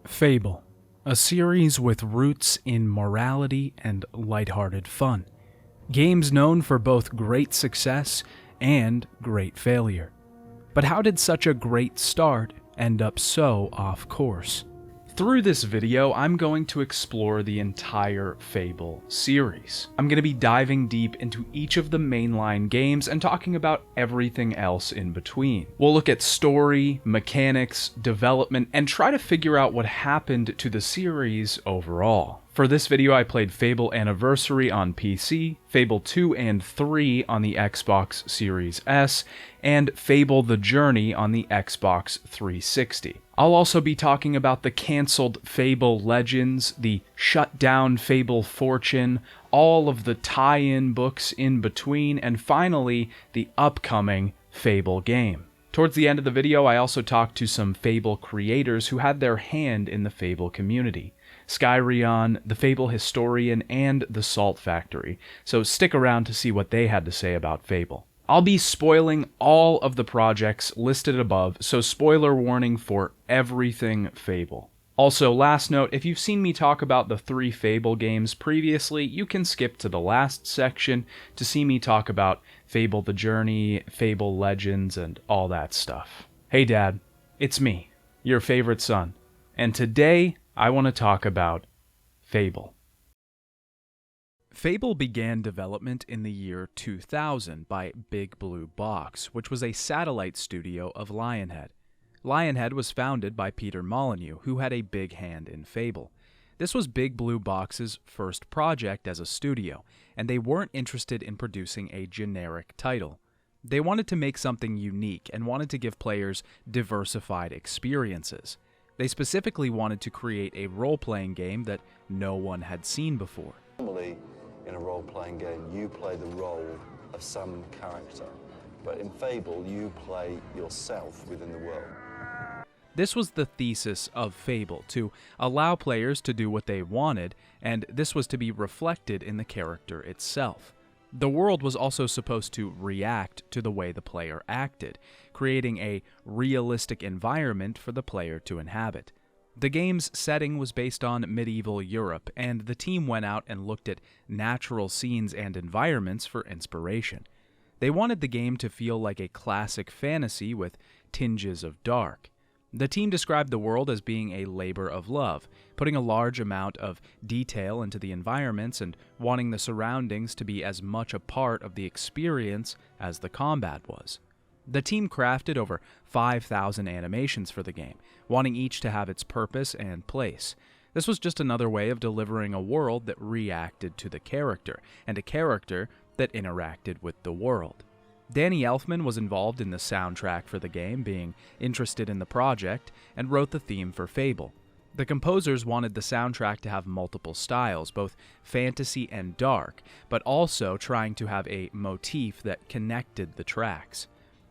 Fable, a series with roots in morality and lighthearted fun. Games known for both great success and great failure. But how did such a great start end up so off course? Through this video, I'm going to explore the entire Fable series. I'm going to be diving deep into each of the mainline games and talking about everything else in between. We'll look at story, mechanics, development, and try to figure out what happened to the series overall. For this video, I played Fable Anniversary on PC, Fable 2 and 3 on the Xbox Series S, and Fable The Journey on the Xbox 360. I'll also be talking about the cancelled Fable Legends, the shut down Fable Fortune, all of the tie-in books in between, and finally, the upcoming Fable game. Towards the end of the video, I also talked to some Fable creators who had their hand in the Fable community. Skyrion, the Fable Historian, and the Salt Factory, so stick around to see what they had to say about Fable. I'll be spoiling all of the projects listed above, so spoiler warning for everything Fable. Also, last note, if you've seen me talk about the 3 Fable games previously, you can skip to the last section to see me talk about Fable The Journey, Fable Legends, and all that stuff. Hey Dad, it's me, your favorite son, and today I want to talk about Fable. Fable began development in the year 2000 by Big Blue Box, which was a satellite studio of Lionhead. Lionhead was founded by Peter Molyneux, who had a big hand in Fable. This was Big Blue Box's first project as a studio, and they weren't interested in producing a generic title. They wanted to make something unique and wanted to give players diversified experiences. They specifically wanted to create a role-playing game that no one had seen before. Normally, in a role-playing game, you play the role of some character, but in Fable, you play yourself within the world. This was the thesis of Fable, to allow players to do what they wanted, and this was to be reflected in the character itself. The world was also supposed to react to the way the player acted, creating a realistic environment for the player to inhabit. The game's setting was based on medieval Europe, and the team went out and looked at natural scenes and environments for inspiration. They wanted the game to feel like a classic fantasy with tinges of dark. The team described the world as being a labor of love, putting a large amount of detail into the environments and wanting the surroundings to be as much a part of the experience as the combat was. The team crafted over 5,000 animations for the game, wanting each to have its purpose and place. This was just another way of delivering a world that reacted to the character, and a character that interacted with the world. Danny Elfman was involved in the soundtrack for the game, being interested in the project, and wrote the theme for Fable. The composers wanted the soundtrack to have multiple styles, both fantasy and dark, but also trying to have a motif that connected the tracks.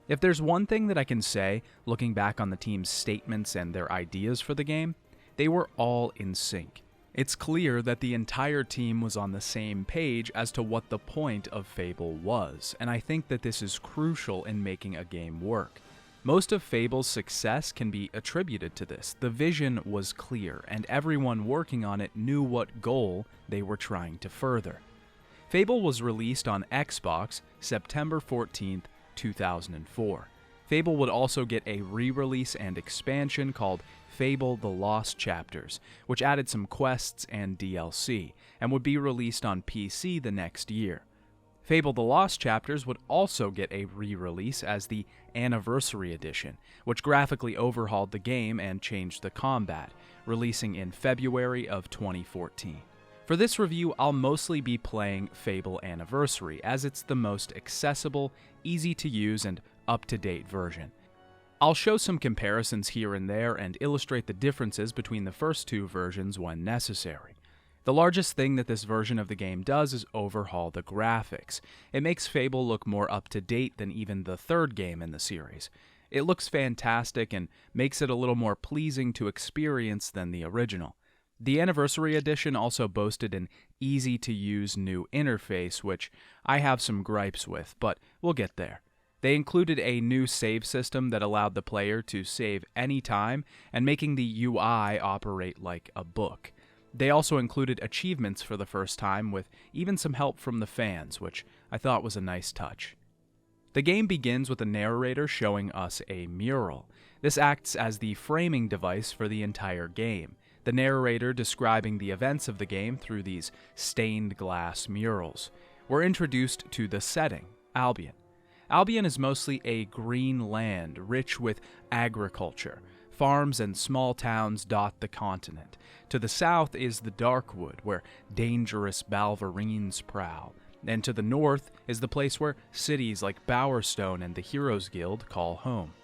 If there's one thing that I can say, looking back on the team's statements and their ideas for the game, they were all in sync. It's clear that the entire team was on the same page as to what the point of Fable was, and I think that this is crucial in making a game work. Most of Fable's success can be attributed to this. The vision was clear, and everyone working on it knew what goal they were trying to further. Fable was released on Xbox September 14th, 2004. Fable would also get a re-release and expansion called Fable The Lost Chapters, which added some quests and DLC, and would be released on PC the next year. Fable The Lost Chapters would also get a re-release as the Anniversary Edition, which graphically overhauled the game and changed the combat, releasing in February of 2014. For this review, I'll mostly be playing Fable Anniversary, as it's the most accessible, easy to use, and up-to-date version. I'll show some comparisons here and there and illustrate the differences between the first 2 versions when necessary. The largest thing that this version of the game does is overhaul the graphics. It makes Fable look more up-to-date than even the 3rd game in the series. It looks fantastic and makes it a little more pleasing to experience than the original. The Anniversary Edition also boasted an easy-to-use new interface, which I have some gripes with, but we'll get there. They included a new save system that allowed the player to save anytime and making the UI operate like a book. They also included achievements for the first time with even some help from the fans, which I thought was a nice touch. The game begins with a narrator showing us a mural. This acts as the framing device for the entire game, the narrator describing the events of the game through these stained glass murals. We're introduced to the setting, Albion. Albion is mostly a green land rich with agriculture. Farms and small towns dot the continent. To the south is the Darkwood, where dangerous Balverines prowl. And to the north is the place where cities like Bowerstone and the Heroes Guild call home.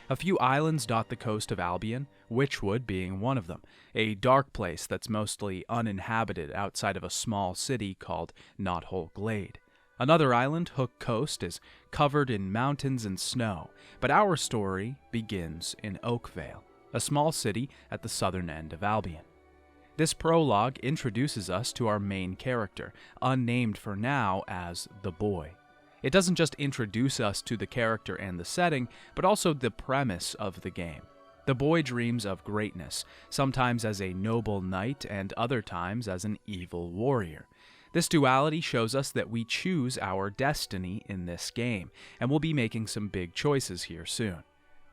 A few islands dot the coast of Albion, Witchwood being one of them, a dark place that's mostly uninhabited outside of a small city called Knothole Glade. Another island, Hook Coast, is covered in mountains and snow, but our story begins in Oakvale, a small city at the southern end of Albion. This prologue introduces us to our main character, unnamed for now as the boy. It doesn't just introduce us to the character and the setting, but also the premise of the game. The boy dreams of greatness, sometimes as a noble knight and other times as an evil warrior. This duality shows us that we choose our destiny in this game, and we'll be making some big choices here soon.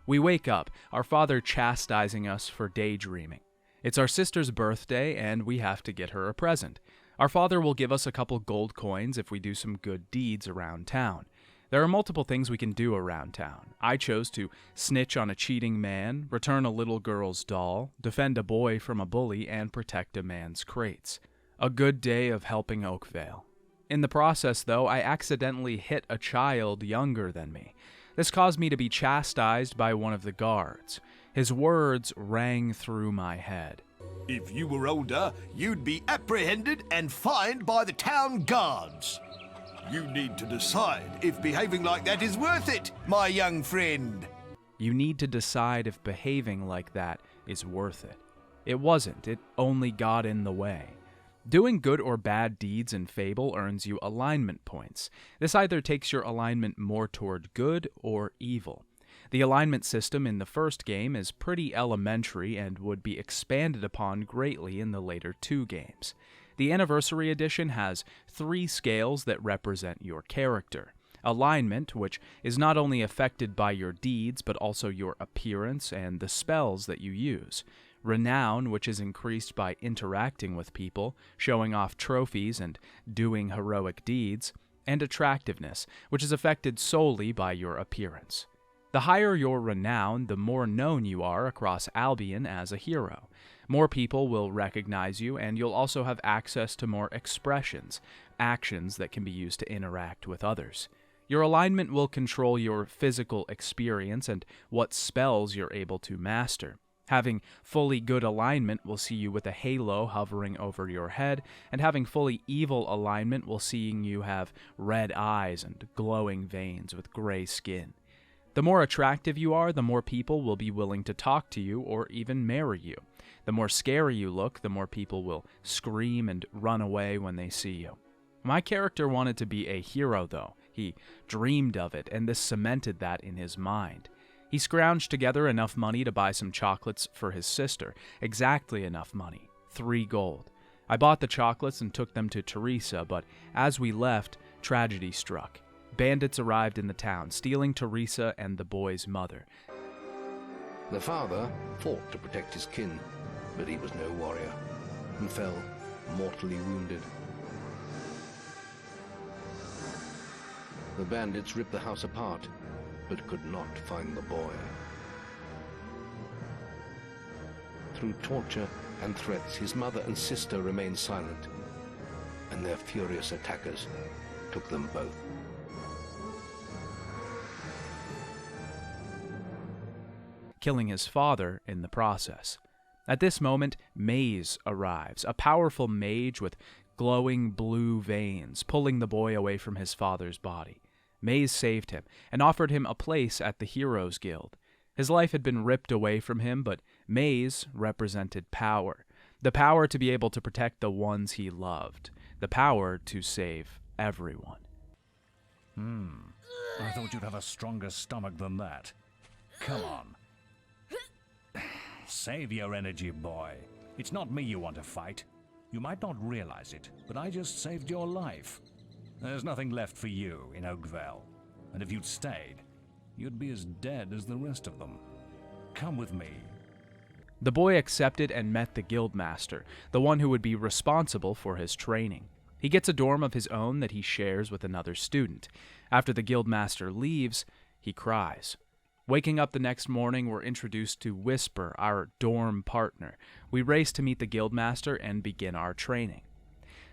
We wake up, our father chastising us for daydreaming. It's our sister's birthday, and we have to get her a present. Our father will give us a couple gold coins if we do some good deeds around town. There are multiple things we can do around town. I chose to snitch on a cheating man, return a little girl's doll, defend a boy from a bully, and protect a man's crates. A good day of helping Oakvale. In the process, though, I accidentally hit a child younger than me. This caused me to be chastised by one of the guards. His words rang through my head. If you were older, you'd be apprehended and fined by the town guards. You need to decide if behaving like that is worth it, my young friend. You need to decide if behaving like that is worth it. It wasn't. It only got in the way. Doing good or bad deeds in Fable earns you alignment points. This either takes your alignment more toward good or evil. The alignment system in the first game is pretty elementary and would be expanded upon greatly in the later two games. The Anniversary Edition has 3 scales that represent your character. Alignment, which is not only affected by your deeds but also your appearance and the spells that you use. Renown, which is increased by interacting with people, showing off trophies, and doing heroic deeds. And Attractiveness, which is affected solely by your appearance. The higher your renown, the more known you are across Albion as a hero. More people will recognize you, and you'll also have access to more expressions, actions that can be used to interact with others. Your alignment will control your physical experience and what spells you're able to master. Having fully good alignment will see you with a halo hovering over your head, and having fully evil alignment will seeing you have red eyes and glowing veins with gray skin. The more attractive you are, the more people will be willing to talk to you or even marry you. The more scary you look, the more people will scream and run away when they see you. My character wanted to be a hero, though. He dreamed of it, and this cemented that in his mind. He scrounged together enough money to buy some chocolates for his sister, exactly enough money, 3 gold. I bought the chocolates and took them to Teresa, but as we left, tragedy struck. Bandits arrived in the town, stealing Teresa and the boy's mother. The father fought to protect his kin, but he was no warrior, and fell mortally wounded. The bandits ripped the house apart, but could not find the boy. Through torture and threats, his mother and sister remained silent, and their furious attackers took them both. Killing his father in the process. At this moment, Maze arrives, a powerful mage with glowing blue veins, pulling the boy away from his father's body. Maze saved him and offered him a place at the Heroes Guild. His life had been ripped away from him, but Maze represented power. The power to be able to protect the ones he loved. The power to save everyone. I thought you'd have a stronger stomach than that. Come on. Save your energy, boy. It's not me you want to fight. You might not realize it, but I just saved your life. There's nothing left for you in Oakvale. And if you'd stayed, you'd be as dead as the rest of them. Come with me. The boy accepted and met the guildmaster, the one who would be responsible for his training. He gets a dorm of his own that he shares with another student. After the guildmaster leaves, he cries. Waking up the next morning, we're introduced to Whisper, our dorm partner. We race to meet the guildmaster and begin our training.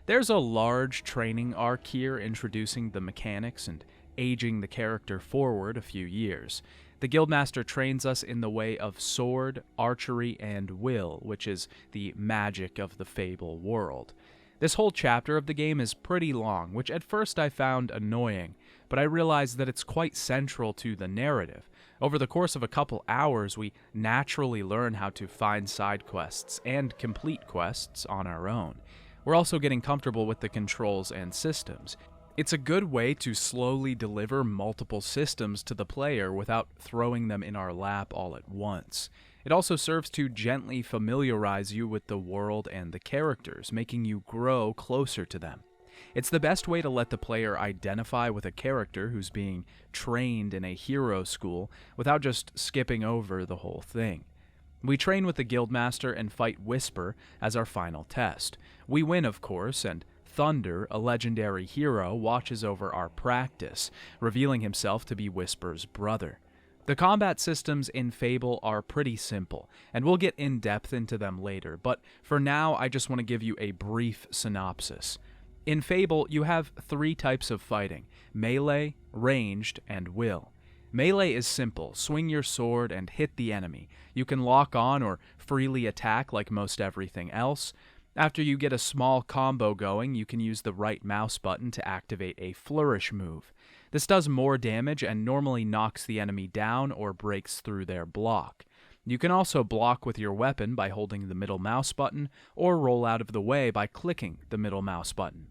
There's a large training arc here introducing the mechanics and aging the character forward a few years. The guildmaster trains us in the way of sword, archery, and will, which is the magic of the Fable world. This whole chapter of the game is pretty long, which at first I found annoying, but I realized that it's quite central to the narrative. Over the course of a couple hours, we naturally learn how to find side quests and complete quests on our own. We're also getting comfortable with the controls and systems. It's a good way to slowly deliver multiple systems to the player without throwing them in our lap all at once. It also serves to gently familiarize you with the world and the characters, making you grow closer to them. It's the best way to let the player identify with a character who's being trained in a hero school without just skipping over the whole thing. We train with the guildmaster and fight Whisper as our final test. We win, of course, and Thunder, a legendary hero, watches over our practice, revealing himself to be Whisper's brother. The combat systems in Fable are pretty simple, and we'll get in depth into them later, but for now I just want to give you a brief synopsis. In Fable, you have three types of fighting: melee, ranged, and will. Melee is simple: swing your sword and hit the enemy. You can lock on or freely attack like most everything else. After you get a small combo going, you can use the right mouse button to activate a flourish move. This does more damage and normally knocks the enemy down or breaks through their block. You can also block with your weapon by holding the middle mouse button, or roll out of the way by clicking the middle mouse button.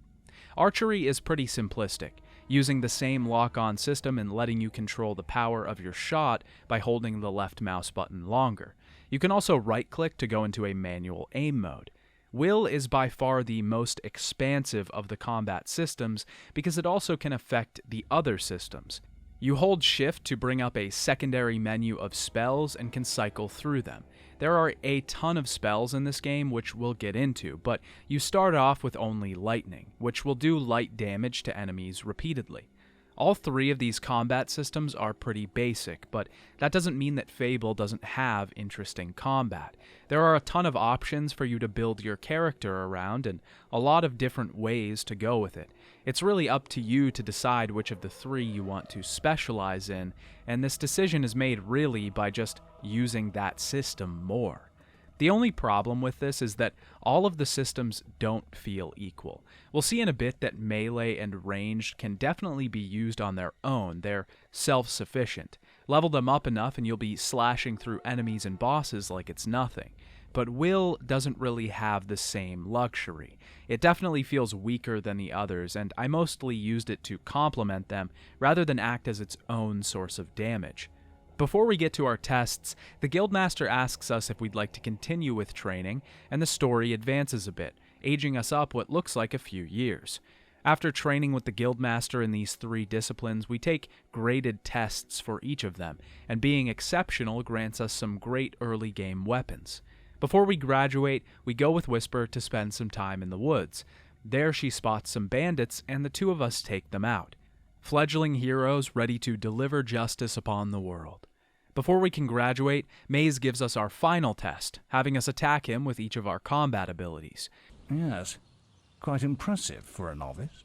Archery is pretty simplistic, using the same lock-on system and letting you control the power of your shot by holding the left mouse button longer. You can also right-click to go into a manual aim mode. Will is by far the most expansive of the combat systems because it also can affect the other systems. You hold shift to bring up a secondary menu of spells and can cycle through them. There are a ton of spells in this game which we'll get into, but you start off with only lightning, which will do light damage to enemies repeatedly. All three of these combat systems are pretty basic, but that doesn't mean that Fable doesn't have interesting combat. There are a ton of options for you to build your character around and a lot of different ways to go with it. It's really up to you to decide which of the three you want to specialize in, and this decision is made really by just using that system more. The only problem with this is that all of the systems don't feel equal. We'll see in a bit that melee and ranged can definitely be used on their own. They're self-sufficient. Level them up enough and you'll be slashing through enemies and bosses like it's nothing. But will doesn't really have the same luxury. It definitely feels weaker than the others, and I mostly used it to complement them rather than act as its own source of damage. Before we get to our tests, the Guildmaster asks us if we'd like to continue with training, and the story advances a bit, aging us up what looks like a few years. After training with the Guildmaster in these three disciplines, we take graded tests for each of them, and being exceptional grants us some great early game weapons. Before we graduate, we go with Whisper to spend some time in the woods. There she spots some bandits, and the two of us take them out. Fledgling heroes ready to deliver justice upon the world. Before we can graduate, Maze gives us our final test, having us attack him with each of our combat abilities. Yes, quite impressive for a novice.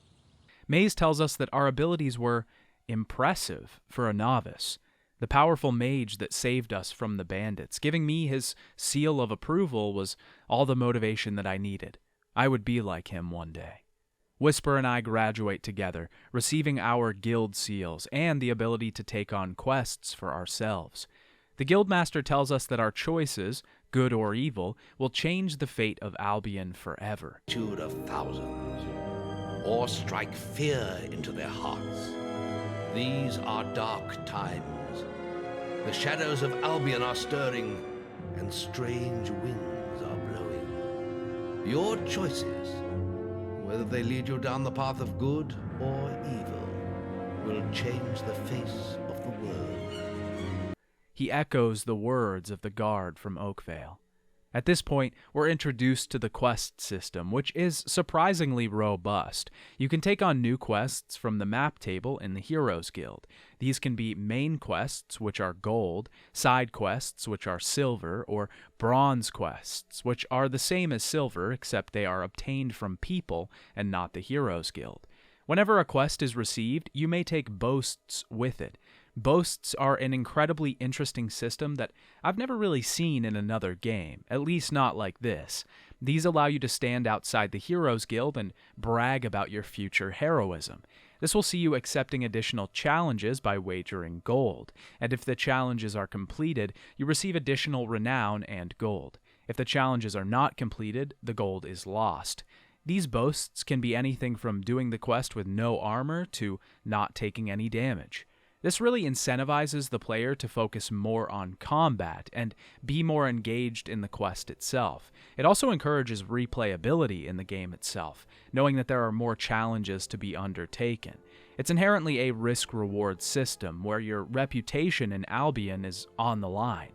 Maze tells us that our abilities were impressive for a novice. The powerful mage that saved us from the bandits, giving me his seal of approval, was all the motivation that I needed. I would be like him one day. Whisper and I graduate together, receiving our guild seals and the ability to take on quests for ourselves. The Guildmaster tells us that our choices, good or evil, will change the fate of Albion forever. Of thousands, or strike fear into their hearts. These are dark times. The shadows of Albion are stirring, and strange winds are blowing. Your choices, whether they lead you down the path of good or evil, will change the face of the world. He echoes the words of the guard from Oakvale. At this point, we're introduced to the quest system, which is surprisingly robust. You can take on new quests from the map table in the Heroes Guild. These can be main quests, which are gold, side quests, which are silver, or bronze quests, which are the same as silver, except they are obtained from people and not the Heroes Guild. Whenever a quest is received, you may take boasts with it. Boasts are an incredibly interesting system that I've never really seen in another game, at least not like this. These allow you to stand outside the Heroes Guild and brag about your future heroism. This will see you accepting additional challenges by wagering gold, and if the challenges are completed, you receive additional renown and gold. If the challenges are not completed, the gold is lost. These boasts can be anything from doing the quest with no armor to not taking any damage. This really incentivizes the player to focus more on combat and be more engaged in the quest itself. It also encourages replayability in the game itself, knowing that there are more challenges to be undertaken. It's inherently a risk-reward system where your reputation in Albion is on the line.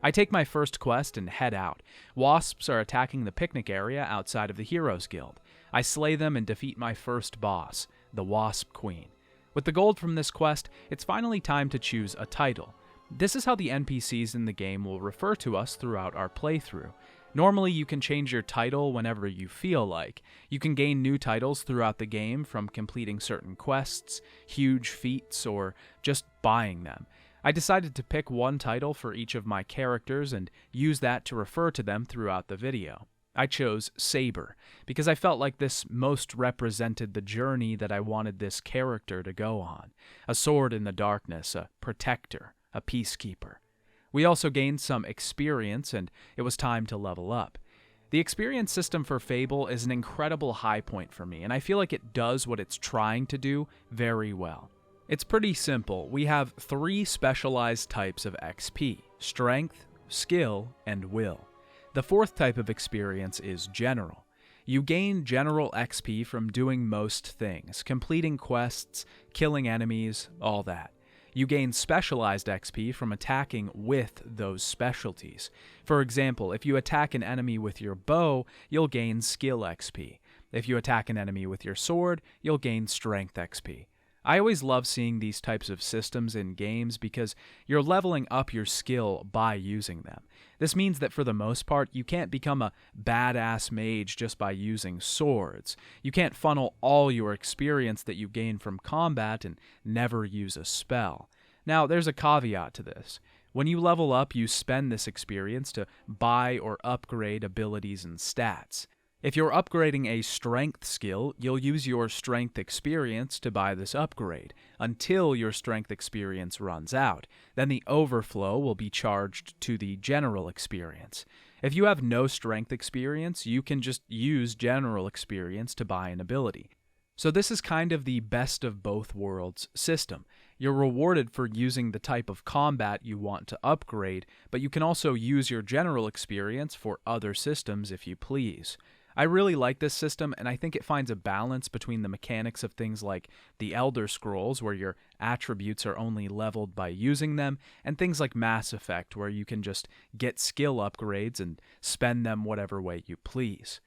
I take my first quest and head out. Wasps are attacking the picnic area outside of the Heroes Guild. I slay them and defeat my first boss, the Wasp Queen. With the gold from this quest, it's finally time to choose a title. This is how the NPCs in the game will refer to us throughout our playthrough. Normally, you can change your title whenever you feel like. You can gain new titles throughout the game from completing certain quests, huge feats, or just buying them. I decided to pick one title for each of my characters and use that to refer to them throughout the video. I chose Saber, because I felt like this most represented the journey that I wanted this character to go on. A sword in the darkness, a protector, a peacekeeper. We also gained some experience, and it was time to level up. The experience system for Fable is an incredible high point for me, and I feel like it does what it's trying to do very well. It's pretty simple. We have 3 specialized types of XP: strength, skill, and will. The 4th type of experience is general. You gain general XP from doing most things, completing quests, killing enemies, all that. You gain specialized XP from attacking with those specialties. For example, if you attack an enemy with your bow, you'll gain skill XP. If you attack an enemy with your sword, you'll gain strength XP. I always love seeing these types of systems in games because you're leveling up your skill by using them. This means that for the most part, you can't become a badass mage just by using swords. You can't funnel all your experience that you gain from combat and never use a spell. Now, there's a caveat to this. When you level up, you spend this experience to buy or upgrade abilities and stats. If you're upgrading a strength skill, you'll use your strength experience to buy this upgrade, until your strength experience runs out. Then the overflow will be charged to the general experience. If you have no strength experience, you can just use general experience to buy an ability. So this is kind of the best of both worlds system. You're rewarded for using the type of combat you want to upgrade, but you can also use your general experience for other systems if you please. I really like this system, and I think it finds a balance between the mechanics of things like the Elder Scrolls, where your attributes are only leveled by using them, and things like Mass Effect, where you can just get skill upgrades and spend them whatever way you please.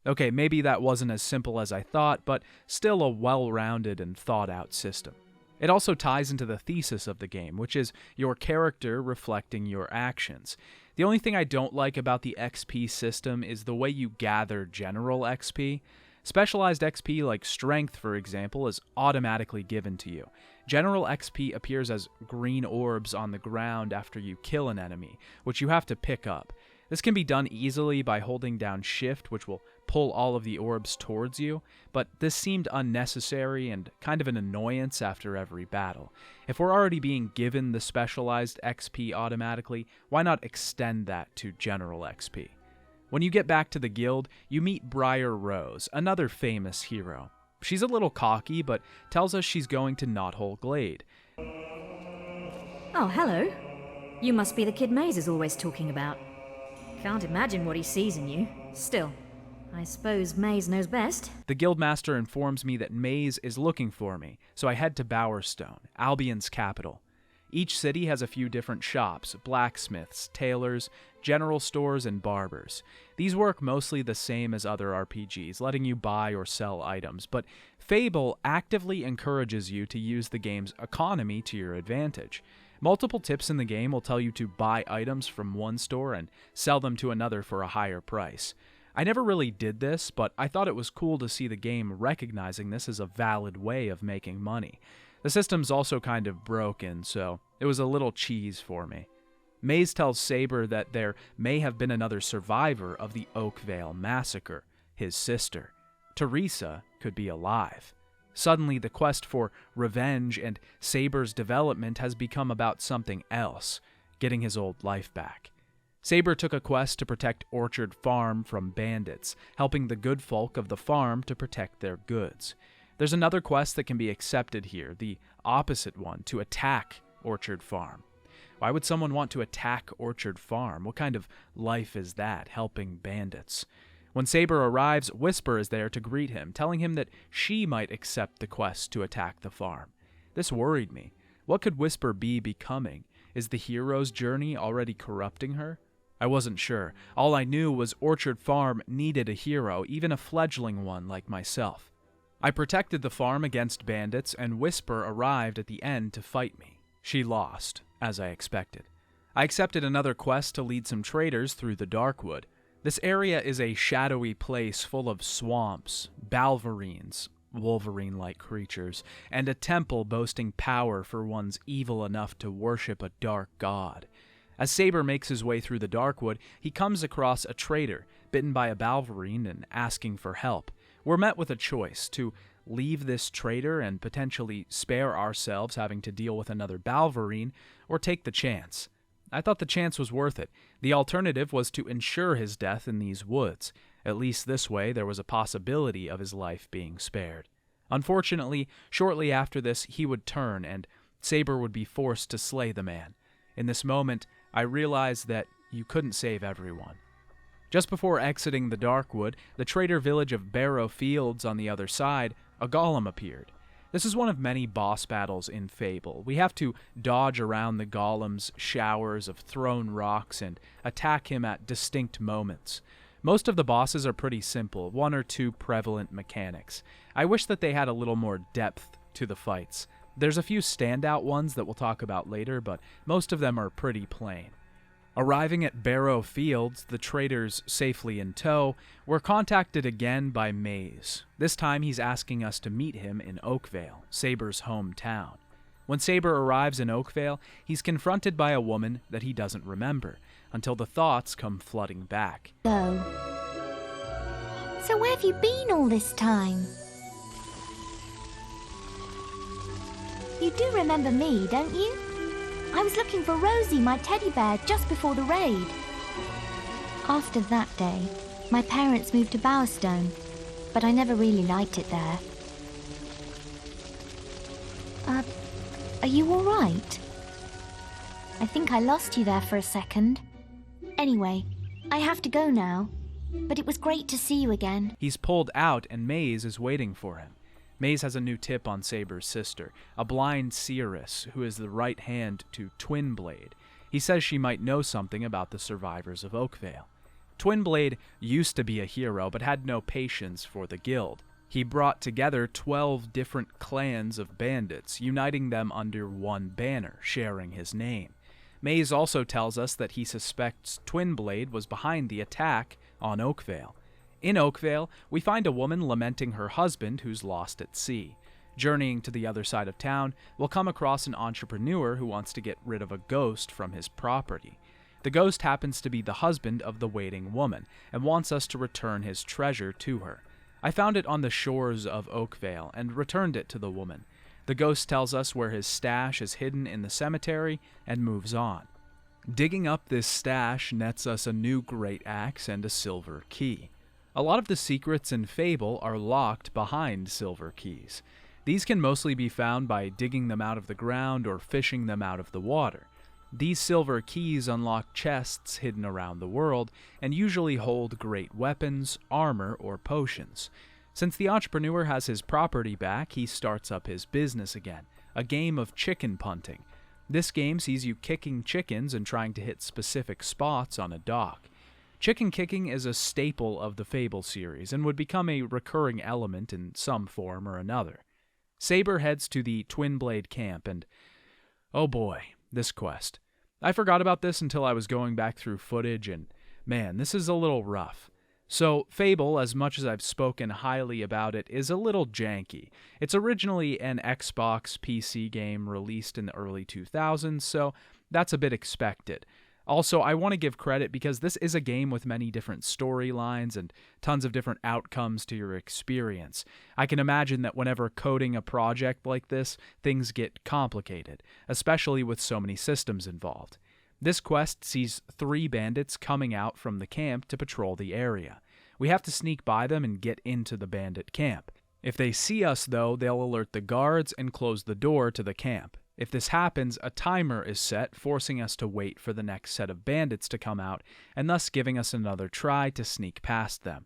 Okay, maybe that wasn't as simple as I thought, but still a well-rounded and thought-out system. It also ties into the thesis of the game, which is your character reflecting your actions. The only thing I don't like about the XP system is the way you gather general XP. Specialized XP like Strength, for example, is automatically given to you. General XP appears as green orbs on the ground after you kill an enemy, which you have to pick up. This can be done easily by holding down Shift, which will pull all of the orbs towards you, but this seemed unnecessary and kind of an annoyance after every battle. If we're already being given the specialized XP automatically, why not extend that to general XP? When you get back to the guild, you meet Briar Rose, another famous hero. She's a little cocky, but tells us she's going to Knothole Glade. Oh, hello. You must be the kid Maze is always talking about. Can't imagine what he sees in you. Still, I suppose Maze knows best. The guildmaster informs me that Maze is looking for me, so I head to Bowerstone, Albion's capital. Each city has a few different shops, blacksmiths, tailors, general stores, and barbers. These work mostly the same as other RPGs, letting you buy or sell items, but Fable actively encourages you to use the game's economy to your advantage. Multiple tips in the game will tell you to buy items from one store and sell them to another for a higher price. I never really did this, but I thought it was cool to see the game recognizing this as a valid way of making money. The system's also kind of broken, so it was a little cheese for me. Maze tells Saber that there may have been another survivor of the Oakvale massacre, his sister. Teresa could be alive. Suddenly, the quest for revenge and Saber's development has become about something else, getting his old life back. Saber took a quest to protect Orchard Farm from bandits, helping the good folk of the farm to protect their goods. There's another quest that can be accepted here, the opposite one, to attack Orchard Farm. Why would someone want to attack Orchard Farm? What kind of life is that, helping bandits? When Saber arrives, Whisper is there to greet him, telling him that she might accept the quest to attack the farm. This worried me. What could Whisper be becoming? Is the hero's journey already corrupting her? I wasn't sure. All I knew was Orchard Farm needed a hero, even a fledgling one like myself. I protected the farm against bandits, and Whisper arrived at the end to fight me. She lost, as I expected. I accepted another quest to lead some traders through the Darkwood. This area is a shadowy place full of swamps, balverines, Wolverine-like creatures, and a temple boasting power for one's evil enough to worship a dark god. As Saber makes his way through the Darkwood, he comes across a trader, bitten by a balverine and asking for help. We're met with a choice, to leave this trader and potentially spare ourselves having to deal with another balverine, or take the chance. I thought the chance was worth it. The alternative was to ensure his death in these woods. At least this way there was a possibility of his life being spared. Unfortunately, shortly after this he would turn, and Saber would be forced to slay the man. In this moment, I realized that you couldn't save everyone. Just before exiting the Darkwood, the trader village of Barrow Fields on the other side, a golem appeared. This is one of many boss battles in Fable. We have to dodge around the golem's showers of thrown rocks and attack him at distinct moments. Most of the bosses are pretty simple, one or two prevalent mechanics. I wish that they had a little more depth to the fights. There's a few standout ones that we'll talk about later, but most of them are pretty plain. Arriving at Barrow Fields, the traders safely in tow, we're contacted again by Maze. This time he's asking us to meet him in Oakvale, Saber's hometown. When Saber arrives in Oakvale, he's confronted by a woman that he doesn't remember, until the thoughts come flooding back. So where have you been all this time? You do remember me, don't you? I was looking for Rosie, my teddy bear, just before the raid. After that day, my parents moved to Bowerstone, but I never really liked it there. Are you all right? I think I lost you there for a second. Anyway, I have to go now, but it was great to see you again. He's pulled out and Maze is waiting for him. Maze has a new tip on Saber's sister, a blind seeress who is the right hand to Twinblade. He says she might know something about the survivors of Oakvale. Twinblade used to be a hero but had no patience for the guild. He brought together 12 different clans of bandits, uniting them under one banner, sharing his name. Maze also tells us that he suspects Twinblade was behind the attack on Oakvale. In Oakvale, we find a woman lamenting her husband who's lost at sea. Journeying to the other side of town, we'll come across an entrepreneur who wants to get rid of a ghost from his property. The ghost happens to be the husband of the waiting woman, and wants us to return his treasure to her. I found it on the shores of Oakvale, and returned it to the woman. The ghost tells us where his stash is hidden in the cemetery, and moves on. Digging up this stash nets us a new great axe and a silver key. A lot of the secrets in Fable are locked behind silver keys. These can mostly be found by digging them out of the ground or fishing them out of the water. These silver keys unlock chests hidden around the world and usually hold great weapons, armor, or potions. Since the entrepreneur has his property back, he starts up his business again, a game of chicken punting. This game sees you kicking chickens and trying to hit specific spots on a dock. Chicken kicking is a staple of the Fable series and would become a recurring element in some form or another. Saber heads to the Twin Blade camp and, oh boy, this quest. I forgot about this until I was going back through footage and, man, this is a little rough. So, Fable, as much as I've spoken highly about it, is a little janky. It's originally an Xbox PC game released in the early 2000s, so that's a bit expected. Also, I want to give credit because this is a game with many different storylines and tons of different outcomes to your experience. I can imagine that whenever coding a project like this, things get complicated, especially with so many systems involved. This quest sees 3 bandits coming out from the camp to patrol the area. We have to sneak by them and get into the bandit camp. If they see us, though, they'll alert the guards and close the door to the camp. If this happens, a timer is set, forcing us to wait for the next set of bandits to come out, and thus giving us another try to sneak past them.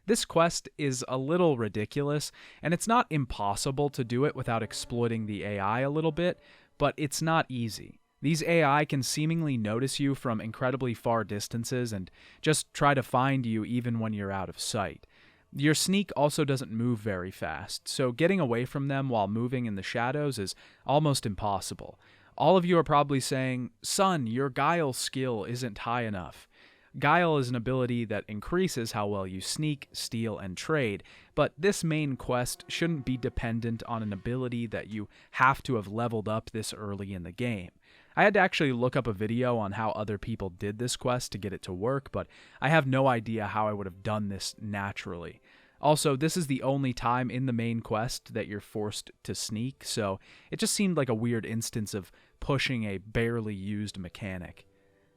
This quest is a little ridiculous, and it's not impossible to do it without exploiting the AI a little bit, but it's not easy. These AI can seemingly notice you from incredibly far distances and just try to find you even when you're out of sight. Your sneak also doesn't move very fast, so getting away from them while moving in the shadows is almost impossible. All of you are probably saying, "Son, your guile skill isn't high enough." Guile is an ability that increases how well you sneak, steal, and trade, but this main quest shouldn't be dependent on an ability that you have to have leveled up this early in the game. I had to actually look up a video on how other people did this quest to get it to work, but I have no idea how I would have done this naturally. Also, this is the only time in the main quest that you're forced to sneak, so it just seemed like a weird instance of pushing a barely used mechanic.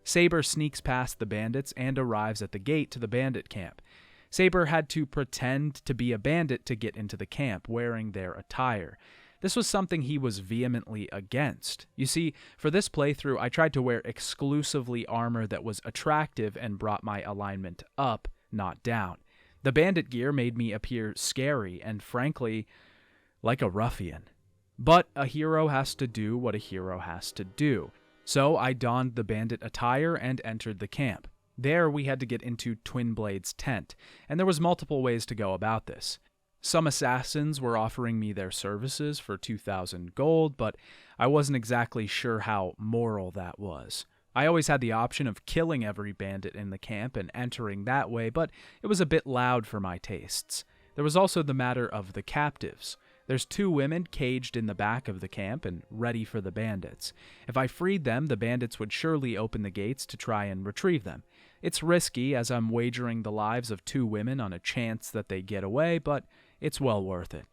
Saber sneaks past the bandits and arrives at the gate to the bandit camp. Saber had to pretend to be a bandit to get into the camp, wearing their attire. This was something he was vehemently against. You see, for this playthrough, I tried to wear exclusively armor that was attractive and brought my alignment up, not down. The bandit gear made me appear scary and, frankly, like a ruffian. But a hero has to do what a hero has to do. So I donned the bandit attire and entered the camp. There we had to get into Twin Blade's tent, and there was multiple ways to go about this. Some assassins were offering me their services for 2,000 gold, but I wasn't exactly sure how moral that was. I always had the option of killing every bandit in the camp and entering that way, but it was a bit loud for my tastes. There was also the matter of the captives. There's 2 women caged in the back of the camp and ready for the bandits. If I freed them, the bandits would surely open the gates to try and retrieve them. It's risky, as I'm wagering the lives of 2 women on a chance that they get away, but it's well worth it.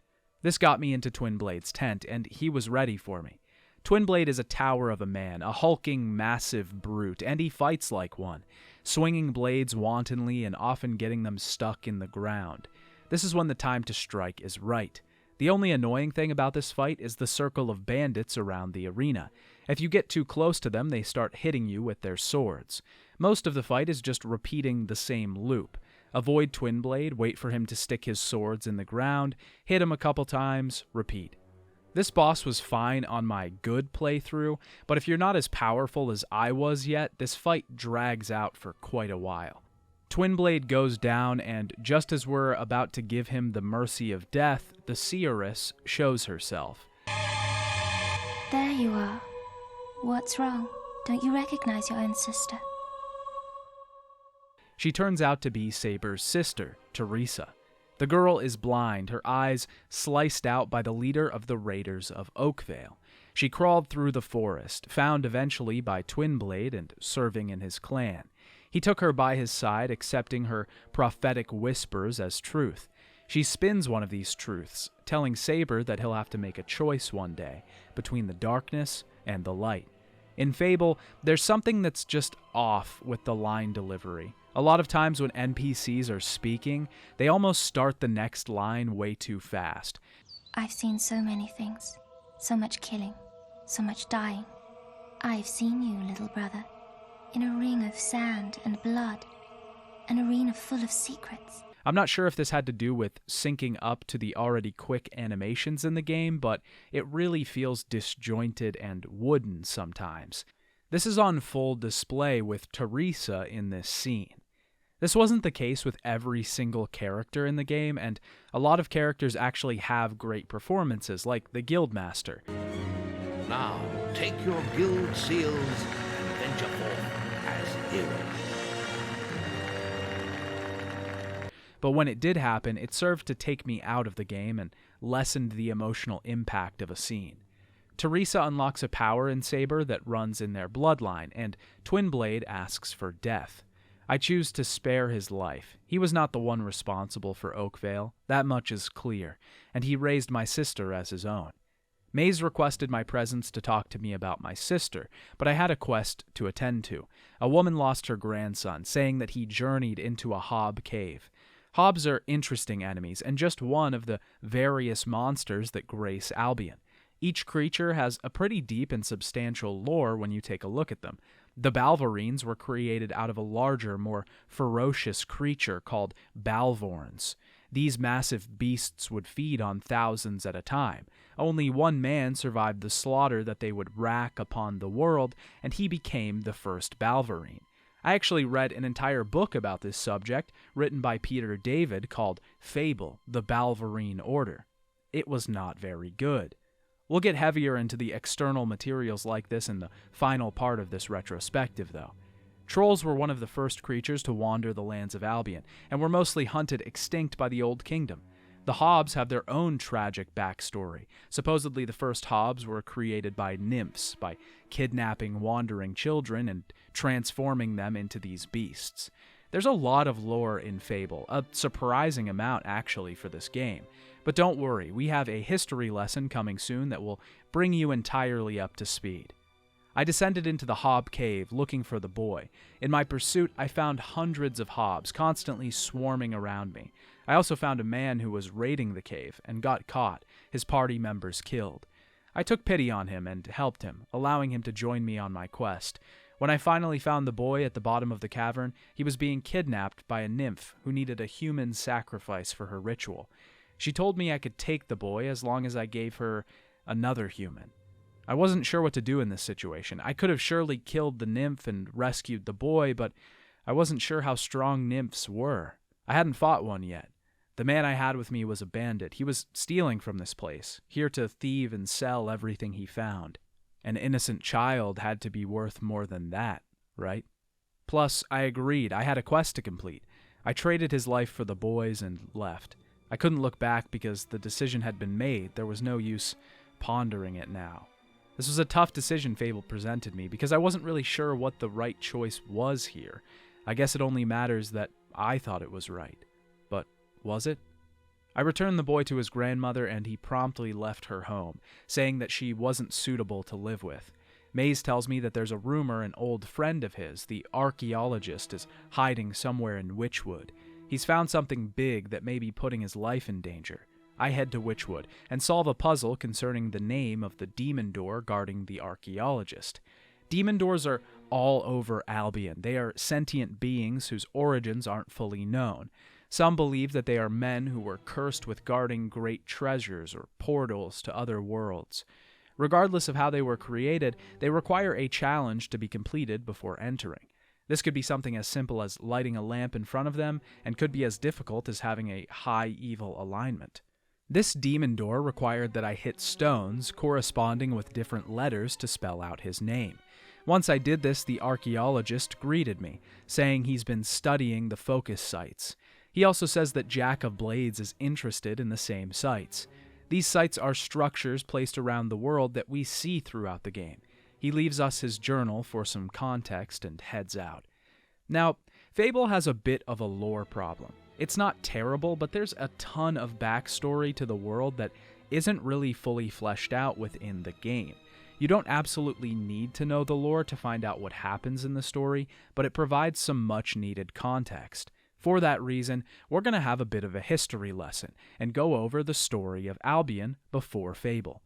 This got me into Twin Blade's tent, and he was ready for me. Twin Blade is a tower of a man, a hulking, massive brute, and he fights like one, swinging blades wantonly and often getting them stuck in the ground. This is when the time to strike is right. The only annoying thing about this fight is the circle of bandits around the arena. If you get too close to them, they start hitting you with their swords. Most of the fight is just repeating the same loop. Avoid Twin Blade, wait for him to stick his swords in the ground, hit him a couple times, repeat. This boss was fine on my good playthrough, but if you're not as powerful as I was yet, this fight drags out for quite a while. Twin Blade goes down, and just as we're about to give him the mercy of death, the Seeress shows herself. There you are. What's wrong? Don't you recognize your own sister? She turns out to be Saber's sister, Teresa. The girl is blind, her eyes sliced out by the leader of the Raiders of Oakvale. She crawled through the forest, found eventually by Twin Blade and serving in his clan. He took her by his side, accepting her prophetic whispers as truth. She spins one of these truths, telling Saber that he'll have to make a choice one day between the darkness and the light. In Fable, there's something that's just off with the line delivery. A lot of times when NPCs are speaking, they almost start the next line way too fast. I've seen so many things. So much killing. So much dying. I've seen you, little brother. In a ring of sand and blood. An arena full of secrets. I'm not sure if this had to do with syncing up to the already quick animations in the game, but it really feels disjointed and wooden sometimes. This is on full display with Teresa in this scene. This wasn't the case with every single character in the game, and a lot of characters actually have great performances, like the Guildmaster. Now, take your guild seals and venture forth as heroes. But when it did happen, it served to take me out of the game and lessened the emotional impact of a scene. Teresa unlocks a power in Saber that runs in their bloodline, and Twinblade asks for death. I choose to spare his life. He was not the one responsible for Oakvale, that much is clear, and he raised my sister as his own. Maze requested my presence to talk to me about my sister, but I had a quest to attend to. A woman lost her grandson, saying that he journeyed into a hob cave. Hobs are interesting enemies, and just one of the various monsters that grace Albion. Each creature has a pretty deep and substantial lore when you take a look at them. The Balverines were created out of a larger, more ferocious creature called Balvorns. These massive beasts would feed on thousands at a time. Only one man survived the slaughter that they would rack upon the world, and he became the first Balverine. I actually read an entire book about this subject, written by Peter David, called Fable, the Balverine Order. It was not very good. We'll get heavier into the external materials like this in the final part of this retrospective, though. Trolls were one of the first creatures to wander the lands of Albion, and were mostly hunted extinct by the Old Kingdom. The Hobbs have their own tragic backstory. Supposedly the first Hobbs were created by nymphs, by kidnapping wandering children and transforming them into these beasts. There's a lot of lore in Fable, a surprising amount actually for this game. But don't worry, we have a history lesson coming soon that will bring you entirely up to speed. I descended into the Hob Cave looking for the boy. In my pursuit, I found hundreds of Hobbs constantly swarming around me. I also found a man who was raiding the cave and got caught, his party members killed. I took pity on him and helped him, allowing him to join me on my quest. When I finally found the boy at the bottom of the cavern, he was being kidnapped by a nymph who needed a human sacrifice for her ritual. She told me I could take the boy as long as I gave her another human. I wasn't sure what to do in this situation. I could have surely killed the nymph and rescued the boy, but I wasn't sure how strong nymphs were. I hadn't fought one yet. The man I had with me was a bandit. He was stealing from this place, here to thieve and sell everything he found. An innocent child had to be worth more than that, right? Plus, I agreed. I had a quest to complete. I traded his life for the boy's and left. I couldn't look back because the decision had been made. There was no use pondering it now. This was a tough decision Fable presented me because I wasn't really sure what the right choice was here. I guess it only matters that I thought it was right. But was it? I returned the boy to his grandmother and he promptly left her home, saying that she wasn't suitable to live with. Maze tells me that there's a rumor an old friend of his, the archaeologist, is hiding somewhere in Witchwood. He's found something big that may be putting his life in danger. I head to Witchwood and solve a puzzle concerning the name of the demon door guarding the archaeologist. Demon doors are all over Albion. They are sentient beings whose origins aren't fully known. Some believe that they are men who were cursed with guarding great treasures or portals to other worlds. Regardless of how they were created, they require a challenge to be completed before entering. This could be something as simple as lighting a lamp in front of them, and could be as difficult as having a high evil alignment. This demon door required that I hit stones corresponding with different letters to spell out his name. Once I did this, the archaeologist greeted me, saying he's been studying the focus sites. He also says that Jack of Blades is interested in the same sites. These sites are structures placed around the world that we see throughout the game. He leaves us his journal for some context and heads out. Now, Fable has a bit of a lore problem. It's not terrible, but there's a ton of backstory to the world that isn't really fully fleshed out within the game. You don't absolutely need to know the lore to find out what happens in the story, but it provides some much-needed context. For that reason, we're going to have a bit of a history lesson and go over the story of Albion before Fable.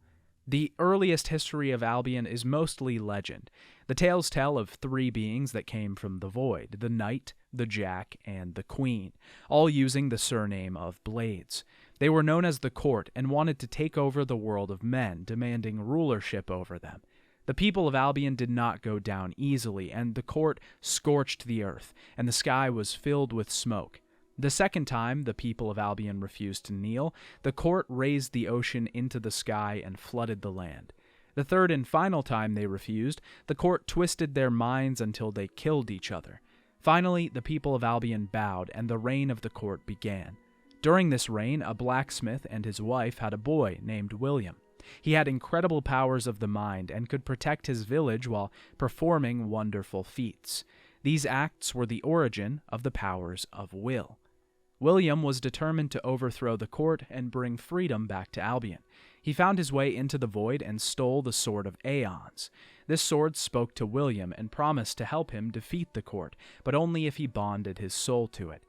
The earliest history of Albion is mostly legend. The tales tell of three beings that came from the Void: the Knight, the Jack, and the Queen, all using the surname of Blades. They were known as the Court and wanted to take over the world of men, demanding rulership over them. The people of Albion did not go down easily, and the court scorched the earth, and the sky was filled with smoke. The second time the people of Albion refused to kneel, the court raised the ocean into the sky and flooded the land. The third and final time they refused, the court twisted their minds until they killed each other. Finally, the people of Albion bowed, and the reign of the court began. During this reign, a blacksmith and his wife had a boy named William. He had incredible powers of the mind and could protect his village while performing wonderful feats. These acts were the origin of the powers of will. William was determined to overthrow the court and bring freedom back to Albion. He found his way into the Void and stole the Sword of Aeons. This sword spoke to William and promised to help him defeat the court, but only if he bonded his soul to it.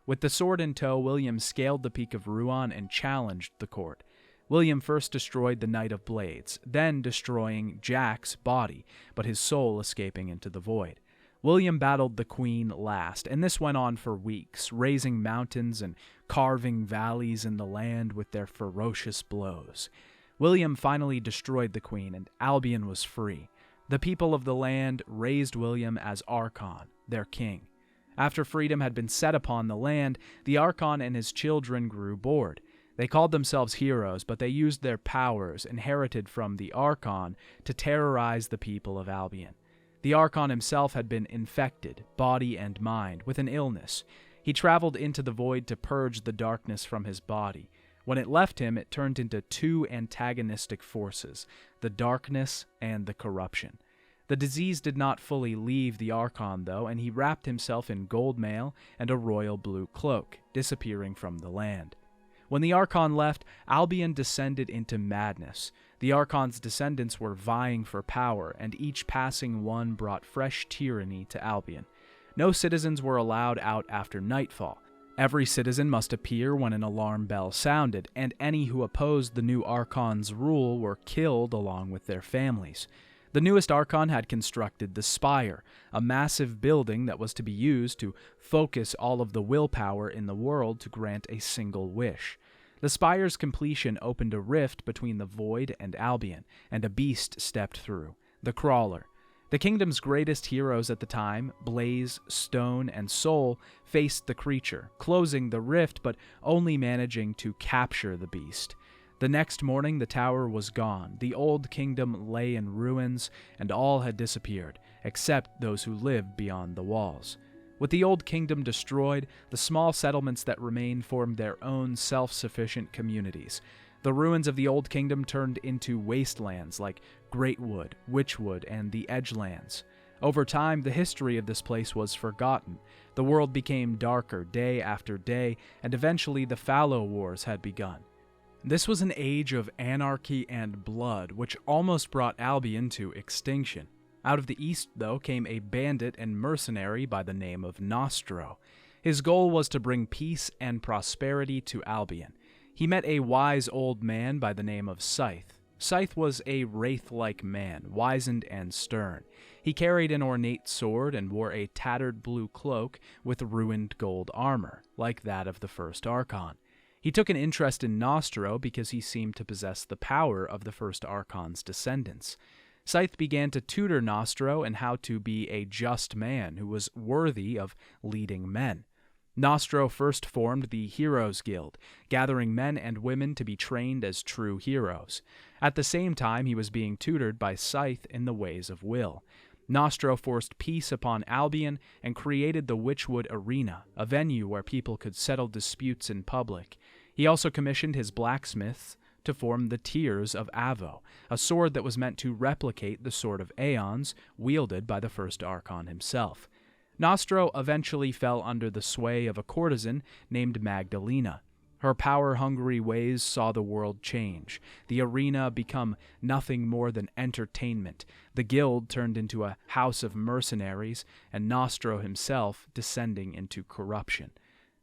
With the sword in tow, William scaled the peak of Ruan and challenged the court. William first destroyed the Knight of Blades, then destroying Jack's body, but his soul escaping into the Void. William battled the Queen last, and this went on for weeks, raising mountains and carving valleys in the land with their ferocious blows. William finally destroyed the Queen, and Albion was free. The people of the land raised William as Archon, their king. After freedom had been set upon the land, the Archon and his children grew bored. They called themselves heroes, but they used their powers, inherited from the Archon, to terrorize the people of Albion. The Archon himself had been infected, body and mind, with an illness. He traveled into the Void to purge the darkness from his body. When it left him, it turned into two antagonistic forces, the darkness and the corruption. The disease did not fully leave the Archon, though, and he wrapped himself in gold mail and a royal blue cloak, disappearing from the land. When the Archon left, Albion descended into madness. The Archon's descendants were vying for power, and each passing one brought fresh tyranny to Albion. No citizens were allowed out after nightfall. Every citizen must appear when an alarm bell sounded, and any who opposed the new Archon's rule were killed along with their families. The newest Archon had constructed the Spire, a massive building that was to be used to focus all of the willpower in the world to grant a single wish. The Spire's completion opened a rift between the Void and Albion, and a beast stepped through, the Crawler. The kingdom's greatest heroes at the time, Blaze, Stone, and Soul, faced the creature, closing the rift but only managing to capture the beast. The next morning the tower was gone, the old kingdom lay in ruins, and all had disappeared, except those who lived beyond the walls. With the old kingdom destroyed, the small settlements that remained formed their own self-sufficient communities. The ruins of the old kingdom turned into wastelands like Greatwood, Witchwood, and the Edgelands. Over time, the history of this place was forgotten. The world became darker day after day, and eventually the Fallow Wars had begun. This was an age of anarchy and blood, which almost brought Albion to extinction. Out of the east, though, came a bandit and mercenary by the name of Nostro. His goal was to bring peace and prosperity to Albion. He met a wise old man by the name of Scythe. Scythe was a wraith-like man, wizened and stern. He carried an ornate sword and wore a tattered blue cloak with ruined gold armor, like that of the first Archon. He took an interest in Nostro because he seemed to possess the power of the first Archon's descendants. Scythe began to tutor Nostro in how to be a just man who was worthy of leading men. Nostro first formed the Heroes Guild, gathering men and women to be trained as true heroes. At the same time, he was being tutored by Scythe in the ways of will. Nostro forced peace upon Albion and created the Witchwood Arena, a venue where people could settle disputes in public. He also commissioned his blacksmiths to form the Tears of Avo, a sword that was meant to replicate the Sword of Aeons wielded by the first Archon himself. Nostro eventually fell under the sway of a courtesan named Magdalena. Her power-hungry ways saw the world change, the arena become nothing more than entertainment, the guild turned into a house of mercenaries, and Nostro himself descending into corruption.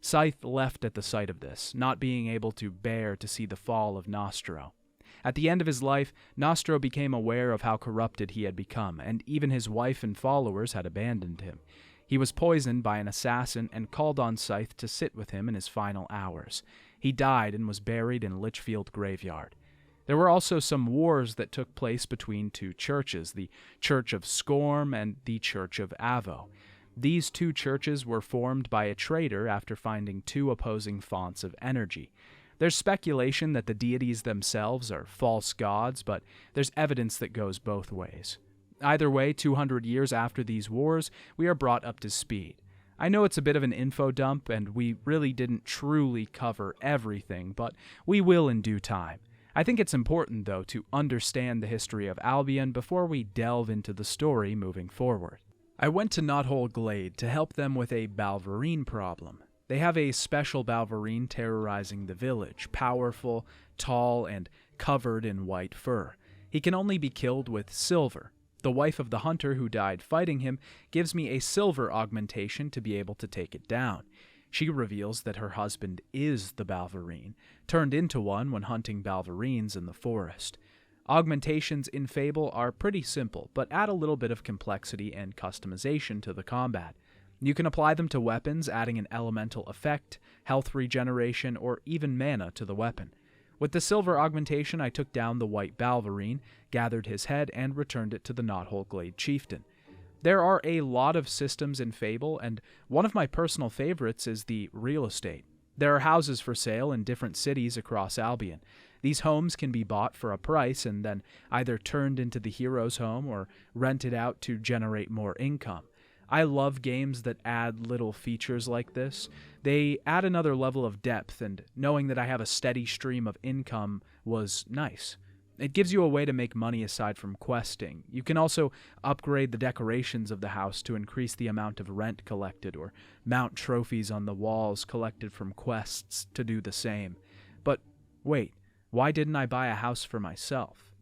Scythe left at the sight of this, not being able to bear to see the fall of Nostro. At the end of his life, Nostro became aware of how corrupted he had become, and even his wife and followers had abandoned him. He was poisoned by an assassin and called on Scythe to sit with him in his final hours. He died and was buried in Lichfield Graveyard. There were also some wars that took place between two churches, the Church of Scorm and the Church of Avo. These two churches were formed by a traitor after finding two opposing fonts of energy. There's speculation that the deities themselves are false gods, but there's evidence that goes both ways. Either way, 200 years after these wars, we are brought up to speed. I know it's a bit of an info dump, and we really didn't truly cover everything, but we will in due time. I think it's important, though, to understand the history of Albion before we delve into the story moving forward. I went to Knothole Glade to help them with a Balverine problem. They have a special Balverine terrorizing the village, powerful, tall, and covered in white fur. He can only be killed with silver. The wife of the hunter who died fighting him gives me a silver augmentation to be able to take it down. She reveals that her husband is the Balverine, turned into one when hunting Balverines in the forest. Augmentations in Fable are pretty simple, but add a little bit of complexity and customization to the combat. You can apply them to weapons, adding an elemental effect, health regeneration, or even mana to the weapon. With the silver augmentation, I took down the white Balverine, gathered his head, and returned it to the Knothole Glade chieftain. There are a lot of systems in Fable, and one of my personal favorites is the real estate. There are houses for sale in different cities across Albion. These homes can be bought for a price and then either turned into the hero's home or rented out to generate more income. I love games that add little features like this. They add another level of depth, and knowing that I have a steady stream of income was nice. It gives you a way to make money aside from questing. You can also upgrade the decorations of the house to increase the amount of rent collected, or mount trophies on the walls collected from quests to do the same. But wait, why didn't I buy a house for myself?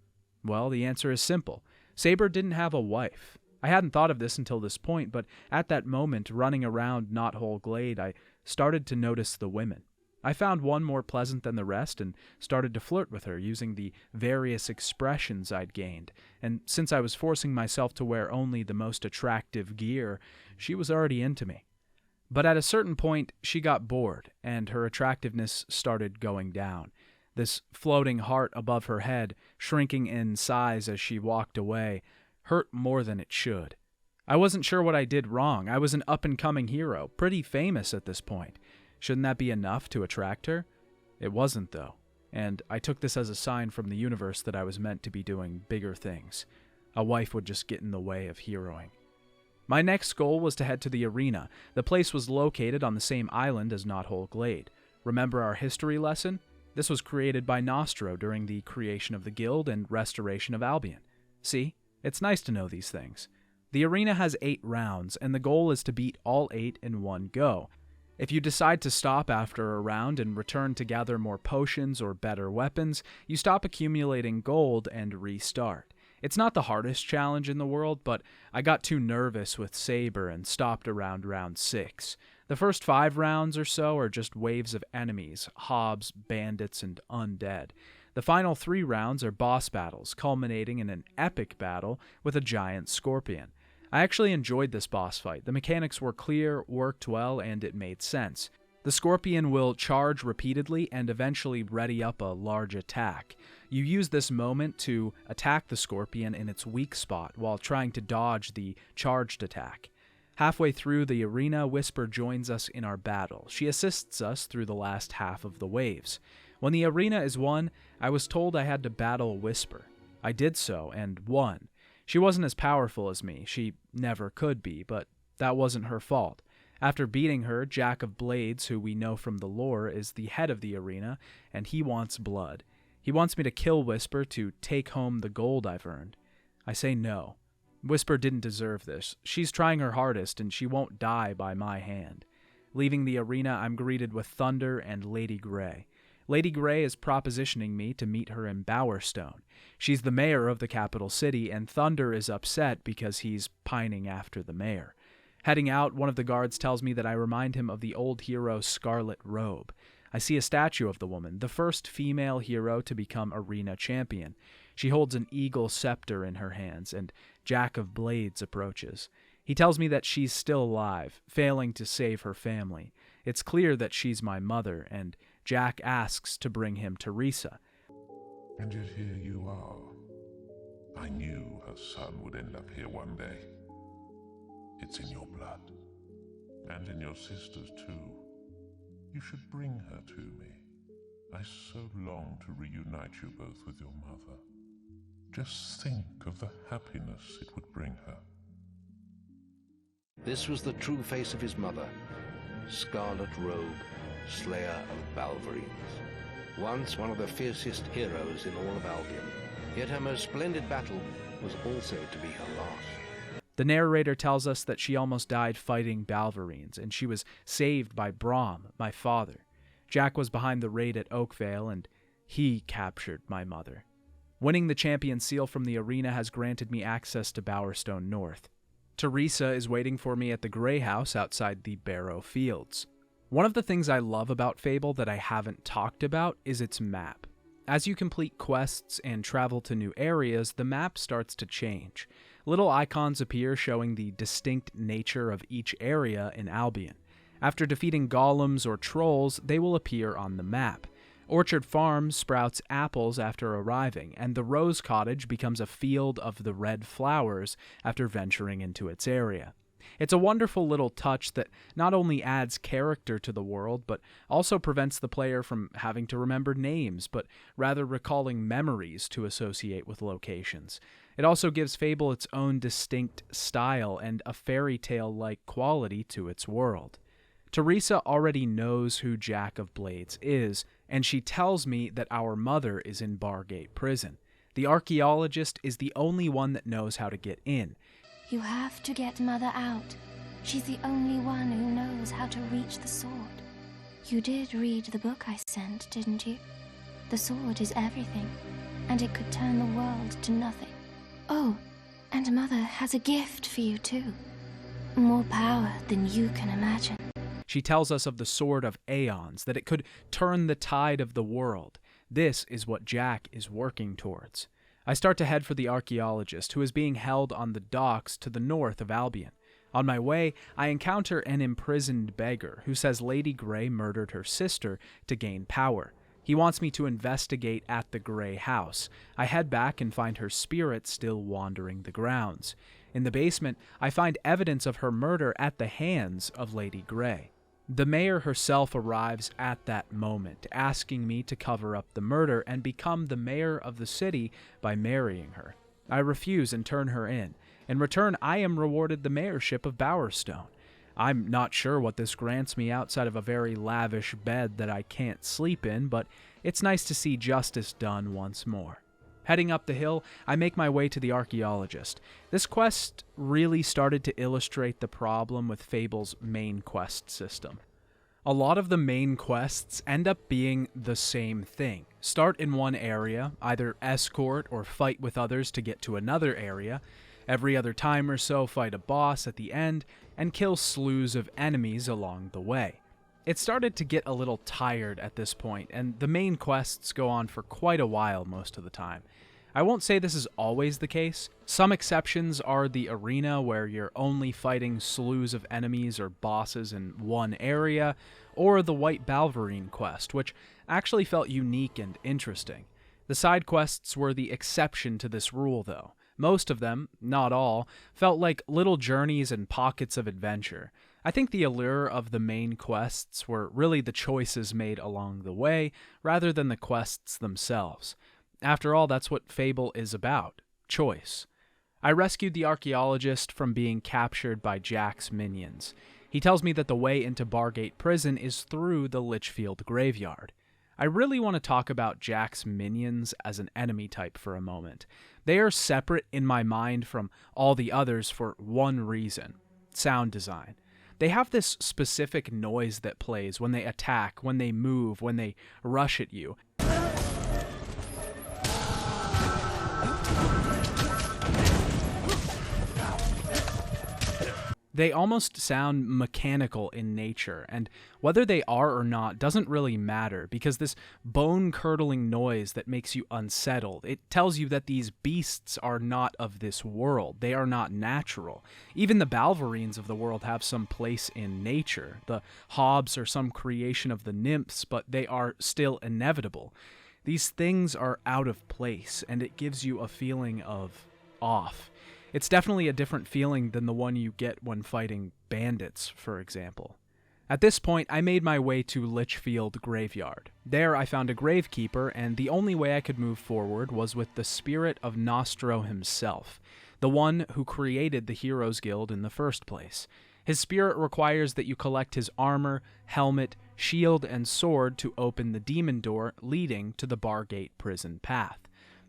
Well, the answer is simple. Saber didn't have a wife. I hadn't thought of this until this point, but at that moment, running around Knothole Glade, I started to notice the women. I found one more pleasant than the rest and started to flirt with her using the various expressions I'd gained, and since I was forcing myself to wear only the most attractive gear, she was already into me. But at a certain point, she got bored, and her attractiveness started going down. This floating heart above her head, shrinking in size as she walked away, hurt more than it should. I wasn't sure what I did wrong. I was an up-and-coming hero, pretty famous at this point. Shouldn't that be enough to attract her? It wasn't, though, and I took this as a sign from the universe that I was meant to be doing bigger things. A wife would just get in the way of heroing. My next goal was to head to the arena. The place was located on the same island as Knothole Glade. Remember our history lesson? This was created by Nostro during the creation of the guild and restoration of Albion. See? It's nice to know these things. The arena has 8 rounds, and the goal is to beat all 8 in one go. If you decide to stop after a round and return to gather more potions or better weapons, you stop accumulating gold and restart. It's not the hardest challenge in the world, but I got too nervous with Saber and stopped around round 6. The first 5 rounds or so are just waves of enemies, hobs, bandits, and undead. The final 3 rounds are boss battles, culminating in an epic battle with a giant scorpion. I actually enjoyed this boss fight. The mechanics were clear, worked well, and it made sense. The scorpion will charge repeatedly and eventually ready up a large attack. You use this moment to attack the scorpion in its weak spot while trying to dodge the charged attack. Halfway through the arena, Whisper joins us in our battle. She assists us through the last half of the waves. When the arena is won, I was told I had to battle Whisper. I did so, and won. She wasn't as powerful as me, she never could be, but that wasn't her fault. After beating her, Jack of Blades, who we know from the lore, is the head of the arena, and he wants blood. He wants me to kill Whisper to take home the gold I've earned. I say no. Whisper didn't deserve this. She's trying her hardest, and she won't die by my hand. Leaving the arena, I'm greeted with Thunder and Lady Grey. Lady Grey is propositioning me to meet her in Bowerstone. She's the mayor of the capital city, and Thunder is upset because he's pining after the mayor. Heading out, one of the guards tells me that I remind him of the old hero Scarlet Robe. I see a statue of the woman, the first female hero to become arena champion. She holds an eagle scepter in her hands, and Jack of Blades approaches. He tells me that she's still alive, failing to save her family. It's clear that she's my mother, and Jack asks to bring him Teresa. And yet here you are. I knew her son would end up here one day. It's in your blood. And in your sister's too. You should bring her to me. I so long to reunite you both with your mother. Just think of the happiness it would bring her. This was the true face of his mother, Scarlet Robe, Slayer of Balverines. Once one of the fiercest heroes in all of Albion. Yet her most splendid battle was also to be her last. The narrator tells us that she almost died fighting Balverines, and she was saved by Braum, my father. Jack was behind the raid at Oakvale, and he captured my mother. Winning the champion seal from the arena has granted me access to Bowerstone North. Teresa is waiting for me at the Grey House outside the Barrow Fields. One of the things I love about Fable that I haven't talked about is its map. As you complete quests and travel to new areas, the map starts to change. Little icons appear showing the distinct nature of each area in Albion. After defeating golems or trolls, they will appear on the map. Orchard Farm sprouts apples after arriving, and the Rose Cottage becomes a field of the red flowers after venturing into its area. It's a wonderful little touch that not only adds character to the world, but also prevents the player from having to remember names, but rather recalling memories to associate with locations. It also gives Fable its own distinct style and a fairy tale-like quality to its world. Teresa already knows who Jack of Blades is, and she tells me that our mother is in Bargate Prison. The archaeologist is the only one that knows how to get in. You have to get Mother out. She's the only one who knows how to reach the sword. You did read the book I sent, didn't you? The sword is everything, and it could turn the world to nothing. Oh, and Mother has a gift for you too. More power than you can imagine. She tells us of the Sword of Aeons, that it could turn the tide of the world. This is what Jack is working towards. I start to head for the archaeologist, who is being held on the docks to the north of Albion. On my way, I encounter an imprisoned beggar who says Lady Grey murdered her sister to gain power. He wants me to investigate at the Grey House. I head back and find her spirit still wandering the grounds. In the basement, I find evidence of her murder at the hands of Lady Grey. The mayor herself arrives at that moment, asking me to cover up the murder and become the mayor of the city by marrying her. I refuse and turn her in. In return, I am rewarded the mayorship of Bowerstone. I'm not sure what this grants me outside of a very lavish bed that I can't sleep in, but it's nice to see justice done once more. Heading up the hill, I make my way to the archaeologist. This quest really started to illustrate the problem with Fable's main quest system. A lot of the main quests end up being the same thing. Start in one area, either escort or fight with others to get to another area. Every other time or so, fight a boss at the end, and kill slews of enemies along the way. It started to get a little tired at this point, and the main quests go on for quite a while most of the time. I won't say this is always the case. Some exceptions are the arena, where you're only fighting slews of enemies or bosses in one area, or the White Balverine quest, which actually felt unique and interesting. The side quests were the exception to this rule, though. Most of them, not all, felt like little journeys and pockets of adventure. I think the allure of the main quests were really the choices made along the way, rather than the quests themselves. After all, that's what Fable is about, choice. I rescued the archaeologist from being captured by Jack's minions. He tells me that the way into Bargate Prison is through the Litchfield Graveyard. I really want to talk about Jack's minions as an enemy type for a moment. They are separate in my mind from all the others for one reason: sound design. They have this specific noise that plays when they attack, when they move, when they rush at you. They almost sound mechanical in nature, and whether they are or not doesn't really matter, because this bone-curdling noise that makes you unsettled, it tells you that these beasts are not of this world. They are not natural. Even the Balverines of the world have some place in nature. The Hobbs are some creation of the nymphs, but they are still inevitable. These things are out of place, and it gives you a feeling of off. It's definitely a different feeling than the one you get when fighting bandits, for example. At this point, I made my way to Lichfield Graveyard. There I found a gravekeeper, and the only way I could move forward was with the spirit of Nostro himself, the one who created the Heroes Guild in the first place. His spirit requires that you collect his armor, helmet, shield, and sword to open the demon door leading to the Bargate prison path.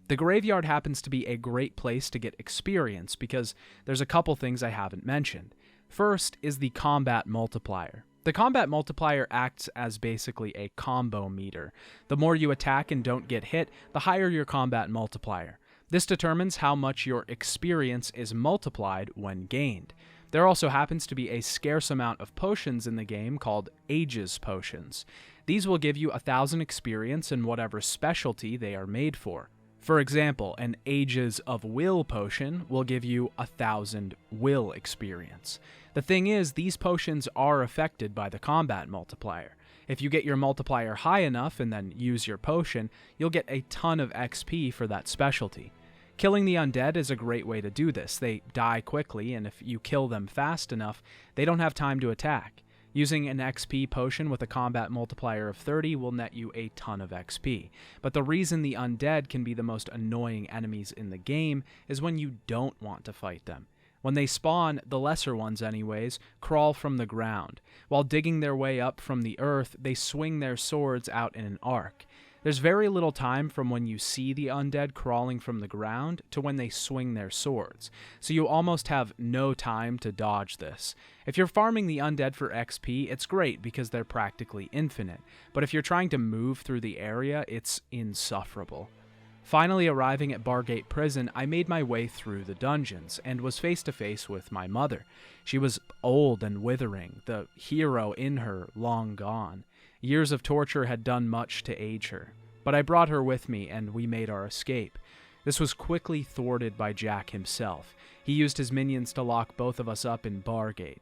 The graveyard happens to be a great place to get experience because there's a couple things I haven't mentioned. First is the combat multiplier. The combat multiplier acts as basically a combo meter. The more you attack and don't get hit, the higher your combat multiplier. This determines how much your experience is multiplied when gained. There also happens to be a scarce amount of potions in the game called Ages Potions. These will give you 1,000 experience in whatever specialty they are made for. For example, an Ages of Will potion will give you 1,000 will experience. The thing is, these potions are affected by the combat multiplier. If you get your multiplier high enough and then use your potion, you'll get a ton of XP for that specialty. Killing the undead is a great way to do this. They die quickly, and if you kill them fast enough, they don't have time to attack. Using an XP potion with a combat multiplier of 30 will net you a ton of XP. But the reason the undead can be the most annoying enemies in the game is when you don't want to fight them. When they spawn, the lesser ones anyways, crawl from the ground. While digging their way up from the earth, they swing their swords out in an arc. There's very little time from when you see the undead crawling from the ground to when they swing their swords, so you almost have no time to dodge this. If you're farming the undead for XP, it's great because they're practically infinite, but if you're trying to move through the area, it's insufferable. Finally arriving at Bargate Prison, I made my way through the dungeons, and was face to face with my mother. She was old and withering, the hero in her long gone. Years of torture had done much to age her, but I brought her with me and we made our escape. This was quickly thwarted by Jack himself. He used his minions to lock both of us up in Bargate.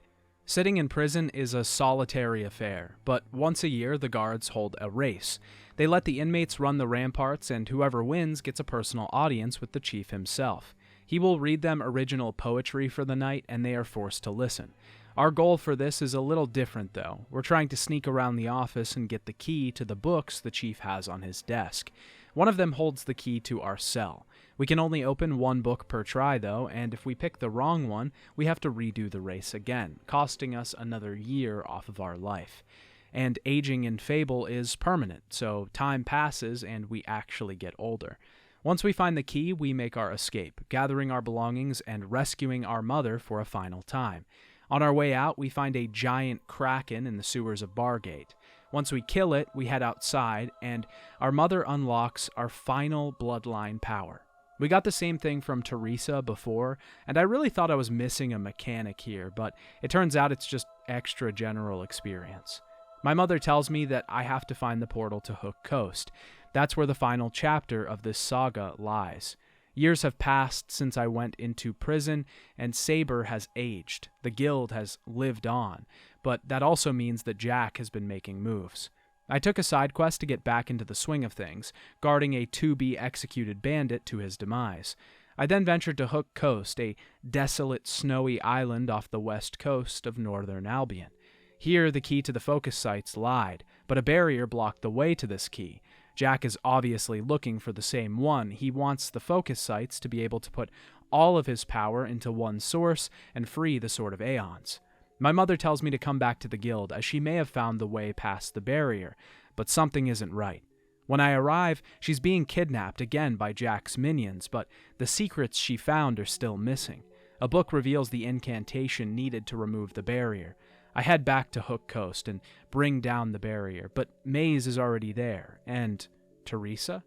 Sitting in prison is a solitary affair, but once a year the guards hold a race. They let the inmates run the ramparts, and whoever wins gets a personal audience with the chief himself. He will read them original poetry for the night, and they are forced to listen. Our goal for this is a little different, though. We're trying to sneak around the office and get the key to the books the chief has on his desk. One of them holds the key to our cell. We can only open one book per try, though, and if we pick the wrong one, we have to redo the race again, costing us another year off of our life. And aging in Fable is permanent, so time passes and we actually get older. Once we find the key, we make our escape, gathering our belongings and rescuing our mother for a final time. On our way out, we find a giant kraken in the sewers of Bargate. Once we kill it, we head outside, and our mother unlocks our final bloodline power. We got the same thing from Teresa before, and I really thought I was missing a mechanic here, but it turns out it's just extra general experience. My mother tells me that I have to find the portal to Hook Coast. That's where the final chapter of this saga lies. Years have passed since I went into prison, and Saber has aged. The guild has lived on, but that also means that Jack has been making moves. I took a side quest to get back into the swing of things, guarding a to-be-executed bandit to his demise. I then ventured to Hook Coast, a desolate, snowy island off the west coast of northern Albion. Here, the key to the focus sites lied, but a barrier blocked the way to this key. Jack is obviously looking for the same one. He wants the focus sites to be able to put all of his power into one source and free the Sword of Aeons. My mother tells me to come back to the guild, as she may have found the way past the barrier, but something isn't right. When I arrive, she's being kidnapped again by Jack's minions, but the secrets she found are still missing. A book reveals the incantation needed to remove the barrier. I head back to Hook Coast and bring down the barrier, but Maze is already there, and Teresa?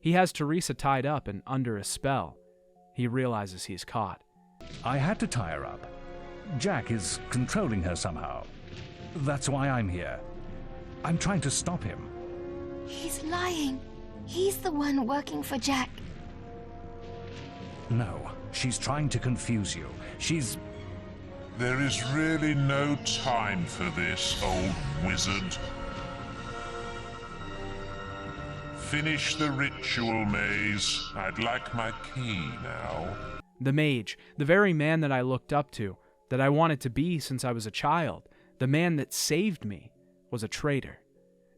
He has Teresa tied up and under a spell. He realizes he's caught. I had to tie her up. Jack is controlling her somehow. That's why I'm here. I'm trying to stop him. He's lying. He's the one working for Jack. No, she's trying to confuse you. There is really no time for this, old wizard. Finish the ritual, Maze. I'd like my key now. The mage, the very man that I looked up to, that I wanted to be since I was a child, the man that saved me, was a traitor.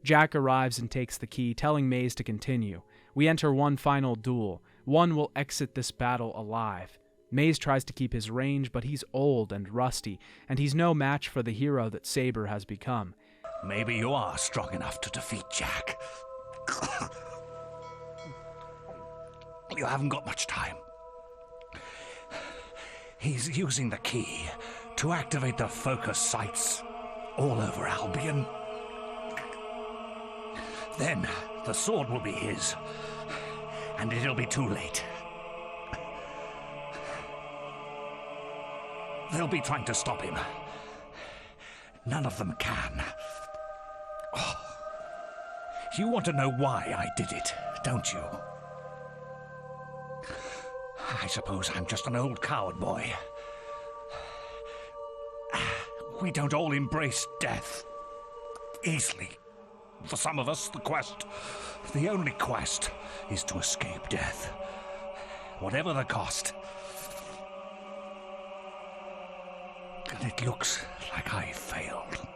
Jack arrives and takes the key, telling Maze to continue. We enter one final duel. One will exit this battle alive. Maze tries to keep his range, but he's old and rusty, and he's no match for the hero that Saber has become. Maybe you are strong enough to defeat Jack. You haven't got much time. He's using the key to activate the focus sites all over Albion. Then the sword will be his, and it'll be too late. They'll be trying to stop him. None of them can. Oh. You want to know why I did it, don't you? I suppose I'm just an old coward boy. We don't all embrace death easily. For some of us, the only quest, is to escape death, whatever the cost. And it looks like I failed.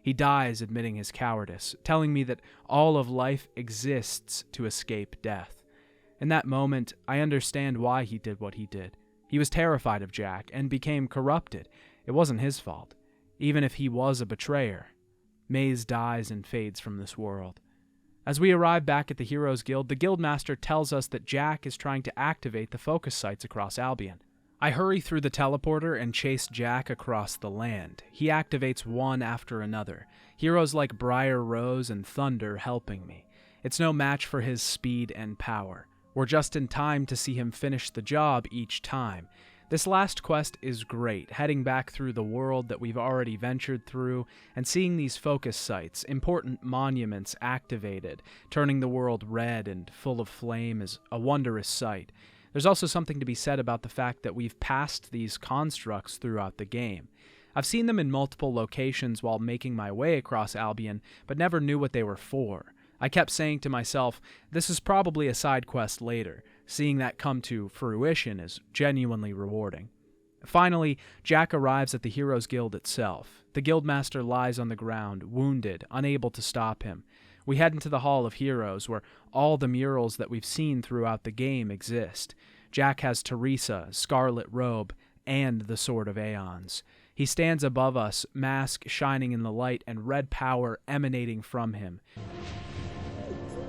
He dies admitting his cowardice, telling me that all of life exists to escape death. In that moment, I understand why he did what he did. He was terrified of Jack and became corrupted. It wasn't his fault, even if he was a betrayer. Maze dies and fades from this world. As we arrive back at the Heroes Guild, the Guildmaster tells us that Jack is trying to activate the focus sites across Albion. I hurry through the teleporter and chase Jack across the land. He activates one after another, heroes like Briar Rose and Thunder helping me. It's no match for his speed and power. We're just in time to see him finish the job each time. This last quest is great, heading back through the world that we've already ventured through and seeing these focus sites, important monuments activated, turning the world red and full of flame is a wondrous sight. There's also something to be said about the fact that we've passed these constructs throughout the game. I've seen them in multiple locations while making my way across Albion, but never knew what they were for. I kept saying to myself, this is probably a side quest later. Seeing that come to fruition is genuinely rewarding. Finally, Jack arrives at the Heroes Guild itself. The Guildmaster lies on the ground, wounded, unable to stop him. We head into the Hall of Heroes, where all the murals that we've seen throughout the game exist. Jack has Teresa, Scarlet Robe, and the Sword of Aeons. He stands above us, mask shining in the light and red power emanating from him.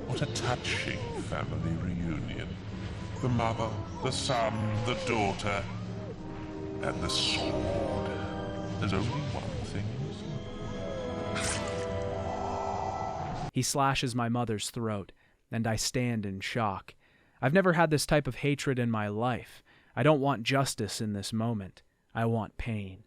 What a touching family reunion. The mother, the son, the daughter, and the sword. There's only one thing missing. He slashes my mother's throat, and I stand in shock. I've never had this type of hatred in my life. I don't want justice in this moment. I want pain.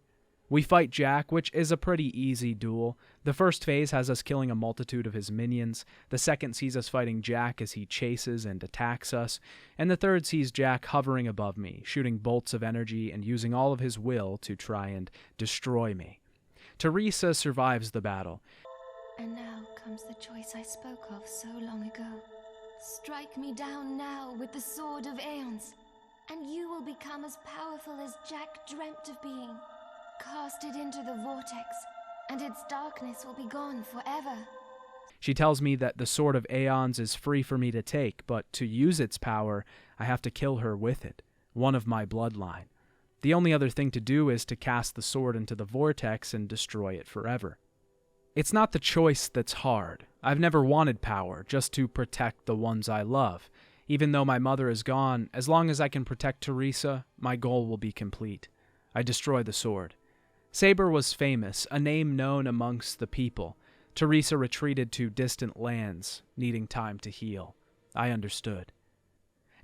We fight Jack, which is a pretty easy duel. The first phase has us killing a multitude of his minions, the second sees us fighting Jack as he chases and attacks us, and the third sees Jack hovering above me, shooting bolts of energy and using all of his will to try and destroy me. Teresa survives the battle. And now comes the choice I spoke of so long ago. Strike me down now with the Sword of Aeons, and you will become as powerful as Jack dreamt of being. Cast it into the vortex, and its darkness will be gone forever. She tells me that the Sword of Aeons is free for me to take, but to use its power, I have to kill her with it, one of my bloodline. The only other thing to do is to cast the sword into the vortex and destroy it forever. It's not the choice that's hard. I've never wanted power, just to protect the ones I love. Even though my mother is gone, as long as I can protect Teresa, my goal will be complete. I destroy the sword. Saber was famous, a name known amongst the people. Teresa retreated to distant lands, needing time to heal. I understood.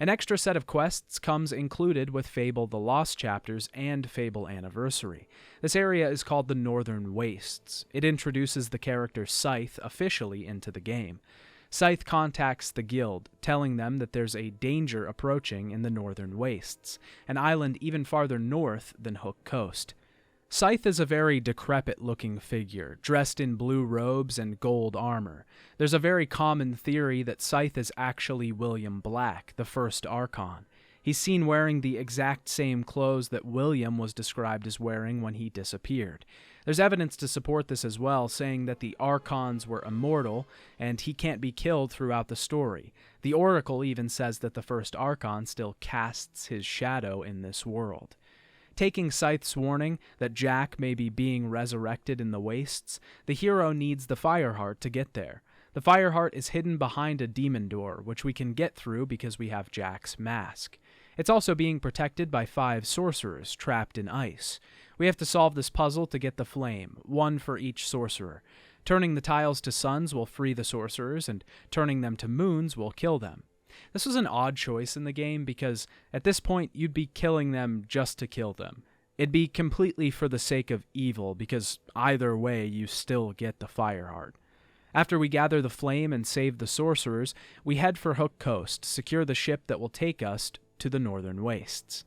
An extra set of quests comes included with Fable The Lost Chapters and Fable Anniversary. This area is called the Northern Wastes. It introduces the character Scythe officially into the game. Scythe contacts the guild, telling them that there's a danger approaching in the Northern Wastes, an island even farther north than Hook Coast. Scythe is a very decrepit-looking figure, dressed in blue robes and gold armor. There's a very common theory that Scythe is actually William Black, the first Archon. He's seen wearing the exact same clothes that William was described as wearing when he disappeared. There's evidence to support this as well, saying that the Archons were immortal, and he can't be killed throughout the story. The Oracle even says that the first Archon still casts his shadow in this world. Taking Scythe's warning that Jack may be being resurrected in the Wastes, the hero needs the Fireheart to get there. The Fireheart is hidden behind a demon door, which we can get through because we have Jack's mask. It's also being protected by 5 sorcerers trapped in ice. We have to solve this puzzle to get the flame, 1 for each sorcerer. Turning the tiles to suns will free the sorcerers, and turning them to moons will kill them. This was an odd choice in the game because at this point you'd be killing them just to kill them. It'd be completely for the sake of evil because either way you still get the Fireheart. After we gather the flame and save the sorcerers, we head for Hook Coast, secure the ship that will take us to the Northern Wastes.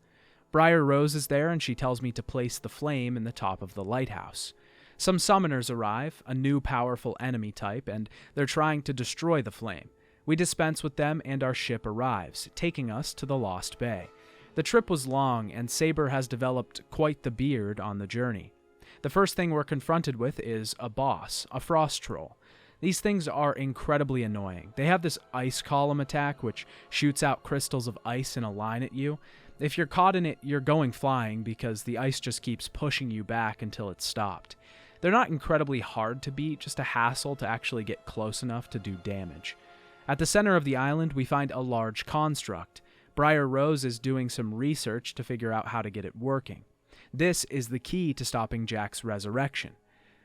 Briar Rose is there and she tells me to place the flame in the top of the lighthouse. Some summoners arrive, a new powerful enemy type, and they're trying to destroy the flame. We dispense with them and our ship arrives, taking us to the Lost Bay. The trip was long, and Saber has developed quite the beard on the journey. The first thing we're confronted with is a boss, a frost troll. These things are incredibly annoying. They have this ice column attack, which shoots out crystals of ice in a line at you. If you're caught in it, you're going flying because the ice just keeps pushing you back until it's stopped. They're not incredibly hard to beat, just a hassle to actually get close enough to do damage. At the center of the island, we find a large construct. Briar Rose is doing some research to figure out how to get it working. This is the key to stopping Jack's resurrection.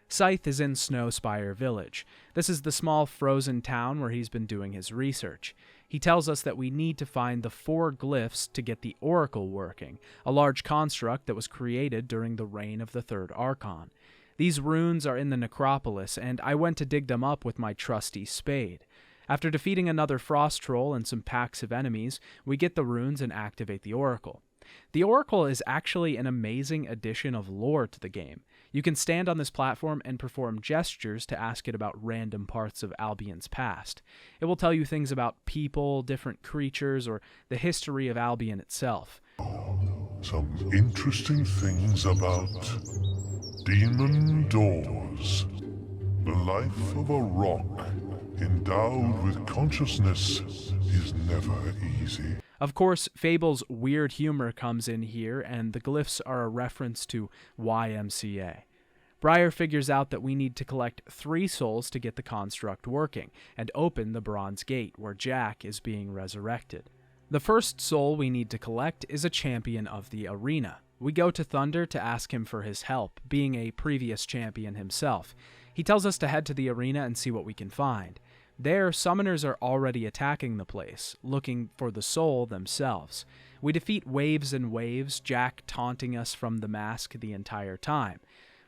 Scythe is in Snowspire Village. This is the small frozen town where he's been doing his research. He tells us that we need to find the 4 glyphs to get the Oracle working, a large construct that was created during the reign of the 3rd Archon. These runes are in the necropolis, and I went to dig them up with my trusty spade. After defeating another frost troll and some packs of enemies, we get the runes and activate the Oracle. The Oracle is actually an amazing addition of lore to the game. You can stand on this platform and perform gestures to ask it about random parts of Albion's past. It will tell you things about people, different creatures, or the history of Albion itself. Some interesting things about demon doors. The life of a rock endowed with consciousness is never easy. Of course, Fable's weird humor comes in here, and the glyphs are a reference to YMCA. Briar figures out that we need to collect 3 souls to get the construct working, and open the Bronze Gate, where Jack is being resurrected. The first soul we need to collect is a champion of the arena. We go to Thunder to ask him for his help, being a previous champion himself. He tells us to head to the arena and see what we can find. There, summoners are already attacking the place, looking for the soul themselves. We defeat waves and waves, Jack taunting us from the mask the entire time.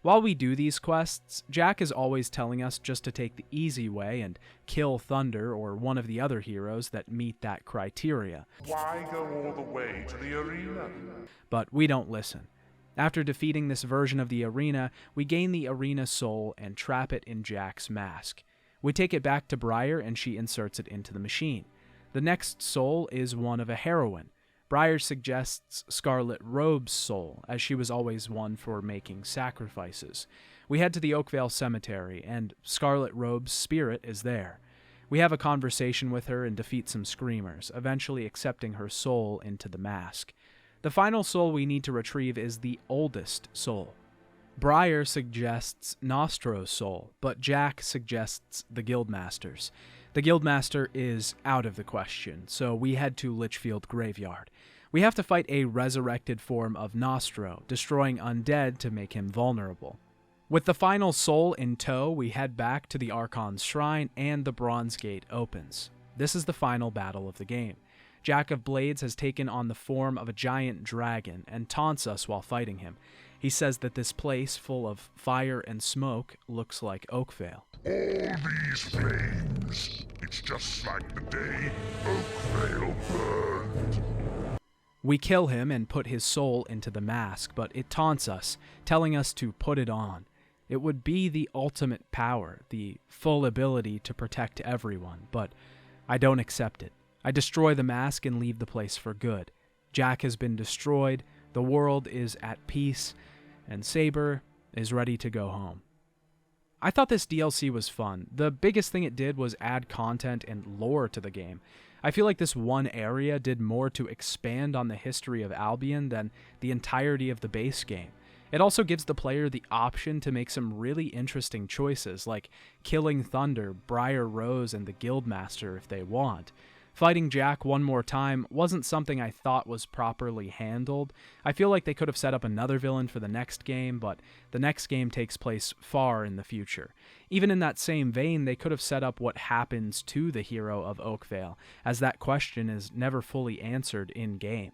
While we do these quests, Jack is always telling us just to take the easy way and kill Thunder or one of the other heroes that meet that criteria. Why go all the way to the arena? But we don't listen. After defeating this version of the arena, we gain the arena soul and trap it in Jack's mask. We take it back to Briar and she inserts it into the machine. The next soul is one of a heroine. Briar suggests Scarlet Robe's soul, as she was always one for making sacrifices. We head to the Oakvale Cemetery, and Scarlet Robe's spirit is there. We have a conversation with her and defeat some screamers, eventually accepting her soul into the mask. The final soul we need to retrieve is the oldest soul. Briar suggests Nostro's soul, but Jack suggests the Guildmaster's. The Guildmaster is out of the question, so we head to Litchfield Graveyard. We have to fight a resurrected form of Nostro, destroying undead to make him vulnerable. With the final soul in tow, we head back to the Archon's shrine and the Bronze Gate opens. This is the final battle of the game. Jack of Blades has taken on the form of a giant dragon and taunts us while fighting him. He says that this place, full of fire and smoke, looks like Oakvale. All these flames, it's just like the day Oakvale burned. We kill him and put his soul into the mask, but it taunts us, telling us to put it on. It would be the ultimate power, the full ability to protect everyone, but I don't accept it. I destroy the mask and leave the place for good. Jack has been destroyed, the world is at peace, and Saber is ready to go home. I thought this DLC was fun. The biggest thing it did was add content and lore to the game. I feel like this one area did more to expand on the history of Albion than the entirety of the base game. It also gives the player the option to make some really interesting choices, like killing Thunder, Briar Rose, and the Guildmaster if they want. Fighting Jack one more time wasn't something I thought was properly handled. I feel like they could have set up another villain for the next game, but the next game takes place far in the future. Even in that same vein, they could have set up what happens to the hero of Oakvale, as that question is never fully answered in-game.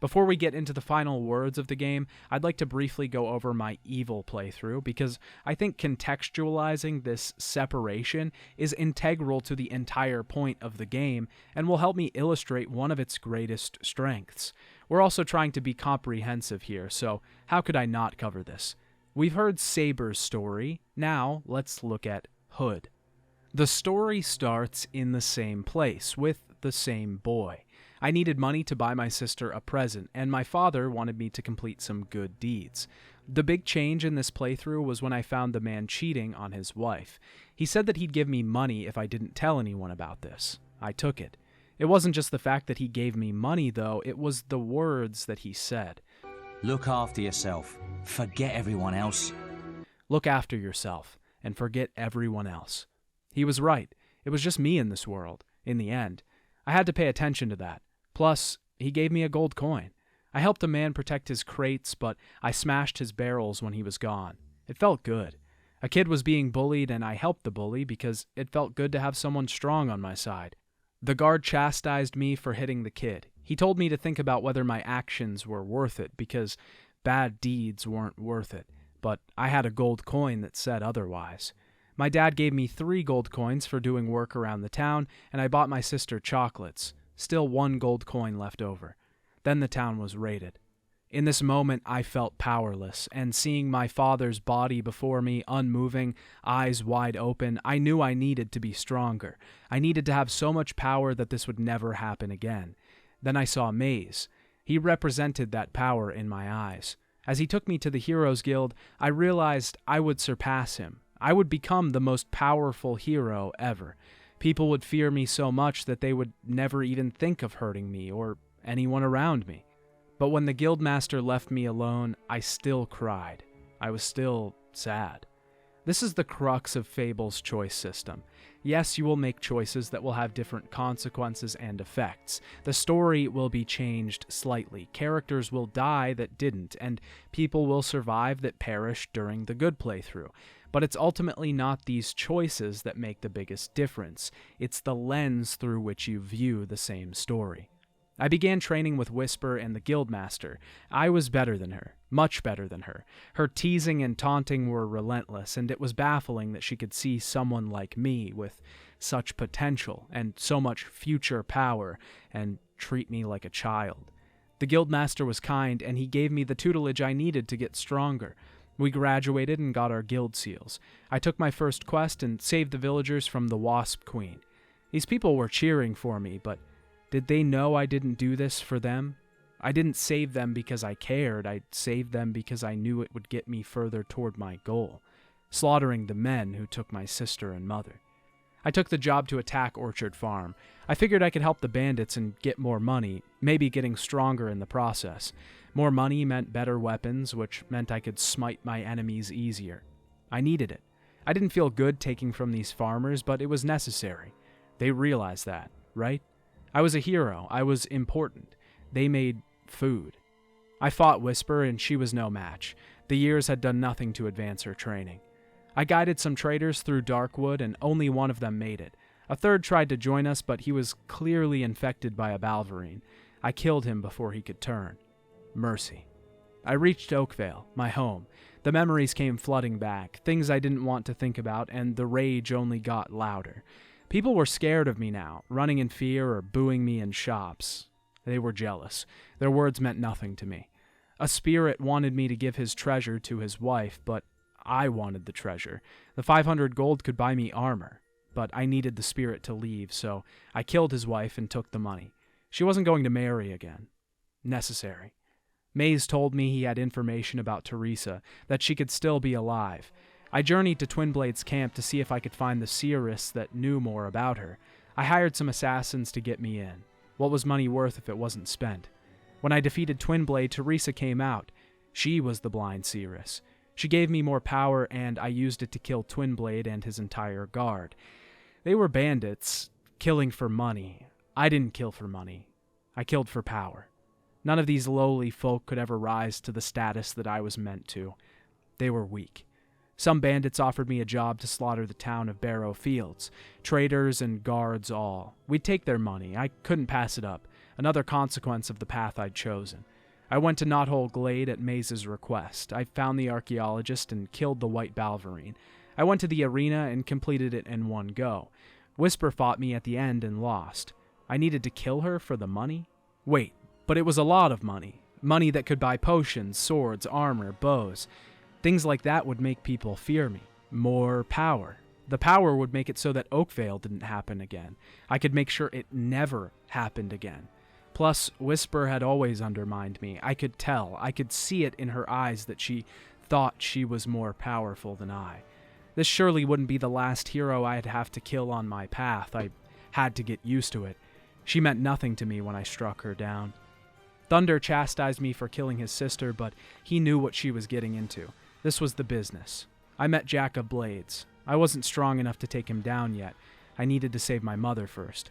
Before we get into the final words of the game, I'd like to briefly go over my evil playthrough, because I think contextualizing this separation is integral to the entire point of the game, and will help me illustrate one of its greatest strengths. We're also trying to be comprehensive here, so how could I not cover this? We've heard Saber's story, now let's look at Hood. The story starts in the same place, with the same boy. I needed money to buy my sister a present, and my father wanted me to complete some good deeds. The big change in this playthrough was when I found the man cheating on his wife. He said that he'd give me money if I didn't tell anyone about this. I took it. It wasn't just the fact that he gave me money, though, it was the words that he said. Look after yourself. Forget everyone else. Look after yourself, and forget everyone else. He was right. It was just me in this world, in the end. I had to pay attention to that. Plus, he gave me a gold coin. I helped a man protect his crates, but I smashed his barrels when he was gone. It felt good. A kid was being bullied, and I helped the bully because it felt good to have someone strong on my side. The guard chastised me for hitting the kid. He told me to think about whether my actions were worth it, because bad deeds weren't worth it. But I had a gold coin that said otherwise. My dad gave me 3 gold coins for doing work around the town, and I bought my sister chocolates. Still 1 gold coin left over. Then the town was raided. In this moment, I felt powerless, and seeing my father's body before me, unmoving, eyes wide open, I knew I needed to be stronger. I needed to have so much power that this would never happen again. Then I saw Maze. He represented that power in my eyes. As he took me to the Heroes Guild, I realized I would surpass him. I would become the most powerful hero ever. People would fear me so much that they would never even think of hurting me or anyone around me. But when the Guildmaster left me alone, I still cried. I was still sad. This is the crux of Fable's choice system. Yes, you will make choices that will have different consequences and effects. The story will be changed slightly. Characters will die that didn't, and people will survive that perished during the good playthrough. But it's ultimately not these choices that make the biggest difference. It's the lens through which you view the same story. I began training with Whisper and the Guildmaster. I was better than her, much better than her. Her teasing and taunting were relentless, and it was baffling that she could see someone like me with such potential and so much future power and treat me like a child. The Guildmaster was kind, and he gave me the tutelage I needed to get stronger. We graduated and got our guild seals. I took my first quest and saved the villagers from the Wasp Queen. These people were cheering for me, but did they know I didn't do this for them? I didn't save them because I cared. I saved them because I knew it would get me further toward my goal, slaughtering the men who took my sister and mother. I took the job to attack Orchard Farm. I figured I could help the bandits and get more money, maybe getting stronger in the process. More money meant better weapons, which meant I could smite my enemies easier. I needed it. I didn't feel good taking from these farmers, but it was necessary. They realized that, right? I was a hero. I was important. They made food. I fought Whisper, and she was no match. The years had done nothing to advance her training. I guided some traders through Darkwood, and only one of them made it. A third tried to join us, but he was clearly infected by a Balverine. I killed him before he could turn. Mercy. I reached Oakvale, my home. The memories came flooding back, things I didn't want to think about, and the rage only got louder. People were scared of me now, running in fear or booing me in shops. They were jealous. Their words meant nothing to me. A spirit wanted me to give his treasure to his wife, but I wanted the treasure. The 500 gold could buy me armor, but I needed the spirit to leave, so I killed his wife and took the money. She wasn't going to marry again. Necessary. Maze told me he had information about Teresa, that she could still be alive. I journeyed to Twinblade's camp to see if I could find the seeress that knew more about her. I hired some assassins to get me in. What was money worth if it wasn't spent? When I defeated Twinblade, Teresa came out. She was the blind seeress. She gave me more power, and I used it to kill Twinblade and his entire guard. They were bandits, killing for money. I didn't kill for money. I killed for power. None of these lowly folk could ever rise to the status that I was meant to. They were weak. Some bandits offered me a job to slaughter the town of Barrow Fields. Traders and guards all. We'd take their money. I couldn't pass it up. Another consequence of the path I'd chosen. I went to Knothole Glade at Maze's request. I found the archaeologist and killed the White Balverine. I went to the arena and completed it in one go. Whisper fought me at the end and lost. I needed to kill her for the money? Wait, but it was a lot of money. Money that could buy potions, swords, armor, bows. Things like that would make people fear me. More power. The power would make it so that Oakvale didn't happen again. I could make sure it never happened again. Plus, Whisper had always undermined me. I could tell. I could see it in her eyes that she thought she was more powerful than I. This surely wouldn't be the last hero I'd have to kill on my path. I had to get used to it. She meant nothing to me when I struck her down. Thunder chastised me for killing his sister, but he knew what she was getting into. This was the business. I met Jack of Blades. I wasn't strong enough to take him down yet. I needed to save my mother first.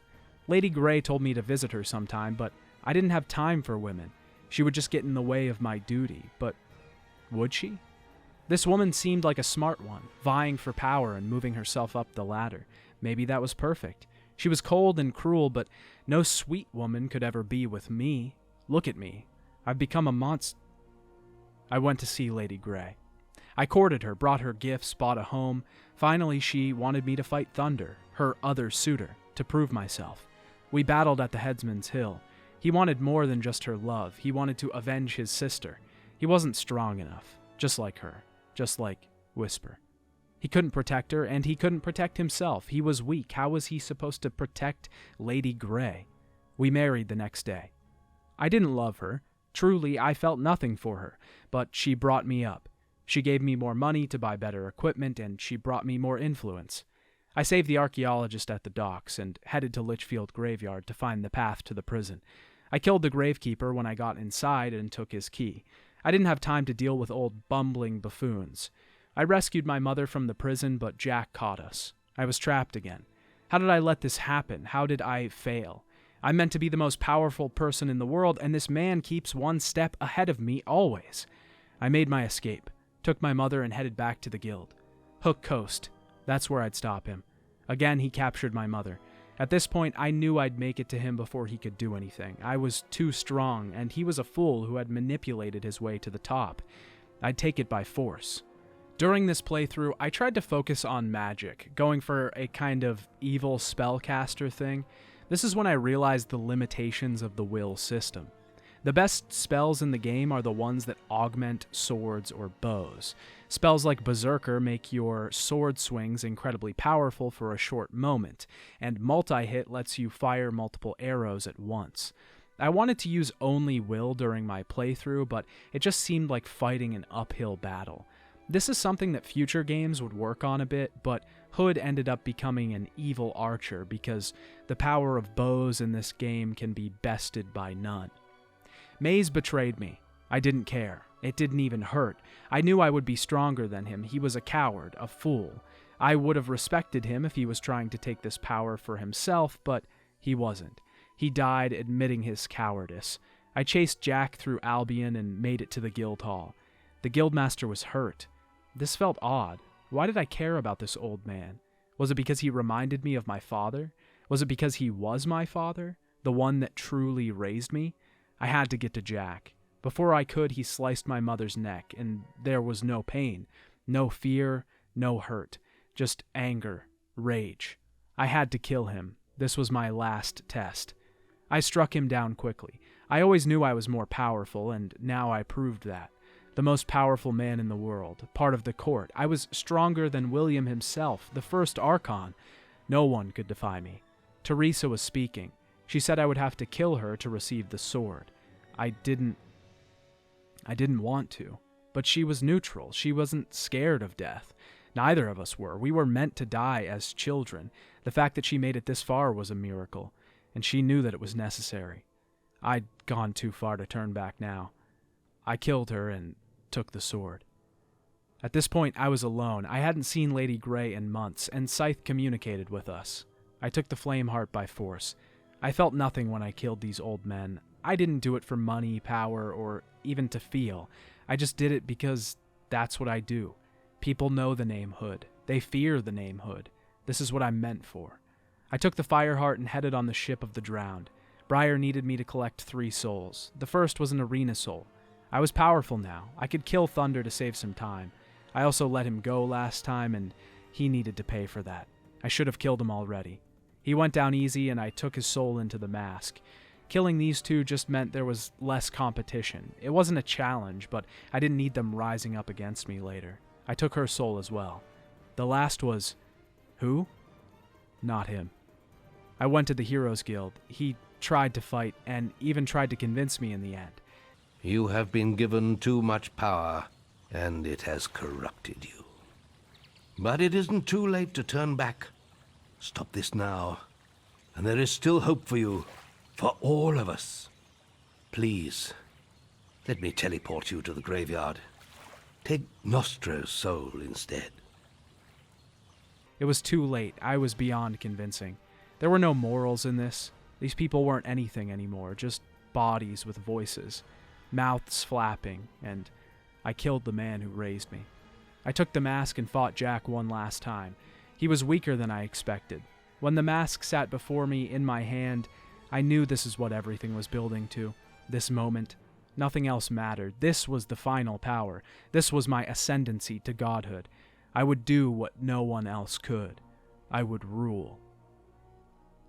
Lady Grey told me to visit her sometime, but I didn't have time for women. She would just get in the way of my duty, but would she? This woman seemed like a smart one, vying for power and moving herself up the ladder. Maybe that was perfect. She was cold and cruel, but no sweet woman could ever be with me. Look at me. I've become a monster. I went to see Lady Grey. I courted her, brought her gifts, bought a home. Finally, she wanted me to fight Thunder, her other suitor, to prove myself. We battled at the Headsman's Hill. He wanted more than just her love. He wanted to avenge his sister. He wasn't strong enough, just like her, just like Whisper. He couldn't protect her, and he couldn't protect himself. He was weak. How was he supposed to protect Lady Grey? We married the next day. I didn't love her. Truly, I felt nothing for her, but she brought me up. She gave me more money to buy better equipment, and she brought me more influence. I saved the archaeologist at the docks and headed to Litchfield Graveyard to find the path to the prison. I killed the gravekeeper when I got inside and took his key. I didn't have time to deal with old bumbling buffoons. I rescued my mother from the prison, but Jack caught us. I was trapped again. How did I let this happen? How did I fail? I'm meant to be the most powerful person in the world, and this man keeps one step ahead of me always. I made my escape, took my mother, and headed back to the guild. Hook Coast. That's where I'd stop him. Again, he captured my mother. At this point, I knew I'd make it to him before he could do anything. I was too strong, and he was a fool who had manipulated his way to the top. I'd take it by force. During this playthrough, I tried to focus on magic, going for a kind of evil spellcaster thing. This is when I realized the limitations of the will system. The best spells in the game are the ones that augment swords or bows. Spells like Berserker make your sword swings incredibly powerful for a short moment, and multi-hit lets you fire multiple arrows at once. I wanted to use only will during my playthrough, but it just seemed like fighting an uphill battle. This is something that future games would work on a bit, but Hood ended up becoming an evil archer because the power of bows in this game can be bested by none. Maze betrayed me. I didn't care. It didn't even hurt. I knew I would be stronger than him. He was a coward, a fool. I would have respected him if he was trying to take this power for himself, but he wasn't. He died admitting his cowardice. I chased Jack through Albion and made it to the guild hall. The guildmaster was hurt. This felt odd. Why did I care about this old man? Was it because he reminded me of my father? Was it because he was my father, the one that truly raised me? I had to get to Jack. Before I could, he sliced my mother's neck, and there was no pain, no fear, no hurt, just anger, rage. I had to kill him. This was my last test. I struck him down quickly. I always knew I was more powerful, and now I proved that. The most powerful man in the world, part of the court. I was stronger than William himself, the first Archon. No one could defy me. Teresa was speaking. She said I would have to kill her to receive the sword. I didn't want to. But she was neutral. She wasn't scared of death. Neither of us were. We were meant to die as children. The fact that she made it this far was a miracle, and she knew that it was necessary. I'd gone too far to turn back now. I killed her and took the sword. At this point, I was alone. I hadn't seen Lady Grey in months, and Scythe communicated with us. I took the flame heart by force. I felt nothing when I killed these old men. I didn't do it for money, power, or even to feel. I just did it because that's what I do. People know the name Hood. They fear the name Hood. This is what I'm meant for. I took the fire heart and headed on the ship of the drowned. Briar needed me to collect 3 souls. The first was an arena soul. I was powerful now. I could kill Thunder to save some time. I also let him go last time, and he needed to pay for that. I should have killed him already. He went down easy, and I took his soul into the mask. Killing these 2 just meant there was less competition. It wasn't a challenge, but I didn't need them rising up against me later. I took her soul as well. The last was... who? Not him. I went to the Heroes Guild. He tried to fight, and even tried to convince me in the end. You have been given too much power, and it has corrupted you. But it isn't too late to turn back. Stop this now, and there is still hope for you, for all of us. Please, let me teleport you to the graveyard. Take Nostro's soul instead. It was too late. I was beyond convincing. There were no morals in this. These people weren't anything anymore, just bodies with voices, mouths flapping, and I killed the man who raised me. I took the mask and fought Jack one last time. He was weaker than I expected. When the mask sat before me in my hand, I knew this is what everything was building to. This moment. Nothing else mattered. This was the final power. This was my ascendancy to godhood. I would do what no one else could. I would rule.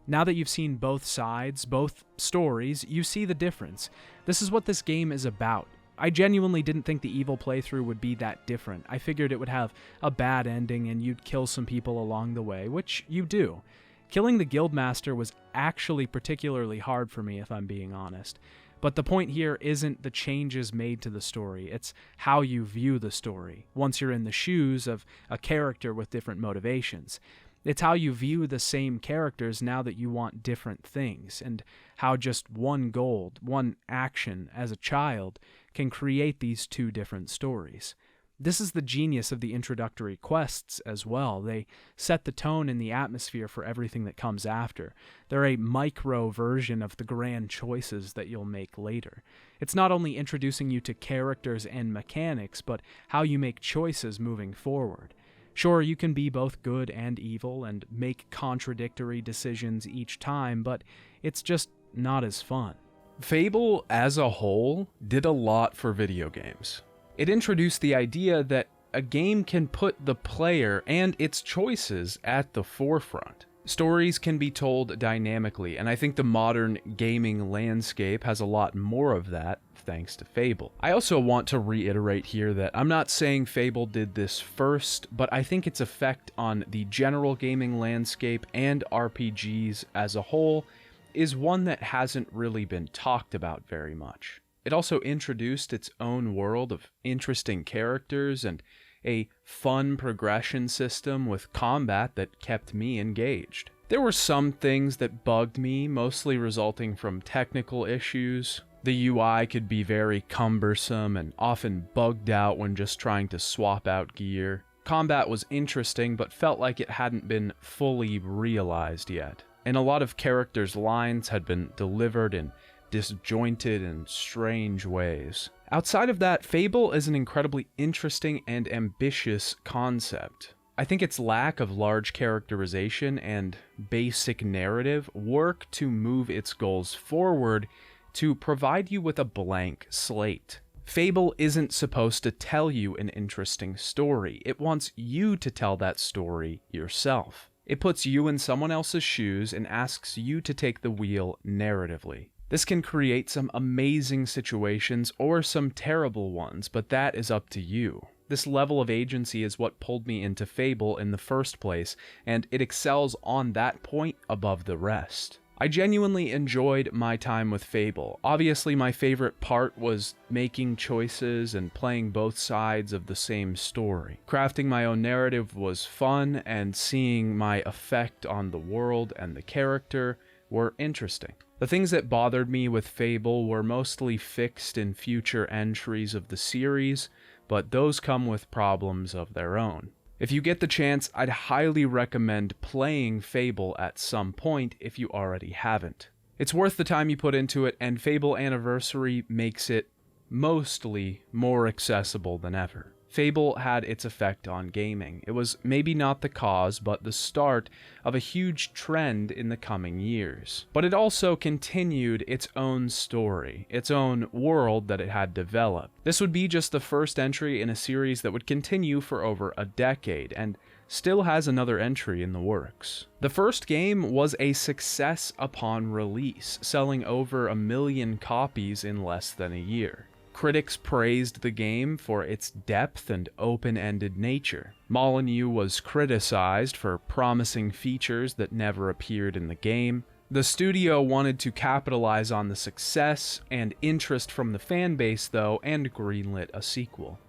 Now that you've seen both sides, both stories, you see the difference. This is what this game is about. I genuinely didn't think the evil playthrough would be that different. I figured it would have a bad ending and you'd kill some people along the way, which you do. Killing the Guildmaster was actually particularly hard for me, if I'm being honest. But the point here isn't the changes made to the story, it's how you view the story, once you're in the shoes of a character with different motivations. It's how you view the same characters now that you want different things, and how just one goal, one action as a child can create these 2 different stories. This is the genius of the introductory quests as well. They set the tone and the atmosphere for everything that comes after. They're a micro version of the grand choices that you'll make later. It's not only introducing you to characters and mechanics, but how you make choices moving forward. Sure, you can be both good and evil and make contradictory decisions each time, but it's just not as fun. Fable, as a whole, did a lot for video games. It introduced the idea that a game can put the player and its choices at the forefront. Stories can be told dynamically, and I think the modern gaming landscape has a lot more of that, thanks to Fable. I also want to reiterate here that I'm not saying Fable did this first, but I think its effect on the general gaming landscape and RPGs as a whole is one that hasn't really been talked about very much. It also introduced its own world of interesting characters and a fun progression system with combat that kept me engaged. There were some things that bugged me, mostly resulting from technical issues. The UI could be very cumbersome and often bugged out when just trying to swap out gear. Combat was interesting, but felt like it hadn't been fully realized yet. And a lot of characters' lines had been delivered in disjointed in strange ways. Outside of that, Fable is an incredibly interesting and ambitious concept. I think its lack of large characterization and basic narrative work to move its goals forward to provide you with a blank slate. Fable isn't supposed to tell you an interesting story. It wants you to tell that story yourself. It puts you in someone else's shoes and asks you to take the wheel narratively. This can create some amazing situations or some terrible ones, but that is up to you. This level of agency is what pulled me into Fable in the first place, and it excels on that point above the rest. I genuinely enjoyed my time with Fable. Obviously, my favorite part was making choices and playing both sides of the same story. Crafting my own narrative was fun, and seeing my effect on the world and the character were interesting. The things that bothered me with Fable were mostly fixed in future entries of the series, but those come with problems of their own. If you get the chance, I'd highly recommend playing Fable at some point if you already haven't. It's worth the time you put into it, and Fable Anniversary makes it mostly more accessible than ever. Fable had its effect on gaming. It was maybe not the cause, but the start of a huge trend in the coming years. But it also continued its own story, its own world that it had developed. This would be just the first entry in a series that would continue for over a decade, and still has another entry in the works. The first game was a success upon release, selling over 1 million copies in less than a year. Critics praised the game for its depth and open-ended nature. Molyneux was criticized for promising features that never appeared in the game. The studio wanted to capitalize on the success and interest from the fanbase, though, and greenlit a sequel.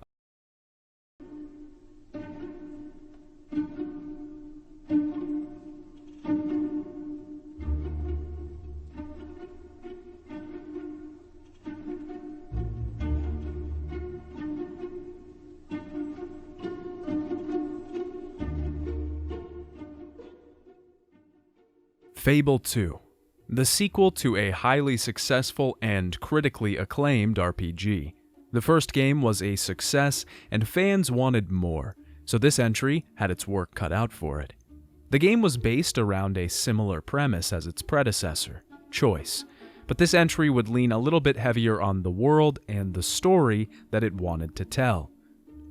Fable II, the sequel to a highly successful and critically acclaimed RPG. The first game was a success, and fans wanted more, so this entry had its work cut out for it. The game was based around a similar premise as its predecessor, Choice, but this entry would lean a little bit heavier on the world and the story that it wanted to tell.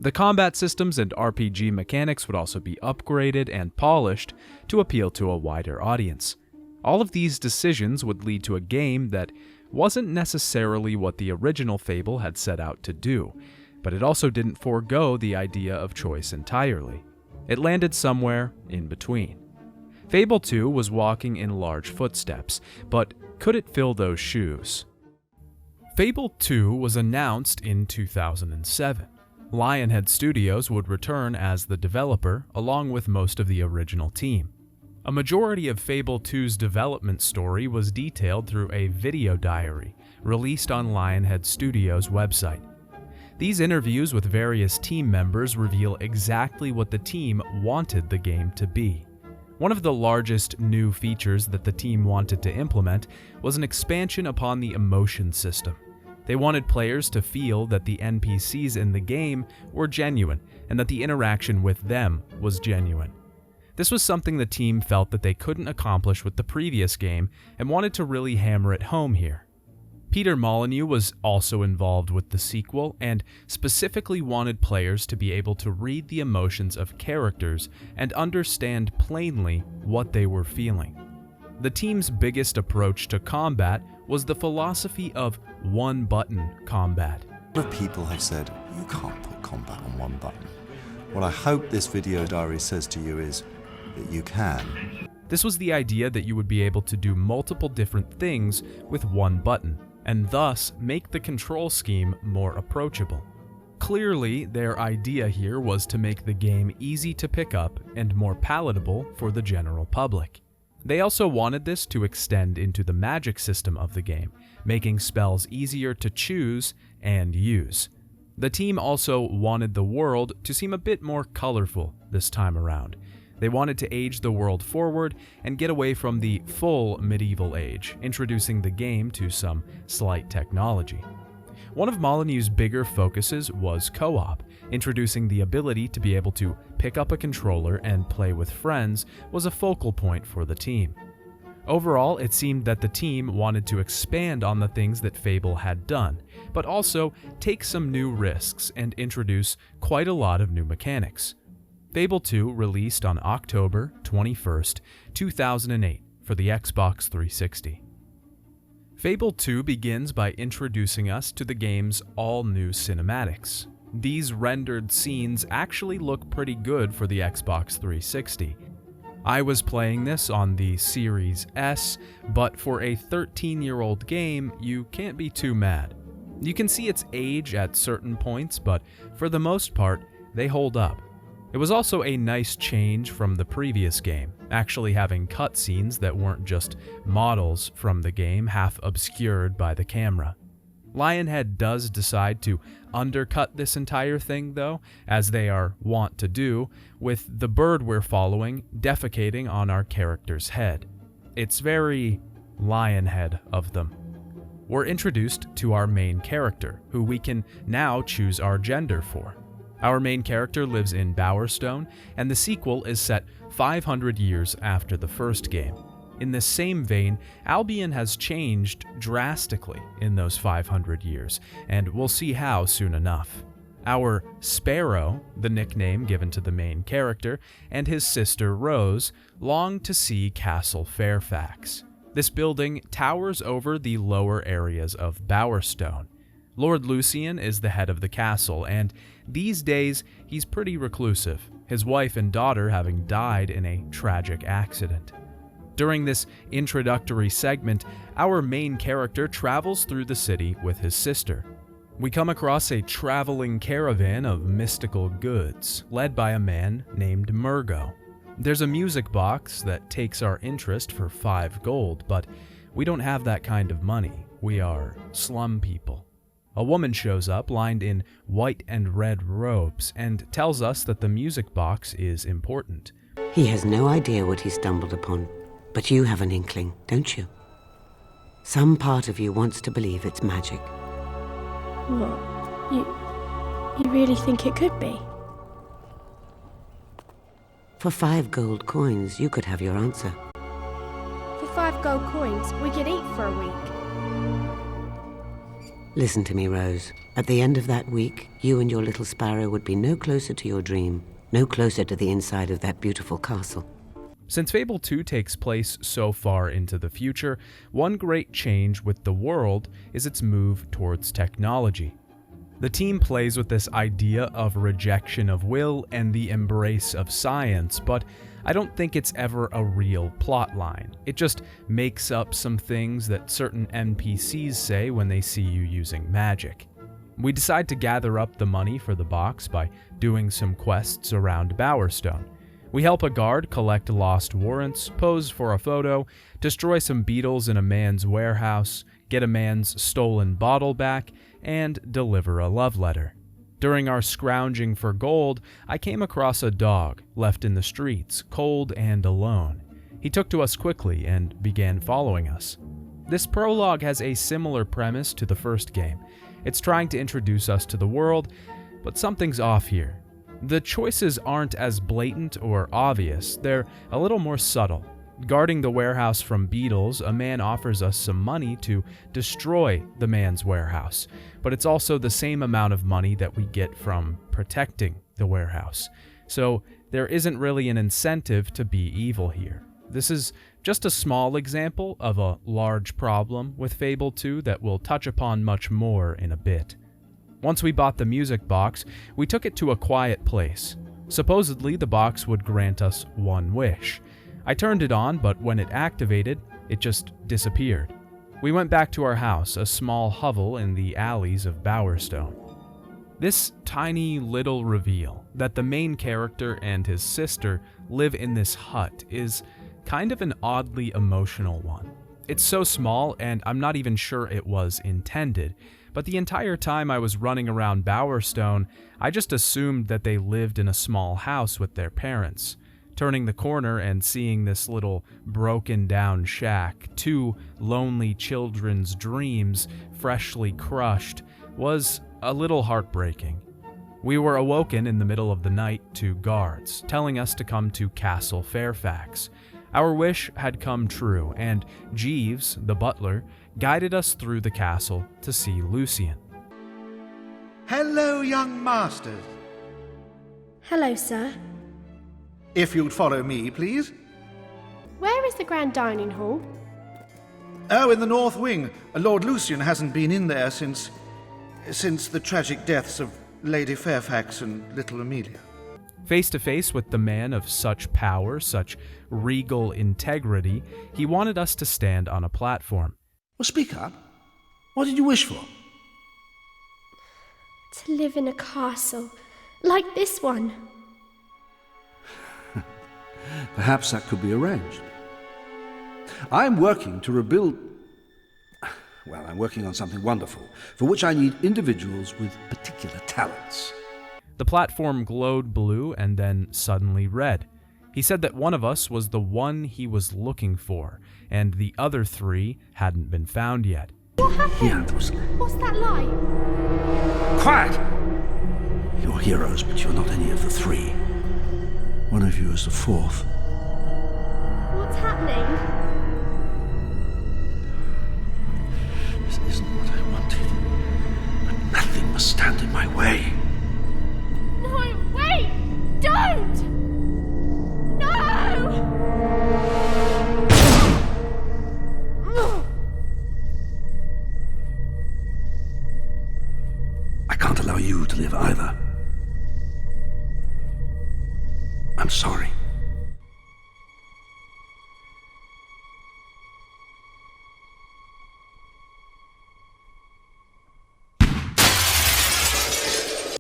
The combat systems and RPG mechanics would also be upgraded and polished to appeal to a wider audience. All of these decisions would lead to a game that wasn't necessarily what the original Fable had set out to do, but it also didn't forego the idea of choice entirely. It landed somewhere in between. Fable II was walking in large footsteps, but could it fill those shoes? Fable II was announced in 2007. Lionhead Studios would return as the developer, along with most of the original team. A majority of Fable II's development story was detailed through a video diary released on Lionhead Studios' website. These interviews with various team members reveal exactly what the team wanted the game to be. One of the largest new features that the team wanted to implement was an expansion upon the emotion system. They wanted players to feel that the NPCs in the game were genuine and that the interaction with them was genuine. This was something the team felt that they couldn't accomplish with the previous game and wanted to really hammer it home here. Peter Molyneux was also involved with the sequel and specifically wanted players to be able to read the emotions of characters and understand plainly what they were feeling. The team's biggest approach to combat was the philosophy of one-button combat. A lot of people have said, you can't put combat on one button. What I hope this video diary says to you is that you can. This was the idea that you would be able to do multiple different things with one button, and thus make the control scheme more approachable. Clearly, their idea here was to make the game easy to pick up and more palatable for the general public. They also wanted this to extend into the magic system of the game, making spells easier to choose and use. The team also wanted the world to seem a bit more colorful this time around. They wanted to age the world forward and get away from the full medieval age, introducing the game to some slight technology. One of Molyneux's bigger focuses was co-op. Introducing the ability to be able to pick up a controller and play with friends was a focal point for the team. Overall, it seemed that the team wanted to expand on the things that Fable had done, but also take some new risks and introduce quite a lot of new mechanics. Fable II released on October 21st, 2008 for the Xbox 360. Fable II begins by introducing us to the game's all-new cinematics. These rendered scenes actually look pretty good for the Xbox 360. I was playing this on the Series S, but for a 13-year-old game, you can't be too mad. You can see its age at certain points, but for the most part, they hold up. It was also a nice change from the previous game, actually having cutscenes that weren't just models from the game half obscured by the camera. Lionhead does decide to undercut this entire thing though, as they are wont to do, with the bird we're following defecating on our character's head. It's very Lionhead of them. We're introduced to our main character, who we can now choose our gender for. Our main character lives in Bowerstone, and the sequel is set 500 years after the first game. In the same vein, Albion has changed drastically in those 500 years, and we'll see how soon enough. Our Sparrow, the nickname given to the main character, and his sister Rose long to see Castle Fairfax. This building towers over the lower areas of Bowerstone. Lord Lucian is the head of the castle, and these days he's pretty reclusive, his wife and daughter having died in a tragic accident. During this introductory segment, our main character travels through the city with his sister. We come across a traveling caravan of mystical goods, led by a man named Murgo. There's a music box that takes our interest for 5 gold, but we don't have that kind of money. We are slum people. A woman shows up lined in white and red robes and tells us that the music box is important. He has no idea what he stumbled upon, but you have an inkling, don't you? Some part of you wants to believe it's magic. What? You really think it could be? For 5 gold coins, you could have your answer. For 5 gold coins, we could eat for a week. Listen to me, Rose. At the end of that week, you and your little sparrow would be no closer to your dream, no closer to the inside of that beautiful castle. Since Fable II takes place so far into the future, one great change with the world is its move towards technology. The team plays with this idea of rejection of will and the embrace of science, but I don't think it's ever a real plot line. It just makes up some things that certain NPCs say when they see you using magic. We decide to gather up the money for the box by doing some quests around Bowerstone. We help a guard collect lost warrants, pose for a photo, destroy some beetles in a man's warehouse, get a man's stolen bottle back, and deliver a love letter. During our scrounging for gold, I came across a dog left in the streets, cold and alone. He took to us quickly and began following us. This prologue has a similar premise to the first game. It's trying to introduce us to the world, but something's off here. The choices aren't as blatant or obvious, they're a little more subtle. Guarding the warehouse from beetles, a man offers us some money to destroy the man's warehouse, but it's also the same amount of money that we get from protecting the warehouse. So there isn't really an incentive to be evil here. This is just a small example of a large problem with Fable II that we'll touch upon much more in a bit. Once we bought the music box, we took it to a quiet place. Supposedly, the box would grant us one wish. I turned it on, but when it activated, it just disappeared. We went back to our house, a small hovel in the alleys of Bowerstone. This tiny little reveal that the main character and his sister live in this hut is kind of an oddly emotional one. It's so small, and I'm not even sure it was intended, but the entire time I was running around Bowerstone, I just assumed that they lived in a small house with their parents. Turning the corner and seeing this little broken down shack, 2 lonely children's dreams freshly crushed, was a little heartbreaking. We were awoken in the middle of the night to guards telling us to come to Castle Fairfax. Our wish had come true, and Jeeves, the butler, guided us through the castle to see Lucian. Hello, young masters. Hello, sir. If you'd follow me, please. Where is the grand dining hall? Oh, in the north wing. Lord Lucian hasn't been in there since the tragic deaths of Lady Fairfax and little Amelia. Face to face with the man of such power, such regal integrity, he wanted us to stand on a platform. Well, speak up. What did you wish for? To live in a castle, like this one. Perhaps that could be arranged. I'm working to rebuild... Well, I'm working on something wonderful, for which I need individuals with particular talents. The platform glowed blue and then suddenly red. He said that one of us was the one he was looking for, and the other 3 hadn't been found yet. What happened? Yeah, What's that light? Quiet! You're heroes, but you're not any of the 3. One of you is the 4th. What's happening? This isn't what I wanted, but nothing must stand in my way. No, wait! Don't! No! I can't allow you to live either. I'm sorry.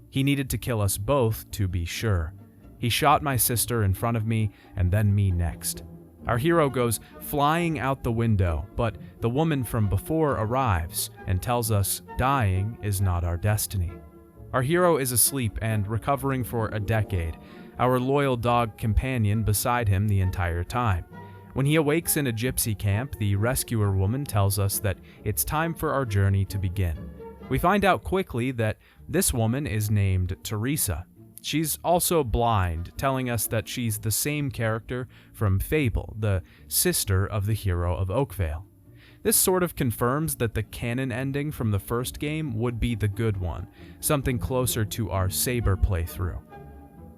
He needed to kill us both to be sure. He shot my sister in front of me and then me next. Our hero goes flying out the window, but the woman from before arrives and tells us dying is not our destiny. Our hero is asleep and recovering for a decade, our loyal dog companion beside him the entire time. When he awakes in a gypsy camp, the rescuer woman tells us that it's time for our journey to begin. We find out quickly that this woman is named Teresa. She's also blind, telling us that she's the same character from Fable, the sister of the hero of Oakvale. This sort of confirms that the canon ending from the first game would be the good one, something closer to our Saber playthrough.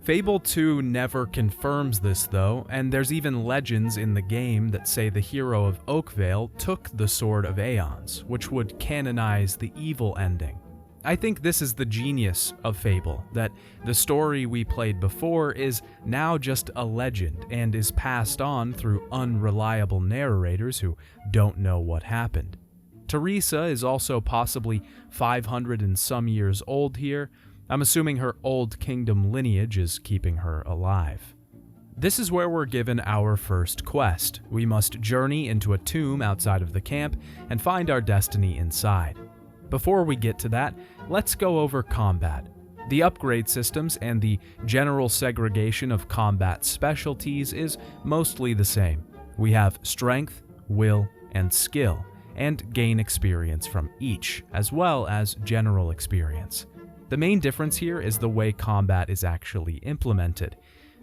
Fable II never confirms this though, and there's even legends in the game that say the hero of Oakvale took the Sword of Aeons, which would canonize the evil ending. I think this is the genius of Fable, that the story we played before is now just a legend and is passed on through unreliable narrators who don't know what happened. Teresa is also possibly 500 and some years old here. I'm assuming her Old Kingdom lineage is keeping her alive. This is where we're given our first quest. We must journey into a tomb outside of the camp and find our destiny inside. Before we get to that, let's go over combat. The upgrade systems and the general segregation of combat specialties is mostly the same. We have strength, will, and skill, and gain experience from each, as well as general experience. The main difference here is the way combat is actually implemented.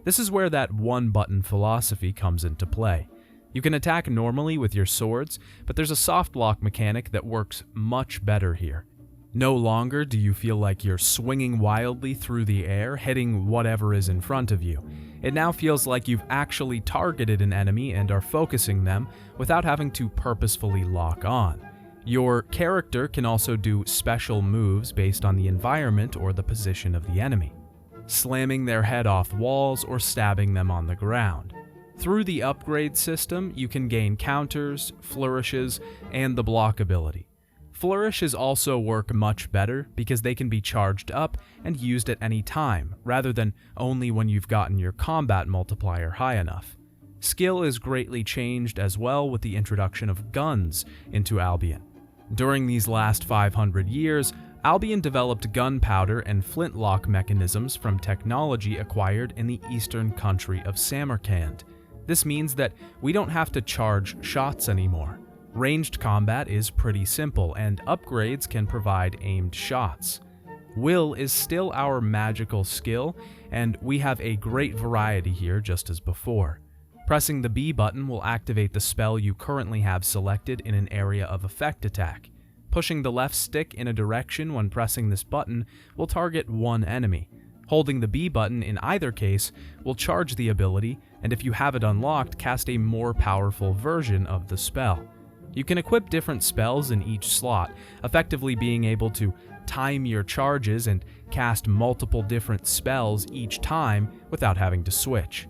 This is where that one-button philosophy comes into play. You can attack normally with your swords, but there's a soft lock mechanic that works much better here. No longer do you feel like you're swinging wildly through the air, hitting whatever is in front of you. It now feels like you've actually targeted an enemy and are focusing them without having to purposefully lock on. Your character can also do special moves based on the environment or the position of the enemy, slamming their head off walls or stabbing them on the ground. Through the upgrade system, you can gain counters, flourishes, and the block ability. Flourishes also work much better because they can be charged up and used at any time, rather than only when you've gotten your combat multiplier high enough. Skill is greatly changed as well with the introduction of guns into Albion. During these last 500 years, Albion developed gunpowder and flintlock mechanisms from technology acquired in the eastern country of Samarkand. This means that we don't have to charge shots anymore. Ranged combat is pretty simple, and upgrades can provide aimed shots. Will is still our magical skill, and we have a great variety here just as before. Pressing the B button will activate the spell you currently have selected in an area of effect attack. Pushing the left stick in a direction when pressing this button will target one enemy. Holding the B button in either case will charge the ability, and if you have it unlocked, cast a more powerful version of the spell. You can equip different spells in each slot, effectively being able to time your charges and cast multiple different spells each time without having to switch.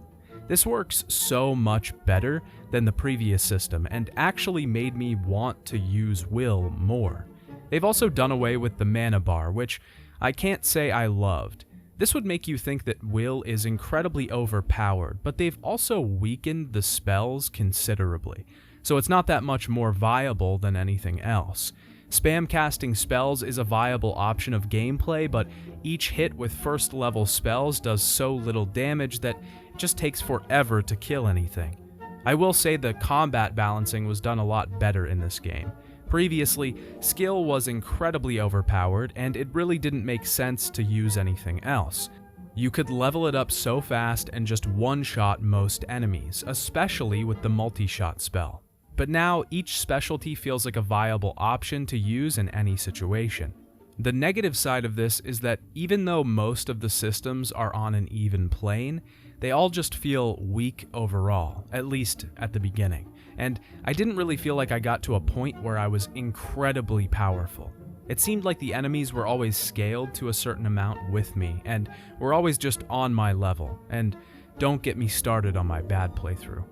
This works so much better than the previous system and actually made me want to use Will more. They've also done away with the mana bar, which I can't say I loved. This would make you think that Will is incredibly overpowered, but they've also weakened the spells considerably, so it's not that much more viable than anything else. Spam casting spells is a viable option of gameplay, but each hit with first level spells does so little damage that it just takes forever to kill anything. I will say the combat balancing was done a lot better in this game. Previously, skill was incredibly overpowered, and it really didn't make sense to use anything else. You could level it up so fast and just one-shot most enemies, especially with the multi-shot spell. But now, each specialty feels like a viable option to use in any situation. The negative side of this is that even though most of the systems are on an even plane, they all just feel weak overall, at least at the beginning. And I didn't really feel like I got to a point where I was incredibly powerful. It seemed like the enemies were always scaled to a certain amount with me, and were always just on my level, and don't get me started on my bad playthrough.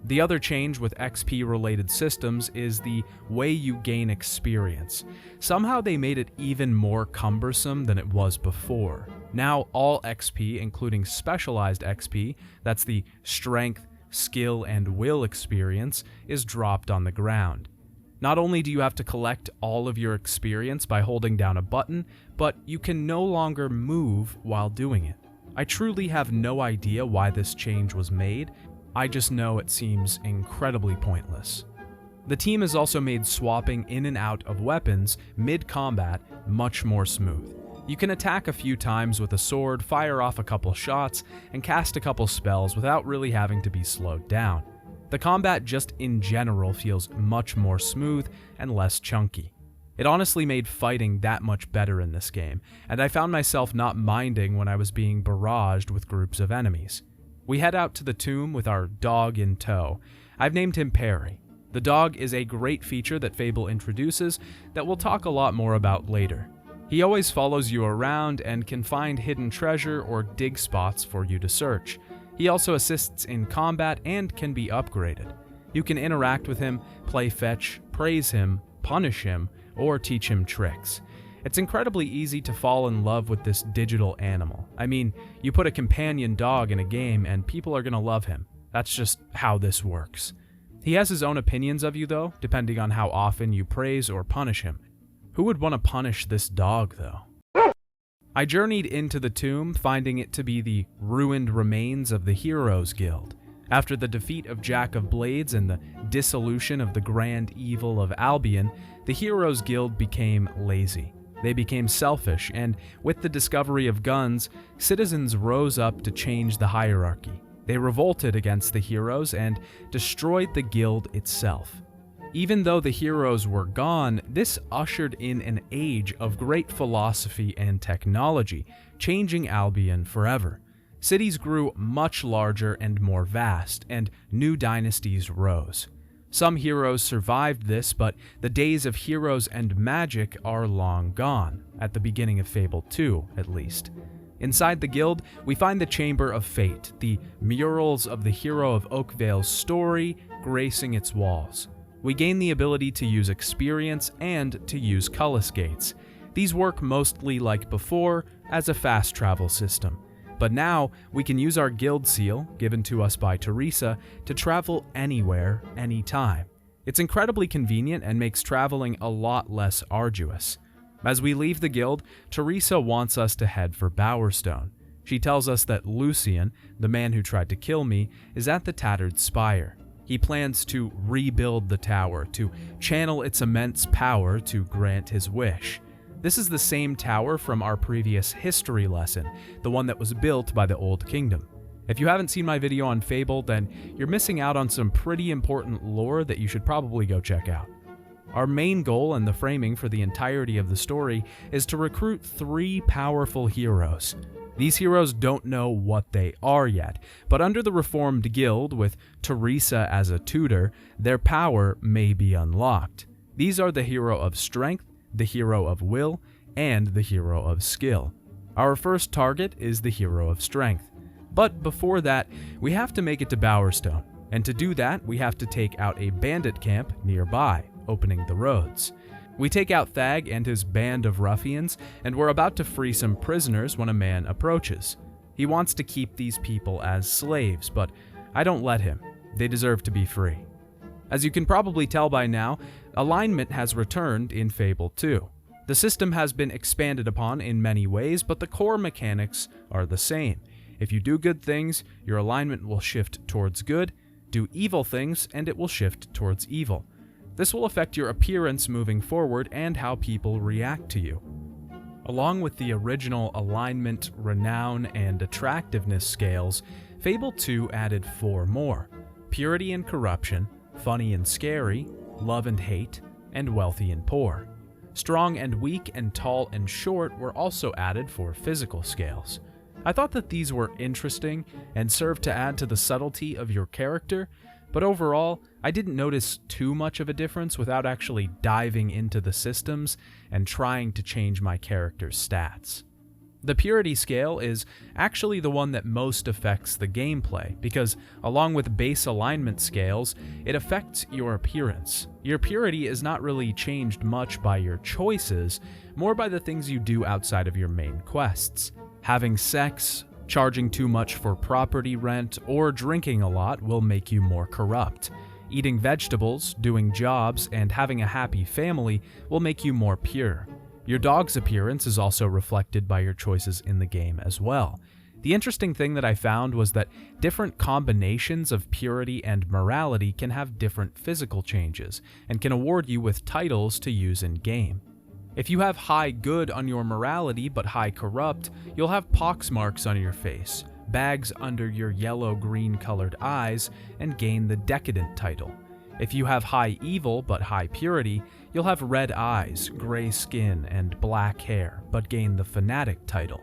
The other change with XP-related systems is the way you gain experience. Somehow they made it even more cumbersome than it was before. Now all XP, including specialized XP, that's the strength, skill, and will experience, is dropped on the ground. Not only do you have to collect all of your experience by holding down a button, but you can no longer move while doing it. I truly have no idea why this change was made. I just know it seems incredibly pointless. The team has also made swapping in and out of weapons mid-combat much more smooth. You can attack a few times with a sword, fire off a couple shots, and cast a couple spells without really having to be slowed down. The combat just in general feels much more smooth and less chunky. It honestly made fighting that much better in this game, and I found myself not minding when I was being barraged with groups of enemies. We head out to the tomb with our dog in tow. I've named him Perry. The dog is a great feature that Fable introduces that we'll talk a lot more about later. He always follows you around and can find hidden treasure or dig spots for you to search. He also assists in combat and can be upgraded. You can interact with him, play fetch, praise him, punish him, or teach him tricks. It's incredibly easy to fall in love with this digital animal. I mean, you put a companion dog in a game and people are gonna love him. That's just how this works. He has his own opinions of you though, depending on how often you praise or punish him. Who would want to punish this dog though? I journeyed into the tomb, finding it to be the ruined remains of the Heroes Guild. After the defeat of Jack of Blades and the dissolution of the grand evil of Albion, the Heroes Guild became lazy. They became selfish, and with the discovery of guns, citizens rose up to change the hierarchy. They revolted against the heroes and destroyed the guild itself. Even though the heroes were gone, this ushered in an age of great philosophy and technology, changing Albion forever. Cities grew much larger and more vast, and new dynasties rose. Some heroes survived this, but the days of heroes and magic are long gone, at the beginning of Fable II, at least. Inside the guild, we find the Chamber of Fate, the murals of the hero of Oakvale's story gracing its walls. We gain the ability to use experience and to use Cullis Gates. These work mostly like before, as a fast travel system. But now, we can use our guild seal, given to us by Teresa, to travel anywhere, anytime. It's incredibly convenient and makes traveling a lot less arduous. As we leave the guild, Teresa wants us to head for Bowerstone. She tells us that Lucian, the man who tried to kill me, is at the Tattered Spire. He plans to rebuild the tower, to channel its immense power to grant his wish. This is the same tower from our previous history lesson, the one that was built by the Old Kingdom. If you haven't seen my video on Fable, then you're missing out on some pretty important lore that you should probably go check out. Our main goal and the framing for the entirety of the story is to recruit 3 powerful heroes. These heroes don't know what they are yet, but under the Reformed Guild, with Teresa as a tutor, their power may be unlocked. These are the hero of strength, the hero of will, and the hero of skill. Our first target is the hero of strength. But before that, we have to make it to Bowerstone, and to do that, we have to take out a bandit camp nearby, opening the roads. We take out Thag and his band of ruffians, and we're about to free some prisoners when a man approaches. He wants to keep these people as slaves, but I don't let him. They deserve to be free. As you can probably tell by now, alignment has returned in Fable II. The system has been expanded upon in many ways, but the core mechanics are the same. If you do good things, your alignment will shift towards good. Do evil things, and it will shift towards evil. This will affect your appearance moving forward and how people react to you. Along with the original alignment, renown, and attractiveness scales, Fable II added 4 more: purity and corruption, funny and scary, love and hate, and wealthy and poor. Strong and weak and tall and short were also added for physical scales. I thought that these were interesting and served to add to the subtlety of your character, but overall, I didn't notice too much of a difference without actually diving into the systems and trying to change my character's stats. The purity scale is actually the one that most affects the gameplay, because along with base alignment scales, it affects your appearance. Your purity is not really changed much by your choices, more by the things you do outside of your main quests. Having sex, charging too much for property rent, or drinking a lot will make you more corrupt. Eating vegetables, doing jobs, and having a happy family will make you more pure. Your dog's appearance is also reflected by your choices in the game as well. The interesting thing that I found was that different combinations of purity and morality can have different physical changes, and can award you with titles to use in-game. If you have high good on your morality but high corrupt, you'll have pox marks on your face, bags under your yellow-green colored eyes, and gain the decadent title. If you have high evil but high purity, you'll have red eyes, gray skin, and black hair, but gain the fanatic title.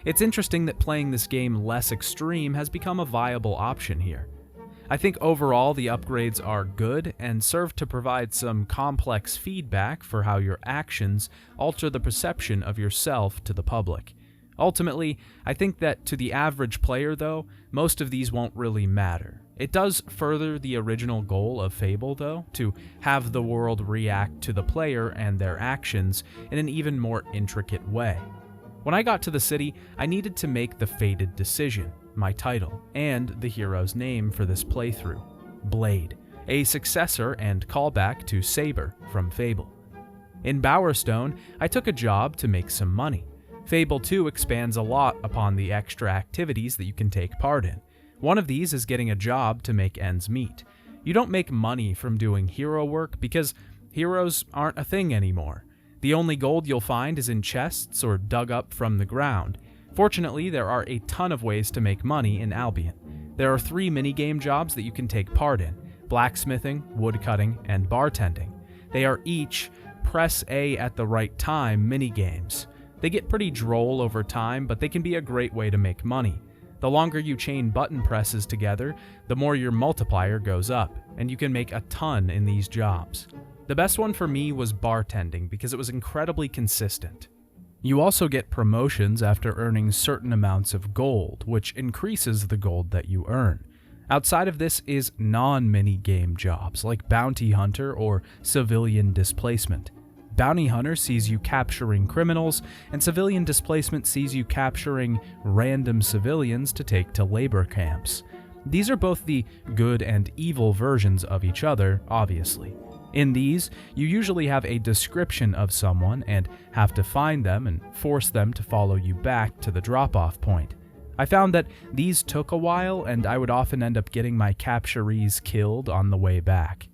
It's interesting that playing this game less extreme has become a viable option here. I think overall the upgrades are good and serve to provide some complex feedback for how your actions alter the perception of yourself to the public. Ultimately, I think that to the average player though, most of these won't really matter. It does further the original goal of Fable though, to have the world react to the player and their actions in an even more intricate way. When I got to the city, I needed to make the fated decision, my title, and the hero's name for this playthrough, Blade, a successor and callback to Saber from Fable. In Bowerstone, I took a job to make some money. Fable II expands a lot upon the extra activities that you can take part in. One of these is getting a job to make ends meet. You don't make money from doing hero work because heroes aren't a thing anymore. The only gold you'll find is in chests or dug up from the ground. Fortunately, there are a ton of ways to make money in Albion. There are 3 minigame jobs that you can take part in: blacksmithing, woodcutting, and bartending. They are each press A at the right time minigames. They get pretty droll over time, but they can be a great way to make money. The longer you chain button presses together, the more your multiplier goes up, and you can make a ton in these jobs. The best one for me was bartending because it was incredibly consistent. You also get promotions after earning certain amounts of gold, which increases the gold that you earn. Outside of this is non-mini-game jobs like bounty hunter or civilian displacement. Bounty hunter sees you capturing criminals, and civilian displacement sees you capturing random civilians to take to labor camps. These are both the good and evil versions of each other, obviously. In these, you usually have a description of someone and have to find them and force them to follow you back to the drop-off point. I found that these took a while, and I would often end up getting my capturees killed on the way back.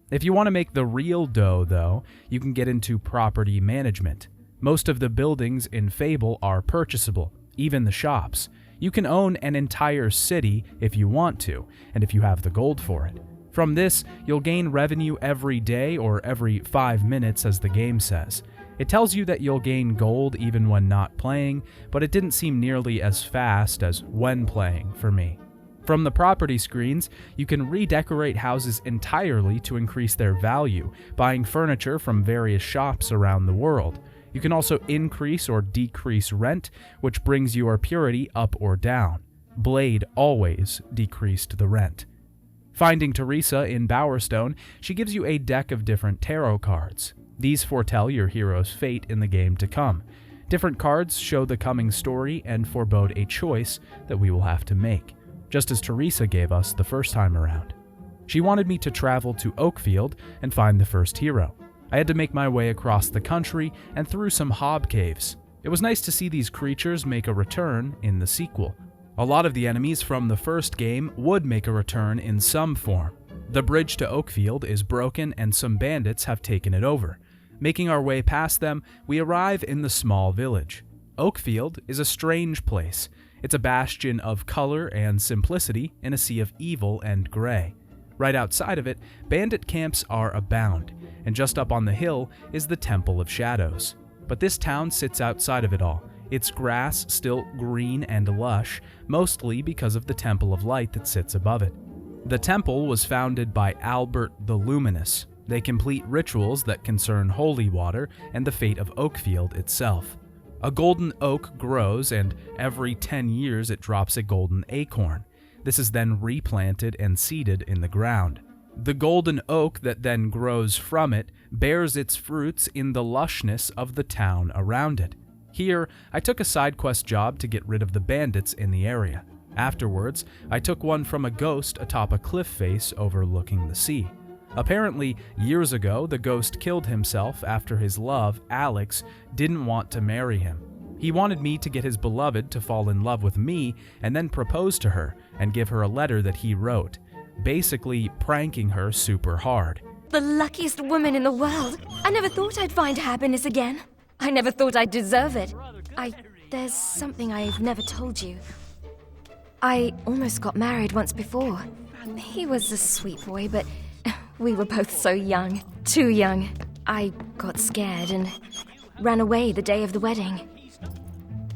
If you want to make the real dough, though, you can get into property management. Most of the buildings in Fable are purchasable, even the shops. You can own an entire city if you want to, and if you have the gold for it. From this, you'll gain revenue every day or every 5 minutes, as the game says. It tells you that you'll gain gold even when not playing, but it didn't seem nearly as fast as when playing for me. From the property screens, you can redecorate houses entirely to increase their value, buying furniture from various shops around the world. You can also increase or decrease rent, which brings your purity up or down. Blade always decreased the rent. Finding Teresa in Bowerstone, she gives you a deck of different tarot cards. These foretell your hero's fate in the game to come. Different cards show the coming story and forebode a choice that we will have to make, just as Teresa gave us the first time around. She wanted me to travel to Oakfield and find the first hero. I had to make my way across the country and through some hob caves. It was nice to see these creatures make a return in the sequel. A lot of the enemies from the first game would make a return in some form. The bridge to Oakfield is broken and some bandits have taken it over. Making our way past them, we arrive in the small village. Oakfield is a strange place. It's a bastion of color and simplicity in a sea of evil and gray. Right outside of it, bandit camps are abound, and just up on the hill is the Temple of Shadows. But this town sits outside of it all, its grass still green and lush, mostly because of the Temple of Light that sits above it. The temple was founded by Albert the Luminous. They complete rituals that concern holy water and the fate of Oakfield itself. A golden oak grows, and every 10 years it drops a golden acorn. This is then replanted and seeded in the ground. The golden oak that then grows from it bears its fruits in the lushness of the town around it. Here, I took a side quest job to get rid of the bandits in the area. Afterwards, I took one from a ghost atop a cliff face overlooking the sea. Apparently, years ago, the ghost killed himself after his love, Alex, didn't want to marry him. He wanted me to get his beloved to fall in love with me and then propose to her and give her a letter that he wrote, basically pranking her super hard. The luckiest woman in the world. I never thought I'd find happiness again. I never thought I'd deserve it. There's something I've never told you. I almost got married once before. He was a sweet boy, but we were both so young. Too young. I got scared and ran away the day of the wedding.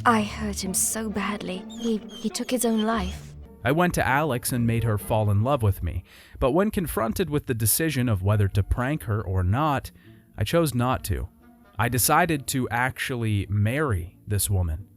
I hurt him so badly, he took his own life. I went to Alex and made her fall in love with me, but when confronted with the decision of whether to prank her or not, I chose not to. I decided to actually marry this woman.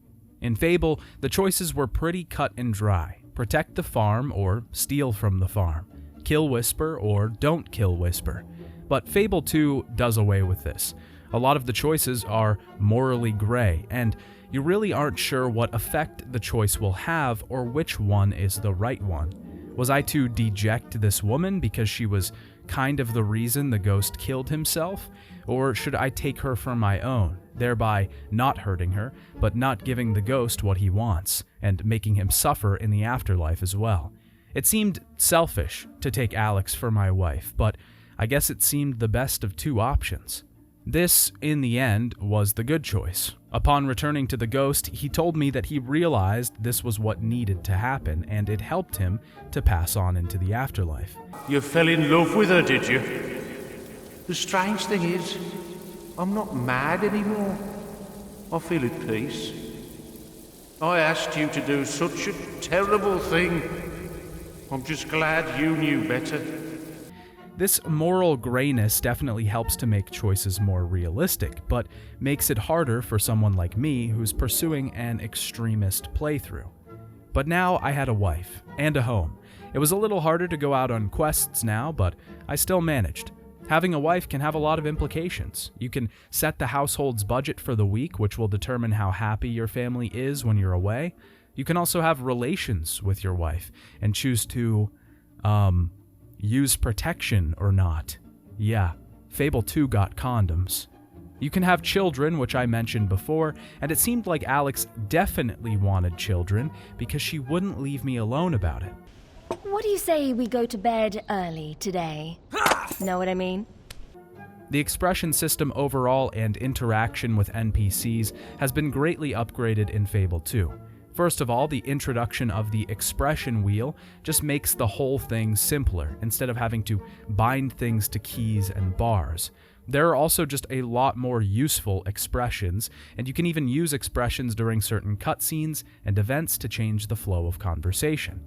In Fable, the choices were pretty cut and dry. Protect the farm or steal from the farm. Kill Whisper or don't kill Whisper. But Fable II does away with this. A lot of the choices are morally gray, and you really aren't sure what effect the choice will have or which one is the right one. Was I to deject this woman because she was kind of the reason the ghost killed himself? Or should I take her for my own, thereby not hurting her, but not giving the ghost what he wants, and making him suffer in the afterlife as well? It seemed selfish to take Alex for my wife, but I guess it seemed the best of two options. This, in the end, was the good choice. Upon returning to the ghost, he told me that he realized this was what needed to happen, and it helped him to pass on into the afterlife. You fell in love with her, did you? The strange thing is, I'm not mad anymore. I feel at peace. I asked you to do such a terrible thing. I'm just glad you knew better. This moral grayness definitely helps to make choices more realistic, but makes it harder for someone like me who's pursuing an extremist playthrough. But now I had a wife and a home. It was a little harder to go out on quests now, but I still managed. Having a wife can have a lot of implications. You can set the household's budget for the week, which will determine how happy your family is when you're away. You can also have relations with your wife and choose to, use protection or not. Yeah, Fable II got condoms. You can have children, which I mentioned before, and it seemed like Alex definitely wanted children because she wouldn't leave me alone about it. What do you say we go to bed early today? Know what I mean? The expression system overall and interaction with NPCs has been greatly upgraded in Fable 2. First of all, the introduction of the expression wheel just makes the whole thing simpler, instead of having to bind things to keys and bars. There are also just a lot more useful expressions, and you can even use expressions during certain cutscenes and events to change the flow of conversation.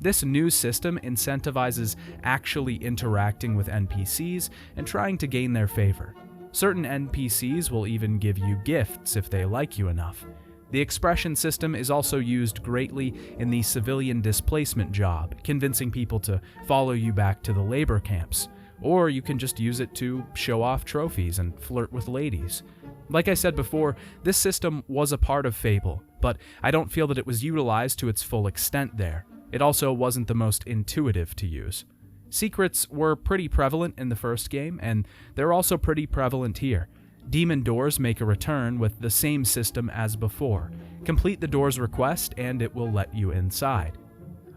This new system incentivizes actually interacting with NPCs and trying to gain their favor. Certain NPCs will even give you gifts if they like you enough. The expression system is also used greatly in the civilian displacement job, convincing people to follow you back to the labor camps. Or you can just use it to show off trophies and flirt with ladies. Like I said before, this system was a part of Fable, but I don't feel that it was utilized to its full extent there. It also wasn't the most intuitive to use. Secrets were pretty prevalent in the first game, and they're also pretty prevalent here. Demon doors make a return with the same system as before. Complete the door's request and it will let you inside.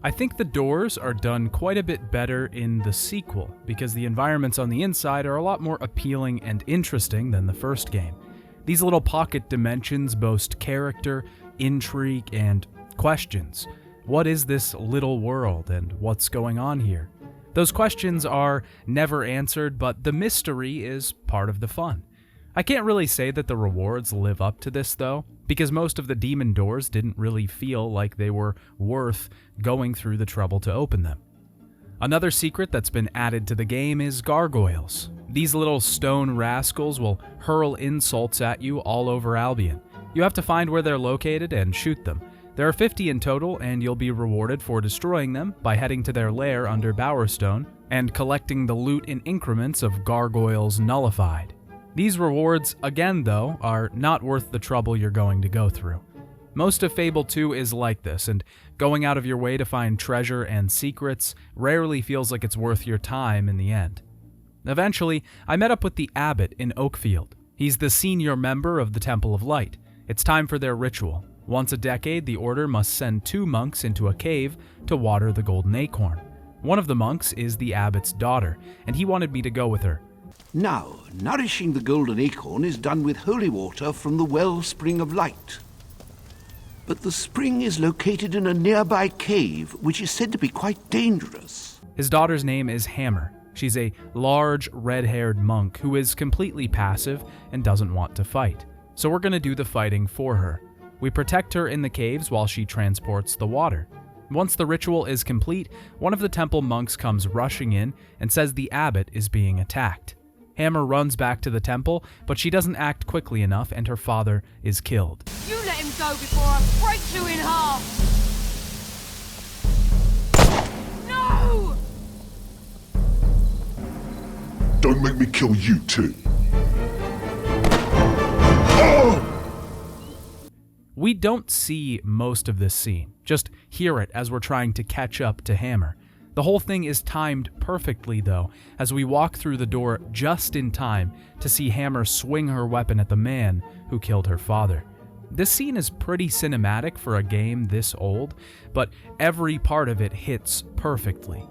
I think the doors are done quite a bit better in the sequel, because the environments on the inside are a lot more appealing and interesting than the first game. These little pocket dimensions boast character, intrigue, and questions. What is this little world, and what's going on here? Those questions are never answered, but the mystery is part of the fun. I can't really say that the rewards live up to this though, because most of the demon doors didn't really feel like they were worth going through the trouble to open them. Another secret that's been added to the game is gargoyles. These little stone rascals will hurl insults at you all over Albion. You have to find where they're located and shoot them. There are 50 in total, and you'll be rewarded for destroying them by heading to their lair under Bowerstone and collecting the loot in increments of gargoyles nullified. These rewards, again though, are not worth the trouble you're going to go through. Most of Fable 2 is like this, and going out of your way to find treasure and secrets rarely feels like it's worth your time in the end. Eventually, I met up with the abbot in Oakfield. He's the senior member of the Temple of Light. It's time for their ritual. Once a decade, the order must send 2 monks into a cave to water the golden acorn. One of the monks is the abbot's daughter, and he wanted me to go with her. Now, nourishing the golden acorn is done with holy water from the wellspring of light. But the spring is located in a nearby cave, which is said to be quite dangerous. His daughter's name is Hammer. She's a large, red-haired monk who is completely passive and doesn't want to fight. So we're going to do the fighting for her. We protect her in the caves while she transports the water. Once the ritual is complete, one of the temple monks comes rushing in and says the abbot is being attacked. Hammer runs back to the temple, but she doesn't act quickly enough and her father is killed. You let him go before I break you in half! No! Don't make me kill you too. Oh! We don't see most of this scene, just hear it as we're trying to catch up to Hammer. The whole thing is timed perfectly though, as we walk through the door just in time to see Hammer swing her weapon at the man who killed her father. This scene is pretty cinematic for a game this old, but every part of it hits perfectly.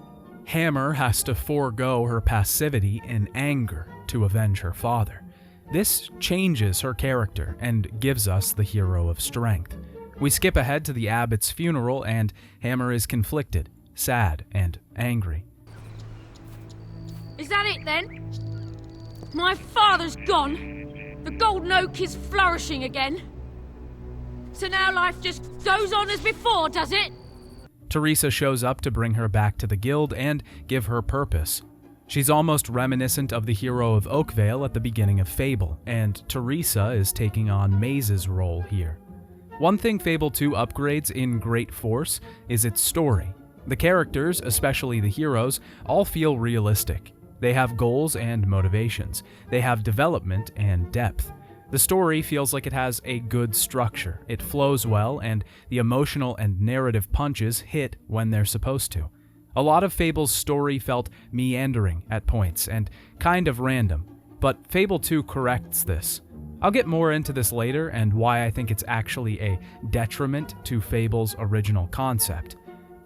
Hammer has to forego her passivity in anger to avenge her father. This changes her character and gives us the hero of strength. We skip ahead to the abbot's funeral and Hammer is conflicted, sad, and angry. Is that it then? My father's gone. The golden oak is flourishing again. So now life just goes on as before, does it? Teresa shows up to bring her back to the guild and give her purpose. She's almost reminiscent of the hero of Oakvale at the beginning of Fable, and Teresa is taking on Maze's role here. One thing Fable II upgrades in great force is its story. The characters, especially the heroes, all feel realistic. They have goals and motivations. They have development and depth. The story feels like it has a good structure. It flows well, and the emotional and narrative punches hit when they're supposed to. A lot of Fable's story felt meandering at points and kind of random. but Fable 2 corrects this. I'll get more into this later and why I think it's actually a detriment to Fable's original concept.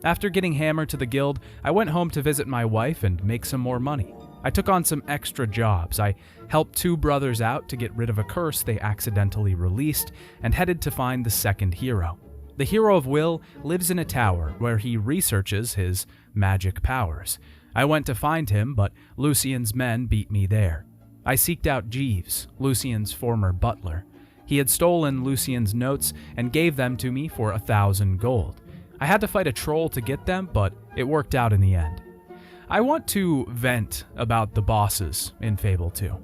After getting hammered to the guild, I went home to visit my wife and make some more money. I took on some extra jobs. I helped 2 brothers out to get rid of a curse they accidentally released and headed to find the second hero. The hero of Will lives in a tower where he researches his magic powers. I went to find him, but Lucian's men beat me there. I seeked out Jeeves, Lucian's former butler. He had stolen Lucian's notes and gave them to me for 1,000 gold. I had to fight a troll to get them, but it worked out in the end. I want to vent about the bosses in Fable 2.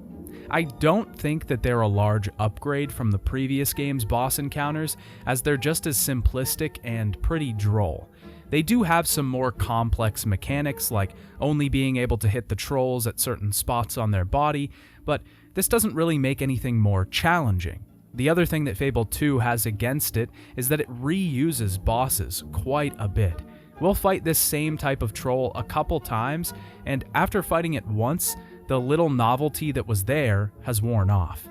I don't think that they're a large upgrade from the previous game's boss encounters, as they're just as simplistic and pretty droll. They do have some more complex mechanics, like only being able to hit the trolls at certain spots on their body, but this doesn't really make anything more challenging. The other thing that Fable 2 has against it is that it reuses bosses quite a bit. We'll fight this same type of troll a couple times, and after fighting it once, the little novelty that was there has worn off.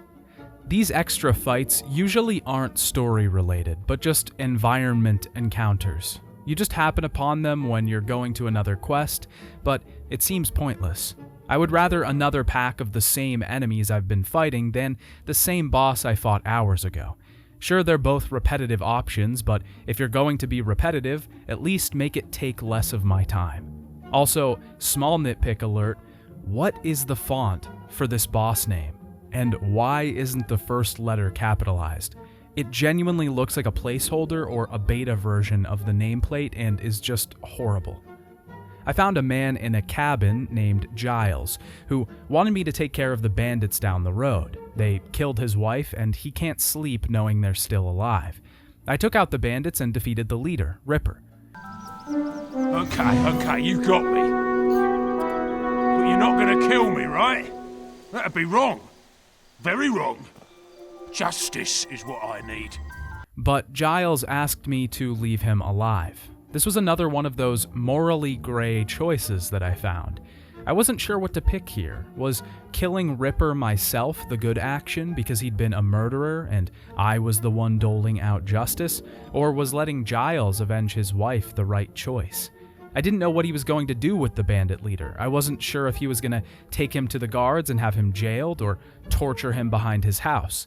These extra fights usually aren't story related, but just environment encounters. You just happen upon them when you're going to another quest, but it seems pointless. I would rather another pack of the same enemies I've been fighting than the same boss I fought hours ago. Sure, they're both repetitive options, but if you're going to be repetitive, at least make it take less of my time. Also, small nitpick alert, what is the font for this boss name? And why isn't the first letter capitalized? It genuinely looks like a placeholder or a beta version of the nameplate and is just horrible. I found a man in a cabin named Giles, who wanted me to take care of the bandits down the road. They killed his wife, and he can't sleep knowing they're still alive. I took out the bandits and defeated the leader, Ripper. Okay, you got me. But you're not gonna kill me, right? That'd be wrong. Very wrong. Justice is what I need. But Giles asked me to leave him alive. This was another one of those morally gray choices that I found. I wasn't sure what to pick here. Was killing Ripper myself the good action because he'd been a murderer and I was the one doling out justice? Or was letting Giles avenge his wife the right choice? I didn't know what he was going to do with the bandit leader. I wasn't sure if he was going to take him to the guards and have him jailed or torture him behind his house.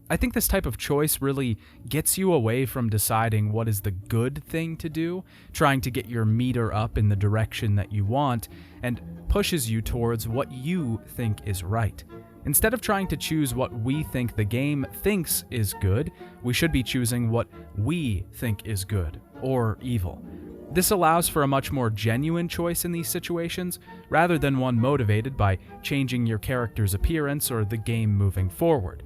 I think this type of choice really gets you away from deciding what is the good thing to do, trying to get your meter up in the direction that you want, and pushes you towards what you think is right. Instead of trying to choose what we think the game thinks is good, we should be choosing what we think is good or evil. This allows for a much more genuine choice in these situations, rather than one motivated by changing your character's appearance or the game moving forward.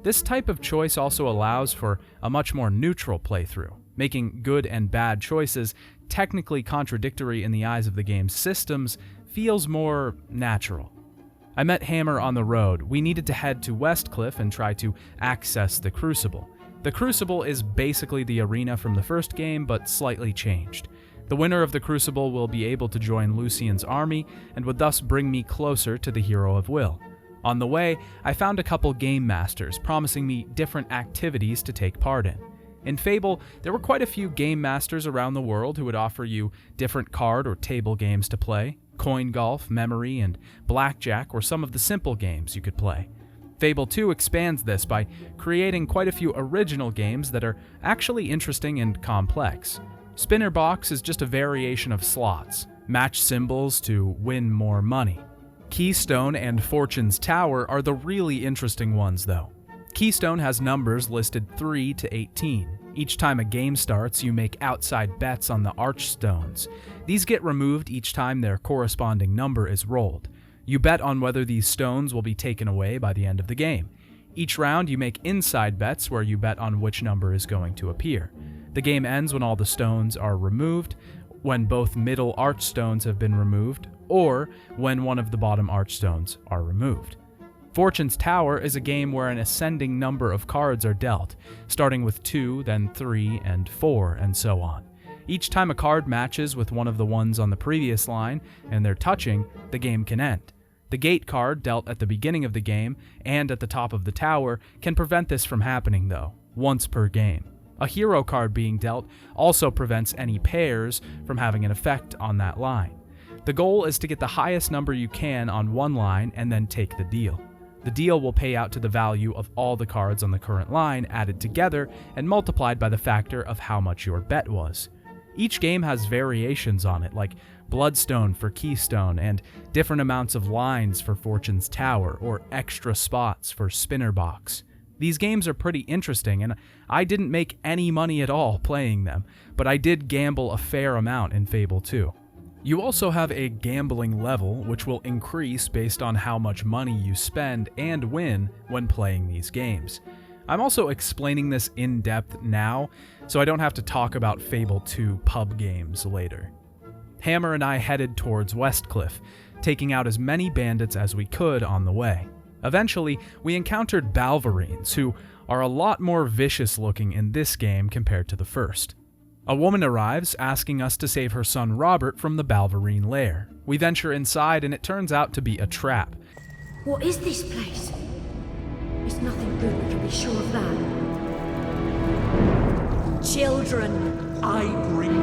This type of choice also allows for a much more neutral playthrough, making good and bad choices technically contradictory in the eyes of the game's systems feels more natural. I met Hammer on the road. We needed to head to Westcliff and try to access the Crucible. The Crucible is basically the arena from the first game, but slightly changed. The winner of the Crucible will be able to join Lucian's army and would thus bring me closer to the Hero of Will. On the way, I found a couple game masters promising me different activities to take part in. In Fable, there were quite a few game masters around the world who would offer you different card or table games to play. Coin golf, memory, and blackjack were some of the simple games you could play. Fable 2 expands this by creating quite a few original games that are actually interesting and complex. Spinner Box is just a variation of slots. Match symbols to win more money. Keystone and Fortune's Tower are the really interesting ones, though. Keystone has numbers listed 3 to 18. Each time a game starts, you make outside bets on the archstones. These get removed each time their corresponding number is rolled. You bet on whether these stones will be taken away by the end of the game. Each round, you make inside bets where you bet on which number is going to appear. The game ends when all the stones are removed, when both middle archstones have been removed, or when one of the bottom archstones are removed. Fortune's Tower is a game where an ascending number of cards are dealt, starting with 2, then 3, and 4, and so on. Each time a card matches with one of the ones on the previous line, and they're touching, the game can end. The gate card dealt at the beginning of the game and at the top of the tower can prevent this from happening though, once per game. A hero card being dealt also prevents any pairs from having an effect on that line. The goal is to get the highest number you can on one line and then take the deal. The deal will pay out to the value of all the cards on the current line added together and multiplied by the factor of how much your bet was. Each game has variations on it, like Bloodstone for Keystone and different amounts of lines for Fortune's Tower or extra spots for Spinner Box. These games are pretty interesting, and I didn't make any money at all playing them, but I did gamble a fair amount in Fable II. You also have a gambling level, which will increase based on how much money you spend and win when playing these games. I'm also explaining this in depth now, so I don't have to talk about Fable II pub games later. Hammer and I headed towards Westcliff, taking out as many bandits as we could on the way. Eventually, we encountered Balverines, who are a lot more vicious looking in this game compared to the first. A woman arrives asking us to save her son Robert from the Balverine lair. We venture inside and it turns out to be a trap. What is this place? It's nothing good, we can be sure of that. Children! I bring you.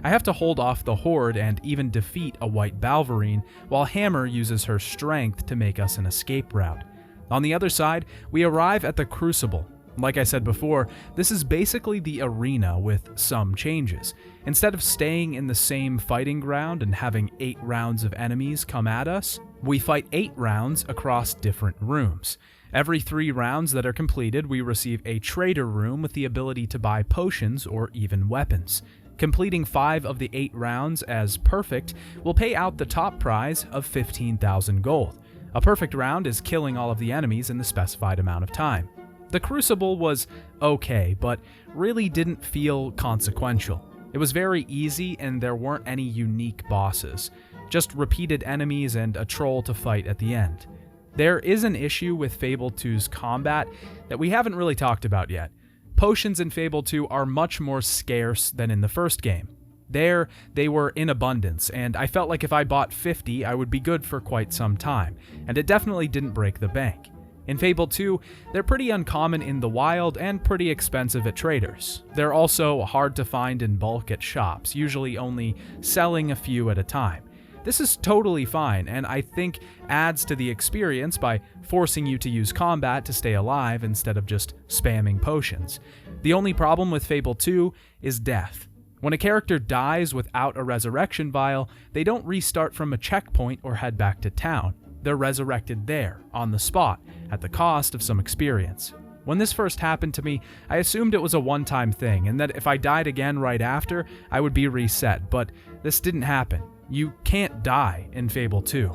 I have to hold off the horde and even defeat a white Balverine, while Hammer uses her strength to make us an escape route. On the other side, we arrive at the Crucible. Like I said before, this is basically the arena with some changes. Instead of staying in the same fighting ground and having 8 rounds of enemies come at us, we fight 8 rounds across different rooms. Every 3 rounds that are completed, we receive a trader room with the ability to buy potions or even weapons. Completing 5 of the 8 rounds as perfect will pay out the top prize of 15,000 gold. A perfect round is killing all of the enemies in the specified amount of time. The Crucible was okay, but really didn't feel consequential. It was very easy and there weren't any unique bosses, just repeated enemies and a troll to fight at the end. There is an issue with Fable II's combat that we haven't really talked about yet. Potions in Fable II are much more scarce than in the first game. There, they were in abundance, and I felt like if I bought 50, I would be good for quite some time, and it definitely didn't break the bank. In Fable II, they're pretty uncommon in the wild and pretty expensive at traders. They're also hard to find in bulk at shops, usually only selling a few at a time. This is totally fine, and I think adds to the experience by forcing you to use combat to stay alive instead of just spamming potions. The only problem with Fable II is death. When a character dies without a resurrection vial, they don't restart from a checkpoint or head back to town. They're resurrected there, on the spot, at the cost of some experience. When this first happened to me, I assumed it was a one-time thing, and that if I died again right after, I would be reset, but this didn't happen. You can't die in Fable 2.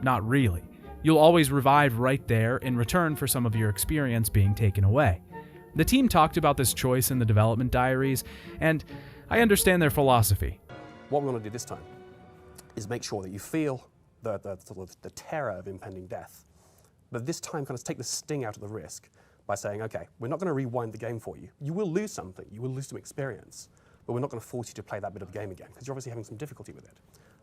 Not really. You'll always revive right there in return for some of your experience being taken away. The team talked about this choice in the development diaries, and I understand their philosophy. What we want to do this time is make sure that you feel the terror of impending death, but this time kind of take the sting out of the risk by saying, okay, we're not going to rewind the game for you. You will lose something, you will lose some experience, but we're not going to force you to play that bit of the game again, because you're obviously having some difficulty with it.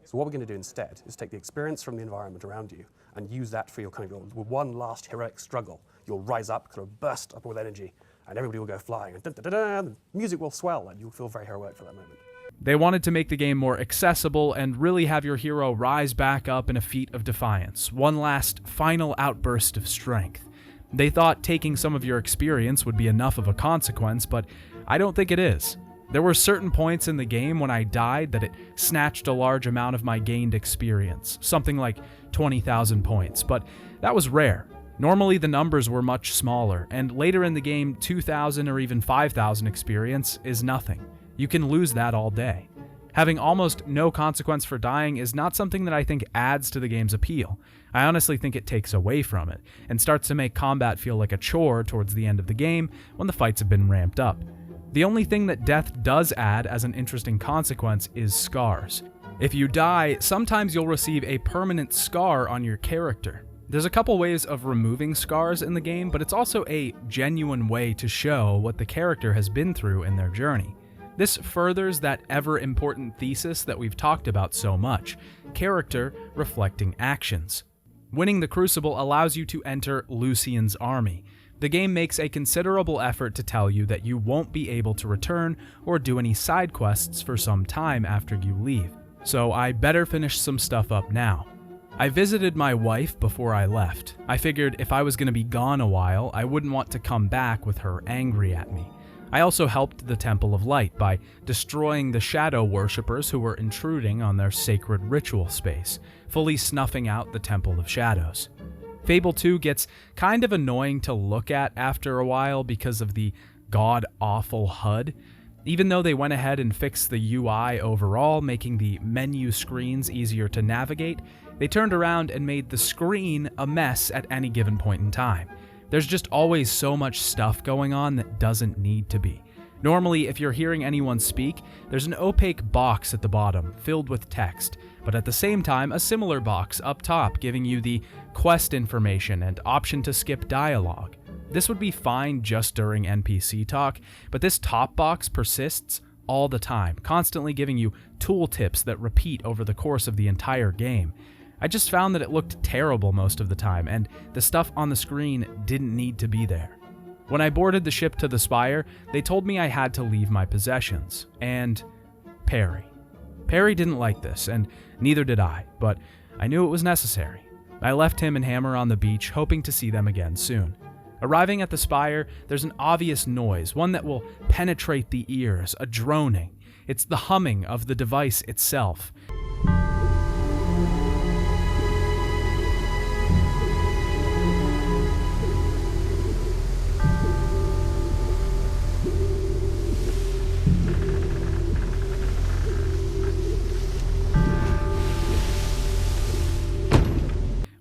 So what we're going to do instead is take the experience from the environment around you and use that for your kind of one last heroic struggle. You'll rise up, kind of burst up with energy, and everybody will go flying, and the music will swell, and you'll feel very heroic for that moment. They wanted to make the game more accessible and really have your hero rise back up in a feat of defiance, one last final outburst of strength. They thought taking some of your experience would be enough of a consequence, but I don't think it is. There were certain points in the game when I died that it snatched a large amount of my gained experience, something like 20,000 points, but that was rare. Normally the numbers were much smaller, and later in the game 2,000 or even 5,000 experience is nothing. You can lose that all day. Having almost no consequence for dying is not something that I think adds to the game's appeal. I honestly think it takes away from it, and starts to make combat feel like a chore towards the end of the game when the fights have been ramped up. The only thing that death does add as an interesting consequence is scars. If you die, sometimes you'll receive a permanent scar on your character. There's a couple ways of removing scars in the game, but it's also a genuine way to show what the character has been through in their journey. This furthers that ever-important thesis that we've talked about so much: character reflecting actions. Winning the Crucible allows you to enter Lucien's army. The game makes a considerable effort to tell you that you won't be able to return or do any side quests for some time after you leave, so I better finish some stuff up now. I visited my wife before I left. I figured if I was going to be gone a while, I wouldn't want to come back with her angry at me. I also helped the Temple of Light by destroying the shadow worshippers who were intruding on their sacred ritual space, fully snuffing out the Temple of Shadows. Fable 2 gets kind of annoying to look at after a while because of the god-awful HUD. Even though they went ahead and fixed the UI overall, making the menu screens easier to navigate, they turned around and made the screen a mess at any given point in time. There's just always so much stuff going on that doesn't need to be. Normally, if you're hearing anyone speak, there's an opaque box at the bottom filled with text, but at the same time, a similar box up top giving you the quest information and option to skip dialogue. This would be fine just during NPC talk, but this top box persists all the time, constantly giving you tooltips that repeat over the course of the entire game. I just found that it looked terrible most of the time, and the stuff on the screen didn't need to be there. When I boarded the ship to the Spire, they told me I had to leave my possessions, and Perry. Perry didn't like this, and neither did I, but I knew it was necessary. I left him and Hammer on the beach, hoping to see them again soon. Arriving at the Spire, there's an obvious noise, one that will penetrate the ears, a droning. It's the humming of the device itself.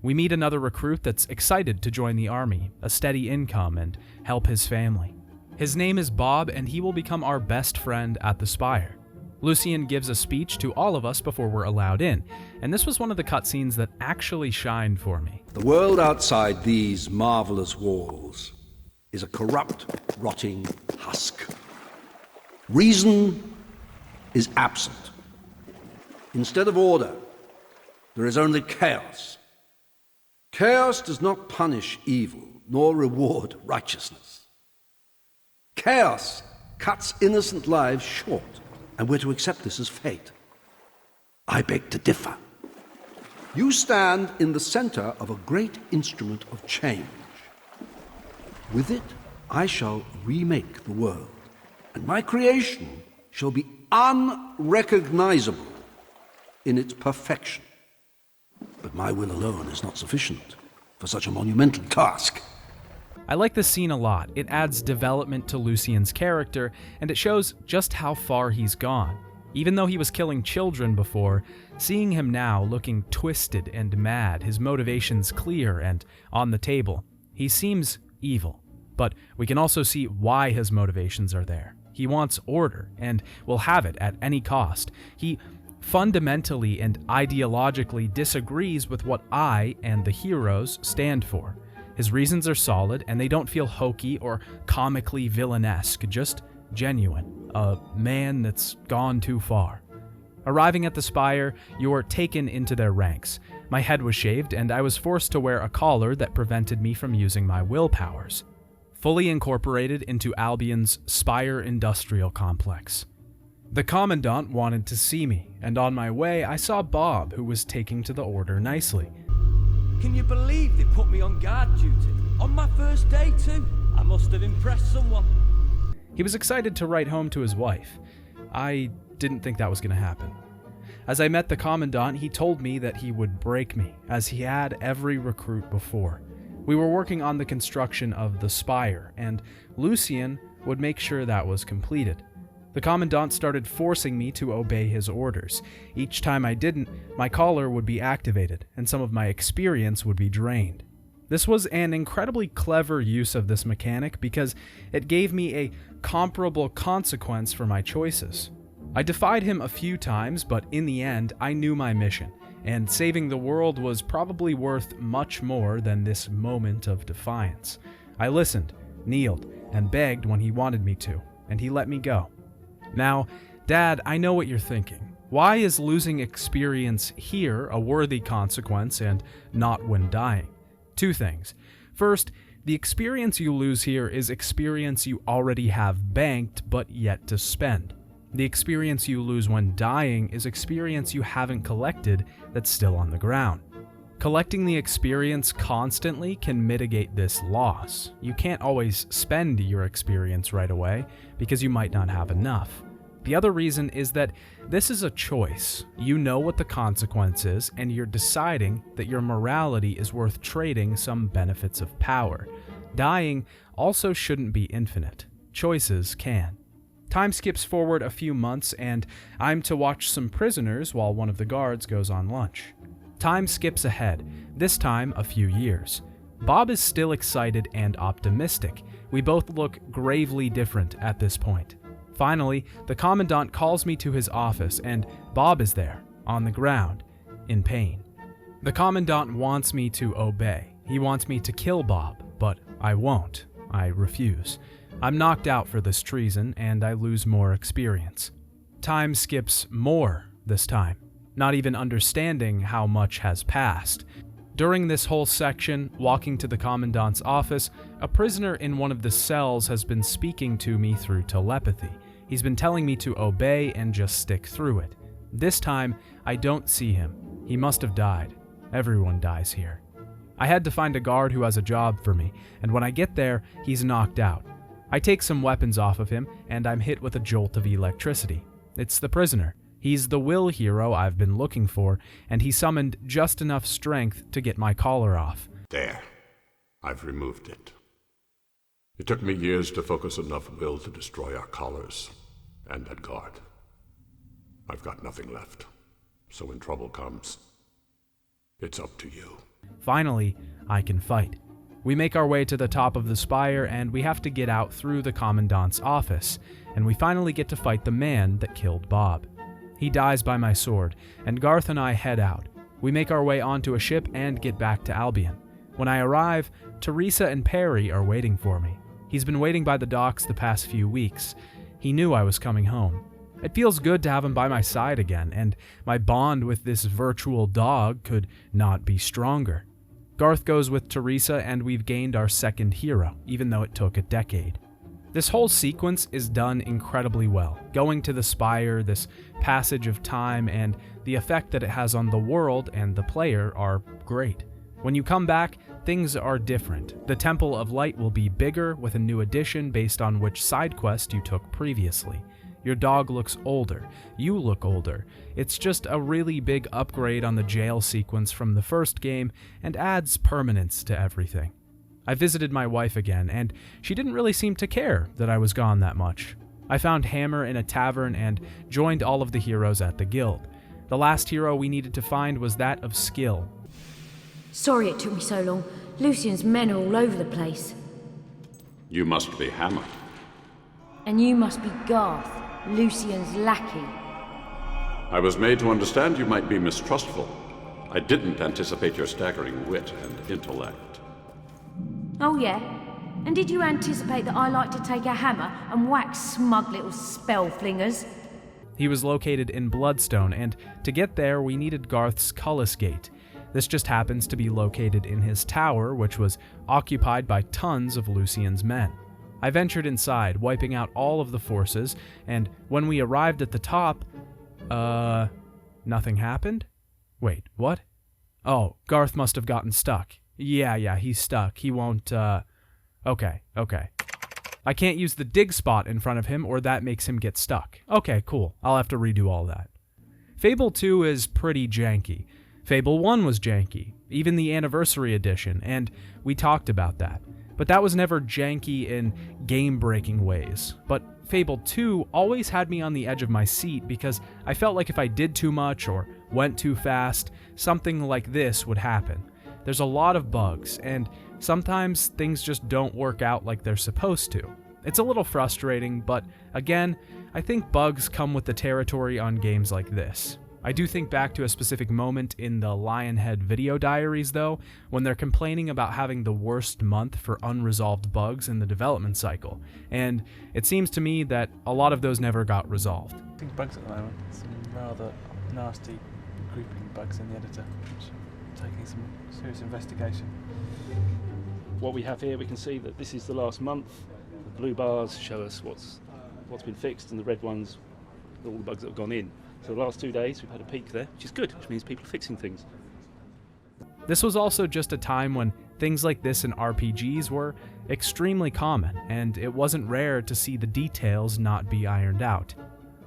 We meet another recruit that's excited to join the army, a steady income, and help his family. His name is Bob, and he will become our best friend at the Spire. Lucien gives a speech to all of us before we're allowed in, and this was one of the cutscenes that actually shined for me. The world outside these marvelous walls is a corrupt, rotting husk. Reason is absent. Instead of order, there is only chaos. Chaos does not punish evil, nor reward righteousness. Chaos cuts innocent lives short, and we're to accept this as fate. I beg to differ. You stand in the center of a great instrument of change. With it, I shall remake the world, and my creation shall be unrecognizable in its perfection. But my will alone is not sufficient for such a monumental task. I like this scene a lot. It adds development to Lucien's character, and it shows just how far he's gone. Even though he was killing children before, seeing him now looking twisted and mad, his motivations clear and on the table, he seems evil. But we can also see why his motivations are there. He wants order, and will have it at any cost. He fundamentally and ideologically disagrees with what I and the heroes stand for. His reasons are solid, and they don't feel hokey or comically villainesque, just genuine. A man that's gone too far. Arriving at the Spire, you're taken into their ranks. My head was shaved, and I was forced to wear a collar that prevented me from using my will powers. Fully incorporated into Albion's Spire Industrial Complex. The Commandant wanted to see me, and on my way I saw Bob, who was taking to the order nicely. Can you believe they put me on guard duty? On my first day too? I must have impressed someone. He was excited to write home to his wife. I didn't think that was going to happen. As I met the Commandant, he told me that he would break me, as he had every recruit before. We were working on the construction of the Spire, and Lucien would make sure that was completed. The Commandant started forcing me to obey his orders. Each time I didn't, my collar would be activated, and some of my experience would be drained. This was an incredibly clever use of this mechanic because it gave me a comparable consequence for my choices. I defied him a few times, but in the end, I knew my mission, and saving the world was probably worth much more than this moment of defiance. I listened, kneeled, and begged when he wanted me to, and he let me go. Now, Dad, I know what you're thinking. Why is losing experience here a worthy consequence and not when dying? Two things. First, the experience you lose here is experience you already have banked but yet to spend. The experience you lose when dying is experience you haven't collected that's still on the ground. Collecting the experience constantly can mitigate this loss. You can't always spend your experience right away because you might not have enough. The other reason is that this is a choice. You know what the consequence is, and you're deciding that your morality is worth trading some benefits of power. Dying also shouldn't be infinite. Choices can. Time skips forward a few months, and I'm to watch some prisoners while one of the guards goes on lunch. Time skips ahead, this time a few years. Bob is still excited and optimistic. We both look gravely different at this point. Finally, the Commandant calls me to his office, and Bob is there, on the ground, in pain. The Commandant wants me to obey. He wants me to kill Bob, but I won't. I refuse. I'm knocked out for this treason, and I lose more experience. Time skips more this time, not even understanding how much has passed. During this whole section, walking to the Commandant's office, a prisoner in one of the cells has been speaking to me through telepathy. He's been telling me to obey and just stick through it. This time, I don't see him. He must have died. Everyone dies here. I had to find a guard who has a job for me, and when I get there, he's knocked out. I take some weapons off of him, and I'm hit with a jolt of electricity. It's the prisoner. He's the will hero I've been looking for, and he summoned just enough strength to get my collar off. There. I've removed it. It took me years to focus enough will to destroy our collars and that guard. I've got nothing left, so when trouble comes, it's up to you. Finally, I can fight. We make our way to the top of the spire, and we have to get out through the Commandant's office, and we finally get to fight the man that killed Bob. He dies by my sword, and Garth and I head out. We make our way onto a ship and get back to Albion. When I arrive, Teresa and Perry are waiting for me. He's been waiting by the docks the past few weeks. He knew I was coming home. It feels good to have him by my side again, and my bond with this virtual dog could not be stronger. Garth goes with Teresa, and we've gained our second hero, even though it took a decade. This whole sequence is done incredibly well. Going to the spire, this passage of time, and the effect that it has on the world and the player are great. When you come back, things are different. The Temple of Light will be bigger with a new addition based on which side quest you took previously. Your dog looks older. You look older. It's just a really big upgrade on the jail sequence from the first game and adds permanence to everything. I visited my wife again, and she didn't really seem to care that I was gone that much. I found Hammer in a tavern and joined all of the heroes at the guild. The last hero we needed to find was that of skill. Sorry it took me so long. Lucian's men are all over the place. You must be Hammer. And you must be Garth, Lucian's lackey. I was made to understand you might be mistrustful. I didn't anticipate your staggering wit and intellect. Oh yeah? And did you anticipate that I like to take a hammer and whack smug little spell flingers? He was located in Bloodstone, and to get there we needed Garth's Cullis Gate. This just happens to be located in his tower, which was occupied by tons of Lucian's men. I ventured inside, wiping out all of the forces, and when we arrived at the top, nothing happened? Wait, what? Oh, Garth must have gotten stuck. Yeah, he's stuck. He won't, Okay. I can't use the dig spot in front of him, or that makes him get stuck. Okay, cool. I'll have to redo all that. Fable II is pretty janky. Fable I was janky, even the Anniversary Edition, and we talked about that. But that was never janky in game-breaking ways. But Fable II always had me on the edge of my seat because I felt like if I did too much or went too fast, something like this would happen. There's a lot of bugs, and sometimes things just don't work out like they're supposed to. It's a little frustrating, but again, I think bugs come with the territory on games like this. I do think back to a specific moment in the Lionhead video diaries, though, when they're complaining about having the worst month for unresolved bugs in the development cycle, and it seems to me that a lot of those never got resolved. I think bugs at the moment, some rather nasty grouping bugs in the editor, which are taking some serious investigation. What we have here, we can see that this is the last month. The blue bars show us what's been fixed, and the red ones, all the bugs that have gone in. So the last 2 days we've had a peak there, which is good, which means people are fixing things. This was also just a time when things like this in RPGs were extremely common, and it wasn't rare to see the details not be ironed out.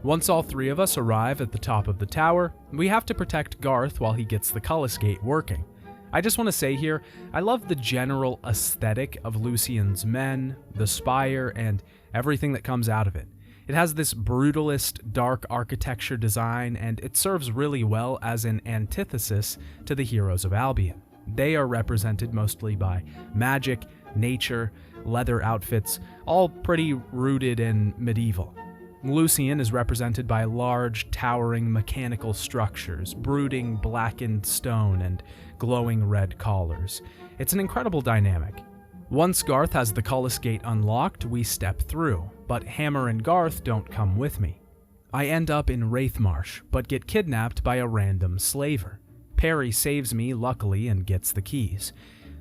Once all three of us arrive at the top of the tower, we have to protect Garth while he gets the Cullis Gate working. I just want to say here, I love the general aesthetic of Lucien's men, the spire, and everything that comes out of it. It has this brutalist, dark architecture design, and it serves really well as an antithesis to the heroes of Albion. They are represented mostly by magic, nature, leather outfits, all pretty rooted in medieval. Lucien is represented by large, towering mechanical structures, brooding blackened stone, and glowing red collars. It's an incredible dynamic. Once Garth has the Cullis Gate unlocked, we step through, but Hammer and Garth don't come with me. I end up in Wraithmarsh, but get kidnapped by a random slaver. Perry saves me, luckily, and gets the keys.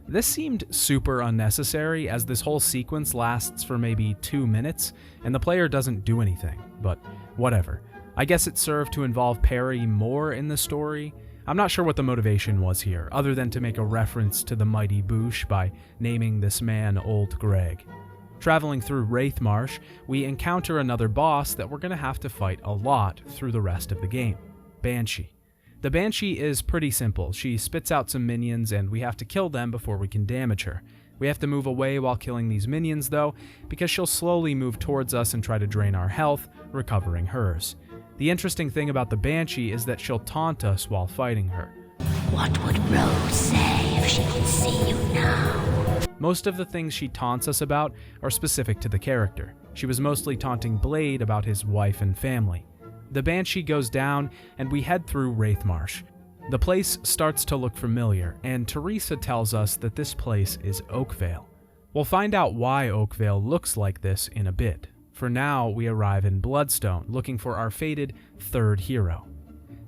This seemed super unnecessary, as this whole sequence lasts for maybe 2 minutes, and the player doesn't do anything, but whatever. I guess it served to involve Perry more in the story. I'm not sure what the motivation was here, other than to make a reference to the mighty Boosh by naming this man Old Greg. Traveling through Wraithmarsh, we encounter another boss that we're going to have to fight a lot through the rest of the game, Banshee. The Banshee is pretty simple. She spits out some minions and we have to kill them before we can damage her. We have to move away while killing these minions though, because she'll slowly move towards us and try to drain our health, recovering hers. The interesting thing about the Banshee is that she'll taunt us while fighting her. What would Rose say if she could see you now? Most of the things she taunts us about are specific to the character. She was mostly taunting Blade about his wife and family. The Banshee goes down, and we head through Wraithmarsh. The place starts to look familiar, and Teresa tells us that this place is Oakvale. We'll find out why Oakvale looks like this in a bit. For now, we arrive in Bloodstone, looking for our fated third hero.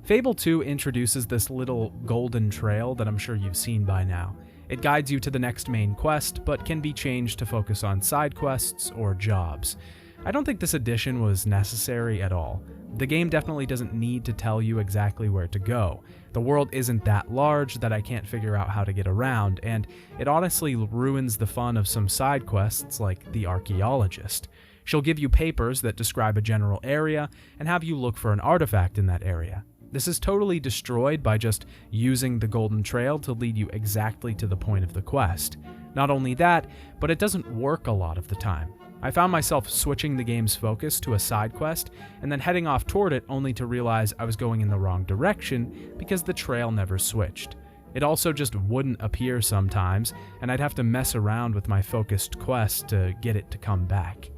Fable II introduces this little golden trail that I'm sure you've seen by now. It guides you to the next main quest, but can be changed to focus on side quests or jobs. I don't think this addition was necessary at all. The game definitely doesn't need to tell you exactly where to go. The world isn't that large that I can't figure out how to get around, and it honestly ruins the fun of some side quests like the Archaeologist. She'll give you papers that describe a general area and have you look for an artifact in that area. This is totally destroyed by just using the golden trail to lead you exactly to the point of the quest. Not only that, but it doesn't work a lot of the time. I found myself switching the game's focus to a side quest and then heading off toward it only to realize I was going in the wrong direction because the trail never switched. It also just wouldn't appear sometimes, and I'd have to mess around with my focused quest to get it to come back.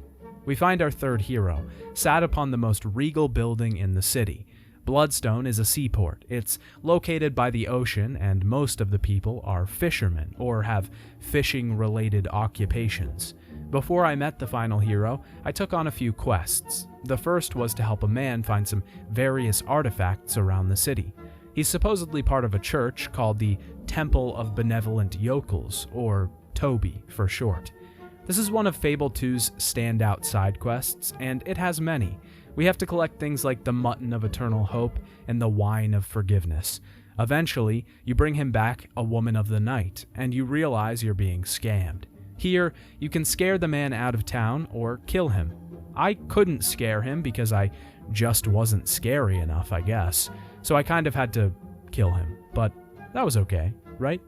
We find our third hero, sat upon the most regal building in the city. Bloodstone is a seaport. It's located by the ocean, and most of the people are fishermen or have fishing-related occupations. Before I met the final hero, I took on a few quests. The first was to help a man find some various artifacts around the city. He's supposedly part of a church called the Temple of Benevolent Yokels, or Toby for short. This is one of Fable II's standout side quests, and it has many. We have to collect things like the Mutton of Eternal Hope and the Wine of Forgiveness. Eventually, you bring him back a Woman of the Night, and you realize you're being scammed. Here, you can scare the man out of town or kill him. I couldn't scare him because I just wasn't scary enough, I guess, so I kind of had to kill him, but that was okay, right?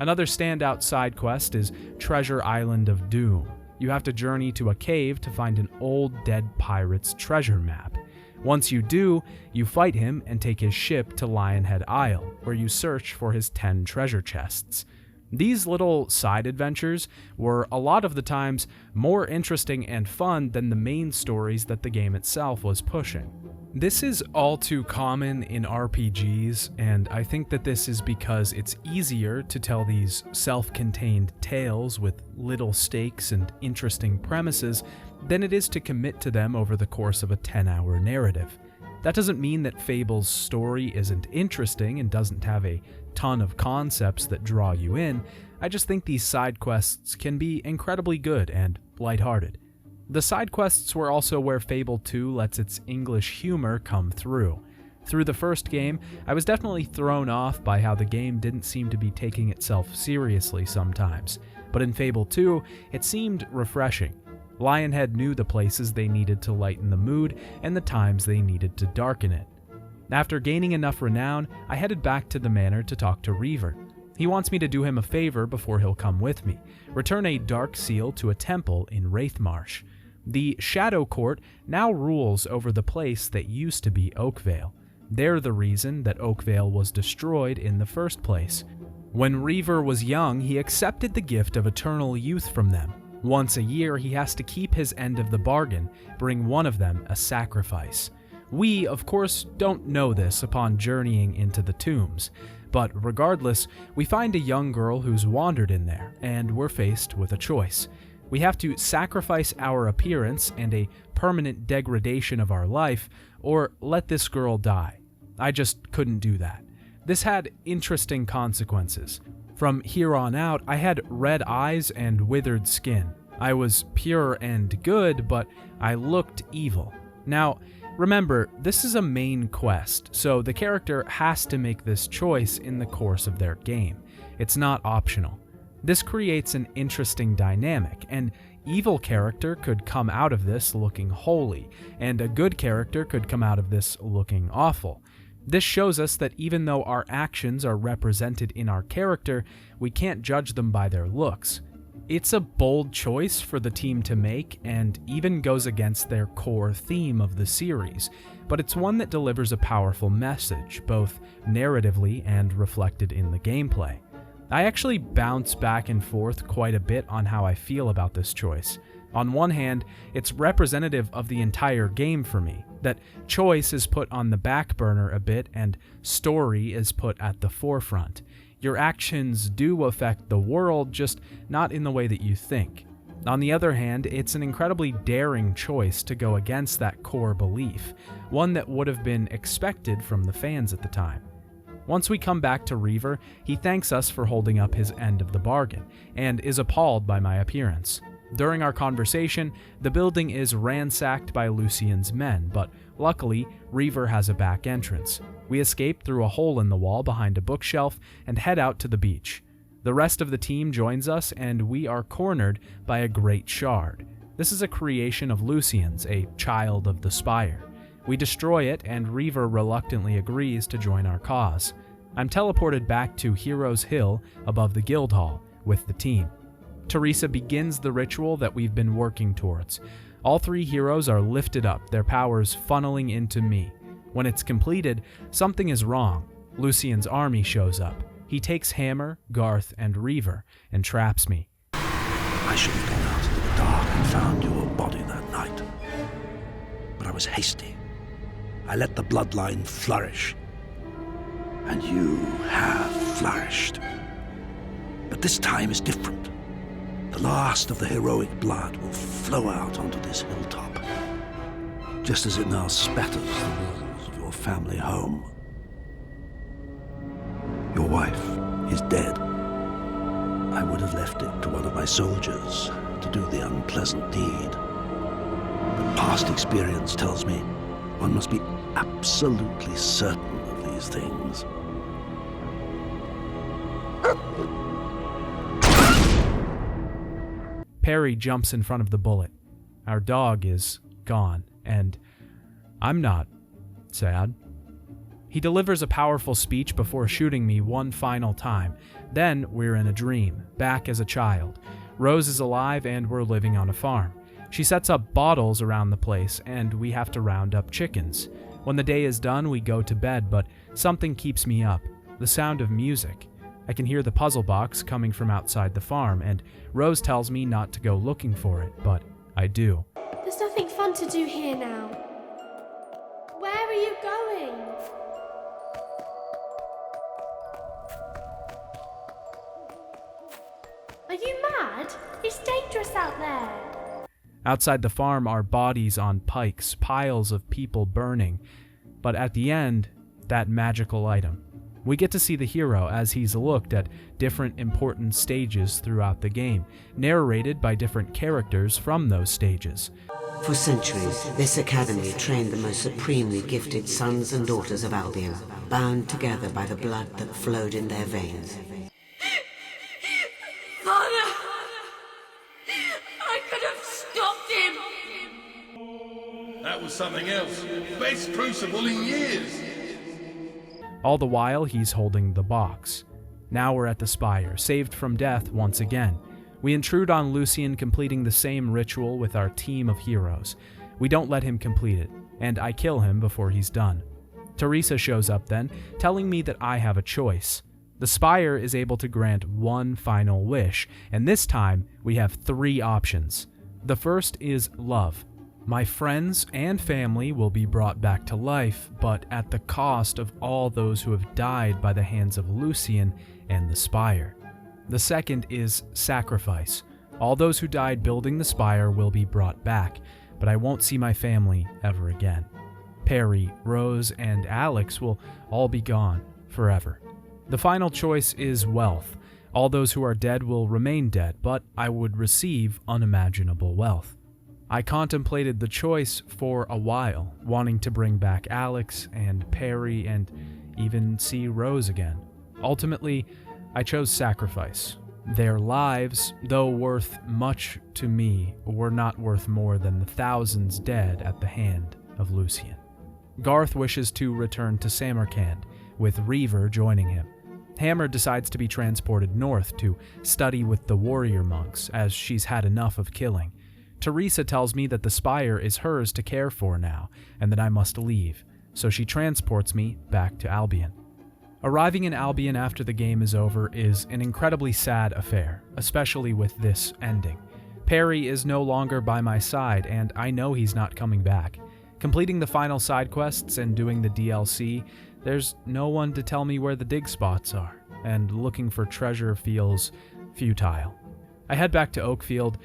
Another standout side quest is Treasure Island of Doom. You have to journey to a cave to find an old dead pirate's treasure map. Once you do, you fight him and take his ship to Lionhead Isle, where you search for his 10 treasure chests. These little side adventures were a lot of the times more interesting and fun than the main stories that the game itself was pushing. This is all too common in RPGs, and I think that this is because it's easier to tell these self-contained tales with little stakes and interesting premises than it is to commit to them over the course of a 10-hour narrative. That doesn't mean that Fable's story isn't interesting and doesn't have a ton of concepts that draw you in. I just think these side quests can be incredibly good and lighthearted. The side quests were also where Fable II lets its English humor come through. Through the first game, I was definitely thrown off by how the game didn't seem to be taking itself seriously sometimes, but in Fable II, it seemed refreshing. Lionhead knew the places they needed to lighten the mood and the times they needed to darken it. After gaining enough renown, I headed back to the manor to talk to Reaver. He wants me to do him a favor before he'll come with me, return a dark seal to a temple in Wraithmarsh. The Shadow Court now rules over the place that used to be Oakvale. They're the reason that Oakvale was destroyed in the first place. When Reaver was young, he accepted the gift of eternal youth from them. Once a year, he has to keep his end of the bargain, bring one of them a sacrifice. We, of course, don't know this upon journeying into the tombs, but regardless, we find a young girl who's wandered in there, and we're faced with a choice. We have to sacrifice our appearance and a permanent degradation of our life, or let this girl die. I just couldn't do that. This had interesting consequences. From here on out, I had red eyes and withered skin. I was pure and good, but I looked evil. Now, remember, this is a main quest, so the character has to make this choice in the course of their game. It's not optional. This creates an interesting dynamic. An evil character could come out of this looking holy, and a good character could come out of this looking awful. This shows us that even though our actions are represented in our character, we can't judge them by their looks. It's a bold choice for the team to make, and even goes against their core theme of the series, but it's one that delivers a powerful message, both narratively and reflected in the gameplay. I actually bounce back and forth quite a bit on how I feel about this choice. On one hand, it's representative of the entire game for me, that choice is put on the back burner a bit and story is put at the forefront. Your actions do affect the world, just not in the way that you think. On the other hand, it's an incredibly daring choice to go against that core belief, one that would have been expected from the fans at the time. Once we come back to Reaver, he thanks us for holding up his end of the bargain, and is appalled by my appearance. During our conversation, the building is ransacked by Lucien's men, but luckily, Reaver has a back entrance. We escape through a hole in the wall behind a bookshelf and head out to the beach. The rest of the team joins us, and we are cornered by a great shard. This is a creation of Lucien's, a child of the Spire. We destroy it, and Reaver reluctantly agrees to join our cause. I'm teleported back to Heroes Hill above the Guildhall with the team. Teresa begins the ritual that we've been working towards. All three heroes are lifted up, their powers funneling into me. When it's completed, something is wrong. Lucien's army shows up. He takes Hammer, Garth, and Reaver and traps me. I should have gone out into the dark and found your body that night. But I was hasty. I let the bloodline flourish. And you have flourished. But this time is different. The last of the heroic blood will flow out onto this hilltop, just as it now spatters the walls of your family home. Your wife is dead. I would have left it to one of my soldiers to do the unpleasant deed. But past experience tells me one must be absolutely certain of these things. Perry jumps in front of the bullet. Our dog is gone, and I'm not sad. He delivers a powerful speech before shooting me one final time. Then we're in a dream, back as a child. Rose is alive and we're living on a farm. She sets up bottles around the place, and we have to round up chickens. When the day is done, we go to bed, but something keeps me up. The sound of music. I can hear the puzzle box coming from outside the farm, and Rose tells me not to go looking for it, but I do. There's nothing fun to do here now. Where are you going? Are you mad? It's dangerous out there. Outside the farm are bodies on pikes, piles of people burning. But at the end, that magical item. We get to see the hero as he's looked at different important stages throughout the game, narrated by different characters from those stages. For centuries, this academy trained the most supremely gifted sons and daughters of Albion, bound together by the blood that flowed in their veins. Father! I could have stopped him! That was something else. Best crucible in years. All the while, he's holding the box. Now we're at the spire, saved from death once again. We intrude on Lucian completing the same ritual with our team of heroes. We don't let him complete it, and I kill him before he's done. Teresa shows up then, telling me that I have a choice. The spire is able to grant one final wish, and this time we have 3 options. The first is love. My friends and family will be brought back to life, but at the cost of all those who have died by the hands of Lucian and the spire. The second is sacrifice. All those who died building the spire will be brought back, but I won't see my family ever again. Perry, Rose, and Alex will all be gone forever. The final choice is wealth. All those who are dead will remain dead, but I would receive unimaginable wealth. I contemplated the choice for a while, wanting to bring back Alex and Perry and even see Rose again. Ultimately, I chose sacrifice. Their lives, though worth much to me, were not worth more than the thousands dead at the hand of Lucian. Garth wishes to return to Samarkand, with Reaver joining him. Hammer decides to be transported north to study with the warrior monks, as she's had enough of killing. Teresa tells me that the spire is hers to care for now, and that I must leave, so she transports me back to Albion. Arriving in Albion after the game is over is an incredibly sad affair, especially with this ending. Perry is no longer by my side, and I know he's not coming back. Completing the final side quests and doing the DLC, there's no one to tell me where the dig spots are, and looking for treasure feels futile. I head back to Oakfield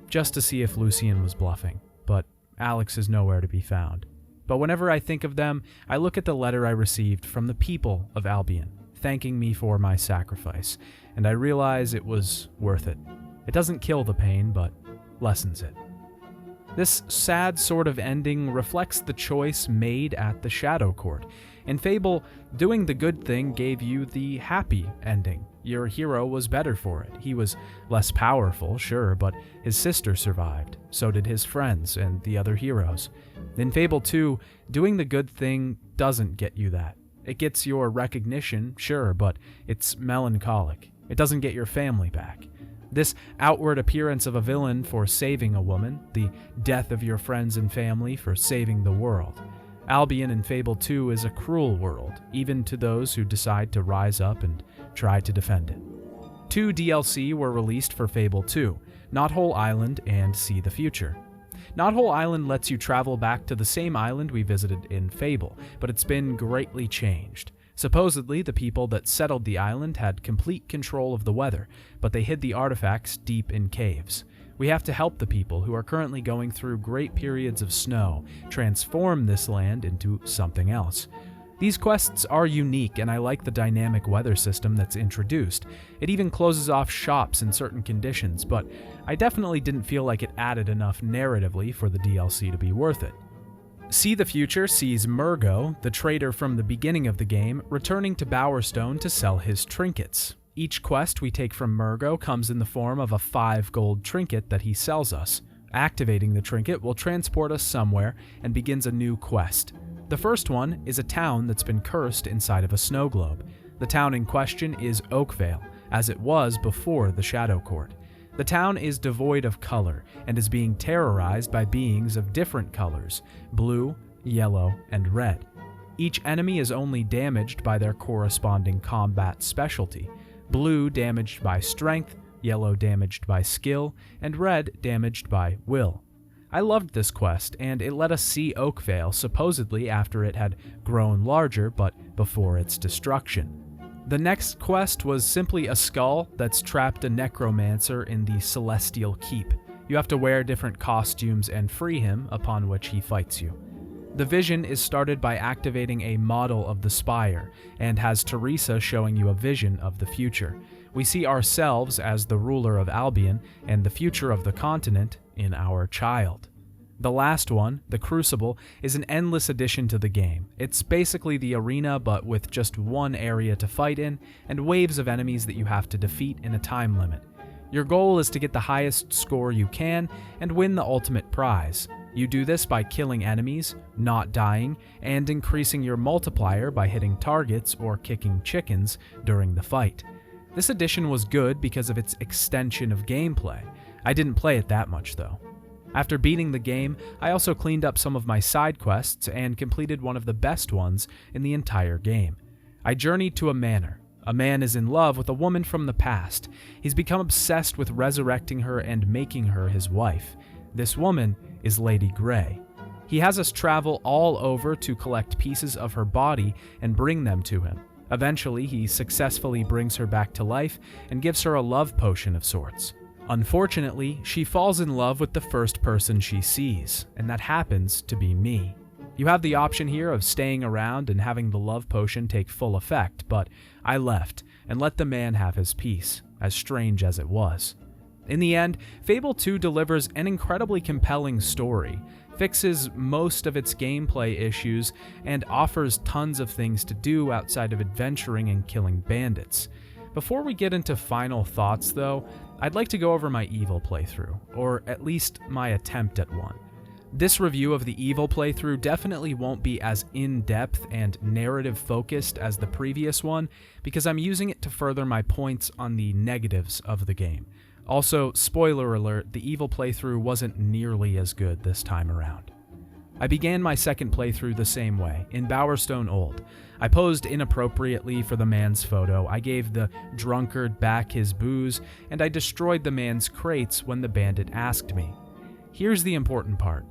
just to see if Lucian was bluffing, but Alex is nowhere to be found. But whenever I think of them, I look at the letter I received from the people of Albion, thanking me for my sacrifice, and I realize it was worth it. It doesn't kill the pain, but lessens it. This sad sort of ending reflects the choice made at the Shadow Court. In Fable, doing the good thing gave you the happy ending. Your hero was better for it. He was less powerful, sure, but his sister survived. So did his friends and the other heroes. In Fable II, doing the good thing doesn't get you that. It gets your recognition, sure, but it's melancholic. It doesn't get your family back. This outward appearance of a villain for saving a woman, the death of your friends and family for saving the world. Albion in Fable II is a cruel world, even to those who decide to rise up and try to defend it. 2 DLC were released for Fable II, Knothole Island and See the Future. Knothole Island lets you travel back to the same island we visited in Fable, but it's been greatly changed. Supposedly, the people that settled the island had complete control of the weather, but they hid the artifacts deep in caves. We have to help the people who are currently going through great periods of snow transform this land into something else. These quests are unique, and I like the dynamic weather system that's introduced. It even closes off shops in certain conditions, but I definitely didn't feel like it added enough narratively for the DLC to be worth it. See the Future sees Murgo, the trader from the beginning of the game, returning to Bowerstone to sell his trinkets. Each quest we take from Murgo comes in the form of a 5 gold trinket that he sells us. Activating the trinket will transport us somewhere and begins a new quest. The first one is a town that's been cursed inside of a snow globe. The town in question is Oakvale, as it was before the Shadow Court. The town is devoid of color and is being terrorized by beings of different colors: blue, yellow, and red. Each enemy is only damaged by their corresponding combat specialty: blue damaged by strength, yellow damaged by skill, and red damaged by will. I loved this quest, and it let us see Oakvale supposedly after it had grown larger, but before its destruction. The next quest was simply a skull that's trapped a necromancer in the Celestial Keep. You have to wear different costumes and free him, upon which he fights you. The vision is started by activating a model of the spire, and has Teresa showing you a vision of the future. We see ourselves as the ruler of Albion, and the future of the continent in our child. The last one, the Crucible, is an endless addition to the game. It's basically the arena, but with just one area to fight in, and waves of enemies that you have to defeat in a time limit. Your goal is to get the highest score you can, and win the ultimate prize. You do this by killing enemies, not dying, and increasing your multiplier by hitting targets or kicking chickens during the fight. This edition was good because of its extension of gameplay. I didn't play it that much though. After beating the game, I also cleaned up some of my side quests and completed one of the best ones in the entire game. I journeyed to a manor. A man is in love with a woman from the past. He's become obsessed with resurrecting her and making her his wife. This woman is Lady Grey. He has us travel all over to collect pieces of her body and bring them to him. Eventually, he successfully brings her back to life and gives her a love potion of sorts. Unfortunately, she falls in love with the first person she sees, and that happens to be me. You have the option here of staying around and having the love potion take full effect, but I left and let the man have his peace, as strange as it was. In the end, Fable II delivers an incredibly compelling story, fixes most of its gameplay issues, and offers tons of things to do outside of adventuring and killing bandits. Before we get into final thoughts though, I'd like to go over my Evil playthrough, or at least my attempt at one. This review of the Evil playthrough definitely won't be as in-depth and narrative-focused as the previous one, because I'm using it to further my points on the negatives of the game. Also, spoiler alert, the Evil playthrough wasn't nearly as good this time around. I began my second playthrough the same way, in Bowerstone Old. I posed inappropriately for the man's photo, I gave the drunkard back his booze, and I destroyed the man's crates when the bandit asked me. Here's the important part.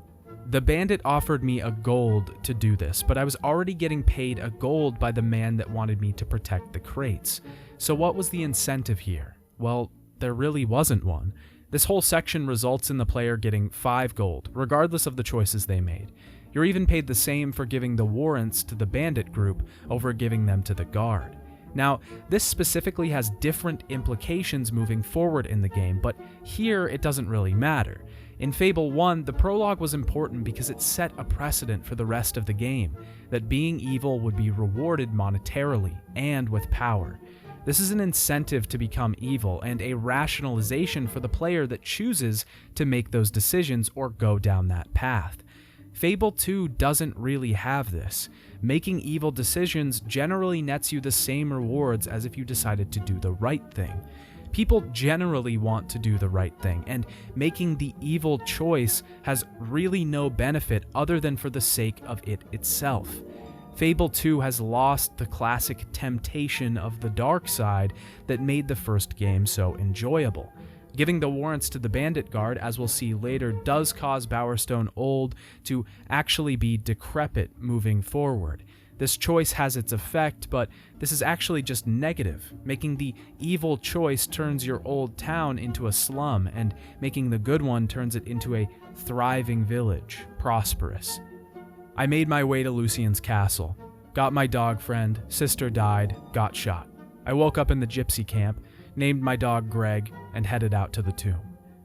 The bandit offered me a gold to do this, but I was already getting paid a gold by the man that wanted me to protect the crates. So what was the incentive here? Well, there really wasn't one. This whole section results in the player getting 5 gold, regardless of the choices they made. You're even paid the same for giving the warrants to the bandit group over giving them to the guard. Now, this specifically has different implications moving forward in the game, but here it doesn't really matter. In Fable 1, the prologue was important because it set a precedent for the rest of the game, that being evil would be rewarded monetarily and with power. This is an incentive to become evil and a rationalization for the player that chooses to make those decisions or go down that path. Fable 2 doesn't really have this. Making evil decisions generally nets you the same rewards as if you decided to do the right thing. People generally want to do the right thing, and making the evil choice has really no benefit other than for the sake of it itself. Fable 2 has lost the classic temptation of the dark side that made the first game so enjoyable. Giving the warrants to the bandit guard, as we'll see later, does cause Bowerstone Old to actually be decrepit moving forward. This choice has its effect, but this is actually just negative. Making the evil choice turns your old town into a slum, and making the good one turns it into a thriving village, prosperous. I made my way to Lucian's castle, got my dog friend, sister died, got shot. I woke up in the gypsy camp, named my dog Greg, and headed out to the tomb.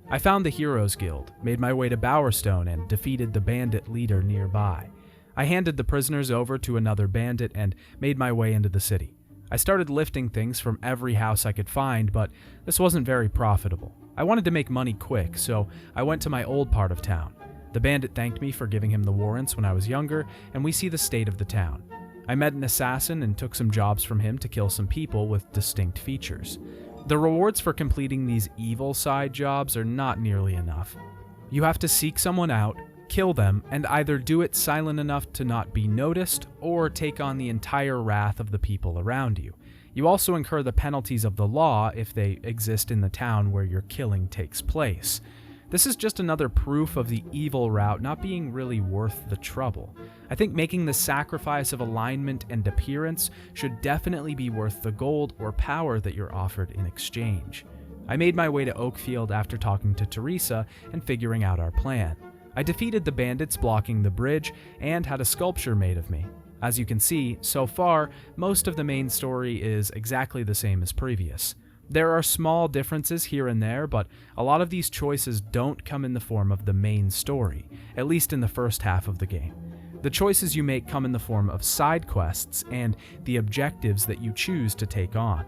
I found the Heroes Guild, made my way to Bowerstone, and defeated the bandit leader nearby. I handed the prisoners over to another bandit and made my way into the city. I started lifting things from every house I could find, but this wasn't very profitable. I wanted to make money quick, so I went to my old part of town. The bandit thanked me for giving him the warrants when I was younger, and we see the state of the town. I met an assassin and took some jobs from him to kill some people with distinct features. The rewards for completing these evil side jobs are not nearly enough. You have to seek someone out, kill them, and either do it silent enough to not be noticed, or take on the entire wrath of the people around you. You also incur the penalties of the law if they exist in the town where your killing takes place. This is just another proof of the evil route not being really worth the trouble. I think making the sacrifice of alignment and appearance should definitely be worth the gold or power that you're offered in exchange. I made my way to Oakfield after talking to Teresa and figuring out our plan. I defeated the bandits blocking the bridge and had a sculpture made of me. As you can see, so far, most of the main story is exactly the same as previous. There are small differences here and there, but a lot of these choices don't come in the form of the main story, at least in the first half of the game. The choices you make come in the form of side quests and the objectives that you choose to take on.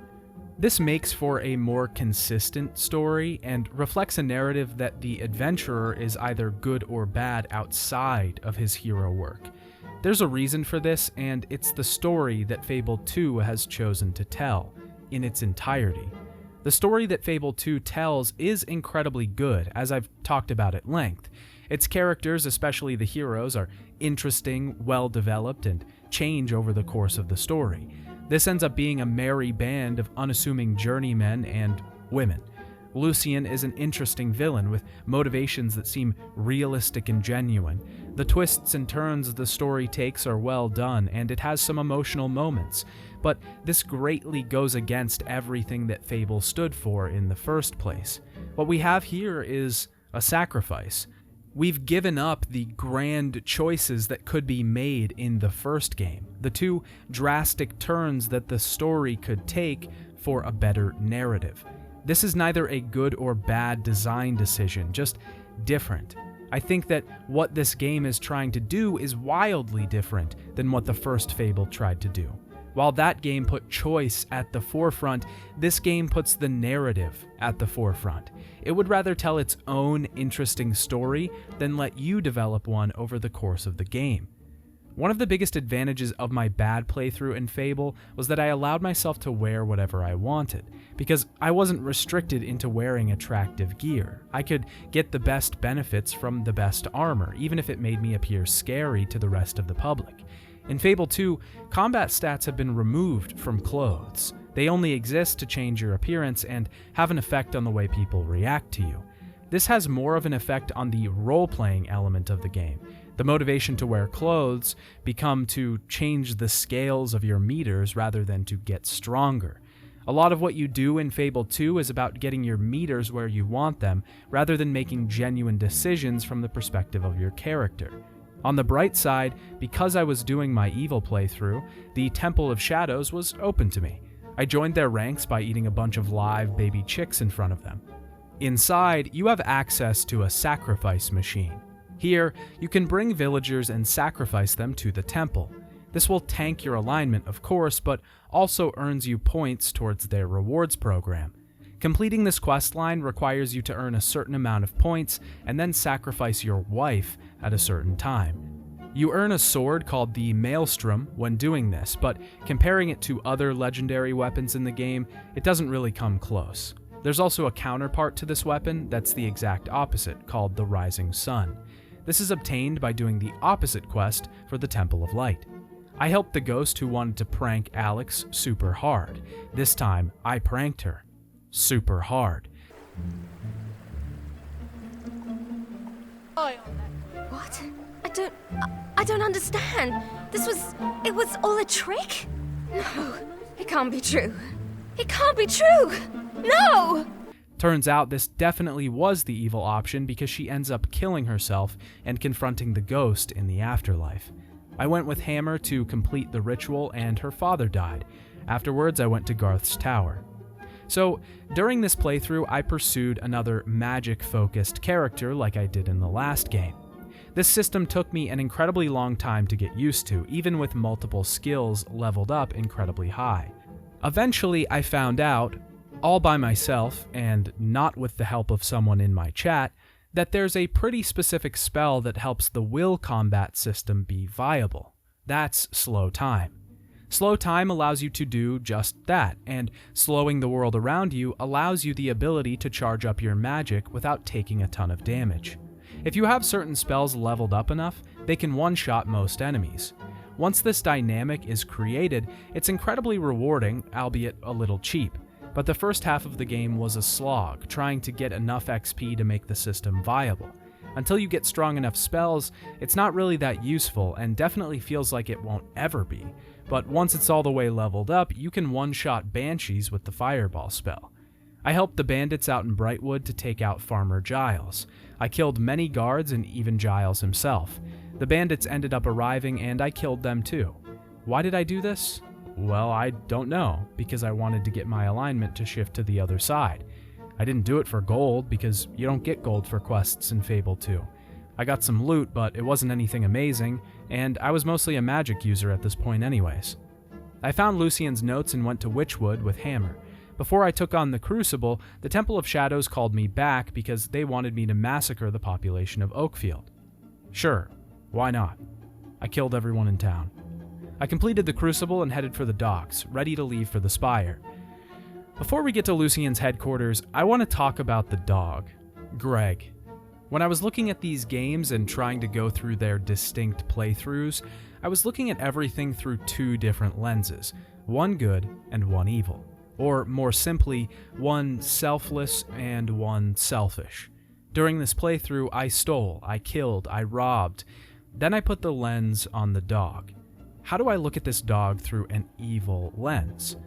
This makes for a more consistent story and reflects a narrative that the adventurer is either good or bad outside of his hero work. There's a reason for this, and it's the story that Fable II has chosen to tell, in its entirety. The story that Fable II tells is incredibly good, as I've talked about at length. Its characters, especially the heroes, are interesting, well-developed, and change over the course of the story. This ends up being a merry band of unassuming journeymen and women. Lucian is an interesting villain with motivations that seem realistic and genuine. The twists and turns the story takes are well done, and it has some emotional moments, but this greatly goes against everything that Fable stood for in the first place. What we have here is a sacrifice. We've given up the grand choices that could be made in the first game, the two drastic turns that the story could take for a better narrative. This is neither a good or bad design decision, just different. I think that what this game is trying to do is wildly different than what the first Fable tried to do. While that game put choice at the forefront, this game puts the narrative at the forefront. It would rather tell its own interesting story than let you develop one over the course of the game. One of the biggest advantages of my bad playthrough in Fable was that I allowed myself to wear whatever I wanted, because I wasn't restricted into wearing attractive gear. I could get the best benefits from the best armor, even if it made me appear scary to the rest of the public. In Fable 2, combat stats have been removed from clothes. They only exist to change your appearance and have an effect on the way people react to you. This has more of an effect on the role-playing element of the game. The motivation to wear clothes become to change the scales of your meters rather than to get stronger. A lot of what you do in Fable 2 is about getting your meters where you want them, rather than making genuine decisions from the perspective of your character. On the bright side, because I was doing my evil playthrough, the Temple of Shadows was open to me. I joined their ranks by eating a bunch of live baby chicks in front of them. Inside, you have access to a sacrifice machine. Here, you can bring villagers and sacrifice them to the temple. This will tank your alignment, of course, but also earns you points towards their rewards program. Completing this questline requires you to earn a certain amount of points and then sacrifice your wife at a certain time. You earn a sword called the Maelstrom when doing this, but comparing it to other legendary weapons in the game, it doesn't really come close. There's also a counterpart to this weapon that's the exact opposite, called the Rising Sun. This is obtained by doing the opposite quest for the Temple of Light. I helped the ghost who wanted to prank Alex super hard. This time, I pranked her super hard. What? I don't understand. It was all a trick? No, it can't be true. It can't be true! No! Turns out this definitely was the evil option because she ends up killing herself and confronting the ghost in the afterlife. I went with Hammer to complete the ritual and her father died. Afterwards, I went to Garth's tower. So, during this playthrough, I pursued another magic-focused character like I did in the last game. This system took me an incredibly long time to get used to, even with multiple skills leveled up incredibly high. Eventually, I found out, all by myself, and not with the help of someone in my chat, that there's a pretty specific spell that helps the will combat system be viable. That's Slow Time. Slow Time allows you to do just that, and slowing the world around you allows you the ability to charge up your magic without taking a ton of damage. If you have certain spells leveled up enough, they can one-shot most enemies. Once this dynamic is created, it's incredibly rewarding, albeit a little cheap. but the first half of the game was a slog, trying to get enough XP to make the system viable. Until you get strong enough spells, it's not really that useful and definitely feels like it won't ever be, but once it's all the way leveled up, you can one-shot banshees with the fireball spell. I helped the bandits out in Brightwood to take out Farmer Giles. I killed many guards and even Giles himself. The bandits ended up arriving and I killed them too. Why did I do this? Well, I don't know, because I wanted to get my alignment to shift to the other side. I didn't do it for gold, because you don't get gold for quests in Fable II. I got some loot, but it wasn't anything amazing, and I was mostly a magic user at this point anyways. I found Lucien's notes and went to Witchwood with Hammer. Before I took on the Crucible, the Temple of Shadows called me back because they wanted me to massacre the population of Oakfield. Sure, why not? I killed everyone in town. I completed the Crucible and headed for the docks, ready to leave for the Spire. Before we get to Lucien's headquarters, I want to talk about the dog, Greg. When I was looking at these games and trying to go through their distinct playthroughs, I was looking at everything through two different lenses, one good and one evil. Or more simply, one selfless and one selfish. During this playthrough, I stole, I killed, I robbed. Then I put the lens on the dog. How do I look at this dog through an evil lens?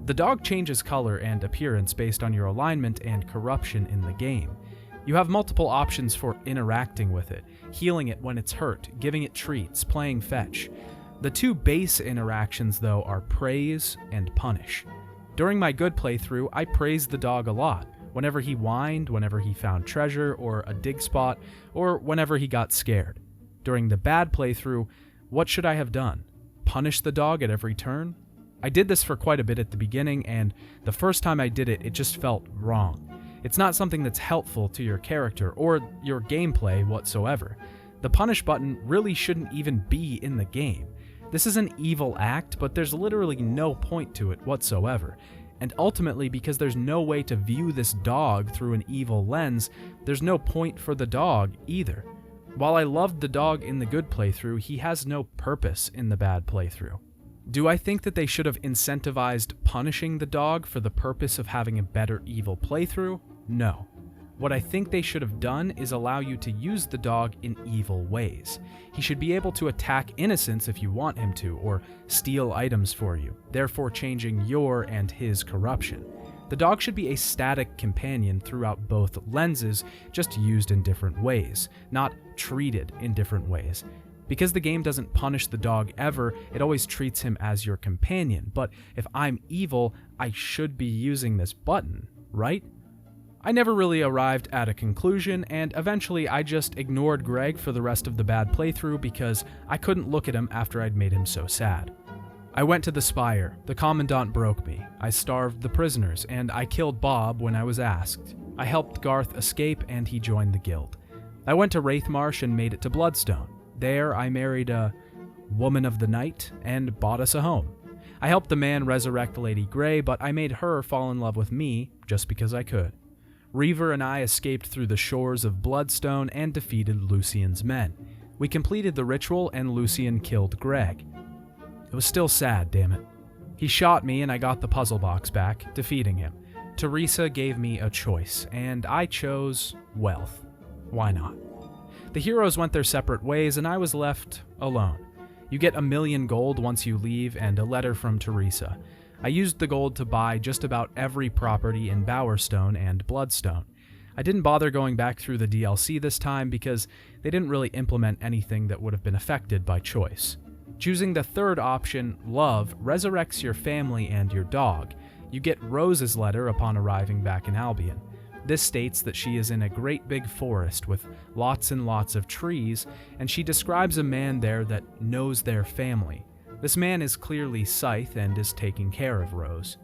The dog changes color and appearance based on your alignment and corruption in the game. You have multiple options for interacting with it, healing it when it's hurt, giving it treats, playing fetch. The two base interactions, though, are praise and punish. During my good playthrough, I praised the dog a lot, whenever he whined, whenever he found treasure or a dig spot, or whenever he got scared. During the bad playthrough, what should I have done? Punish the dog at every turn? I did this for quite a bit at the beginning, and the first time I did it, it just felt wrong. It's not something that's helpful to your character or your gameplay whatsoever. The punish button really shouldn't even be in the game. This is an evil act, but there's literally no point to it whatsoever. And ultimately, because there's no way to view this dog through an evil lens, there's no point for the dog either. While I loved the dog in the good playthrough, he has no purpose in the bad playthrough. Do I think that they should have incentivized punishing the dog for the purpose of having a better evil playthrough? No. What I think they should have done is allow you to use the dog in evil ways. He should be able to attack innocents if you want him to, or steal items for you, therefore changing your and his corruption. The dog should be a static companion throughout both lenses, just used in different ways, not treated in different ways. Because the game doesn't punish the dog ever, it always treats him as your companion, but if I'm evil, I should be using this button, right? I never really arrived at a conclusion, and eventually I just ignored Greg for the rest of the bad playthrough because I couldn't look at him after I'd made him so sad. I went to the Spire, the Commandant broke me, I starved the prisoners, and I killed Bob when I was asked. I helped Garth escape and he joined the guild. I went to Wraithmarsh and made it to Bloodstone. There, I married a woman of the night and bought us a home. I helped the man resurrect Lady Grey, but I made her fall in love with me just because I could. Reaver and I escaped through the shores of Bloodstone and defeated Lucien's men. We completed the ritual and Lucien killed Greg. It was still sad, damn it. He shot me and I got the puzzle box back, defeating him. Teresa gave me a choice, and I chose wealth. Why not? The heroes went their separate ways, and I was left alone. You get 1,000,000 gold once you leave, and a letter from Teresa. I used the gold to buy just about every property in Bowerstone and Bloodstone. I didn't bother going back through the DLC this time because they didn't really implement anything that would have been affected by choice. Choosing the third option, love, resurrects your family and your dog. You get Rose's letter upon arriving back in Albion. This states that she is in a great big forest with lots and lots of trees, and she describes a man there that knows their family. This man is clearly Scythe and is taking care of Rose.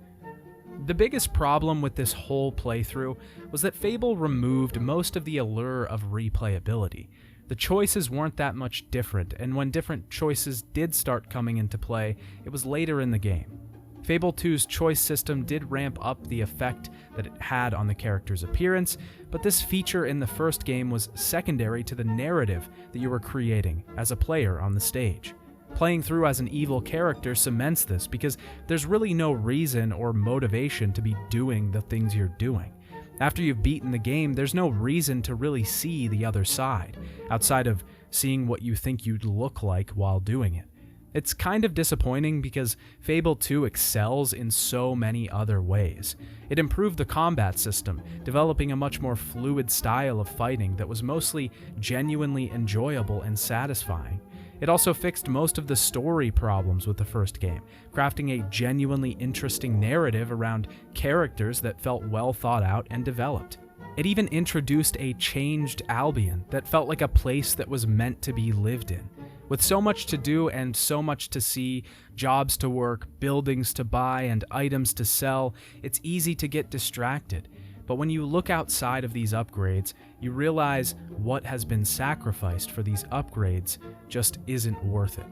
The biggest problem with this whole playthrough was that Fable removed most of the allure of replayability. The choices weren't that much different, and when different choices did start coming into play, it was later in the game. Fable 2's choice system did ramp up the effect that it had on the character's appearance, but this feature in the first game was secondary to the narrative that you were creating as a player on the stage. Playing through as an evil character cements this because there's really no reason or motivation to be doing the things you're doing. After you've beaten the game, there's no reason to really see the other side, outside of seeing what you think you'd look like while doing it. It's kind of disappointing because Fable II excels in so many other ways. It improved the combat system, developing a much more fluid style of fighting that was mostly genuinely enjoyable and satisfying. It also fixed most of the story problems with the first game, crafting a genuinely interesting narrative around characters that felt well thought out and developed. It even introduced a changed Albion that felt like a place that was meant to be lived in. With so much to do and so much to see, jobs to work, buildings to buy, and items to sell, it's easy to get distracted. But when you look outside of these upgrades, you realize what has been sacrificed for these upgrades just isn't worth it.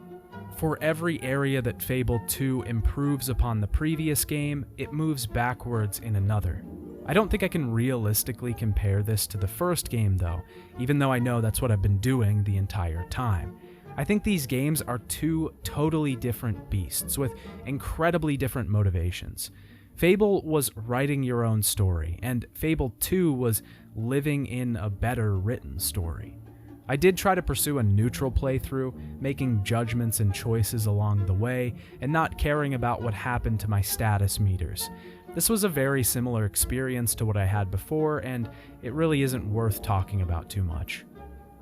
For every area that Fable II improves upon the previous game, it moves backwards in another. I don't think I can realistically compare this to the first game though, even though I know that's what I've been doing the entire time. I think these games are two totally different beasts with incredibly different motivations. Fable was writing your own story, and Fable 2 was living in a better written story. I did try to pursue a neutral playthrough, making judgments and choices along the way, and not caring about what happened to my status meters. This was a very similar experience to what I had before, and it really isn't worth talking about too much.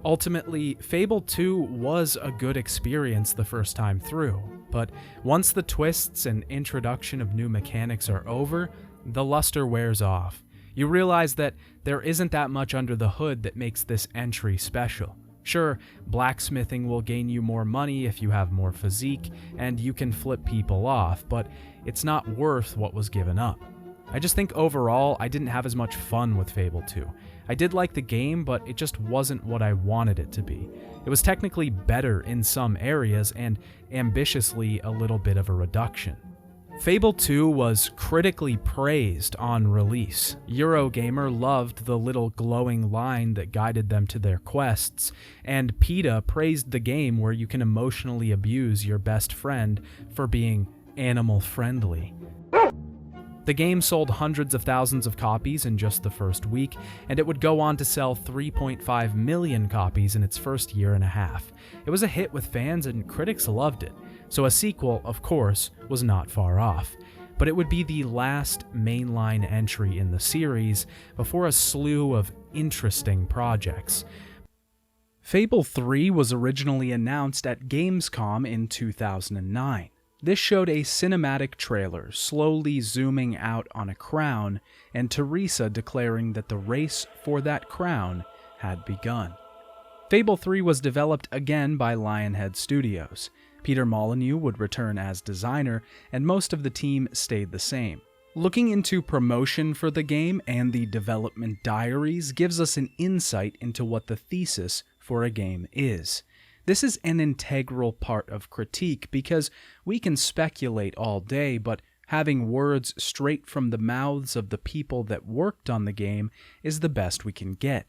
Ultimately, Fable 2 was a good experience the first time through, but once the twists and introduction of new mechanics are over, the luster wears off. You realize that there isn't that much under the hood that makes this entry special. Sure, blacksmithing will gain you more money if you have more physique, and you can flip people off, but it's not worth what was given up. I just think overall, I didn't have as much fun with Fable 2. I did like the game, but it just wasn't what I wanted it to be. It was technically better in some areas, and ambitiously a little bit of a reduction. Fable 2 was critically praised on release. Eurogamer loved the little glowing line that guided them to their quests, and PETA praised the game where you can emotionally abuse your best friend for being animal-friendly. The game sold hundreds of thousands of copies in just the first week, and it would go on to sell 3.5 million copies in its first year and a half. It was a hit with fans and critics loved it, so a sequel, of course, was not far off. But it would be the last mainline entry in the series before a slew of interesting projects. Fable III was originally announced at Gamescom in 2009. This showed a cinematic trailer slowly zooming out on a crown, and Teresa declaring that the race for that crown had begun. Fable 3 was developed again by Lionhead Studios. Peter Molyneux would return as designer, and most of the team stayed the same. Looking into promotion for the game and the development diaries gives us an insight into what the thesis for a game is. This is an integral part of critique because we can speculate all day, but having words straight from the mouths of the people that worked on the game is the best we can get.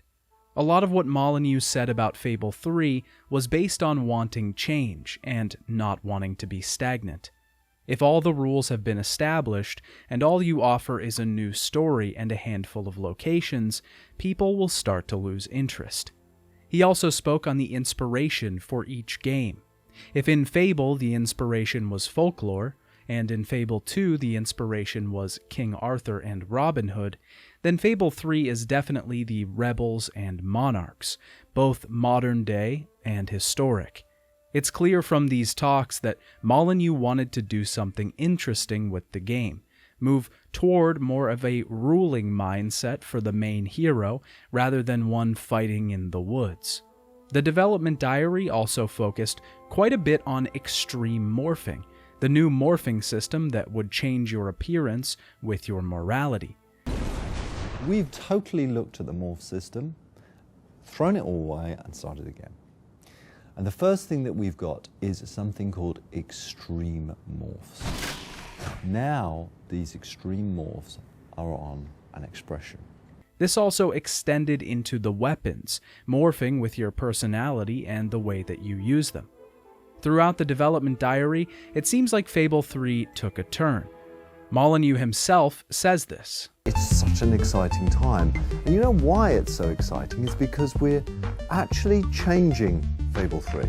A lot of what Molyneux said about Fable 3 was based on wanting change and not wanting to be stagnant. If all the rules have been established and all you offer is a new story and a handful of locations, people will start to lose interest. He also spoke on the inspiration for each game. If in Fable the inspiration was folklore, and in Fable 2 the inspiration was King Arthur and Robin Hood, then Fable 3 is definitely the rebels and monarchs, both modern day and historic. It's clear from these talks that Molyneux wanted to do something interesting with the game, move toward more of a ruling mindset for the main hero rather than one fighting in the woods. The development diary also focused quite a bit on extreme morphing, the new morphing system that would change your appearance with your morality. We've totally looked at the morph system, thrown it all away and started again. And the first thing that we've got is something called extreme morphs. Now, these extreme morphs are on an expression. This also extended into the weapons, morphing with your personality and the way that you use them. Throughout the development diary, it seems like Fable 3 took a turn. Molyneux himself says this. It's such an exciting time. And you know why it's so exciting? It's because we're actually changing Fable 3.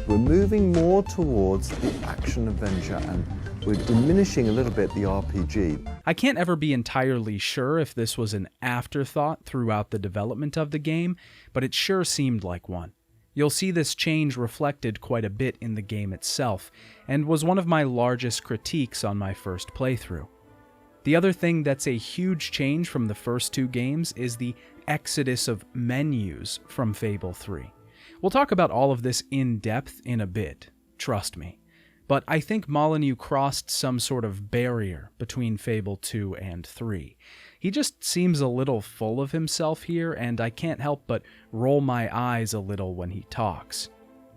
We're moving more towards the action-adventure and we're diminishing a little bit the RPG. I can't ever be entirely sure if this was an afterthought throughout the development of the game, but it sure seemed like one. You'll see this change reflected quite a bit in the game itself, and was one of my largest critiques on my first playthrough. The other thing that's a huge change from the first two games is the exodus of menus from Fable 3. We'll talk about all of this in depth in a bit, trust me. But I think Molyneux crossed some sort of barrier between Fable 2 and 3. He just seems a little full of himself here, and I can't help but roll my eyes a little when he talks.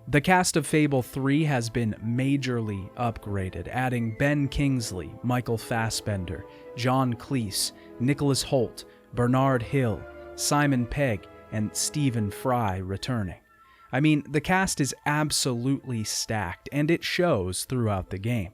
The cast of Fable 3 has been majorly upgraded, adding Ben Kingsley, Michael Fassbender, John Cleese, Nicholas Hoult, Bernard Hill, Simon Pegg, and Stephen Fry returning. I mean, the cast is absolutely stacked, and it shows throughout the game.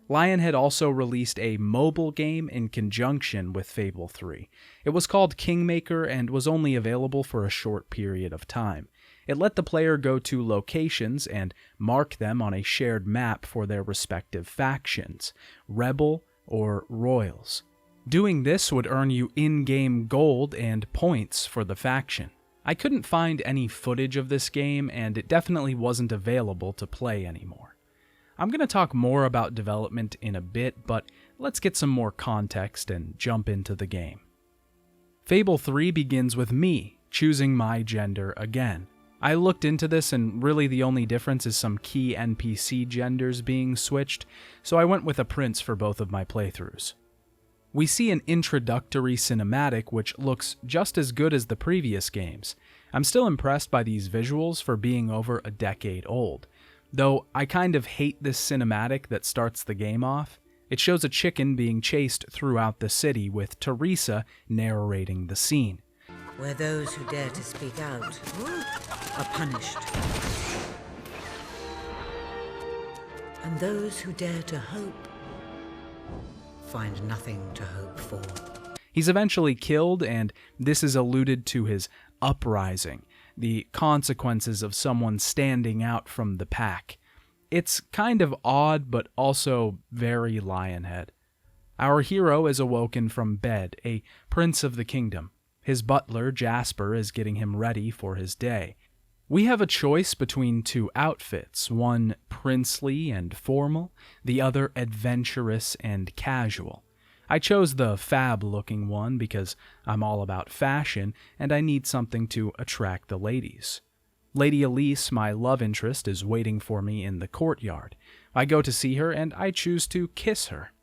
Lionhead also released a mobile game in conjunction with Fable 3. It was called Kingmaker and was only available for a short period of time. It let the player go to locations and mark them on a shared map for their respective factions, Rebel or Royals. Doing this would earn you in-game gold and points for the faction. I couldn't find any footage of this game, and it definitely wasn't available to play anymore. I'm going to talk more about development in a bit, but let's get some more context and jump into the game. Fable 3 begins with me choosing my gender again. I looked into this, and really the only difference is some key NPC genders being switched, so I went with a prince for both of my playthroughs. We see an introductory cinematic which looks just as good as the previous games. I'm still impressed by these visuals for being over a decade old. Though I kind of hate this cinematic that starts the game off. It shows a chicken being chased throughout the city with Teresa narrating the scene. Where those who dare to speak out are punished. And those who dare to hope find nothing to hope for. He's eventually killed, and this is alluded to his uprising, the consequences of someone standing out from the pack. It's kind of odd, but also very Lionhead. Our hero is awoken from bed, a prince of the kingdom. His butler, Jasper, is getting him ready for his day. We have a choice between two outfits, one princely and formal, the other adventurous and casual. I chose the fab-looking one because I'm all about fashion and I need something to attract the ladies. Lady Elise, my love interest, is waiting for me in the courtyard. I go to see her and I choose to kiss her.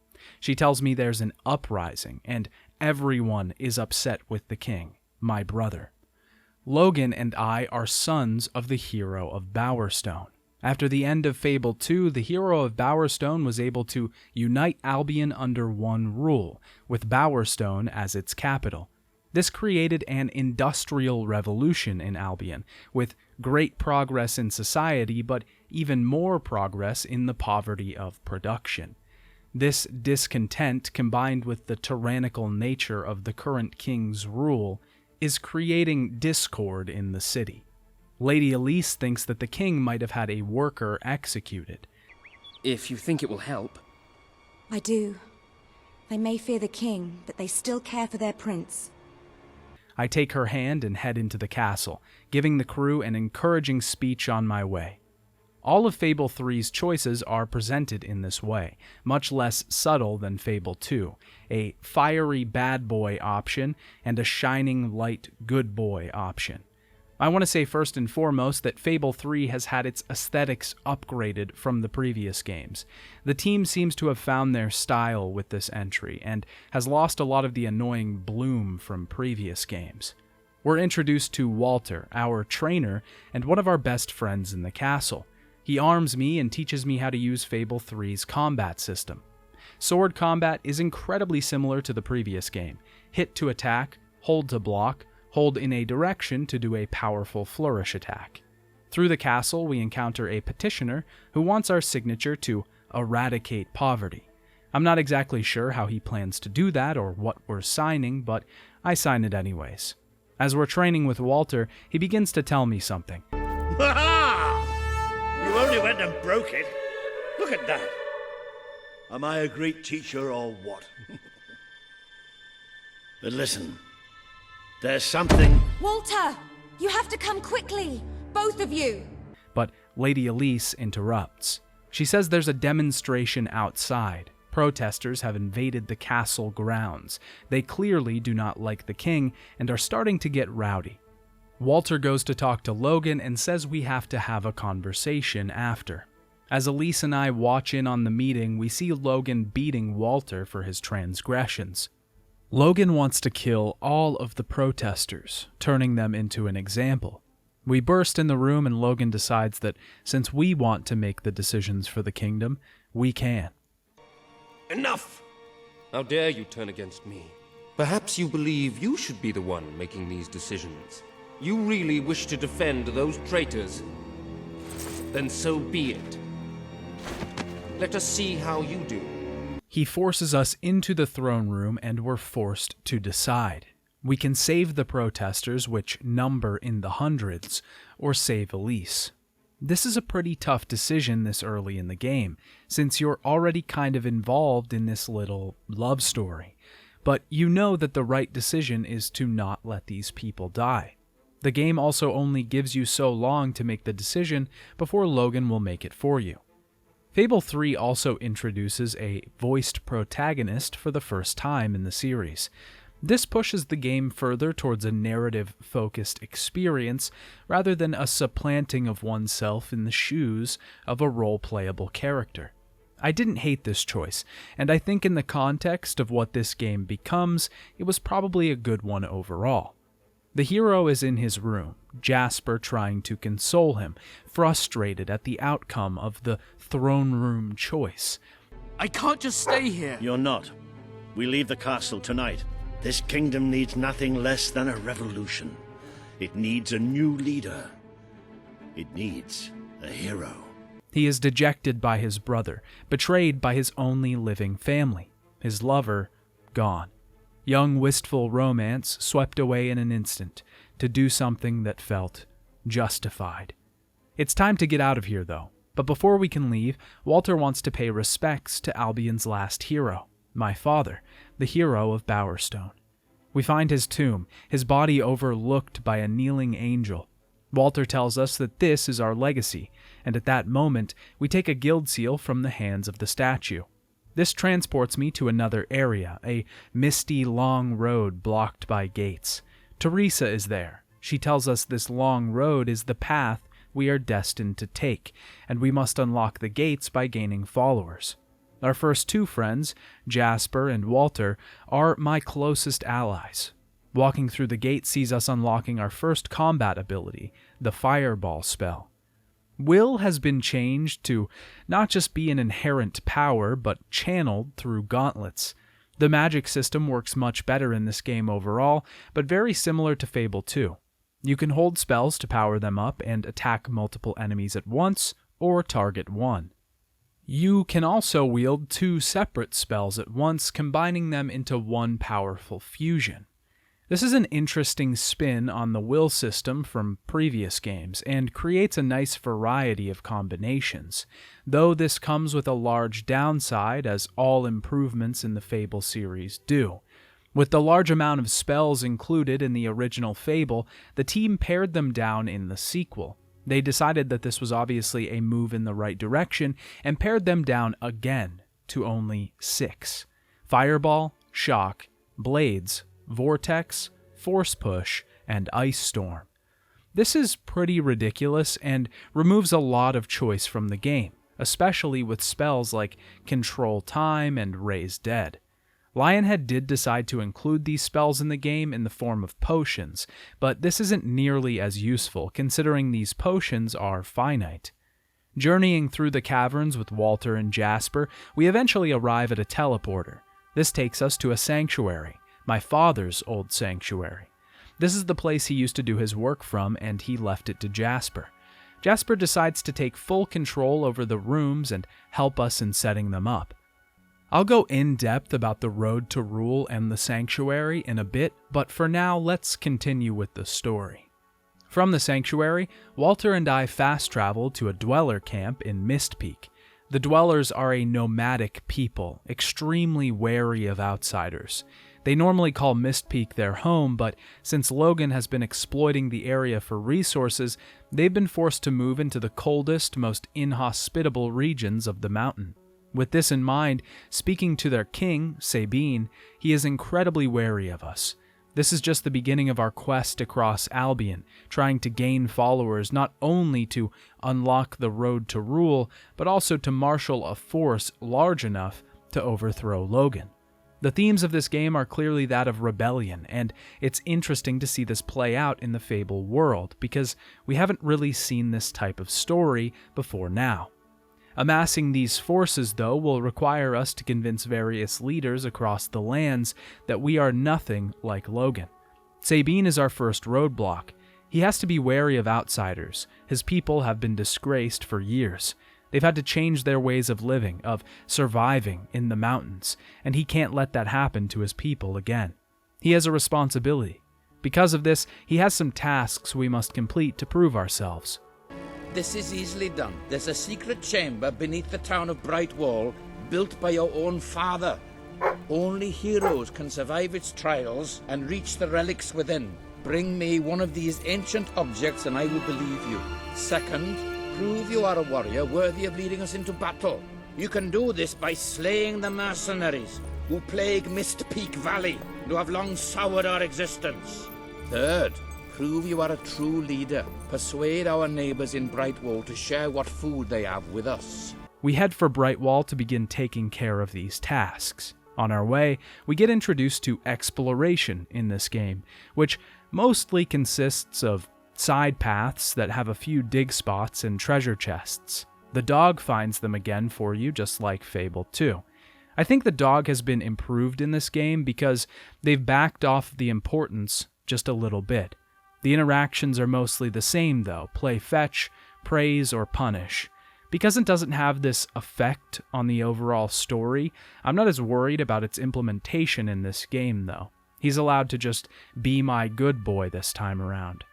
She tells me there's an uprising and everyone is upset with the king, my brother. Logan and I are sons of the hero of Bowerstone. After the end of Fable II, the hero of Bowerstone was able to unite Albion under one rule, with Bowerstone as its capital. This created an industrial revolution in Albion, with great progress in society, but even more progress in the poverty of production. This discontent, combined with the tyrannical nature of the current king's rule, is creating discord in the city. Lady Elise thinks that the king might have had a worker executed. If you think it will help. I do. They may fear the king, but they still care for their prince. I take her hand and head into the castle, giving the crew an encouraging speech on my way. All of Fable 3's choices are presented in this way, much less subtle than Fable 2, a fiery bad boy option and a shining light good boy option. I want to say first and foremost that Fable 3 has had its aesthetics upgraded from the previous games. The team seems to have found their style with this entry, and has lost a lot of the annoying bloom from previous games. We're introduced to Walter, our trainer, and one of our best friends in the castle. He arms me and teaches me how to use Fable 3's combat system. Sword combat is incredibly similar to the previous game. Hit to attack, hold to block, hold in a direction to do a powerful flourish attack. Through the castle, we encounter a petitioner who wants our signature to eradicate poverty. I'm not exactly sure how he plans to do that or what we're signing, but I sign it anyways. As we're training with Walter, he begins to tell me something. You only went and broke it. Look at that. Am I a great teacher or what? But listen, there's something... Walter! You have to come quickly! Both of you! But Lady Elise interrupts. She says there's a demonstration outside. Protesters have invaded the castle grounds. They clearly do not like the king and are starting to get rowdy. Walter goes to talk to Logan and says we have to have a conversation after. As Elise and I watch in on the meeting, we see Logan beating Walter for his transgressions. Logan wants to kill all of the protesters, turning them into an example. We burst in the room and Logan decides that since we want to make the decisions for the kingdom, we can. Enough! How dare you turn against me? Perhaps you believe you should be the one making these decisions. You really wish to defend those traitors? Then so be it. Let us see how you do. He forces us into the throne room and we're forced to decide. We can save the protesters, which number in the hundreds, or save Elise. This is a pretty tough decision this early in the game, since you're already kind of involved in this little love story. But you know that the right decision is to not let these people die. The game also only gives you so long to make the decision before Logan will make it for you. Fable III also introduces a voiced protagonist for the first time in the series. This pushes the game further towards a narrative-focused experience rather than a supplanting of oneself in the shoes of a role-playable character. I didn't hate this choice, and I think in the context of what this game becomes, it was probably a good one overall. The hero is in his room, Jasper trying to console him, frustrated at the outcome of the throne room choice. I can't just stay here. You're not. We leave the castle tonight. This kingdom needs nothing less than a revolution. It needs a new leader. It needs a hero. He is dejected by his brother, betrayed by his only living family, his lover gone. Young wistful romance swept away in an instant to do something that felt justified. It's time to get out of here though, but before we can leave, Walter wants to pay respects to Albion's last hero, my father, the hero of Bowerstone. We find his tomb, his body overlooked by a kneeling angel. Walter tells us that this is our legacy, and at that moment, we take a guild seal from the hands of the statue. This transports me to another area, a misty, long road blocked by gates. Teresa is there. She tells us this long road is the path we are destined to take, and we must unlock the gates by gaining followers. Our first two friends, Jasper and Walter, are my closest allies. Walking through the gate sees us unlocking our first combat ability, the Fireball spell. Will has been changed to not just be an inherent power, but channeled through gauntlets. The magic system works much better in this game overall, but very similar to Fable II. You can hold spells to power them up and attack multiple enemies at once, or target one. You can also wield two separate spells at once, combining them into one powerful fusion. This is an interesting spin on the will system from previous games, and creates a nice variety of combinations, though this comes with a large downside, as all improvements in the Fable series do. With the large amount of spells included in the original Fable, the team pared them down in the sequel. They decided that this was obviously a move in the right direction, and pared them down again to only 6. Fireball, Shock, Blades, Vortex, Force Push, and Ice Storm. This is pretty ridiculous and removes a lot of choice from the game, especially with spells like Control Time and Raise Dead. Lionhead did decide to include these spells in the game in the form of potions, but this isn't nearly as useful considering these potions are finite. Journeying through the caverns with Walter and Jasper, we eventually arrive at a teleporter. This takes us to a sanctuary, my father's old sanctuary. This is the place he used to do his work from, and he left it to Jasper. Jasper decides to take full control over the rooms and help us in setting them up. I'll go in depth about the Road to Rule and the Sanctuary in a bit, but for now, let's continue with the story. From the Sanctuary, Walter and I fast travel to a dweller camp in Mistpeak. The dwellers are a nomadic people, extremely wary of outsiders. They normally call Mistpeak their home, but since Logan has been exploiting the area for resources, they've been forced to move into the coldest, most inhospitable regions of the mountain. With this in mind, speaking to their king, Sabine, he is incredibly wary of us. This is just the beginning of our quest across Albion, trying to gain followers not only to unlock the Road to Rule, but also to marshal a force large enough to overthrow Logan. The themes of this game are clearly that of rebellion, and it's interesting to see this play out in the Fable world, because we haven't really seen this type of story before now. Amassing these forces, though, will require us to convince various leaders across the lands that we are nothing like Logan. Sabine is our first roadblock. He has to be wary of outsiders. His people have been disgraced for years. They've had to change their ways of living, of surviving in the mountains, and he can't let that happen to his people again. He has a responsibility. Because of this, he has some tasks we must complete to prove ourselves. This is easily done. There's a secret chamber beneath the town of Brightwall, built by your own father. Only heroes can survive its trials and reach the relics within. Bring me one of these ancient objects and I will believe you. Second, prove you are a warrior worthy of leading us into battle. You can do this by slaying the mercenaries who plague Mistpeak Valley and who have long soured our existence. Third, prove you are a true leader. Persuade our neighbors in Brightwall to share what food they have with us. We head for Brightwall to begin taking care of these tasks. On our way, we get introduced to exploration in this game, which mostly consists of side paths that have a few dig spots and treasure chests. The dog finds them again for you, just like Fable II. I think the dog has been improved in this game because they've backed off the importance just a little bit. The interactions are mostly the same though, play fetch, praise, or punish. Because it doesn't have this effect on the overall story, I'm not as worried about its implementation in this game though. He's allowed to just be my good boy this time around.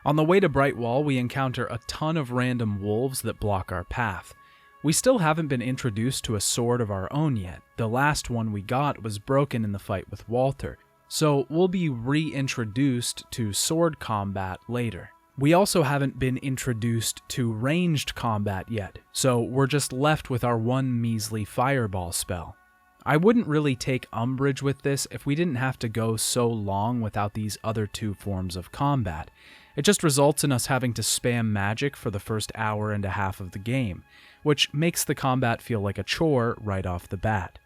On the way to Brightwall, we encounter a ton of random wolves that block our path. We still haven't been introduced to a sword of our own yet. The last one we got was broken in the fight with Walter, so we'll be reintroduced to sword combat later. We also haven't been introduced to ranged combat yet, so we're just left with our one measly fireball spell. I wouldn't really take umbrage with this if we didn't have to go so long without these other two forms of combat. It just results in us having to spam magic for the first hour and a half of the game, which makes the combat feel like a chore right off the bat.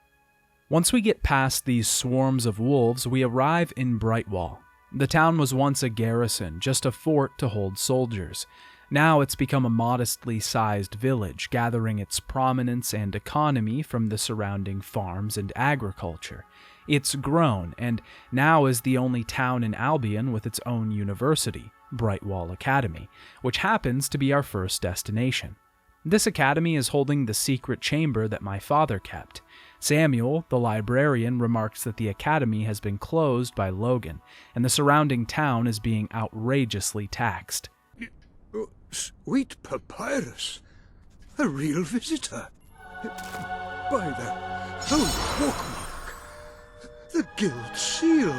Once we get past these swarms of wolves, we arrive in Brightwall. The town was once a garrison, just a fort to hold soldiers. Now it's become a modestly sized village, gathering its prominence and economy from the surrounding farms and agriculture. It's grown, and now is the only town in Albion with its own university, Brightwall Academy, which happens to be our first destination. This academy is holding the secret chamber that my father kept. Samuel, the librarian, remarks that the academy has been closed by Logan, and the surrounding town is being outrageously taxed. Sweet papyrus. A real visitor. By the holy bookmark. The guild seal.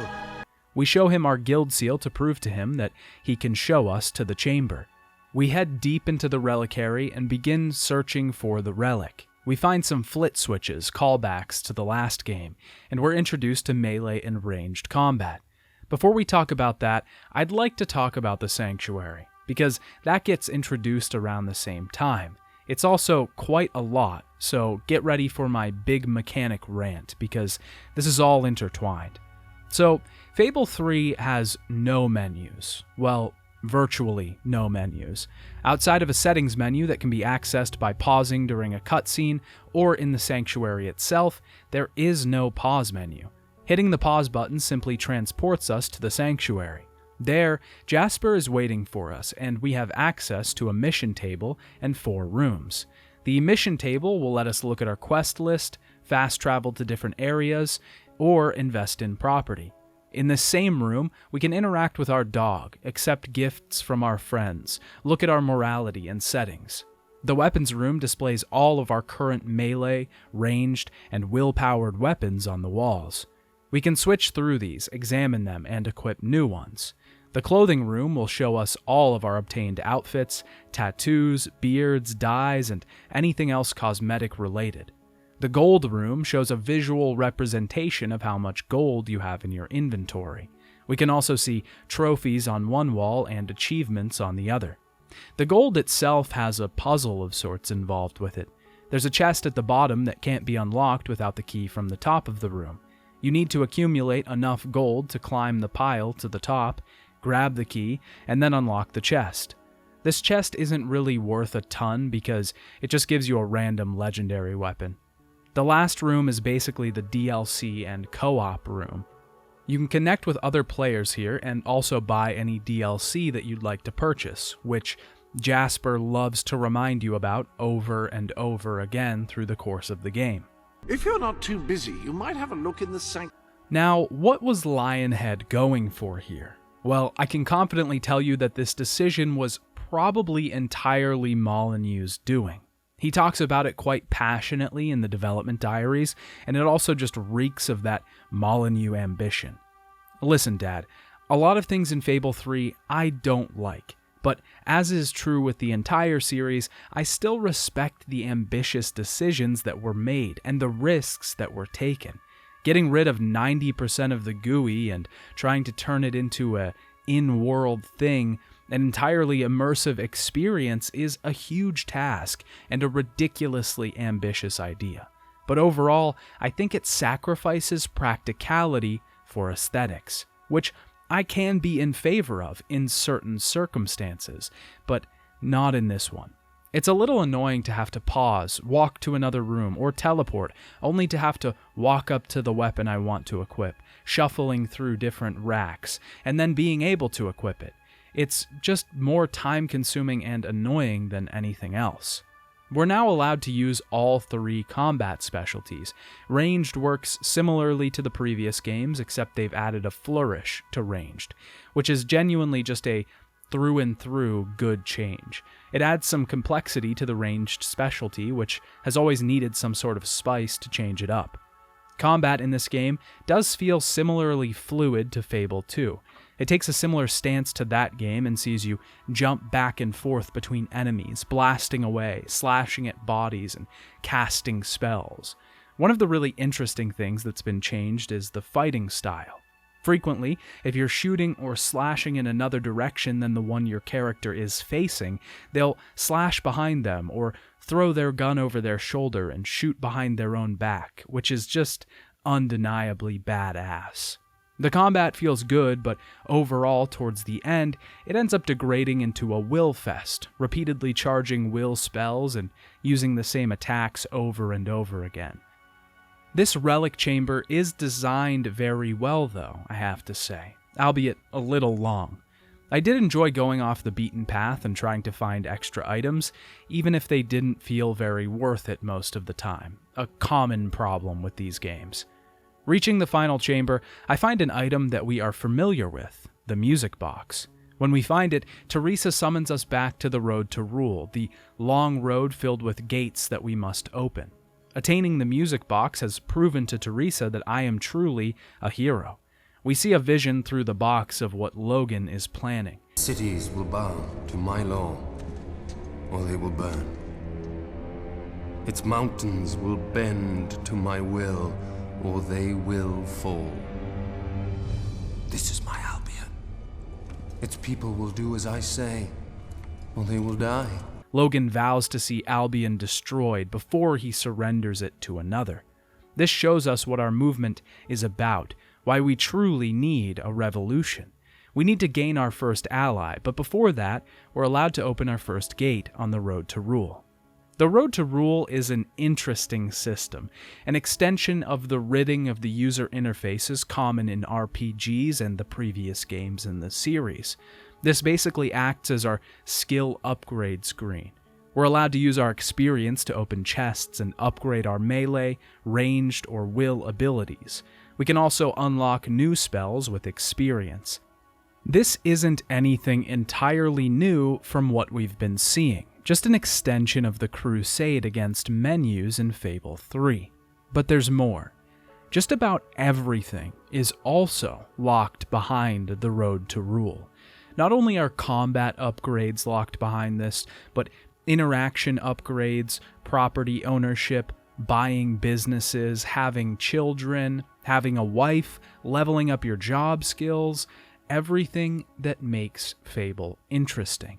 We show him our guild seal to prove to him that he can show us to the chamber. We head deep into the reliquary and begin searching for the relic. We find some flit switches, callbacks to the last game, and we're introduced to melee and ranged combat. Before we talk about that, I'd like to talk about the Sanctuary, because that gets introduced around the same time. It's also quite a lot, so get ready for my big mechanic rant, because this is all intertwined. So, Fable III has no menus. Well, virtually no menus. Outside of a settings menu that can be accessed by pausing during a cutscene or in the Sanctuary itself, there is no pause menu. Hitting the pause button simply transports us to the Sanctuary. There, Jasper is waiting for us, and we have access to a mission table and 4 rooms. The mission table will let us look at our quest list, fast travel to different areas, or invest in property. In the same room, we can interact with our dog, accept gifts from our friends, look at our morality and settings. The weapons room displays all of our current melee, ranged, and will-powered weapons on the walls. We can switch through these, examine them, and equip new ones. The clothing room will show us all of our obtained outfits, tattoos, beards, dyes, and anything else cosmetic related. The gold room shows a visual representation of how much gold you have in your inventory. We can also see trophies on one wall and achievements on the other. The gold itself has a puzzle of sorts involved with it. There's a chest at the bottom that can't be unlocked without the key from the top of the room. You need to accumulate enough gold to climb the pile to the top, grab the key, and then unlock the chest. This chest isn't really worth a ton because it just gives you a random legendary weapon. The last room is basically the DLC and co-op room. You can connect with other players here and also buy any DLC that you'd like to purchase, which Jasper loves to remind you about over and over again through the course of the game. If you're not too busy, you might have a look in the Now, what was Lionhead going for here? Well, I can confidently tell you that this decision was probably entirely Molyneux's doing. He talks about it quite passionately in the development diaries, and it also just reeks of that Molyneux ambition. Listen, Dad, a lot of things in Fable 3 I don't like, but as is true with the entire series, I still respect the ambitious decisions that were made and the risks that were taken. Getting rid of 90% of the GUI and trying to turn it into a in-world thing, an entirely immersive experience, is a huge task and a ridiculously ambitious idea. But overall, I think it sacrifices practicality for aesthetics, which I can be in favor of in certain circumstances, but not in this one. It's a little annoying to have to pause, walk to another room, or teleport, only to have to walk up to the weapon I want to equip, shuffling through different racks, and then being able to equip it. It's just more time-consuming and annoying than anything else. We're now allowed to use all 3 combat specialties. Ranged works similarly to the previous games, except they've added a flourish to ranged, which is genuinely just a through and through good change. It adds some complexity to the ranged specialty, which has always needed some sort of spice to change it up. Combat in this game does feel similarly fluid to Fable II. It takes a similar stance to that game and sees you jump back and forth between enemies, blasting away, slashing at bodies, and casting spells. One of the really interesting things that's been changed is the fighting style. Frequently, if you're shooting or slashing in another direction than the one your character is facing, they'll slash behind them or throw their gun over their shoulder and shoot behind their own back, which is just undeniably badass. The combat feels good, but overall, towards the end, it ends up degrading into a will fest, repeatedly charging will spells and using the same attacks over and over again. This relic chamber is designed very well, though, I have to say, albeit a little long. I did enjoy going off the beaten path and trying to find extra items, even if they didn't feel very worth it most of the time, a common problem with these games. Reaching the final chamber, I find an item that we are familiar with, the music box. When we find it, Teresa summons us back to the road to rule, the long road filled with gates that we must open. Attaining the music box has proven to Teresa that I am truly a hero. We see a vision through the box of what Logan is planning. Cities will bow to my law, or they will burn. Its mountains will bend to my will, or they will fall. This is my Albion. Its people will do as I say, or they will die. Logan vows to see Albion destroyed before he surrenders it to another. This shows us what our movement is about, why we truly need a revolution. We need to gain our first ally, but before that, we're allowed to open our first gate on the road to rule. The Road to Rule is an interesting system, an extension of the ridding of the user interfaces common in RPGs and the previous games in the series. This basically acts as our skill upgrade screen. We're allowed to use our experience to open chests and upgrade our melee, ranged, or will abilities. We can also unlock new spells with experience. This isn't anything entirely new from what we've been seeing, just an extension of the crusade against menus in Fable III. But there's more. Just about everything is also locked behind the Road to Rule. Not only are combat upgrades locked behind this, but interaction upgrades, property ownership, buying businesses, having children, having a wife, leveling up your job skills, everything that makes Fable interesting.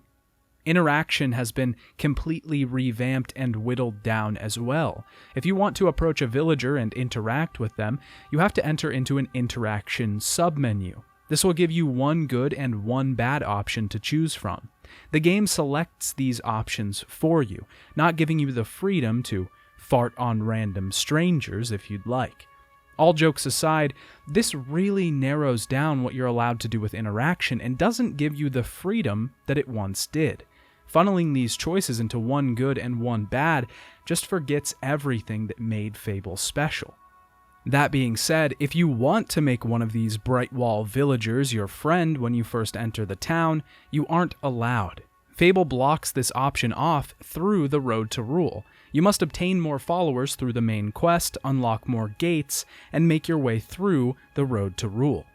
Interaction has been completely revamped and whittled down as well. If you want to approach a villager and interact with them, you have to enter into an interaction submenu. This will give you one good and one bad option to choose from. The game selects these options for you, not giving you the freedom to fart on random strangers if you'd like. All jokes aside, this really narrows down what you're allowed to do with interaction and doesn't give you the freedom that it once did. Funneling these choices into one good and one bad just forgets everything that made Fable special. That being said, if you want to make one of these Brightwall villagers your friend when you first enter the town, you aren't allowed. Fable blocks this option off through the Road to Rule. You must obtain more followers through the main quest, unlock more gates, and make your way through the Road to Rule.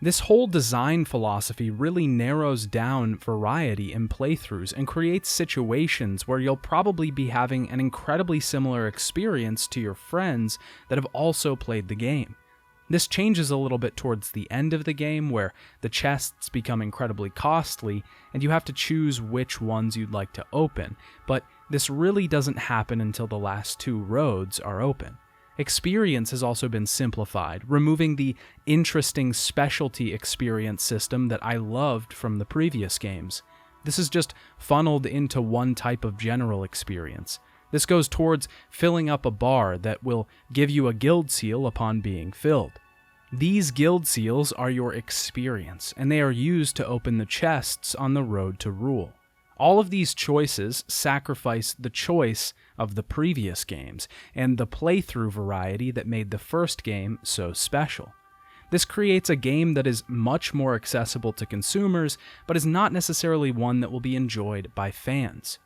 This whole design philosophy really narrows down variety in playthroughs and creates situations where you'll probably be having an incredibly similar experience to your friends that have also played the game. This changes a little bit towards the end of the game, where the chests become incredibly costly and you have to choose which ones you'd like to open, but this really doesn't happen until the last two roads are open. Experience has also been simplified, removing the interesting specialty experience system that I loved from the previous games. This is just funneled into one type of general experience. This goes towards filling up a bar that will give you a guild seal upon being filled. These guild seals are your experience, and they are used to open the chests on the Road to Rule. All of these choices sacrifice the choice of the previous games and the playthrough variety that made the first game so special. This creates a game that is much more accessible to consumers, but is not necessarily one that will be enjoyed by fans.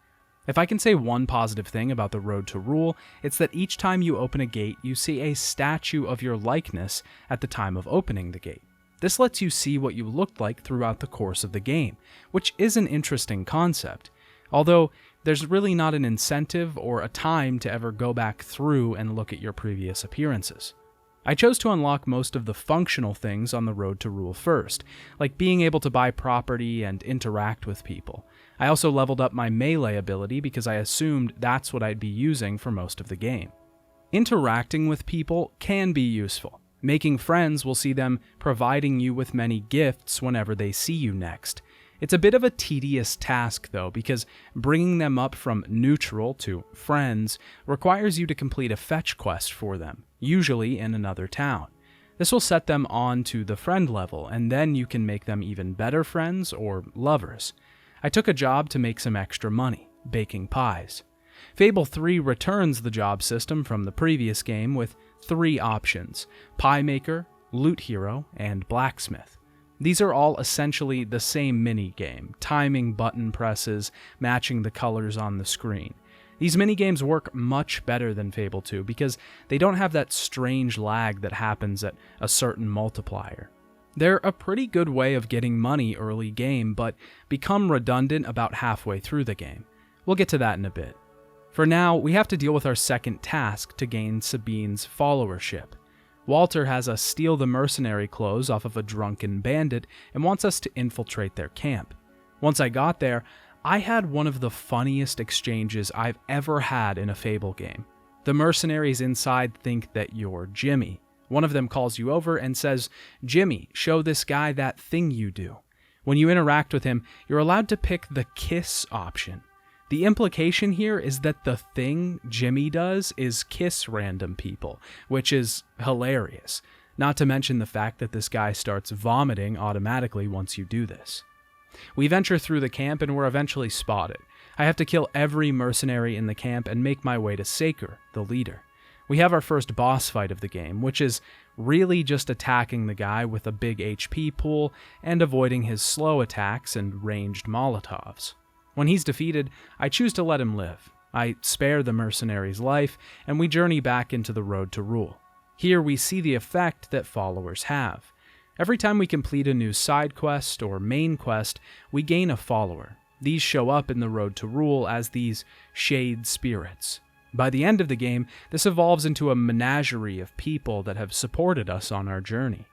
If I can say one positive thing about the Road to Rule, it's that each time you open a gate, you see a statue of your likeness at the time of opening the gate. This lets you see what you looked like throughout the course of the game, which is an interesting concept, although there's really not an incentive or a time to ever go back through and look at your previous appearances. I chose to unlock most of the functional things on the Road to Rule first, like being able to buy property and interact with people. I also leveled up my melee ability because I assumed that's what I'd be using for most of the game. Interacting with people can be useful. Making friends will see them providing you with many gifts whenever they see you next. It's a bit of a tedious task though, because bringing them up from neutral to friends requires you to complete a fetch quest for them, usually in another town. This will set them on to the friend level, and then you can make them even better friends or lovers. I took a job to make some extra money, baking pies. Fable III returns the job system from the previous game with 3 options: Pie Maker, Loot Hero, and Blacksmith. These are all essentially the same mini-game, timing button presses, matching the colors on the screen. These mini-games work much better than Fable II because they don't have that strange lag that happens at a certain multiplier. They're a pretty good way of getting money early game, but become redundant about halfway through the game. We'll get to that in a bit. For now, we have to deal with our second task to gain Sabine's followership. Walter has us steal the mercenary clothes off of a drunken bandit and wants us to infiltrate their camp. Once I got there, I had one of the funniest exchanges I've ever had in a Fable game. The mercenaries inside think that you're Jimmy. One of them calls you over and says, "Jimmy, show this guy that thing you do." When you interact with him, you're allowed to pick the kiss option. The implication here is that the thing Jimmy does is kiss random people, which is hilarious, not to mention the fact that this guy starts vomiting automatically once you do this. We venture through the camp and we're eventually spotted. I have to kill every mercenary in the camp and make my way to Saker, the leader. We have our first boss fight of the game, which is really just attacking the guy with a big HP pool and avoiding his slow attacks and ranged Molotovs. When he's defeated, I choose to let him live. I spare the mercenary's life, and we journey back into the road to rule. Here we see the effect that followers have. Every time we complete a new side quest or main quest, we gain a follower. These show up in the road to rule as these shade spirits. By the end of the game, this evolves into a menagerie of people that have supported us on our journey.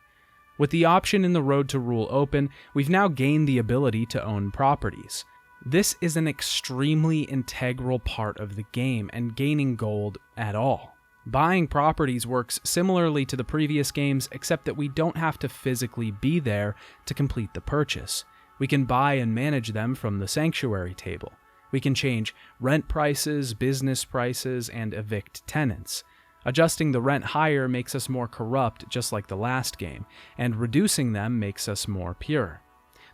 With the option in the road to rule open, we've now gained the ability to own properties. This is an extremely integral part of the game and gaining gold at all. Buying properties works similarly to the previous games, except that we don't have to physically be there to complete the purchase. We can buy and manage them from the sanctuary table. We can change rent prices, business prices, and evict tenants. Adjusting the rent higher makes us more corrupt, just like the last game, and reducing them makes us more pure.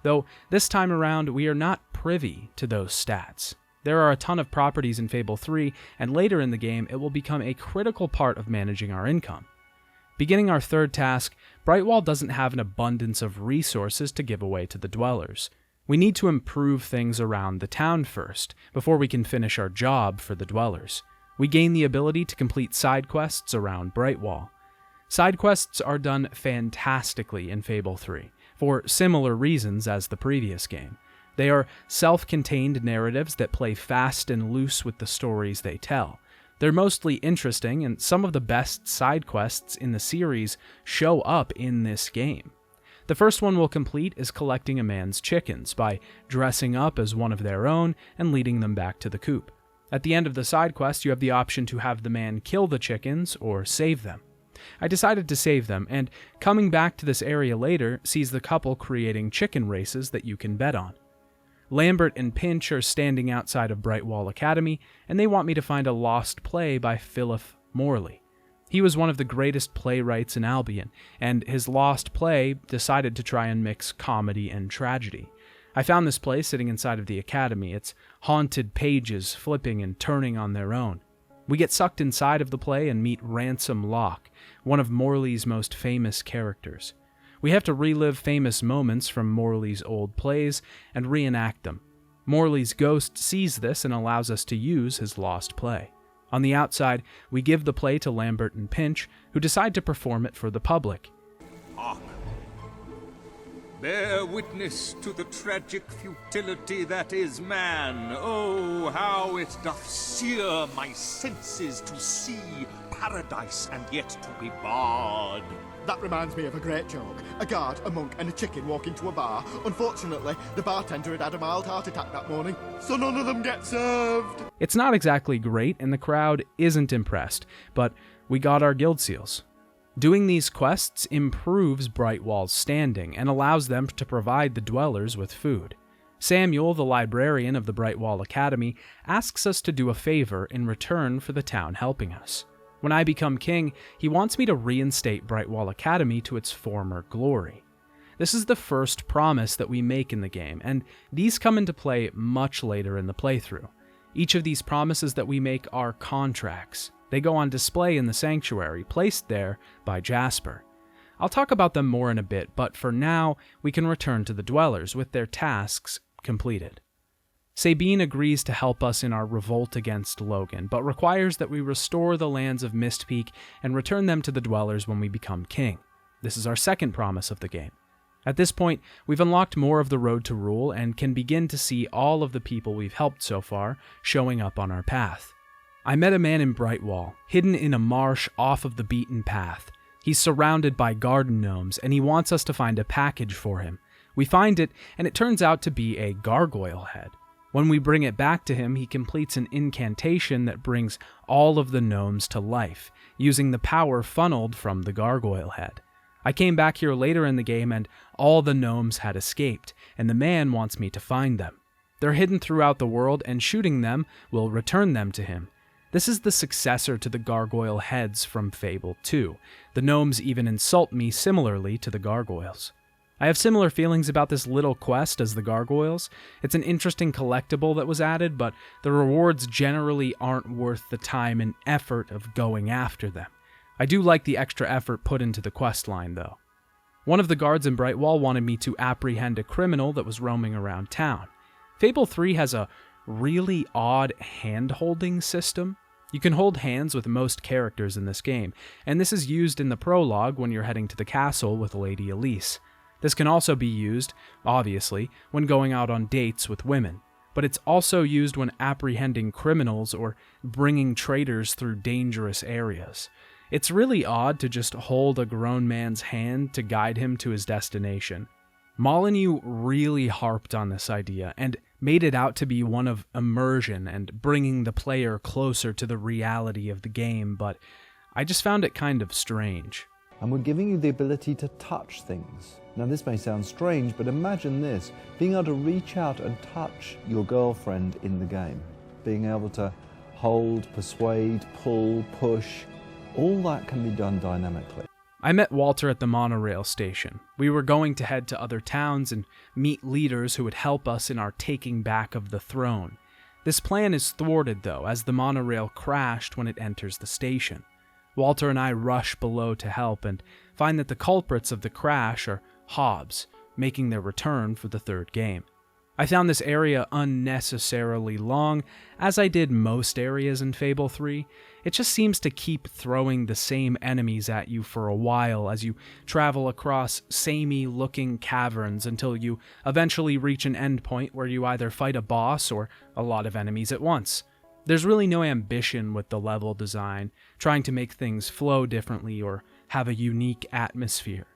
Though this time around, we are not privy to those stats. There are a ton of properties in Fable 3, and later in the game, it will become a critical part of managing our income. Beginning our third task, Brightwall doesn't have an abundance of resources to give away to the dwellers. We need to improve things around the town first, before we can finish our job for the dwellers. We gain the ability to complete side quests around Brightwall. Side quests are done fantastically in Fable 3, for similar reasons as the previous game. They are self-contained narratives that play fast and loose with the stories they tell. They're mostly interesting, and some of the best side quests in the series show up in this game. The first one we'll complete is collecting a man's chickens by dressing up as one of their own and leading them back to the coop. At the end of the side quest, you have the option to have the man kill the chickens or save them. I decided to save them, and coming back to this area later sees the couple creating chicken races that you can bet on. Lambert and Pinch are standing outside of Brightwall Academy, and they want me to find a lost play by Philip Morley. He was one of the greatest playwrights in Albion, and his lost play decided to try and mix comedy and tragedy. I found this play sitting inside of the Academy, its haunted pages flipping and turning on their own. We get sucked inside of the play and meet Ransom Locke, one of Morley's most famous characters. We have to relive famous moments from Morley's old plays and reenact them. Morley's ghost sees this and allows us to use his lost play. On the outside, we give the play to Lambert and Pinch, who decide to perform it for the public. Bear witness to the tragic futility that is man. Oh, how it doth sear my senses to see paradise and yet to be barred. That reminds me of a great joke. A guard, a monk, and a chicken walk into a bar. Unfortunately, the bartender had had a mild heart attack that morning, so none of them get served. It's not exactly great, and the crowd isn't impressed, but we got our guild seals. Doing these quests improves Brightwall's standing and allows them to provide the dwellers with food. Samuel, the librarian of the Brightwall Academy, asks us to do a favor in return for the town helping us. When I become king, he wants me to reinstate Brightwall Academy to its former glory. This is the first promise that we make in the game, and these come into play much later in the playthrough. Each of these promises that we make are contracts. They go on display in the sanctuary, placed there by Jasper. I'll talk about them more in a bit, but for now, we can return to the dwellers with their tasks completed. Sabine agrees to help us in our revolt against Logan, but requires that we restore the lands of Mistpeak and return them to the dwellers when we become king. This is our second promise of the game. At this point, we've unlocked more of the road to rule and can begin to see all of the people we've helped so far showing up on our path. I met a man in Brightwall, hidden in a marsh off of the beaten path. He's surrounded by garden gnomes, and he wants us to find a package for him. We find it, and it turns out to be a gargoyle head. When we bring it back to him, he completes an incantation that brings all of the gnomes to life, using the power funneled from the gargoyle head. I came back here later in the game, and all the gnomes had escaped, and the man wants me to find them. They're hidden throughout the world, and shooting them will return them to him. This is the successor to the gargoyle heads from Fable II. The gnomes even insult me similarly to the gargoyles. I have similar feelings about this little quest as the gargoyles. It's an interesting collectible that was added, but the rewards generally aren't worth the time and effort of going after them. I do like the extra effort put into the quest line, though. One of the guards in Brightwall wanted me to apprehend a criminal that was roaming around town. Fable 3 has a really odd hand-holding system. You can hold hands with most characters in this game, and this is used in the prologue when you're heading to the castle with Lady Elise. This can also be used, obviously, when going out on dates with women, but it's also used when apprehending criminals or bringing traitors through dangerous areas. It's really odd to just hold a grown man's hand to guide him to his destination. Molyneux really harped on this idea and made it out to be one of immersion and bringing the player closer to the reality of the game, but I just found it kind of strange. And we're giving you the ability to touch things. Now this may sound strange, but imagine this, being able to reach out and touch your girlfriend in the game. Being able to hold, persuade, pull, push, all that can be done dynamically. I met Walter at the monorail station. We were going to head to other towns and meet leaders who would help us in our taking back of the throne. This plan is thwarted though, as the monorail crashed when it enters the station. Walter and I rush below to help and find that the culprits of the crash are Hobbs, making their return for the third game. I found this area unnecessarily long, as I did most areas in Fable 3. It just seems to keep throwing the same enemies at you for a while as you travel across samey-looking caverns until you eventually reach an endpoint where you either fight a boss or a lot of enemies at once. There's really no ambition with the level design, trying to make things flow differently or have a unique atmosphere.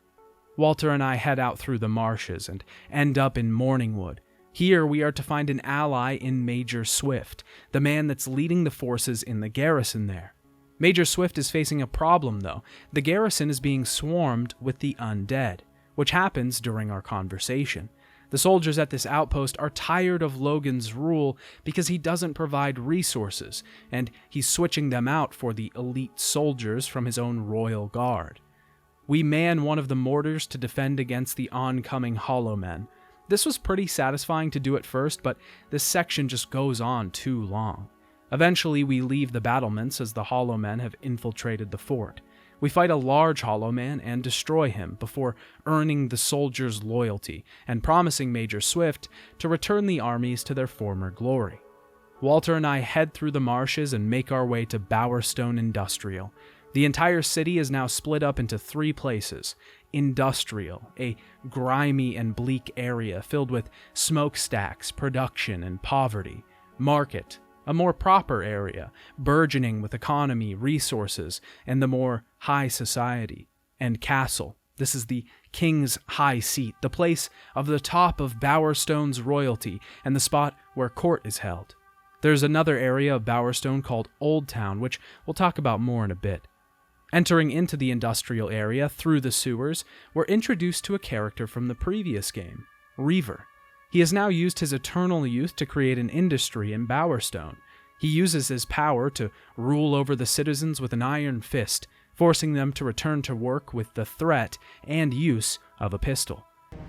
Walter and I head out through the marshes and end up in Morningwood. Here we are to find an ally in Major Swift, the man that's leading the forces in the garrison there. Major Swift is facing a problem though. The garrison is being swarmed with the undead, which happens during our conversation. The soldiers at this outpost are tired of Logan's rule because he doesn't provide resources, and he's switching them out for the elite soldiers from his own royal guard. We man one of the mortars to defend against the oncoming Hollow Men. This was pretty satisfying to do at first, but this section just goes on too long. Eventually, we leave the battlements as the Hollow Men have infiltrated the fort. We fight a large Hollow Man and destroy him before earning the soldiers' loyalty and promising Major Swift to return the armies to their former glory. Walter and I head through the marshes and make our way to Bowerstone Industrial. The entire city is now split up into 3 places. Industrial, a grimy and bleak area filled with smokestacks, production, and poverty. Market, a more proper area, burgeoning with economy, resources, and the more high society. And Castle, this is the king's high seat, the place of the top of Bowerstone's royalty, and the spot where court is held. There's another area of Bowerstone called Old Town, which we'll talk about more in a bit. Entering into the industrial area through the sewers, we're introduced to a character from the previous game, Reaver. He has now used his eternal youth to create an industry in Bowerstone. He uses his power to rule over the citizens with an iron fist, forcing them to return to work with the threat and use of a pistol.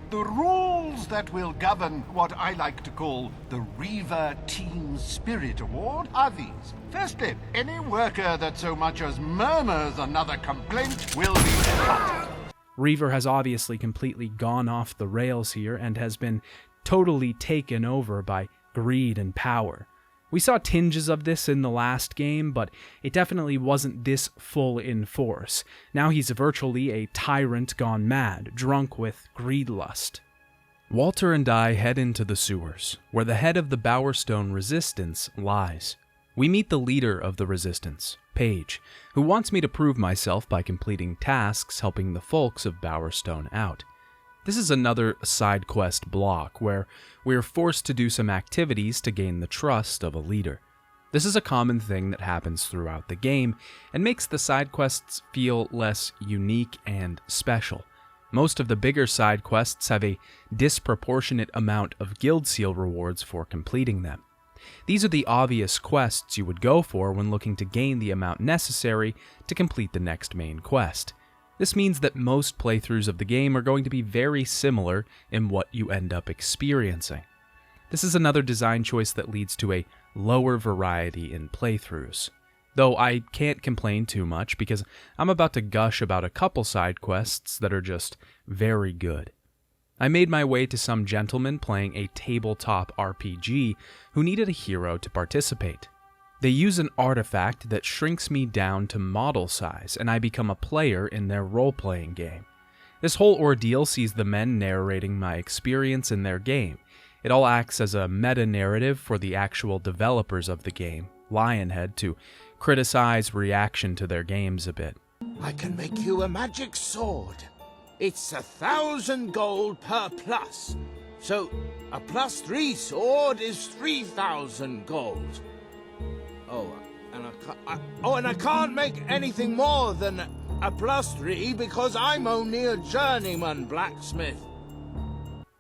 The rules that will govern what I like to call the Reaver Team Spirit Award are these. Firstly, any worker that so much as murmurs another complaint will be cut. Reaver has obviously completely gone off the rails here and has been totally taken over by greed and power. We saw tinges of this in the last game, but it definitely wasn't this full in force. Now he's virtually a tyrant gone mad, drunk with greed lust. Walter and I head into the sewers, where the head of the Bowerstone Resistance lies. We meet the leader of the Resistance, Paige, who wants me to prove myself by completing tasks helping the folks of Bowerstone out. This is another side quest block where we're forced to do some activities to gain the trust of a leader. This is a common thing that happens throughout the game and makes the side quests feel less unique and special. Most of the bigger side quests have a disproportionate amount of guild seal rewards for completing them. These are the obvious quests you would go for when looking to gain the amount necessary to complete the next main quest. This means that most playthroughs of the game are going to be very similar in what you end up experiencing. This is another design choice that leads to a lower variety in playthroughs. Though I can't complain too much because I'm about to gush about a couple side quests that are just very good. I made my way to some gentleman playing a tabletop RPG who needed a hero to participate. They use an artifact that shrinks me down to model size, and I become a player in their role-playing game. This whole ordeal sees the men narrating my experience in their game. It all acts as a meta-narrative for the actual developers of the game, Lionhead, to criticize reaction to their games a bit. I can make you a magic sword. It's 1,000 gold per plus. So, a +3 sword is 3,000 gold. And I can't make anything more than a +3 because I'm only a journeyman blacksmith.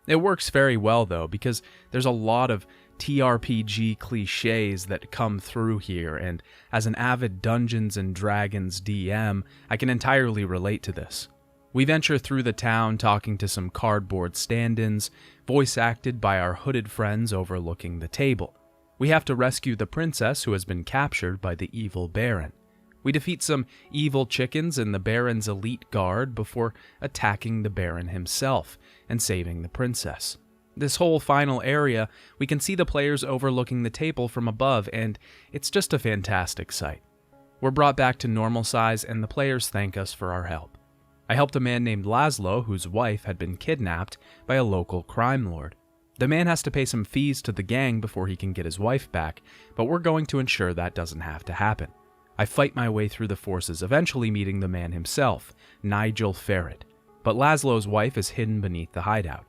It works very well though, because there's a lot of TRPG cliches that come through here, and as an avid Dungeons & Dragons DM, I can entirely relate to this. We venture through the town talking to some cardboard stand-ins, voice acted by our hooded friends overlooking the table. We have to rescue the princess who has been captured by the evil Baron. We defeat some evil chickens in the Baron's elite guard before attacking the Baron himself and saving the princess. This whole final area, we can see the players overlooking the table from above, and it's just a fantastic sight. We're brought back to normal size, and the players thank us for our help. I helped a man named Laszlo, whose wife had been kidnapped by a local crime lord. The man has to pay some fees to the gang before he can get his wife back, but we're going to ensure that doesn't have to happen. I fight my way through the forces, eventually meeting the man himself, Nigel Ferret, but Laszlo's wife is hidden beneath the hideout.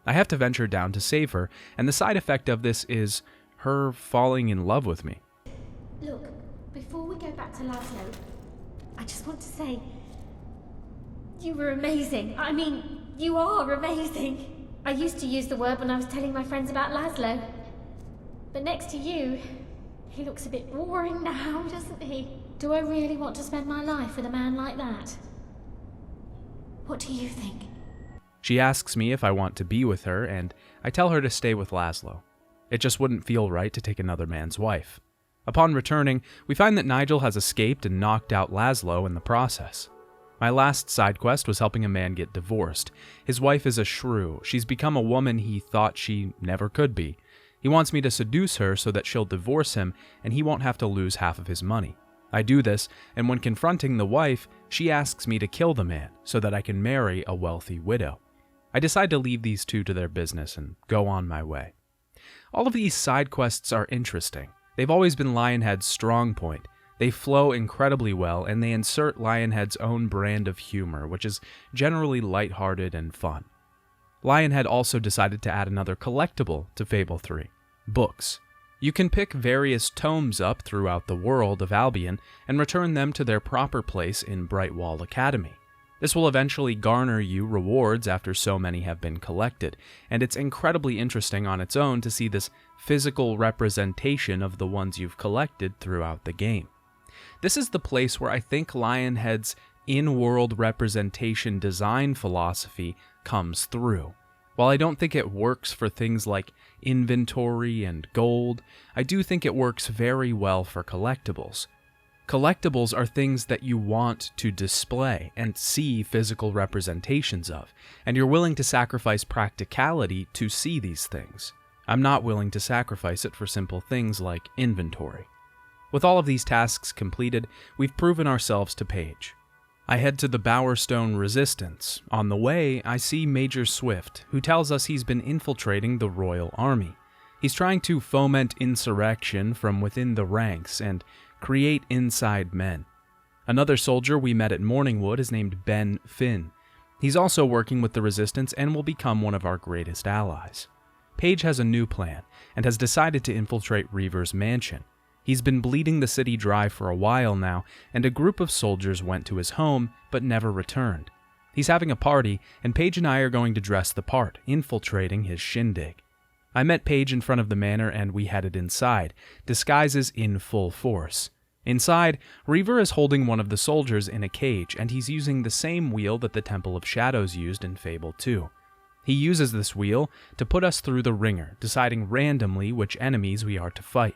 I have to venture down to save her, and the side effect of this is her falling in love with me. Look, before we go back to Laszlo, I just want to say, you were amazing. I mean, you are amazing. I used to use the word when I was telling my friends about Laszlo. But next to you, he looks a bit boring now, doesn't he? Do I really want to spend my life with a man like that? What do you think? She asks me if I want to be with her, and I tell her to stay with Laszlo. It just wouldn't feel right to take another man's wife. Upon returning, we find that Nigel has escaped and knocked out Laszlo in the process. My last side quest was helping a man get divorced. His wife is a shrew. She's become a woman he thought she never could be. He wants me to seduce her so that she'll divorce him and he won't have to lose half of his money. I do this, and when confronting the wife, she asks me to kill the man so that I can marry a wealthy widow. I decide to leave these two to their business and go on my way. All of these side quests are interesting. They've always been Lionhead's strong point. They flow incredibly well, and they insert Lionhead's own brand of humor, which is generally lighthearted and fun. Lionhead also decided to add another collectible to Fable III, books. You can pick various tomes up throughout the world of Albion and return them to their proper place in Brightwall Academy. This will eventually garner you rewards after so many have been collected, and it's incredibly interesting on its own to see this physical representation of the ones you've collected throughout the game. This is the place where I think Lionhead's in-world representation design philosophy comes through. While I don't think it works for things like inventory and gold, I do think it works very well for collectibles. Collectibles are things that you want to display and see physical representations of, and you're willing to sacrifice practicality to see these things. I'm not willing to sacrifice it for simple things like inventory. With all of these tasks completed, we've proven ourselves to Paige. I head to the Bowerstone Resistance. On the way, I see Major Swift, who tells us he's been infiltrating the Royal Army. He's trying to foment insurrection from within the ranks and create inside men. Another soldier we met at Morningwood is named Ben Finn. He's also working with the Resistance and will become one of our greatest allies. Paige has a new plan and has decided to infiltrate Reaver's mansion. He's been bleeding the city dry for a while now, and a group of soldiers went to his home but never returned. He's having a party, and Paige and I are going to dress the part, infiltrating his shindig. I met Paige in front of the manor and we headed inside, disguises in full force. Inside, Reaver is holding one of the soldiers in a cage, and he's using the same wheel that the Temple of Shadows used in Fable II. He uses this wheel to put us through the ringer, deciding randomly which enemies we are to fight.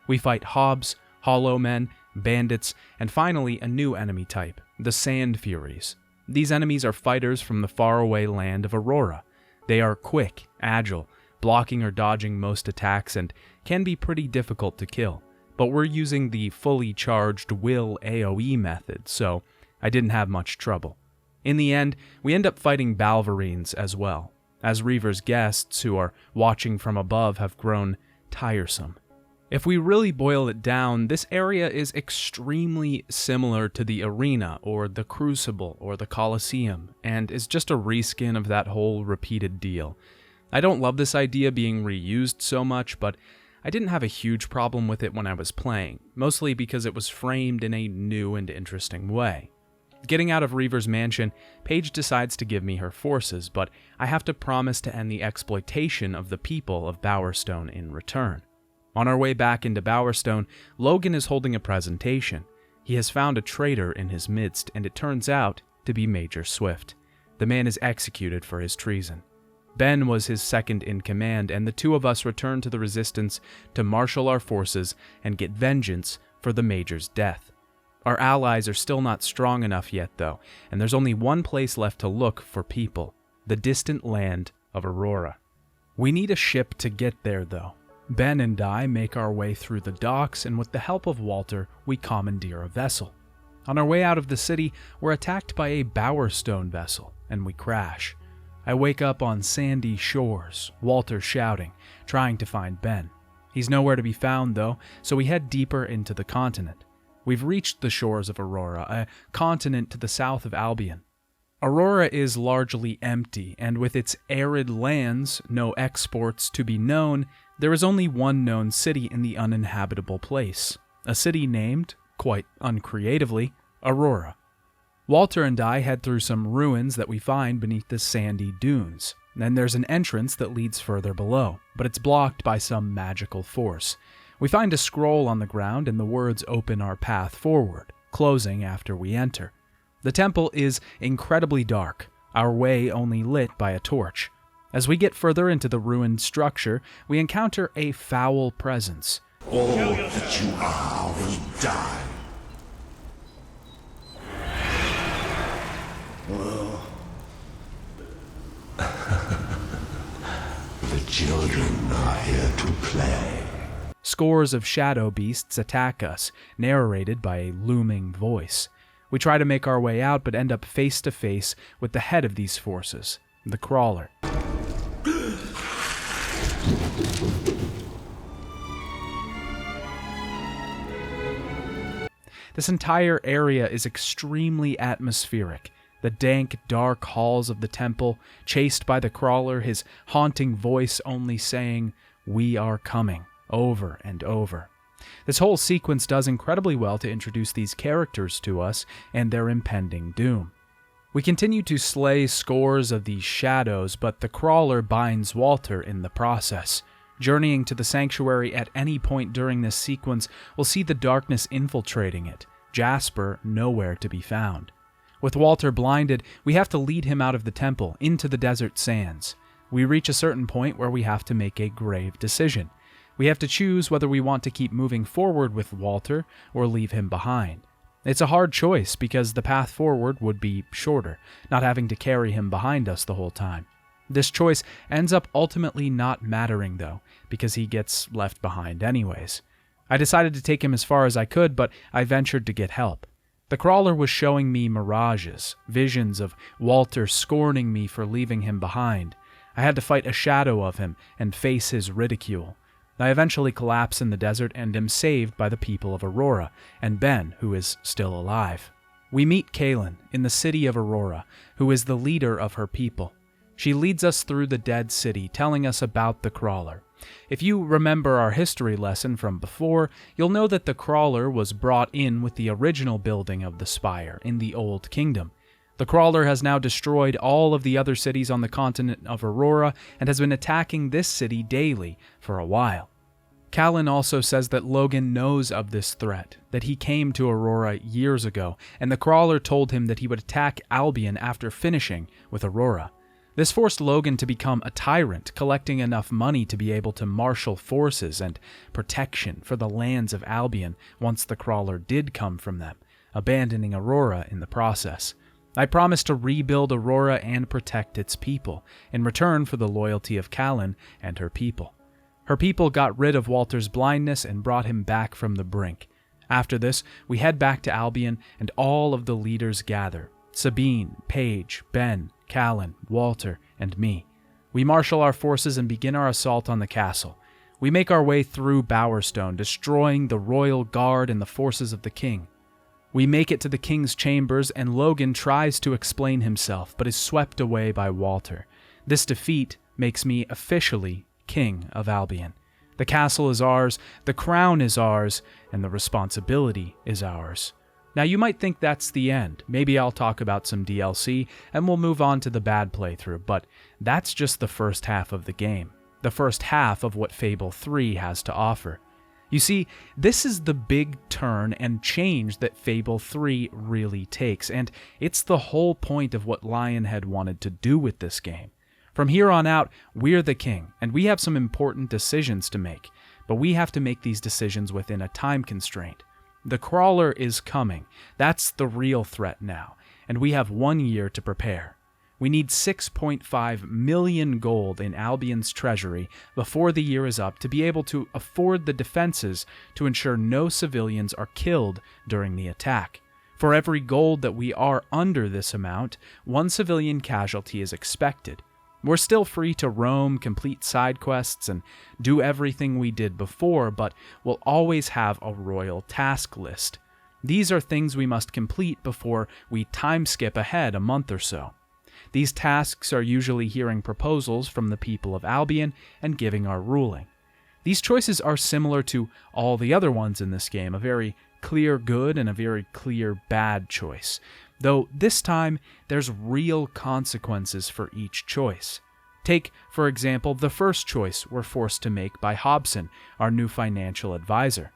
We fight Hobbs, Hollow Men, bandits, and finally a new enemy type, the Sand Furies. These enemies are fighters from the faraway land of Aurora. They are quick, agile, blocking or dodging most attacks, and can be pretty difficult to kill. But we're using the fully charged will AoE method, so I didn't have much trouble. In the end, we end up fighting Balverines as well, as Reaver's guests who are watching from above have grown tiresome. If we really boil it down, this area is extremely similar to the Arena or the Crucible or the Colosseum, and is just a reskin of that whole repeated deal. I don't love this idea being reused so much, but I didn't have a huge problem with it when I was playing, mostly because it was framed in a new and interesting way. Getting out of Reaver's mansion, Paige decides to give me her forces, but I have to promise to end the exploitation of the people of Bowerstone in return. On our way back into Bowerstone, Logan is holding a presentation. He has found a traitor in his midst, and it turns out to be Major Swift. The man is executed for his treason. Ben was his second in command, and the two of us return to the Resistance to marshal our forces and get vengeance for the Major's death. Our allies are still not strong enough yet, though, and there's only one place left to look for people: the distant land of Aurora. We need a ship to get there, though. Ben and I make our way through the docks, and with the help of Walter, we commandeer a vessel. On our way out of the city, we're attacked by a Bowerstone vessel, and we crash. I wake up on sandy shores, Walter shouting, trying to find Ben. He's nowhere to be found, though, so we head deeper into the continent. We've reached the shores of Aurora, a continent to the south of Albion. Aurora is largely empty, and with its arid lands, no exports to be known, there is only one known city in the uninhabitable place, a city named, quite uncreatively, Aurora. Walter and I head through some ruins that we find beneath the sandy dunes. Then there's an entrance that leads further below, but it's blocked by some magical force. We find a scroll on the ground and the words open our path forward, closing after we enter. The temple is incredibly dark, our way only lit by a torch. As we get further into the ruined structure, we encounter a foul presence. All that you are will die. The children are here to play. Scores of shadow beasts attack us, narrated by a looming voice. We try to make our way out, but end up face to face with the head of these forces, the Crawler. This entire area is extremely atmospheric. The dank, dark halls of the temple, chased by the Crawler, his haunting voice only saying, "We are coming," over and over. This whole sequence does incredibly well to introduce these characters to us and their impending doom. We continue to slay scores of these shadows, but the Crawler binds Walter in the process. Journeying to the sanctuary at any point during this sequence will see the darkness infiltrating it, Jasper nowhere to be found. With Walter blinded, we have to lead him out of the temple, into the desert sands. We reach a certain point where we have to make a grave decision. We have to choose whether we want to keep moving forward with Walter or leave him behind. It's a hard choice because the path forward would be shorter, not having to carry him behind us the whole time. This choice ends up ultimately not mattering though, because he gets left behind anyways. I decided to take him as far as I could, but I ventured to get help. The Crawler was showing me mirages, visions of Walter scorning me for leaving him behind. I had to fight a shadow of him and face his ridicule. I eventually collapse in the desert and am saved by the people of Aurora, and Ben, who is still alive. We meet Kaylin in the city of Aurora, who is the leader of her people. She leads us through the dead city, telling us about the Crawler. If you remember our history lesson from before, you'll know that the Crawler was brought in with the original building of the spire in the Old Kingdom. The Crawler has now destroyed all of the other cities on the continent of Aurora and has been attacking this city daily for a while. Callan also says that Logan knows of this threat, that he came to Aurora years ago, and the Crawler told him that he would attack Albion after finishing with Aurora. This forced Logan to become a tyrant, collecting enough money to be able to marshal forces and protection for the lands of Albion once the Crawler did come from them, abandoning Aurora in the process. I promised to rebuild Aurora and protect its people, in return for the loyalty of Callan and her people. Her people got rid of Walter's blindness and brought him back from the brink. After this, we head back to Albion and all of the leaders gather. Sabine, Paige, Ben, Callan, Walter, and me. We marshal our forces and begin our assault on the castle. We make our way through Bowerstone, destroying the royal guard and the forces of the king. We make it to the king's chambers, and Logan tries to explain himself, but is swept away by Walter. This defeat makes me officially King of Albion. The castle is ours, the crown is ours, and the responsibility is ours. Now you might think that's the end. Maybe I'll talk about some DLC, and we'll move on to the bad playthrough, but that's just the first half of the game. The first half of what Fable 3 has to offer. You see, this is the big turn and change that Fable 3 really takes, and it's the whole point of what Lionhead wanted to do with this game. From here on out, we're the king, and we have some important decisions to make, but we have to make these decisions within a time constraint. The Crawler is coming. That's the real threat now, and we have 1 year to prepare. We need 6.5 million gold in Albion's treasury before the year is up to be able to afford the defenses to ensure no civilians are killed during the attack. For every gold that we are under this amount, 1 civilian casualty is expected. We're still free to roam, complete side quests, and do everything we did before, but we'll always have a royal task list. These are things we must complete before we time skip ahead a month or so. These tasks are usually hearing proposals from the people of Albion and giving our ruling. These choices are similar to all the other ones in this game, a very clear good and a very clear bad choice, though this time there's real consequences for each choice. Take, for example, the first choice we're forced to make by Hobson, our new financial advisor.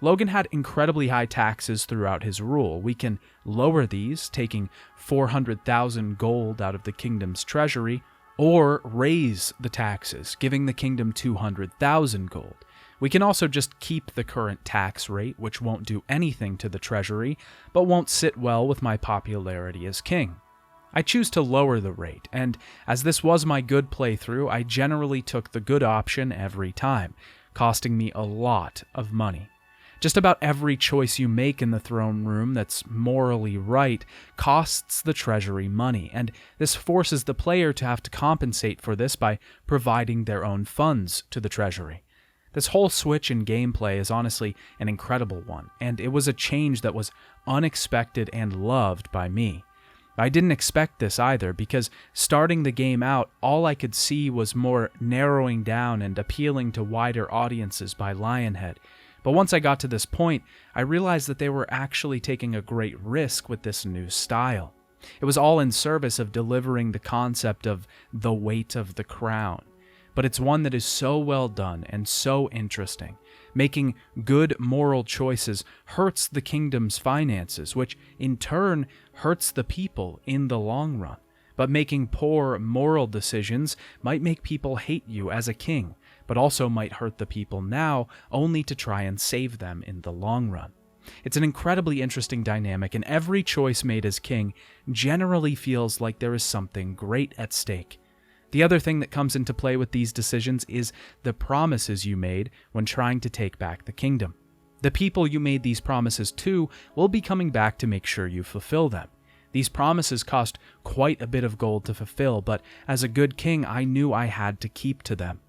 Logan had incredibly high taxes throughout his rule. We can lower these, taking 400,000 gold out of the kingdom's treasury, or raise the taxes, giving the kingdom 200,000 gold. We can also just keep the current tax rate, which won't do anything to the treasury, but won't sit well with my popularity as king. I choose to lower the rate, and as this was my good playthrough, I generally took the good option every time, costing me a lot of money. Just about every choice you make in the throne room that's morally right costs the treasury money, and this forces the player to have to compensate for this by providing their own funds to the treasury. This whole switch in gameplay is honestly an incredible one, and it was a change that was unexpected and loved by me. I didn't expect this either, because starting the game out, all I could see was more narrowing down and appealing to wider audiences by Lionhead. But once I got to this point, I realized that they were actually taking a great risk with this new style. It was all in service of delivering the concept of the weight of the crown. But it's one that is so well done and so interesting. Making good moral choices hurts the kingdom's finances, which in turn hurts the people in the long run. But making poor moral decisions might make people hate you as a king, but also might hurt the people now only to try and save them in the long run. It's an incredibly interesting dynamic, and every choice made as king generally feels like there is something great at stake. The other thing that comes into play with these decisions is the promises you made when trying to take back the kingdom. The people you made these promises to will be coming back to make sure you fulfill them. These promises cost quite a bit of gold to fulfill, but as a good king, I knew I had to keep to them.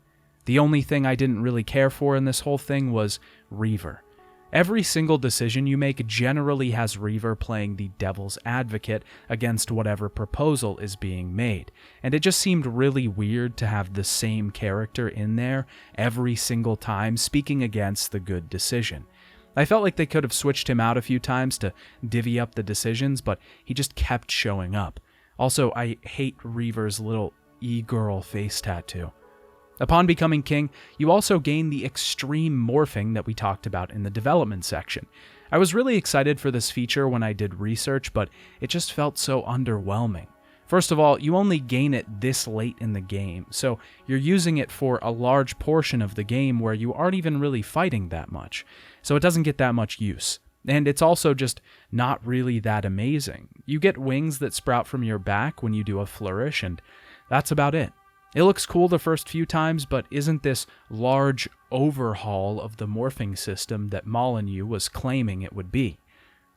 The only thing I didn't really care for in this whole thing was Reaver. Every single decision you make generally has Reaver playing the devil's advocate against whatever proposal is being made, and it just seemed really weird to have the same character in there every single time speaking against the good decision. I felt like they could have switched him out a few times to divvy up the decisions, but he just kept showing up. Also, I hate Reaver's little e-girl face tattoo. Upon becoming king, you also gain the extreme morphing that we talked about in the development section. I was really excited for this feature when I did research, but it just felt so underwhelming. First of all, you only gain it this late in the game, so you're using it for a large portion of the game where you aren't even really fighting that much, so it doesn't get that much use. And it's also just not really that amazing. You get wings that sprout from your back when you do a flourish, and that's about it. It looks cool the first few times, but isn't this large overhaul of the morphing system that Molyneux was claiming it would be.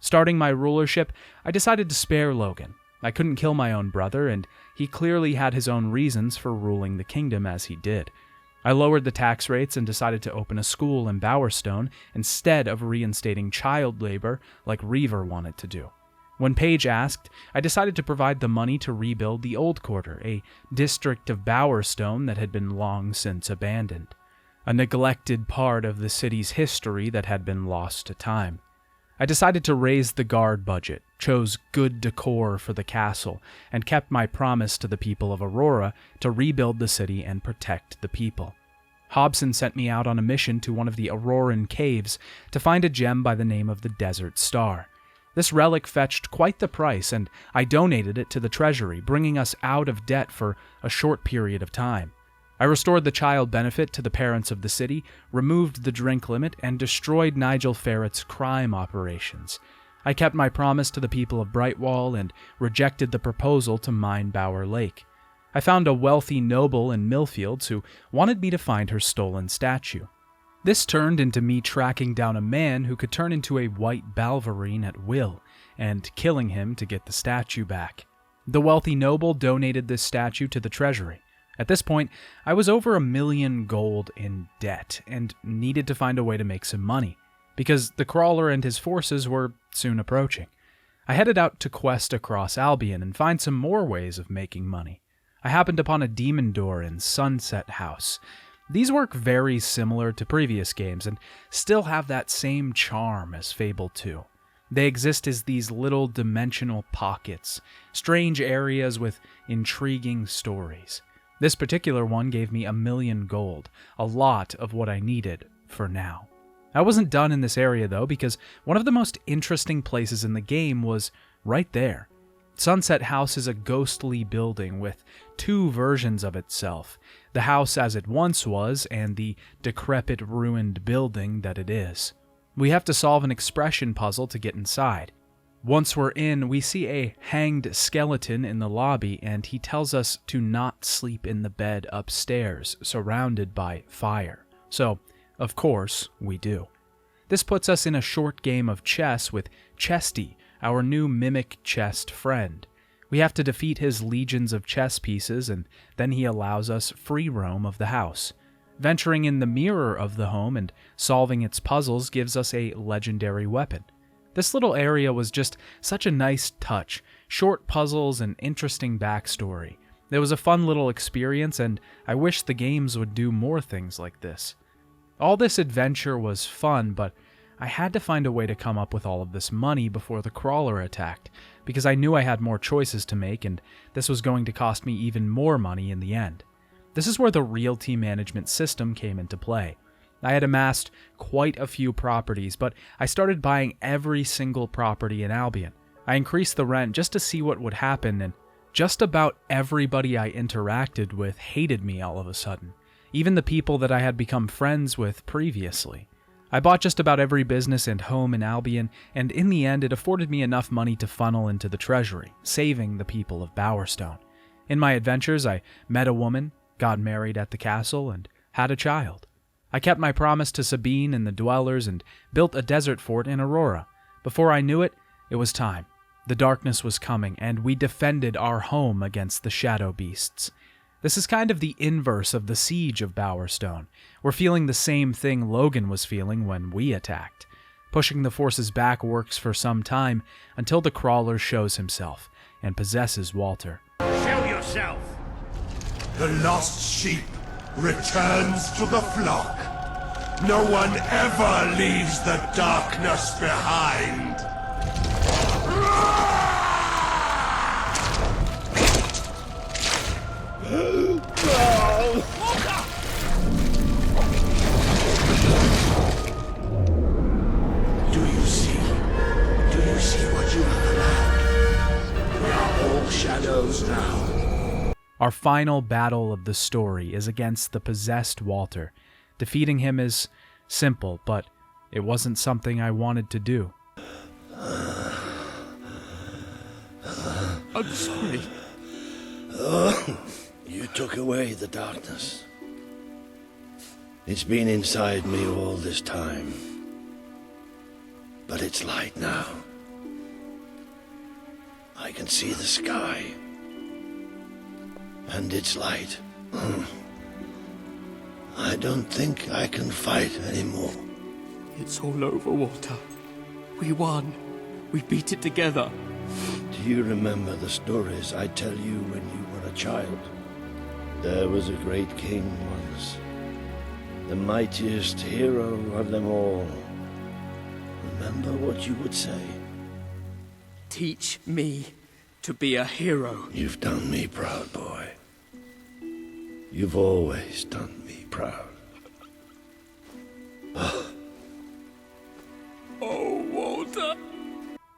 Starting my rulership, I decided to spare Logan. I couldn't kill my own brother, and he clearly had his own reasons for ruling the kingdom as he did. I lowered the tax rates and decided to open a school in Bowerstone instead of reinstating child labor like Reaver wanted to do. When Paige asked, I decided to provide the money to rebuild the Old Quarter, a district of Bowerstone that had been long since abandoned, a neglected part of the city's history that had been lost to time. I decided to raise the guard budget, chose good decor for the castle, and kept my promise to the people of Aurora to rebuild the city and protect the people. Hobson sent me out on a mission to one of the Auroran caves to find a gem by the name of the Desert Star. This relic fetched quite the price, and I donated it to the treasury, bringing us out of debt for a short period of time. I restored the child benefit to the parents of the city, removed the drink limit, and destroyed Nigel Ferret's crime operations. I kept my promise to the people of Brightwall and rejected the proposal to mine Bower Lake. I found a wealthy noble in Millfields who wanted me to find her stolen statue. This turned into me tracking down a man who could turn into a white Balverine at will, and killing him to get the statue back. The wealthy noble donated this statue to the treasury. At this point, I was over 1 million gold in debt, and needed to find a way to make some money, because the Crawler and his forces were soon approaching. I headed out to quest across Albion and find some more ways of making money. I happened upon a demon door in Sunset House. These work very similar to previous games, and still have that same charm as Fable II. They exist as these little dimensional pockets, strange areas with intriguing stories. This particular one gave me 1 million gold, a lot of what I needed for now. I wasn't done in this area though, because one of the most interesting places in the game was right there. Sunset House is a ghostly building with 2 versions of itself, the house as it once was and the decrepit, ruined building that it is. We have to solve an expression puzzle to get inside. Once we're in, we see a hanged skeleton in the lobby, and he tells us to not sleep in the bed upstairs, surrounded by fire. So, of course, we do. This puts us in a short game of chess with Chesty, our new mimic chest friend. We have to defeat his legions of chess pieces, and then he allows us free roam of the house. Venturing in the mirror of the home and solving its puzzles gives us a legendary weapon. This little area was just such a nice touch, short puzzles and interesting backstory. It was a fun little experience, and I wish the games would do more things like this. All this adventure was fun, but I had to find a way to come up with all of this money before the Crawler attacked, because I knew I had more choices to make, and this was going to cost me even more money in the end. This is where the realty management system came into play. I had amassed quite a few properties, but I started buying every single property in Albion. I increased the rent just to see what would happen, and just about everybody I interacted with hated me all of a sudden, even the people that I had become friends with previously. I bought just about every business and home in Albion, and in the end it afforded me enough money to funnel into the treasury, saving the people of Bowerstone. In my adventures, I met a woman, got married at the castle, and had a child. I kept my promise to Sabine and the Dwellers and built a desert fort in Aurora. Before I knew it, it was time. The darkness was coming, and we defended our home against the shadow beasts. This is kind of the inverse of the siege of Bowerstone. We're feeling the same thing Logan was feeling when we attacked. Pushing the forces back works for some time, until the Crawler shows himself and possesses Walter. Show yourself! The lost sheep returns to the flock. No one ever leaves the darkness behind. Do you see? Do you see what you have allowed? We are all shadows now. Our final battle of the story is against the possessed Walter. Defeating him is simple, but it wasn't something I wanted to do. I'm sorry. You took away the darkness. It's been inside me all this time. But it's light now. I can see the sky. And it's light. I don't think I can fight anymore. It's all over, Walter. We won. We beat it together. Do you remember the stories I tell you when you were a child? There was a great king once, the mightiest hero of them all. Remember what you would say? Teach me to be a hero. You've done me proud, boy. You've always done me proud. Oh, Walter.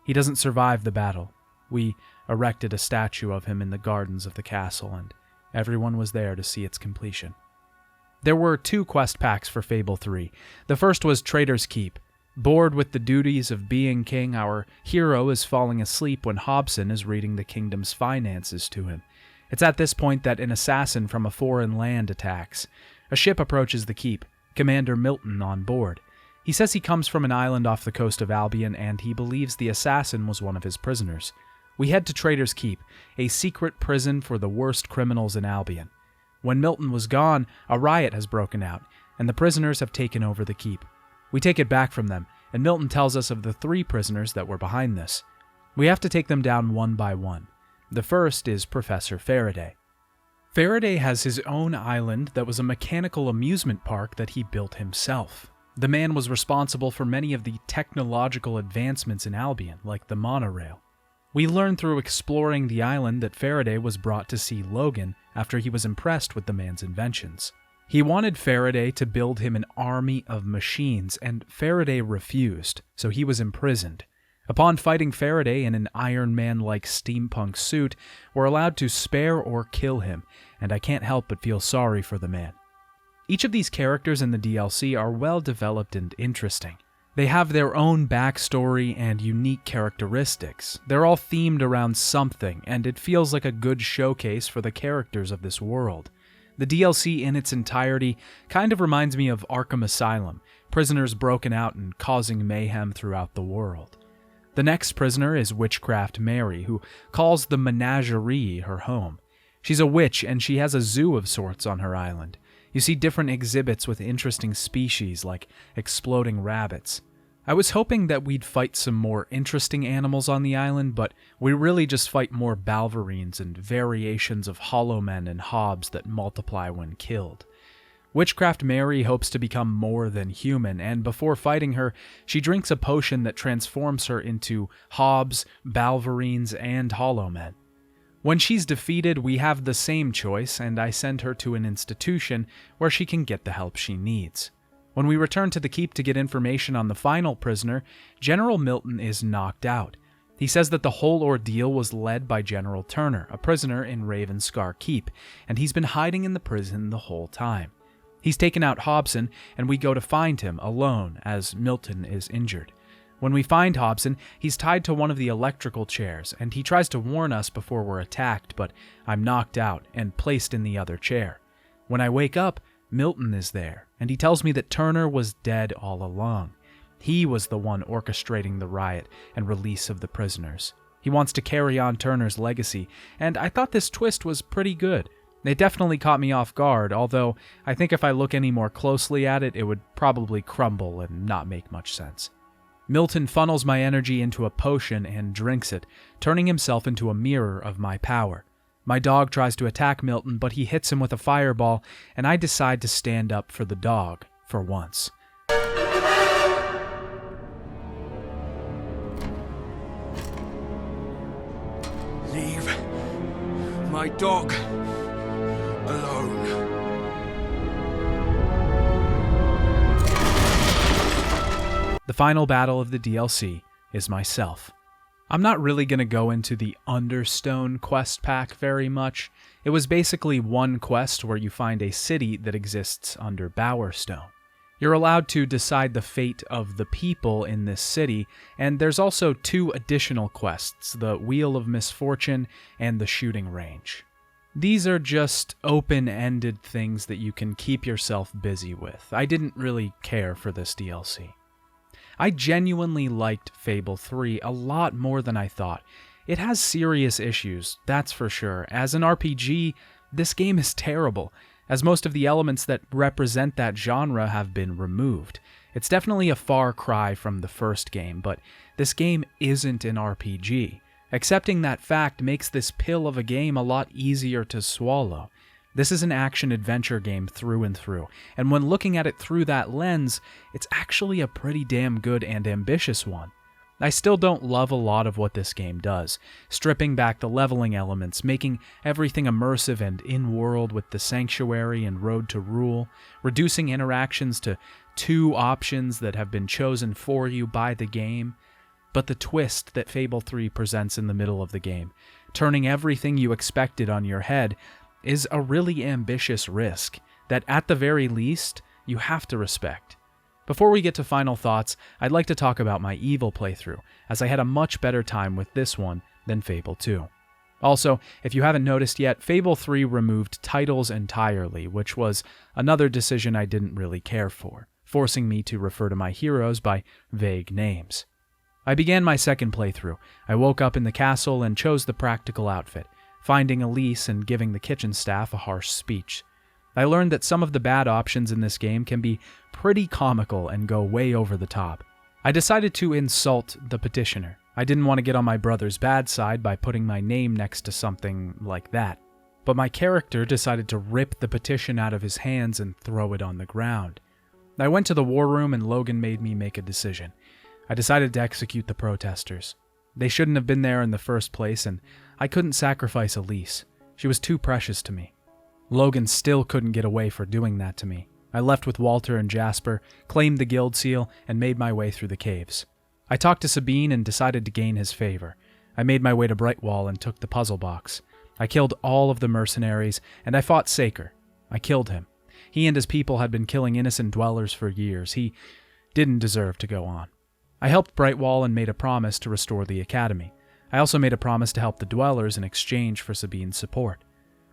He doesn't survive the battle. We erected a statue of him in the gardens of the castle, and everyone was there to see its completion. There were 2 quest packs for Fable III. The first was Traitor's Keep. Bored with the duties of being king, our hero is falling asleep when Hobson is reading the kingdom's finances to him. It's at this point that an assassin from a foreign land attacks. A ship approaches the keep, Commander Milton on board. He says he comes from an island off the coast of Albion, and he believes the assassin was one of his prisoners. We head to Traitor's Keep, a secret prison for the worst criminals in Albion. When Milton was gone, a riot has broken out, and the prisoners have taken over the keep. We take it back from them, and Milton tells us of the 3 prisoners that were behind this. We have to take them down one by one. The first is Professor Faraday. Faraday has his own island that was a mechanical amusement park that he built himself. The man was responsible for many of the technological advancements in Albion, like the monorail. We learn through exploring the island that Faraday was brought to see Logan after he was impressed with the man's inventions. He wanted Faraday to build him an army of machines, and Faraday refused, so he was imprisoned. Upon fighting Faraday in an Iron Man-like steampunk suit, we're allowed to spare or kill him, and I can't help but feel sorry for the man. Each of these characters in the DLC are well developed and interesting. They have their own backstory and unique characteristics. They're all themed around something, and it feels like a good showcase for the characters of this world. The DLC in its entirety kind of reminds me of Arkham Asylum, prisoners broken out and causing mayhem throughout the world. The next prisoner is Witchcraft Mary, who calls the menagerie her home. She's a witch, and she has a zoo of sorts on her island. You see different exhibits with interesting species, like exploding rabbits. I was hoping that we'd fight some more interesting animals on the island, but we really just fight more Balverines and variations of Hollow Men and Hobbs that multiply when killed. Witchcraft Mary hopes to become more than human, and before fighting her, she drinks a potion that transforms her into Hobbs, Balverines, and Hollow Men. When she's defeated, we have the same choice, and I send her to an institution where she can get the help she needs. When we return to the keep to get information on the final prisoner, General Milton is knocked out. He says that the whole ordeal was led by General Turner, a prisoner in Ravenscar Keep, and he's been hiding in the prison the whole time. He's taken out Hobson, and we go to find him alone as Milton is injured. When we find Hobson, he's tied to one of the electrical chairs, and he tries to warn us before we're attacked, but I'm knocked out and placed in the other chair. When I wake up, Milton is there, and he tells me that Turner was dead all along. He was the one orchestrating the riot and release of the prisoners. He wants to carry on Turner's legacy, and I thought this twist was pretty good. It definitely caught me off guard, although I think if I look any more closely at it, it would probably crumble and not make much sense. Milton funnels my energy into a potion and drinks it, turning himself into a mirror of my power. My dog tries to attack Milton, but he hits him with a fireball, and I decide to stand up for the dog, for once. my dog alone. The final battle of the DLC is myself. I'm not really going to go into the Understone quest pack very much. It was basically one quest where you find a city that exists under Bowerstone. You're allowed to decide the fate of the people in this city, and there's also 2 additional quests, the Wheel of Misfortune and the Shooting Range. These are just open-ended things that you can keep yourself busy with. I didn't really care for this DLC. I genuinely liked Fable III a lot more than I thought. It has serious issues, that's for sure. As an RPG, this game is terrible, as most of the elements that represent that genre have been removed. It's definitely a far cry from the first game, but this game isn't an RPG. Accepting that fact makes this pill of a game a lot easier to swallow. This is an action-adventure game through and through, and when looking at it through that lens, it's actually a pretty damn good and ambitious one. I still don't love a lot of what this game does, stripping back the leveling elements, making everything immersive and in-world with the Sanctuary and Road to Rule, reducing interactions to 2 options that have been chosen for you by the game, but the twist that Fable 3 presents in the middle of the game, turning everything you expected on your head, is a really ambitious risk that, at the very least, you have to respect. Before we get to final thoughts, I'd like to talk about my Evil playthrough, as I had a much better time with this one than Fable 2. Also, if you haven't noticed yet, Fable 3 removed titles entirely, which was another decision I didn't really care for, forcing me to refer to my heroes by vague names. I began my second playthrough. I woke up in the castle and chose the practical outfit, finding Elise and giving the kitchen staff a harsh speech. I learned that some of the bad options in this game can be pretty comical and go way over the top. I decided to insult the petitioner. I didn't want to get on my brother's bad side by putting my name next to something like that. But my character decided to rip the petition out of his hands and throw it on the ground. I went to the war room and Logan made me make a decision. I decided to execute the protesters. They shouldn't have been there in the first place, and I couldn't sacrifice Elise. She was too precious to me. Logan still couldn't get away for doing that to me. I left with Walter and Jasper, claimed the guild seal, and made my way through the caves. I talked to Sabine and decided to gain his favor. I made my way to Brightwall and took the puzzle box. I killed all of the mercenaries, and I fought Saker. I killed him. He and his people had been killing innocent dwellers for years. He didn't deserve to go on. I helped Brightwall and made a promise to restore the academy. I also made a promise to help the dwellers in exchange for Sabine's support.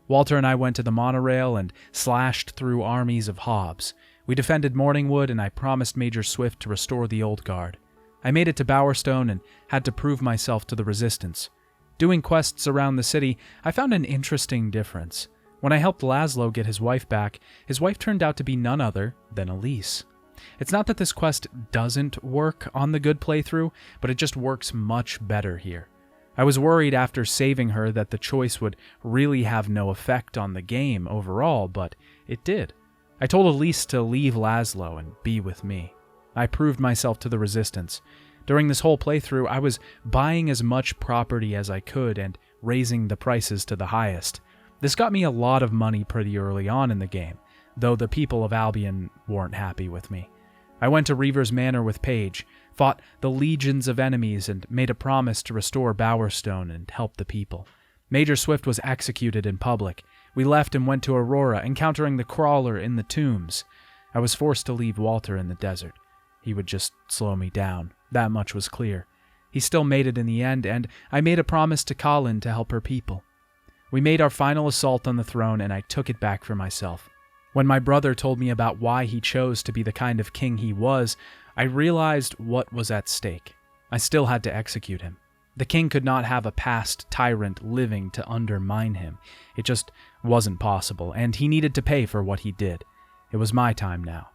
Walter and I went to the monorail and slashed through armies of Hobbs. We defended Morningwood, and I promised Major Swift to restore the Old Guard. I made it to Bowerstone and had to prove myself to the Resistance. Doing quests around the city, I found an interesting difference. When I helped Laszlo get his wife back, his wife turned out to be none other than Elise. It's not that this quest doesn't work on the good playthrough, but it just works much better here. I was worried after saving her that the choice would really have no effect on the game overall, but it did. I told Elise to leave Laszlo and be with me. I proved myself to the Resistance. During this whole playthrough, I was buying as much property as I could and raising the prices to the highest. This got me a lot of money pretty early on in the game, though the people of Albion weren't happy with me. I went to Reaver's Manor with Paige, fought the legions of enemies, and made a promise to restore Bowerstone and help the people. Major Swift was executed in public. We left and went to Aurora, encountering the Crawler in the tombs. I was forced to leave Walter in the desert. He would just slow me down. That much was clear. He still made it in the end, and I made a promise to Colin to help her people. We made our final assault on the throne, and I took it back for myself. When my brother told me about why he chose to be the kind of king he was, I realized what was at stake. I still had to execute him. The king could not have a past tyrant living to undermine him. It just wasn't possible, and he needed to pay for what he did. It was my time now.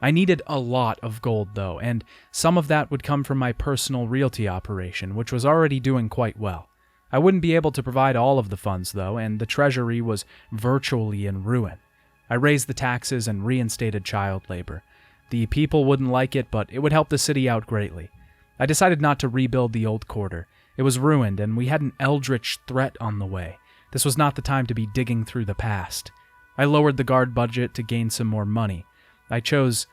I needed a lot of gold, though, and some of that would come from my personal realty operation, which was already doing quite well. I wouldn't be able to provide all of the funds, though, and the treasury was virtually in ruin. I raised the taxes and reinstated child labor. The people wouldn't like it, but it would help the city out greatly. I decided not to rebuild the old quarter. It was ruined, and we had an eldritch threat on the way. This was not the time to be digging through the past. I lowered the guard budget to gain some more money. I chose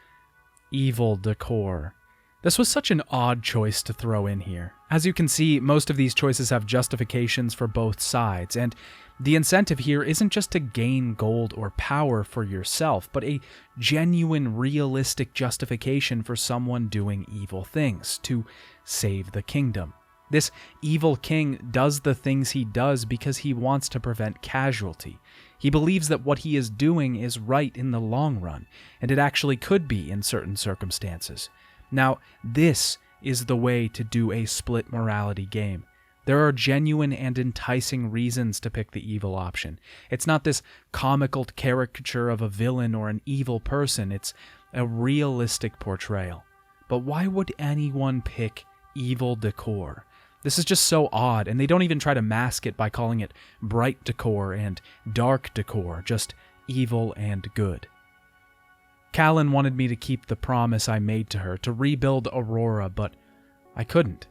evil decor. This was such an odd choice to throw in here. As you can see, most of these choices have justifications for both sides, and the incentive here isn't just to gain gold or power for yourself, but a genuine, realistic justification for someone doing evil things, to save the kingdom. This evil king does the things he does because he wants to prevent casualty. He believes that what he is doing is right in the long run, and it actually could be in certain circumstances. Now, this is the way to do a split morality game. There are genuine and enticing reasons to pick the evil option. It's not this comical caricature of a villain or an evil person, it's a realistic portrayal. But why would anyone pick evil decor? This is just so odd, and they don't even try to mask it by calling it bright decor and dark decor, just evil and good. Callan wanted me to keep the promise I made to her, to rebuild Aurora, but I couldn't.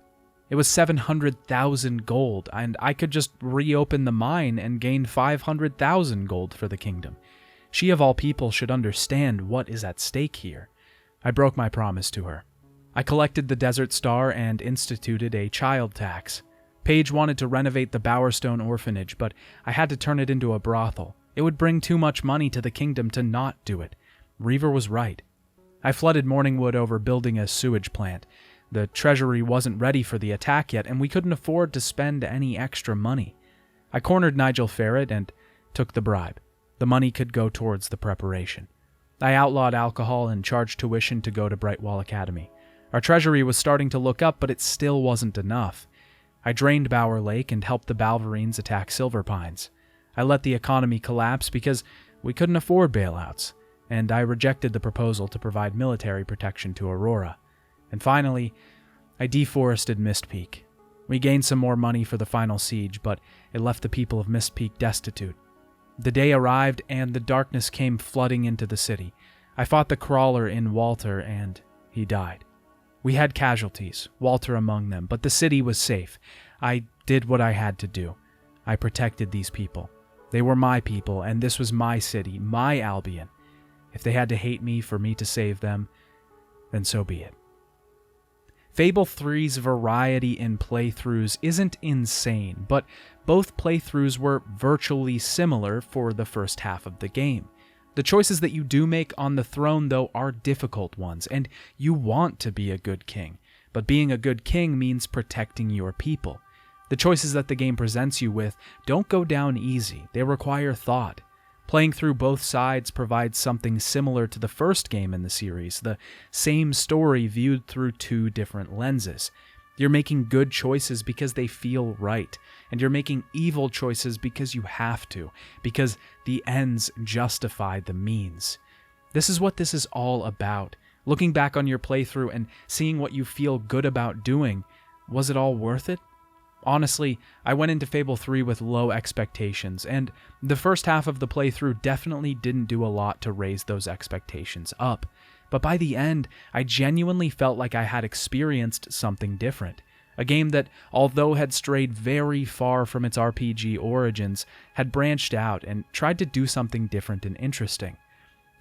It was 700,000 gold, and I could just reopen the mine and gain 500,000 gold for the kingdom. She of all people should understand what is at stake here. I broke my promise to her. I collected the Desert Star and instituted a child tax. Paige wanted to renovate the Bowerstone orphanage, but I had to turn it into a brothel. It would bring too much money to the kingdom to not do it. Reaver was right. I flooded Morningwood over building a sewage plant. The treasury wasn't ready for the attack yet, and we couldn't afford to spend any extra money. I cornered Nigel Ferret and took the bribe. The money could go towards the preparation. I outlawed alcohol and charged tuition to go to Brightwall Academy. Our treasury was starting to look up, but it still wasn't enough. I drained Bower Lake and helped the Balverines attack Silver Pines. I let the economy collapse because we couldn't afford bailouts, and I rejected the proposal to provide military protection to Aurora. And finally, I deforested Mist Peak. We gained some more money for the final siege, but it left the people of Mist Peak destitute. The day arrived, and the darkness came flooding into the city. I fought the crawler in Walter, and he died. We had casualties, Walter among them, but the city was safe. I did what I had to do. I protected these people. They were my people, and this was my city, my Albion. If they had to hate me for me to save them, then so be it. Fable III's variety in playthroughs isn't insane, but both playthroughs were virtually similar for the first half of the game. The choices that you do make on the throne, though, are difficult ones, and you want to be a good king. But being a good king means protecting your people. The choices that the game presents you with don't go down easy. They require thought. Playing through both sides provides something similar to the first game in the series, the same story viewed through two different lenses. You're making good choices because they feel right, and you're making evil choices because you have to, because the ends justify the means. This is what this is all about. Looking back on your playthrough and seeing what you feel good about doing, was it all worth it? Honestly, I went into Fable 3 with low expectations, and the first half of the playthrough definitely didn't do a lot to raise those expectations up. But by the end, I genuinely felt like I had experienced something different. A game that, although had strayed very far from its RPG origins, had branched out and tried to do something different and interesting.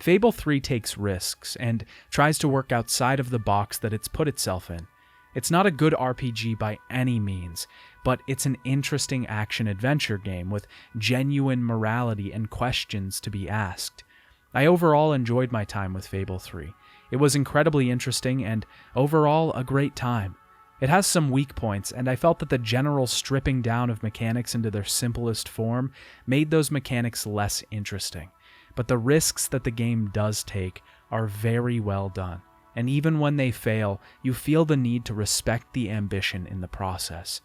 Fable 3 takes risks and tries to work outside of the box that it's put itself in. It's not a good RPG by any means, but it's an interesting action-adventure game with genuine morality and questions to be asked. I overall enjoyed my time with Fable 3. It was incredibly interesting and overall a great time. It has some weak points, and I felt that the general stripping down of mechanics into their simplest form made those mechanics less interesting. But the risks that the game does take are very well done, and even when they fail, you feel the need to respect the ambition in the process.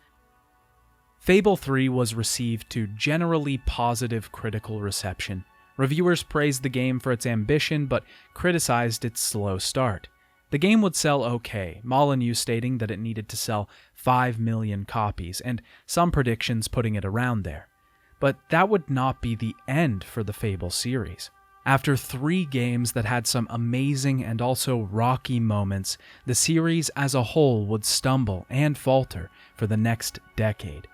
Fable 3 was received to generally positive critical reception. Reviewers praised the game for its ambition, but criticized its slow start. The game would sell okay, Molyneux stating that it needed to sell 5 million copies, and some predictions putting it around there. But that would not be the end for the Fable series. After 3 games that had some amazing and also rocky moments, the series as a whole would stumble and falter for the next decade.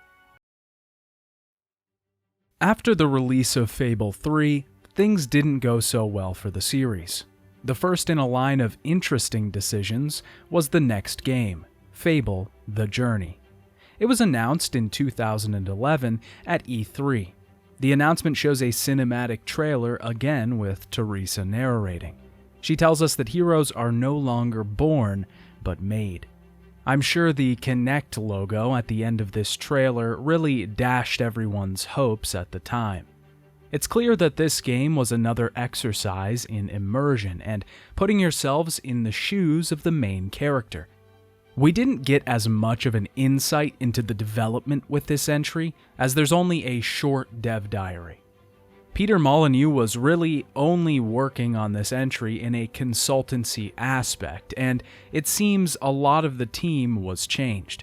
After the release of Fable III, things didn't go so well for the series. The first in a line of interesting decisions was the next game, Fable: The Journey. It was announced in 2011 at E3. The announcement shows a cinematic trailer again with Teresa narrating. She tells us that heroes are no longer born, but made. I'm sure the Kinect logo at the end of this trailer really dashed everyone's hopes at the time. It's clear that this game was another exercise in immersion and putting yourselves in the shoes of the main character. We didn't get as much of an insight into the development with this entry, as there's only a short dev diary. Peter Molyneux was really only working on this entry in a consultancy aspect, and it seems a lot of the team was changed.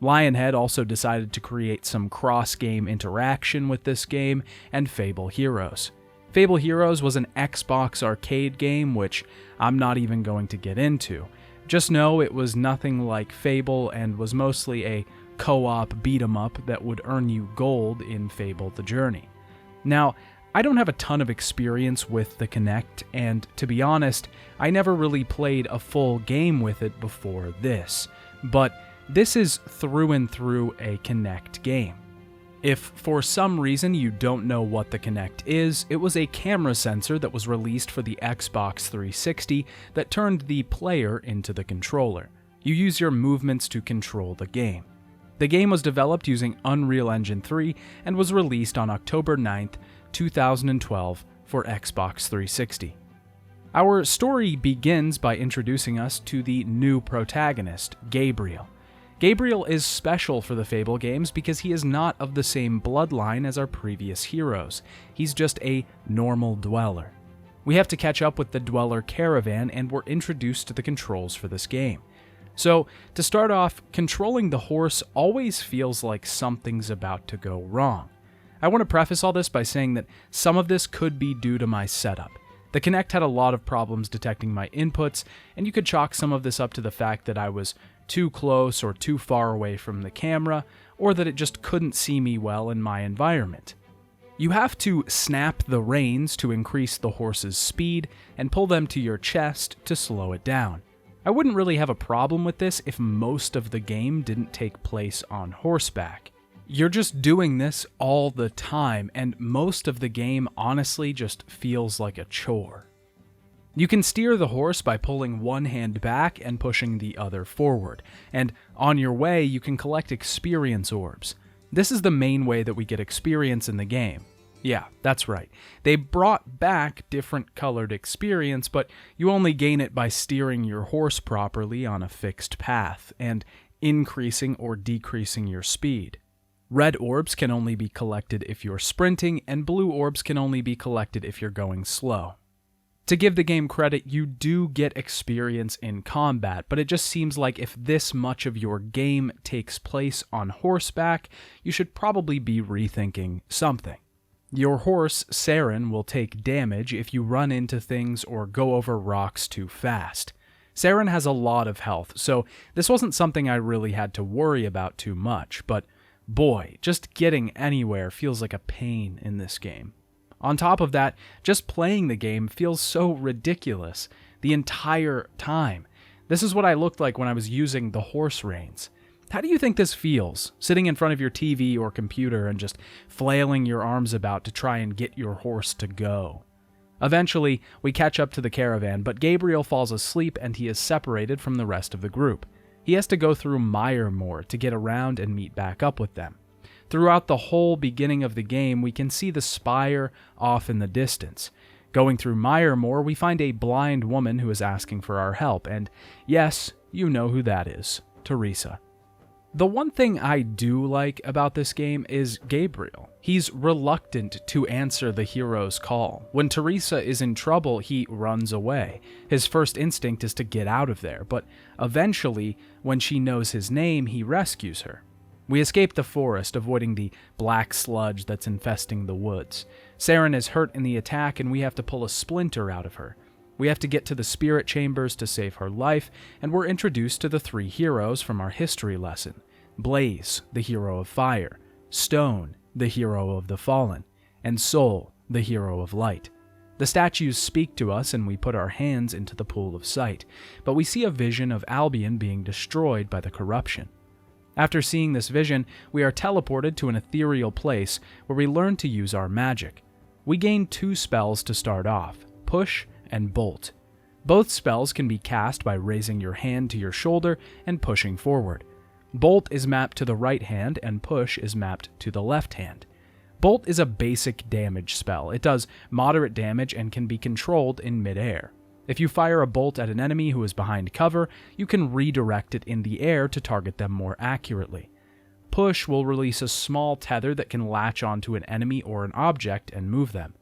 Lionhead also decided to create some cross-game interaction with this game and Fable Heroes. Fable Heroes was an Xbox arcade game, which I'm not even going to get into. Just know it was nothing like Fable and was mostly a co-op beat-em-up that would earn you gold in Fable: The Journey. Now, I don't have a ton of experience with the Kinect, and to be honest, I never really played a full game with it before this, but this is through and through a Kinect game. If for some reason you don't know what the Kinect is, it was a camera sensor that was released for the Xbox 360 that turned the player into the controller. You use your movements to control the game. The game was developed using Unreal Engine 3 and was released on October 9th, 2012 for Xbox 360. Our story begins by introducing us to the new protagonist, Gabriel. Gabriel is special for the Fable games because he is not of the same bloodline as our previous heroes. He's just a normal dweller. We have to catch up with the Dweller caravan, and we're introduced to the controls for this game. So, to start off, controlling the horse always feels like something's about to go wrong. I want to preface all this by saying that some of this could be due to my setup. The Kinect had a lot of problems detecting my inputs, and you could chalk some of this up to the fact that I was too close or too far away from the camera, or that it just couldn't see me well in my environment. You have to snap the reins to increase the horse's speed and pull them to your chest to slow it down. I wouldn't really have a problem with this if most of the game didn't take place on horseback. You're just doing this all the time, and most of the game honestly just feels like a chore. You can steer the horse by pulling one hand back and pushing the other forward, and on your way you can collect experience orbs. This is the main way that we get experience in the game. Yeah, that's right. They brought back different colored experience, but you only gain it by steering your horse properly on a fixed path, and increasing or decreasing your speed. Red orbs can only be collected if you're sprinting, and blue orbs can only be collected if you're going slow. To give the game credit, you do get experience in combat, but it just seems like if this much of your game takes place on horseback, you should probably be rethinking something. Your horse, Saren, will take damage if you run into things or go over rocks too fast. Saren has a lot of health, so this wasn't something I really had to worry about too much, but boy, just getting anywhere feels like a pain in this game. On top of that, just playing the game feels so ridiculous the entire time. This is what I looked like when I was using the horse reins. How do you think this feels, sitting in front of your TV or computer and just flailing your arms about to try and get your horse to go? Eventually, we catch up to the caravan, but Gabriel falls asleep and he is separated from the rest of the group. He has to go through Mire Moor to get around and meet back up with them. Throughout the whole beginning of the game, we can see the spire off in the distance. Going through Mire Moor, we find a blind woman who is asking for our help, and yes, you know who that is, Teresa. The one thing I do like about this game is Gabriel. He's reluctant to answer the hero's call. When Teresa is in trouble, he runs away. His first instinct is to get out of there, but eventually, when she knows his name, he rescues her. We escape the forest, avoiding the black sludge that's infesting the woods. Saren is hurt in the attack, and we have to pull a splinter out of her. We have to get to the spirit chambers to save her life, and we're introduced to the three heroes from our history lesson. Blaze, the hero of fire. Stone, the hero of the fallen. and Sol, the hero of light. The statues speak to us and we put our hands into the pool of sight, but we see a vision of Albion being destroyed by the corruption. After seeing this vision, we are teleported to an ethereal place where we learn to use our magic. We gain 2 spells to start off, Push and Bolt. Both spells can be cast by raising your hand to your shoulder and pushing forward. Bolt is mapped to the right hand and Push is mapped to the left hand. Bolt is a basic damage spell. It does moderate damage and can be controlled in midair. If you fire a bolt at an enemy who is behind cover, you can redirect it in the air to target them more accurately. Push will release a small tether that can latch onto an enemy or an object and move them.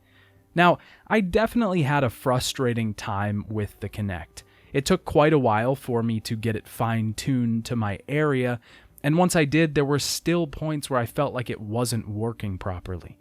Now, I definitely had a frustrating time with the Kinect. It took quite a while for me to get it fine-tuned to my area, and once I did, there were still points where I felt like it wasn't working properly.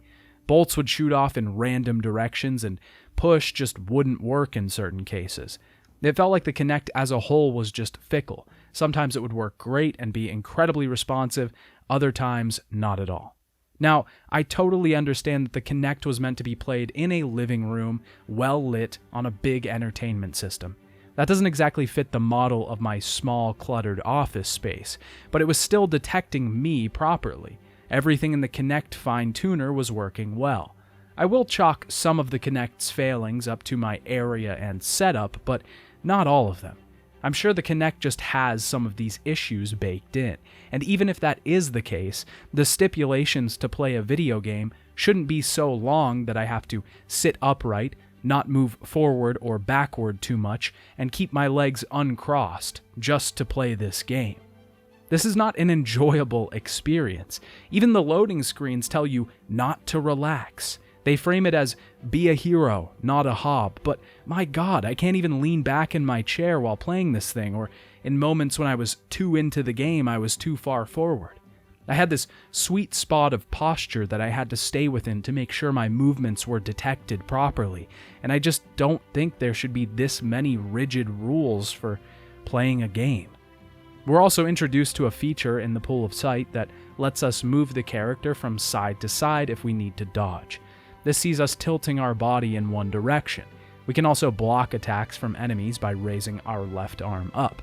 Bolts would shoot off in random directions, and Push just wouldn't work in certain cases. It felt like the Kinect as a whole was just fickle. Sometimes it would work great and be incredibly responsive, other times not at all. Now, I totally understand that the Kinect was meant to be played in a living room, well lit, on a big entertainment system. That doesn't exactly fit the model of my small, cluttered office space, but it was still detecting me properly. Everything in the Kinect fine-tuner was working well. I will chalk some of the Kinect's failings up to my area and setup, but not all of them. I'm sure the Kinect just has some of these issues baked in, and even if that is the case, the stipulations to play a video game shouldn't be so long that I have to sit upright, not move forward or backward too much, and keep my legs uncrossed just to play this game. This is not an enjoyable experience. Even the loading screens tell you not to relax. They frame it as, be a hero, not a hob, but my god, I can't even lean back in my chair while playing this thing, or in moments when I was too into the game, I was too far forward. I had this sweet spot of posture that I had to stay within to make sure my movements were detected properly, and I just don't think there should be this many rigid rules for playing a game. We're also introduced to a feature in the pool of sight that lets us move the character from side to side if we need to dodge. This sees us tilting our body in one direction. We can also block attacks from enemies by raising our left arm up.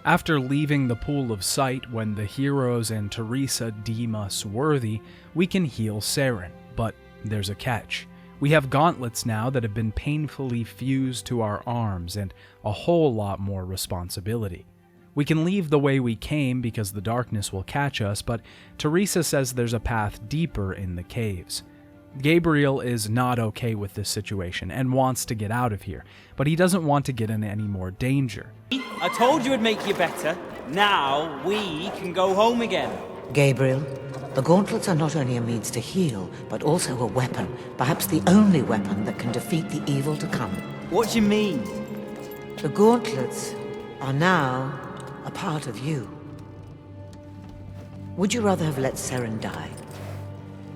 After leaving the pool of sight, when the heroes and Teresa deem us worthy, we can heal Saren, but there's a catch. We have gauntlets now that have been painfully fused to our arms and a whole lot more responsibility. We can leave the way we came because the darkness will catch us, but Teresa says there's a path deeper in the caves. Gabriel is not okay with this situation and wants to get out of here, but he doesn't want to get in any more danger. I told you it'd make you better. Now we can go home again. Gabriel, the gauntlets are not only a means to heal, but also a weapon, perhaps the only weapon that can defeat the evil to come. What do you mean? The gauntlets are now a part of you. Would you rather have let Saren die?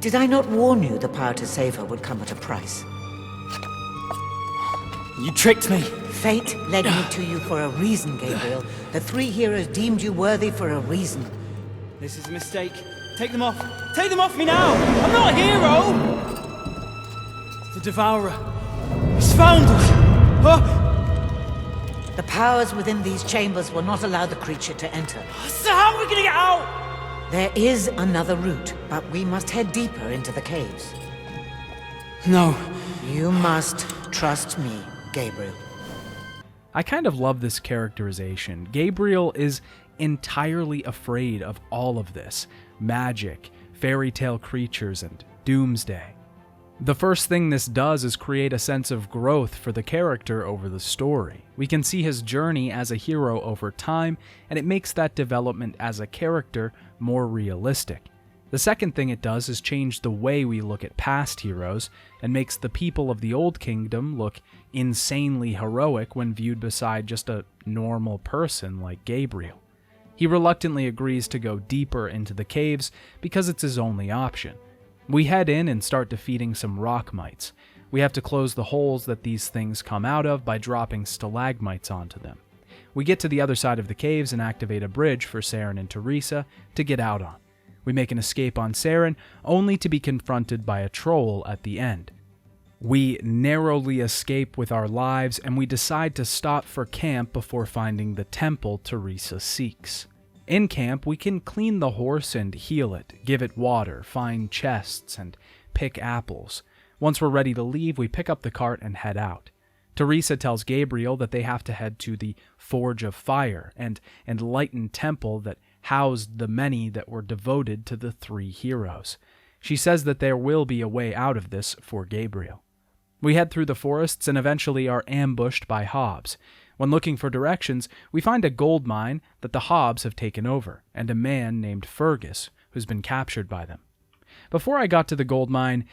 Did I not warn you the power to save her would come at a price? You tricked me. Fate led me to you for a reason, Gabriel. The 3 heroes deemed you worthy for a reason. This is a mistake. Take them off. Take them off me now! I'm not a hero! The Devourer. He's found us! The powers within these chambers will not allow the creature to enter. So how are we gonna get out? There is another route, but we must head deeper into the caves. No. You must trust me, Gabriel. I kind of love this characterization. Gabriel is entirely afraid of all of this. Magic, fairy tale creatures, and doomsday. The first thing this does is create a sense of growth for the character over the story. We can see his journey as a hero over time, and it makes that development as a character more realistic. The second thing it does is change the way we look at past heroes, and makes the people of the Old Kingdom look insanely heroic when viewed beside just a normal person like Gabriel. He reluctantly agrees to go deeper into the caves because it's his only option. We head in and start defeating some rock mites. We have to close the holes that these things come out of by dropping stalagmites onto them. We get to the other side of the caves and activate a bridge for Saren and Teresa to get out on. We make an escape on Saren, only to be confronted by a troll at the end. We narrowly escape with our lives, and we decide to stop for camp before finding the temple Teresa seeks. In camp, we can clean the horse and heal it, give it water, find chests, and pick apples. Once we're ready to leave, we pick up the cart and head out. Teresa tells Gabriel that they have to head to the Forge of Fire, and enlightened temple that housed the many that were devoted to the three heroes. She says that there will be a way out of this for Gabriel. We head through the forests and eventually are ambushed by Hobbs. When looking for directions, we find a gold mine that the Hobbs have taken over, and a man named Fergus who's been captured by them. Before I got to the gold mine,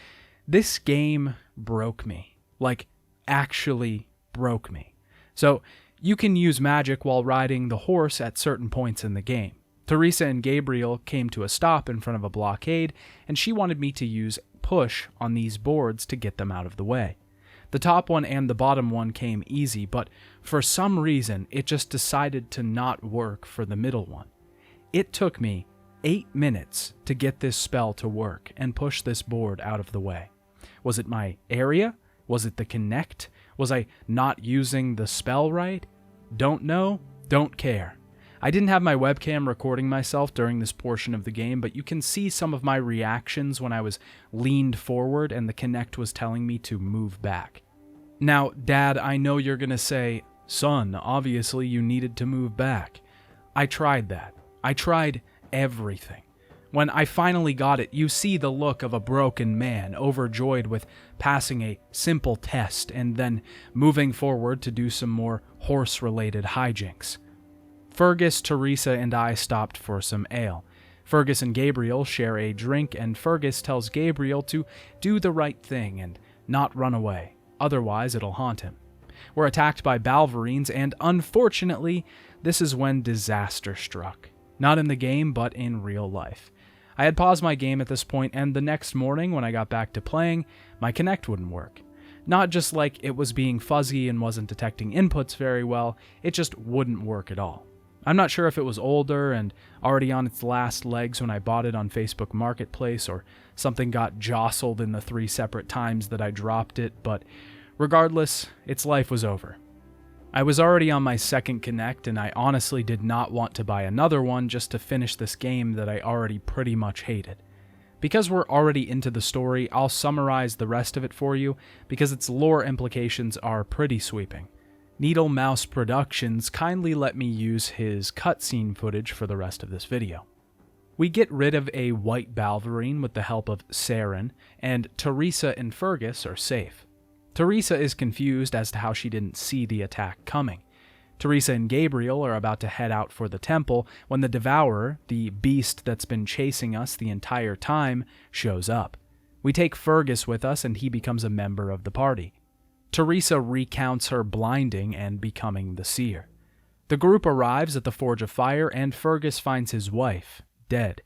this game broke me. Like, actually broke me. So, you can use magic while riding the horse at certain points in the game. Teresa and Gabriel came to a stop in front of a blockade, and she wanted me to use push on these boards to get them out of the way. The top one and the bottom one came easy, but for some reason, it just decided to not work for the middle one. It took me 8 minutes to get this spell to work and push this board out of the way. Was it my area? Was it the connect? Was I not using the spell right? Don't know, don't care. I didn't have my webcam recording myself during this portion of the game, but you can see some of my reactions when I was leaned forward and the connect was telling me to move back. Now, Dad, I know you're going to say, "Son, obviously you needed to move back." I tried that. I tried everything. When I finally got it, you see the look of a broken man, overjoyed with passing a simple test and then moving forward to do some more horse-related hijinks. Fergus, Teresa, and I stopped for some ale. Fergus and Gabriel share a drink, and Fergus tells Gabriel to do the right thing and not run away, otherwise it'll haunt him. We're attacked by Balverines, and unfortunately, this is when disaster struck. Not in the game, but in real life. I had paused my game at this point, and the next morning when I got back to playing, my Kinect wouldn't work. Not just like it was being fuzzy and wasn't detecting inputs very well, it just wouldn't work at all. I'm not sure if it was older and already on its last legs when I bought it on Facebook Marketplace, or something got jostled in the 3 separate times that I dropped it, but regardless, its life was over. I was already on my second Kinect, and I honestly did not want to buy another one just to finish this game that I already pretty much hated. Because we're already into the story, I'll summarize the rest of it for you, because its lore implications are pretty sweeping. Needle Mouse Productions kindly let me use his cutscene footage for the rest of this video. We get rid of a white Balverine with the help of Saren, and Teresa and Fergus are safe. Teresa is confused as to how she didn't see the attack coming. Teresa and Gabriel are about to head out for the temple when the Devourer, the beast that's been chasing us the entire time, shows up. We take Fergus with us, and he becomes a member of the party. Teresa recounts her blinding and becoming the seer. The group arrives at the Forge of Fire, and Fergus finds his wife, dead.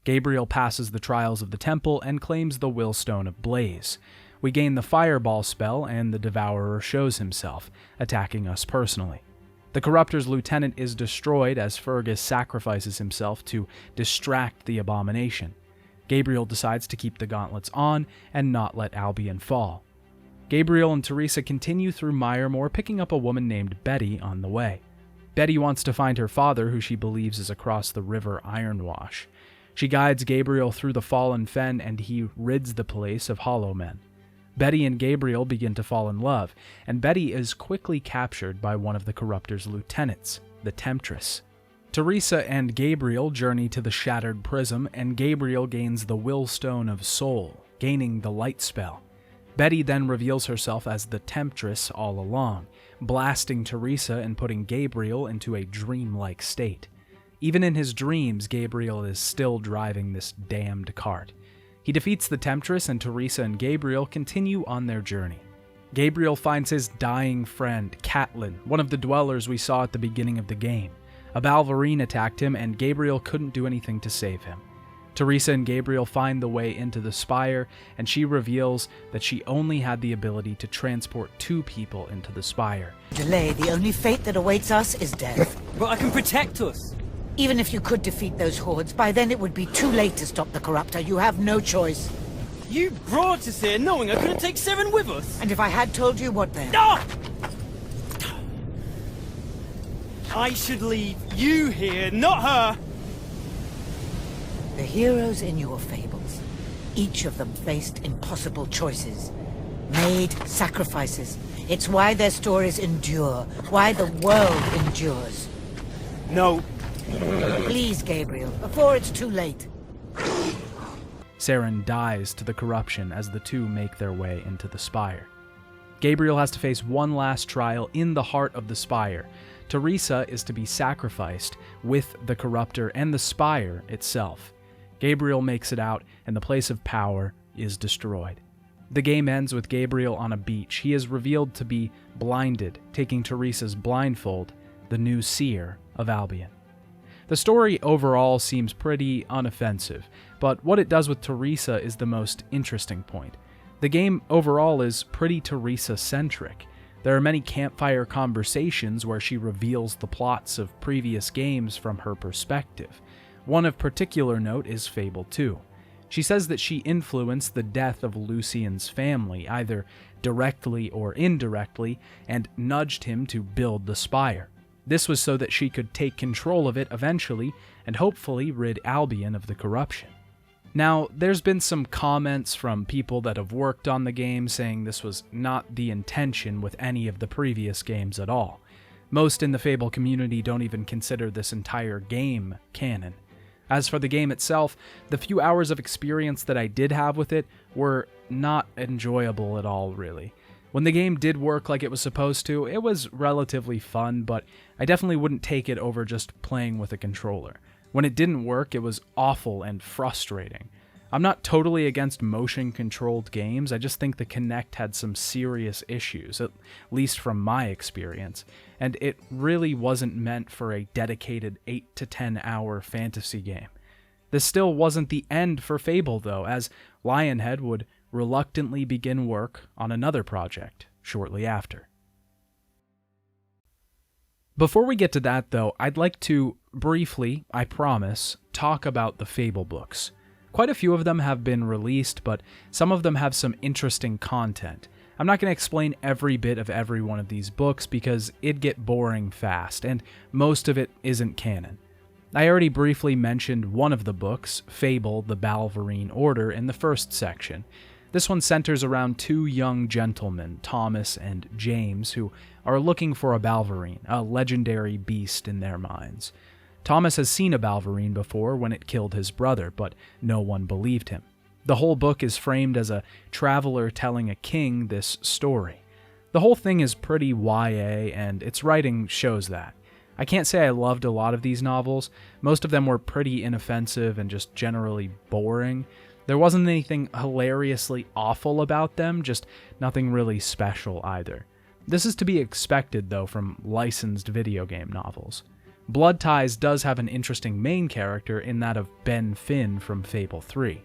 Gabriel passes the trials of the temple and claims the Willstone of Blaze. We gain the Fireball spell, and the Devourer shows himself, attacking us personally. The Corruptor's lieutenant is destroyed as Fergus sacrifices himself to distract the abomination. Gabriel decides to keep the gauntlets on and not let Albion fall. Gabriel and Teresa continue through Miremore, picking up a woman named Betty on the way. Betty wants to find her father, who she believes is across the river Ironwash. She guides Gabriel through the fallen fen, and he rids the place of hollow men. Betty and Gabriel begin to fall in love, and Betty is quickly captured by one of the Corruptor's lieutenants, the Temptress. Teresa and Gabriel journey to the Shattered Prism, and Gabriel gains the Willstone of Soul, gaining the Light spell. Betty then reveals herself as the Temptress all along, blasting Teresa and putting Gabriel into a dreamlike state. Even in his dreams, Gabriel is still driving this damned cart. He defeats the Temptress, and Teresa and Gabriel continue on their journey. Gabriel finds his dying friend, Catelyn, one of the dwellers we saw at the beginning of the game. A Balverine attacked him, and Gabriel couldn't do anything to save him. Teresa and Gabriel find the way into the spire, and she reveals that she only had the ability to transport 2 people into the spire. Delay, the only fate that awaits us is death. But I can protect us. Even if you could defeat those hordes, by then it would be too late to stop the Corruptor. You have no choice. You brought us here knowing I couldn't take 7 with us. And if I had told you, what then? Ah! I should leave you here, not her. The heroes in your fables, each of them faced impossible choices, made sacrifices. It's why their stories endure, why the world endures. No. Please, Gabriel, before it's too late. Saren dies to the corruption as the two make their way into the Spire. Gabriel has to face one last trial in the heart of the Spire. Teresa is to be sacrificed with the Corruptor and the Spire itself. Gabriel makes it out, and the place of power is destroyed. The game ends with Gabriel on a beach. He is revealed to be blinded, taking Teresa's blindfold, the new seer of Albion. The story overall seems pretty unoffensive, but what it does with Teresa is the most interesting point. The game overall is pretty Teresa-centric. There are many campfire conversations where she reveals the plots of previous games from her perspective. One of particular note is Fable II. She says that she influenced the death of Lucian's family, either directly or indirectly, and nudged him to build the Spire. This was so that she could take control of it eventually, and hopefully rid Albion of the corruption. Now, there's been some comments from people that have worked on the game saying this was not the intention with any of the previous games at all. Most in the Fable community don't even consider this entire game canon. As for the game itself, the few hours of experience that I did have with it were not enjoyable at all, really. When the game did work like it was supposed to, it was relatively fun, but I definitely wouldn't take it over just playing with a controller. When it didn't work, it was awful and frustrating. I'm not totally against motion-controlled games, I just think the Kinect had some serious issues, at least from my experience, and it really wasn't meant for a dedicated 8 to 10 hour fantasy game. This still wasn't the end for Fable, though, as Lionhead would reluctantly begin work on another project shortly after. Before we get to that, though, I'd like to briefly, I promise, talk about the Fable books. Quite a few of them have been released, but some of them have some interesting content. I'm not going to explain every bit of every one of these books because it'd get boring fast, and most of it isn't canon. I already briefly mentioned one of the books, Fable, the Balverine Order, in the first section. This one centers around two young gentlemen, Thomas and James, who are looking for a Balverine, a legendary beast in their minds. Thomas has seen a Balverine before when it killed his brother, but no one believed him. The whole book is framed as a traveler telling a king this story. The whole thing is pretty YA, and its writing shows that. I can't say I loved a lot of these novels. Most of them were pretty inoffensive and just generally boring. There wasn't anything hilariously awful about them, just nothing really special either. This is to be expected, though, from licensed video game novels. Blood Ties does have an interesting main character in that of Ben Finn from Fable III.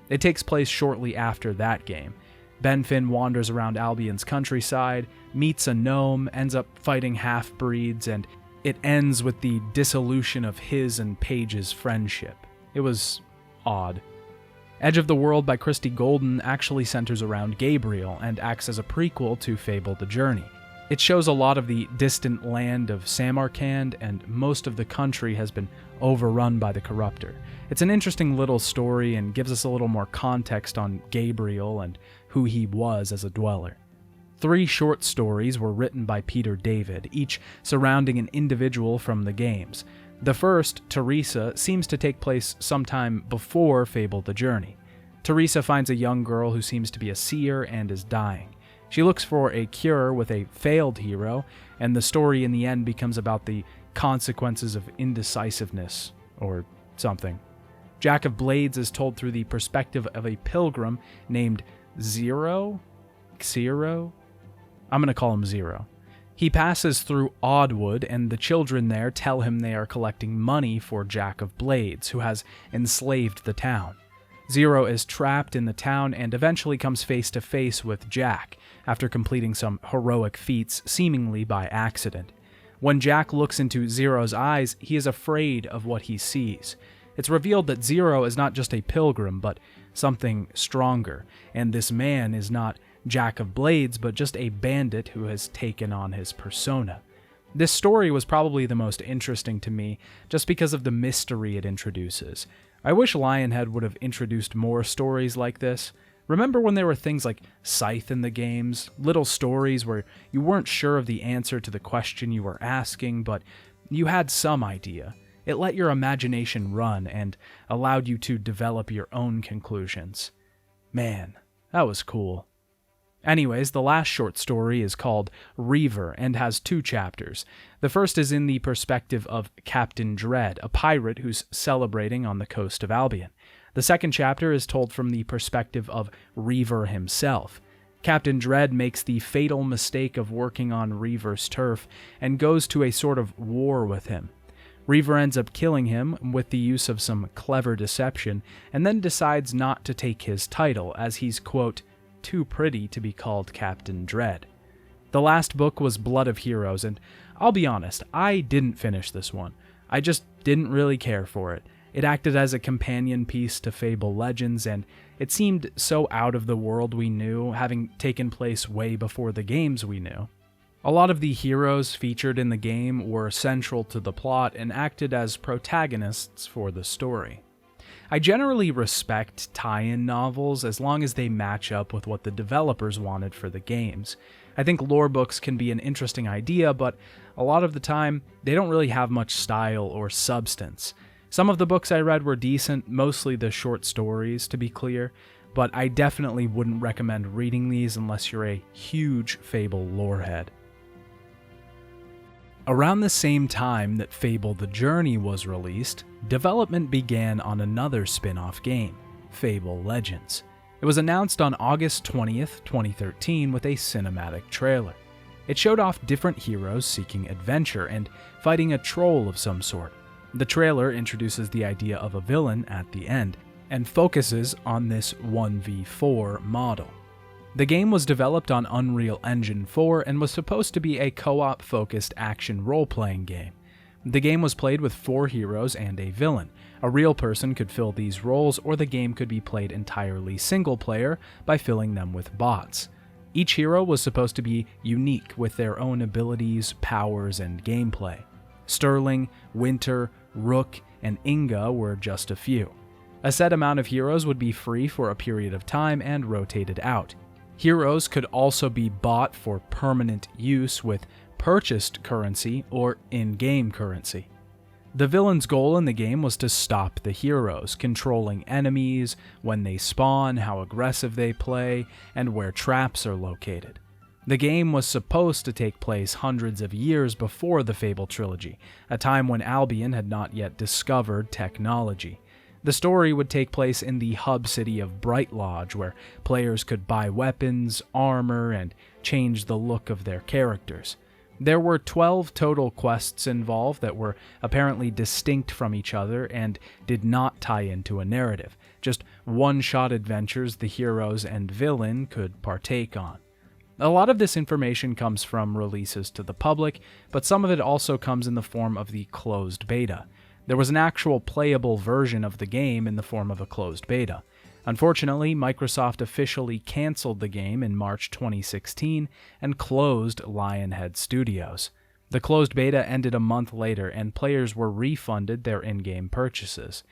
It takes place shortly after that game. Ben Finn wanders around Albion's countryside, meets a gnome, ends up fighting half-breeds, and it ends with the dissolution of his and Paige's friendship. It was odd. Edge of the World by Christy Golden actually centers around Gabriel and acts as a prequel to Fable the Journey. It shows a lot of the distant land of Samarkand, and most of the country has been overrun by the Corruptor. It's an interesting little story and gives us a little more context on Gabriel and who he was as a dweller. 3 short stories were written by Peter David, each surrounding an individual from the games. The first, Teresa, seems to take place sometime before Fable the Journey. Teresa finds a young girl who seems to be a seer and is dying. She looks for a cure with a failed hero, and the story in the end becomes about the consequences of indecisiveness, or something. Jack of Blades is told through the perspective of a pilgrim named Zero? Xero? I'm going to call him Zero. He passes through Oddwood, and the children there tell him they are collecting money for Jack of Blades, who has enslaved the town. Zero is trapped in the town and eventually comes face to face with Jack, after completing some heroic feats seemingly by accident. When Jack looks into Zero's eyes, he is afraid of what he sees. It's revealed that Zero is not just a pilgrim, but something stronger, and this man is not Jack of Blades, but just a bandit who has taken on his persona. This story was probably the most interesting to me, just because of the mystery it introduces. I wish Lionhead would have introduced more stories like this. Remember when there were things like Scythe in the games, little stories where you weren't sure of the answer to the question you were asking, but you had some idea. It let your imagination run and allowed you to develop your own conclusions. Man, that was cool. Anyways, the last short story is called Reaver and has 2 chapters. The first is in the perspective of Captain Dread, a pirate who's celebrating on the coast of Albion. The second chapter is told from the perspective of Reaver himself. Captain Dread makes the fatal mistake of working on Reaver's turf and goes to a sort of war with him. Reaver ends up killing him with the use of some clever deception, and then decides not to take his title, as he's, quote, too pretty to be called Captain Dread. The last book was Blood of Heroes, and I'll be honest, I didn't finish this one. I just didn't really care for it. It acted as a companion piece to Fable Legends, and it seemed so out of the world we knew, having taken place way before the games we knew. A lot of the heroes featured in the game were central to the plot and acted as protagonists for the story. I generally respect tie-in novels as long as they match up with what the developers wanted for the games. I think lore books can be an interesting idea, but a lot of the time, they don't really have much style or substance. Some of the books I read were decent, mostly the short stories, to be clear, but I definitely wouldn't recommend reading these unless you're a huge Fable lorehead. Around the same time that Fable The Journey was released, development began on another spin-off game, Fable Legends. It was announced on August 20th, 2013 with a cinematic trailer. It showed off different heroes seeking adventure and fighting a troll of some sort. The trailer introduces the idea of a villain at the end, and focuses on this 1v4 model. The game was developed on Unreal Engine 4 and was supposed to be a co-op focused action role-playing game. The game was played with 4 heroes and a villain. A real person could fill these roles, or the game could be played entirely single-player by filling them with bots. Each hero was supposed to be unique with their own abilities, powers, and gameplay. Sterling, Winter, Rook, and Inga were just a few. A set amount of heroes would be free for a period of time and rotated out. Heroes could also be bought for permanent use with purchased currency or in-game currency. The villain's goal in the game was to stop the heroes, controlling enemies, when they spawn, how aggressive they play, and where traps are located. The game was supposed to take place hundreds of years before the Fable trilogy, a time when Albion had not yet discovered technology. The story would take place in the hub city of Bright Lodge, where players could buy weapons, armor, and change the look of their characters. There were 12 total quests involved that were apparently distinct from each other and did not tie into a narrative, just one-shot adventures the heroes and villain could partake on. A lot of this information comes from releases to the public, but some of it also comes in the form of the closed beta. There was an actual playable version of the game in the form of a closed beta. Unfortunately, Microsoft officially canceled the game in March 2016 and closed Lionhead Studios. The closed beta ended a month later, and players were refunded their in-game purchases.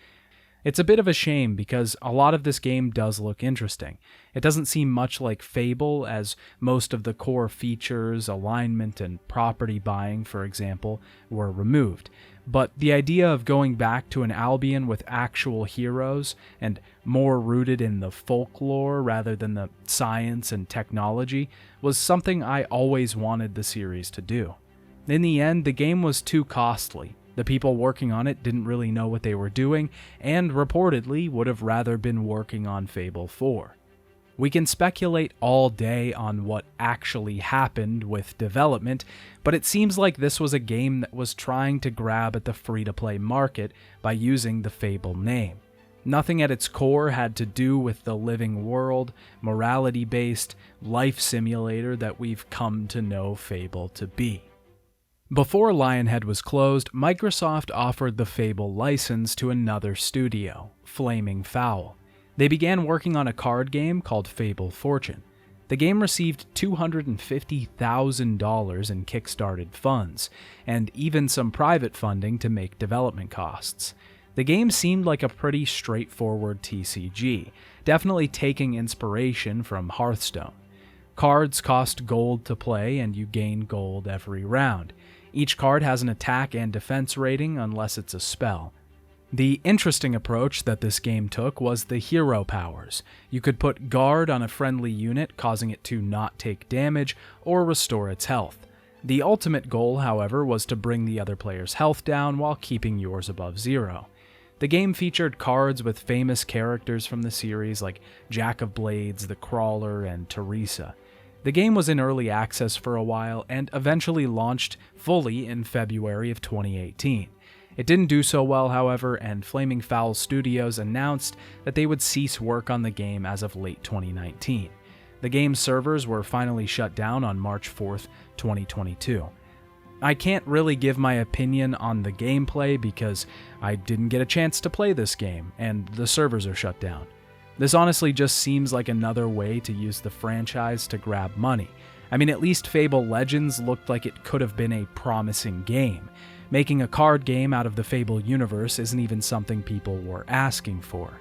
It's a bit of a shame because a lot of this game does look interesting. It doesn't seem much like Fable, as most of the core features, alignment, and property buying, for example, were removed. But the idea of going back to an Albion with actual heroes and more rooted in the folklore rather than the science and technology was something I always wanted the series to do. In the end, the game was too costly. The people working on it didn't really know what they were doing, and reportedly would have rather been working on Fable 4. We can speculate all day on what actually happened with development, but it seems like this was a game that was trying to grab at the free-to-play market by using the Fable name. Nothing at its core had to do with the living world, morality-based life simulator that we've come to know Fable to be. Before Lionhead was closed, Microsoft offered the Fable license to another studio, Flaming Fowl. They began working on a card game called Fable Fortune. The game received $250,000 in Kickstarted funds, and even some private funding to make development costs. The game seemed like a pretty straightforward TCG, definitely taking inspiration from Hearthstone. Cards cost gold to play, and you gain gold every round. Each card has an attack and defense rating unless it's a spell. The interesting approach that this game took was the hero powers. You could put guard on a friendly unit, causing it to not take damage or restore its health. The ultimate goal, however, was to bring the other player's health down while keeping yours above zero. The game featured cards with famous characters from the series like Jack of Blades, the Crawler, and Teresa. The game was in early access for a while and eventually launched fully in February of 2018. It didn't do so well, however, and Flaming Fowl Studios announced that they would cease work on the game as of late 2019. The game's servers were finally shut down on March 4th, 2022. I can't really give my opinion on the gameplay because I didn't get a chance to play this game, and the servers are shut down. This honestly just seems like another way to use the franchise to grab money. I mean, at least Fable Legends looked like it could have been a promising game. Making a card game out of the Fable universe isn't even something people were asking for.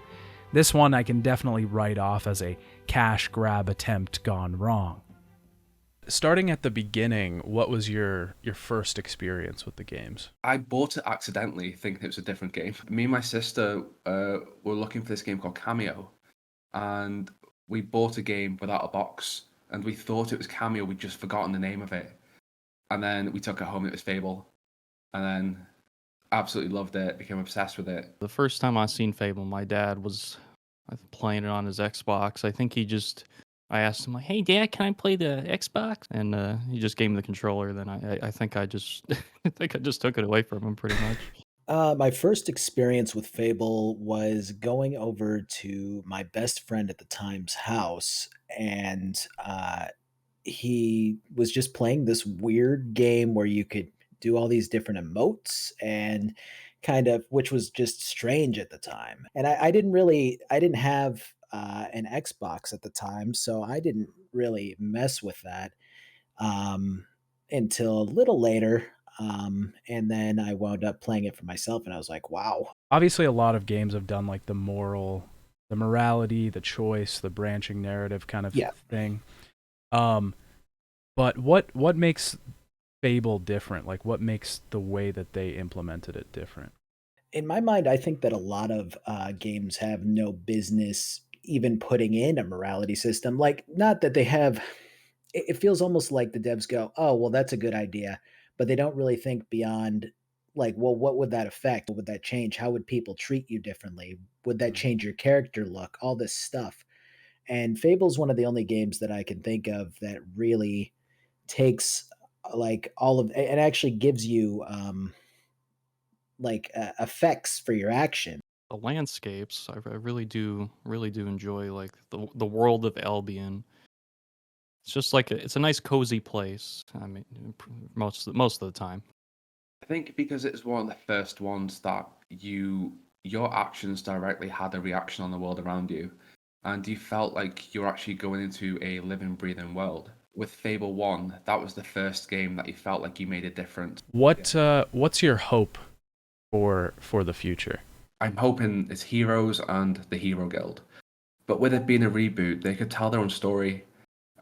This one I can definitely write off as a cash grab attempt gone wrong. Starting at the beginning, what was your first experience with the games? I bought it accidentally, thinking it was a different game. Me and my sister were looking for this game called Cameo, and we bought a game without a box, and we thought it was Cameo. We'd just forgotten the name of it, and then we took it home. And it was Fable, and then absolutely loved it. Became obsessed with it. The first time I seen Fable, my dad was playing it on his Xbox. I asked him, like, "Hey, Dad, can I play the Xbox?" And he just gave me the controller. Then I think I just I think I just took it away from him pretty much. My first experience with Fable was going over to my best friend at the time's house, and he was just playing this weird game where you could do all these different emotes and kind of, which was just strange at the time. And I didn't have an Xbox at the time, so I didn't really mess with that until a little later. And then I wound up playing it for myself, and I was like, wow. Obviously, a lot of games have done like the morality, the choice, the branching narrative kind of thing. But what makes Fable different? Like, what makes the way that they implemented it different? In my mind, I think that a lot of games have no business even putting in a morality system. Like, not that they have. It feels almost like the devs go, "Oh, well, that's a good idea," but they don't really think beyond. Like, well, what would that affect? What would that change? How would people treat you differently? Would that change your character look? All this stuff. And Fable's one of the only games that I can think of that really takes like all of and actually gives you effects for your action. The landscapes, I really do enjoy like the world of Albion. It's just like it's a nice cozy place. I mean, most of the time. I think because it's one of the first ones that your actions directly had a reaction on the world around you, and you felt like you're actually going into a living, breathing world. With Fable 1, that was the first game that you felt like you made a difference. What's your hope for the future? I'm hoping it's Heroes and the Hero Guild. But with it being a reboot, they could tell their own story.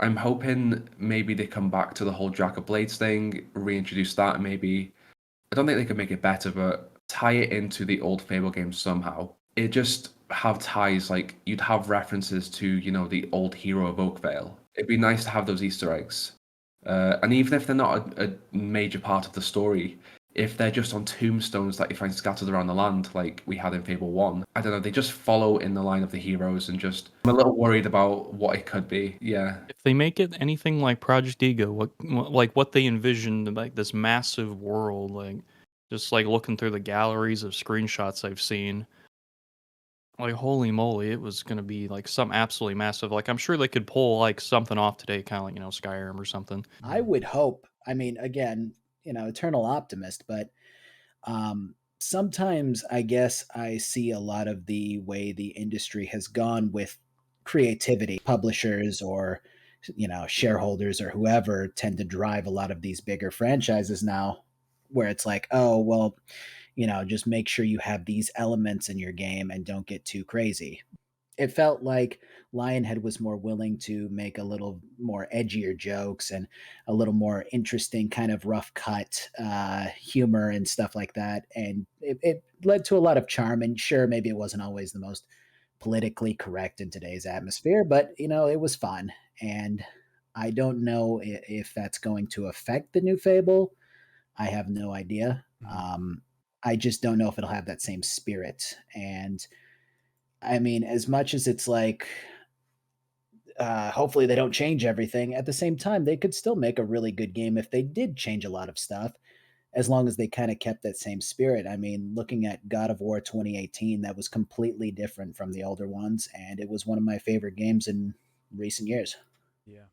I'm hoping maybe they come back to the whole Jack of Blades thing, reintroduce that maybe. I don't think they could make it better, but tie it into the old Fable games somehow. It just have ties, like you'd have references to, the old hero of Oakvale. It'd be nice to have those Easter eggs. And even if they're not a major part of the story, if they're just on tombstones that you find scattered around the land, like we had in Fable 1, I don't know, they just follow in the line of the heroes, and just, I'm a little worried about what it could be. Yeah. If they make it anything like Project Ego, what they envisioned, like this massive world, like just like looking through the galleries of screenshots I've seen, like holy moly, it was gonna be like some absolutely massive. Like I'm sure they could pull like something off today, kind of like Skyrim or something. I would hope. I mean, again, eternal optimist, but sometimes I guess I see a lot of the way the industry has gone with creativity. Publishers or shareholders or whoever tend to drive a lot of these bigger franchises now, where it's like, oh well, just make sure you have these elements in your game and don't get too crazy. It felt like Lionhead was more willing to make a little more edgier jokes and a little more interesting kind of rough cut humor and stuff like that. And it led to a lot of charm. And sure, maybe it wasn't always the most politically correct in today's atmosphere, but it was fun. And I don't know if that's going to affect the new Fable. I have no idea. I just don't know if it'll have that same spirit. And I mean, as much as it's like, hopefully they don't change everything, at the same time, they could still make a really good game if they did change a lot of stuff, as long as they kind of kept that same spirit. I mean, looking at God of War 2018, that was completely different from the older ones, and it was one of my favorite games in recent years. Yeah.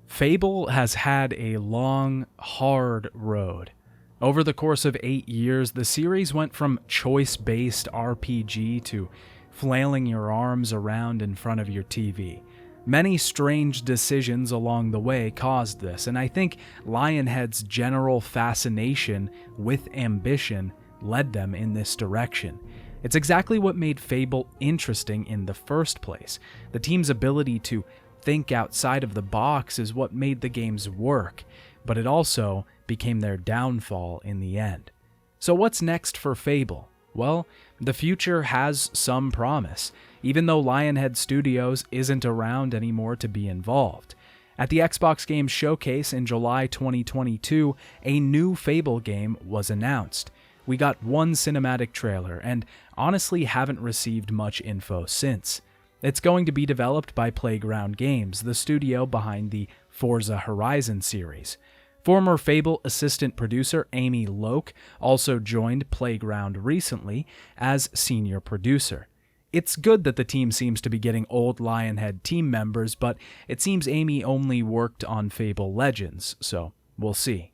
Fable has had a long, hard road. Over the course of 8 years, the series went from choice-based RPG to flailing your arms around in front of your TV. Many strange decisions along the way caused this, and I think Lionhead's general fascination with ambition led them in this direction. It's exactly what made Fable interesting in the first place. The team's ability to think outside of the box is what made the games work, but it also became their downfall in the end. So what's next for Fable? Well, the future has some promise, even though Lionhead Studios isn't around anymore to be involved. At the Xbox Games Showcase in July 2022, a new Fable game was announced. We got one cinematic trailer, and honestly haven't received much info since. It's going to be developed by Playground Games, the studio behind the Forza Horizon series. Former Fable assistant producer Amy Loke also joined Playground recently as senior producer. It's good that the team seems to be getting old Lionhead team members, but it seems Amy only worked on Fable Legends, so we'll see.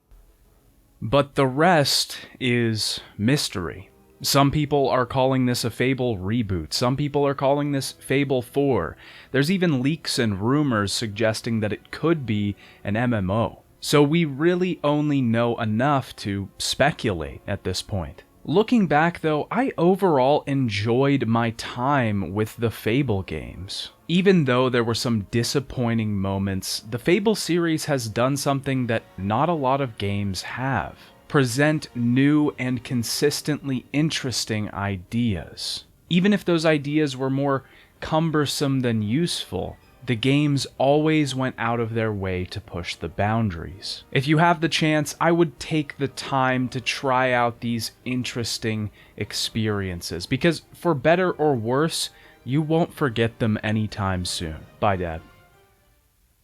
But the rest is mystery. Some people are calling this a Fable reboot. Some people are calling this Fable 4. There's even leaks and rumors suggesting that it could be an MMO. So we really only know enough to speculate at this point. Looking back though, I overall enjoyed my time with the Fable games. Even though there were some disappointing moments, the Fable series has done something that not a lot of games have. Present new and consistently interesting ideas. Even if those ideas were more cumbersome than useful, the games always went out of their way to push the boundaries. If you have the chance, I would take the time to try out these interesting experiences, because for better or worse, you won't forget them anytime soon. Bye, Dad.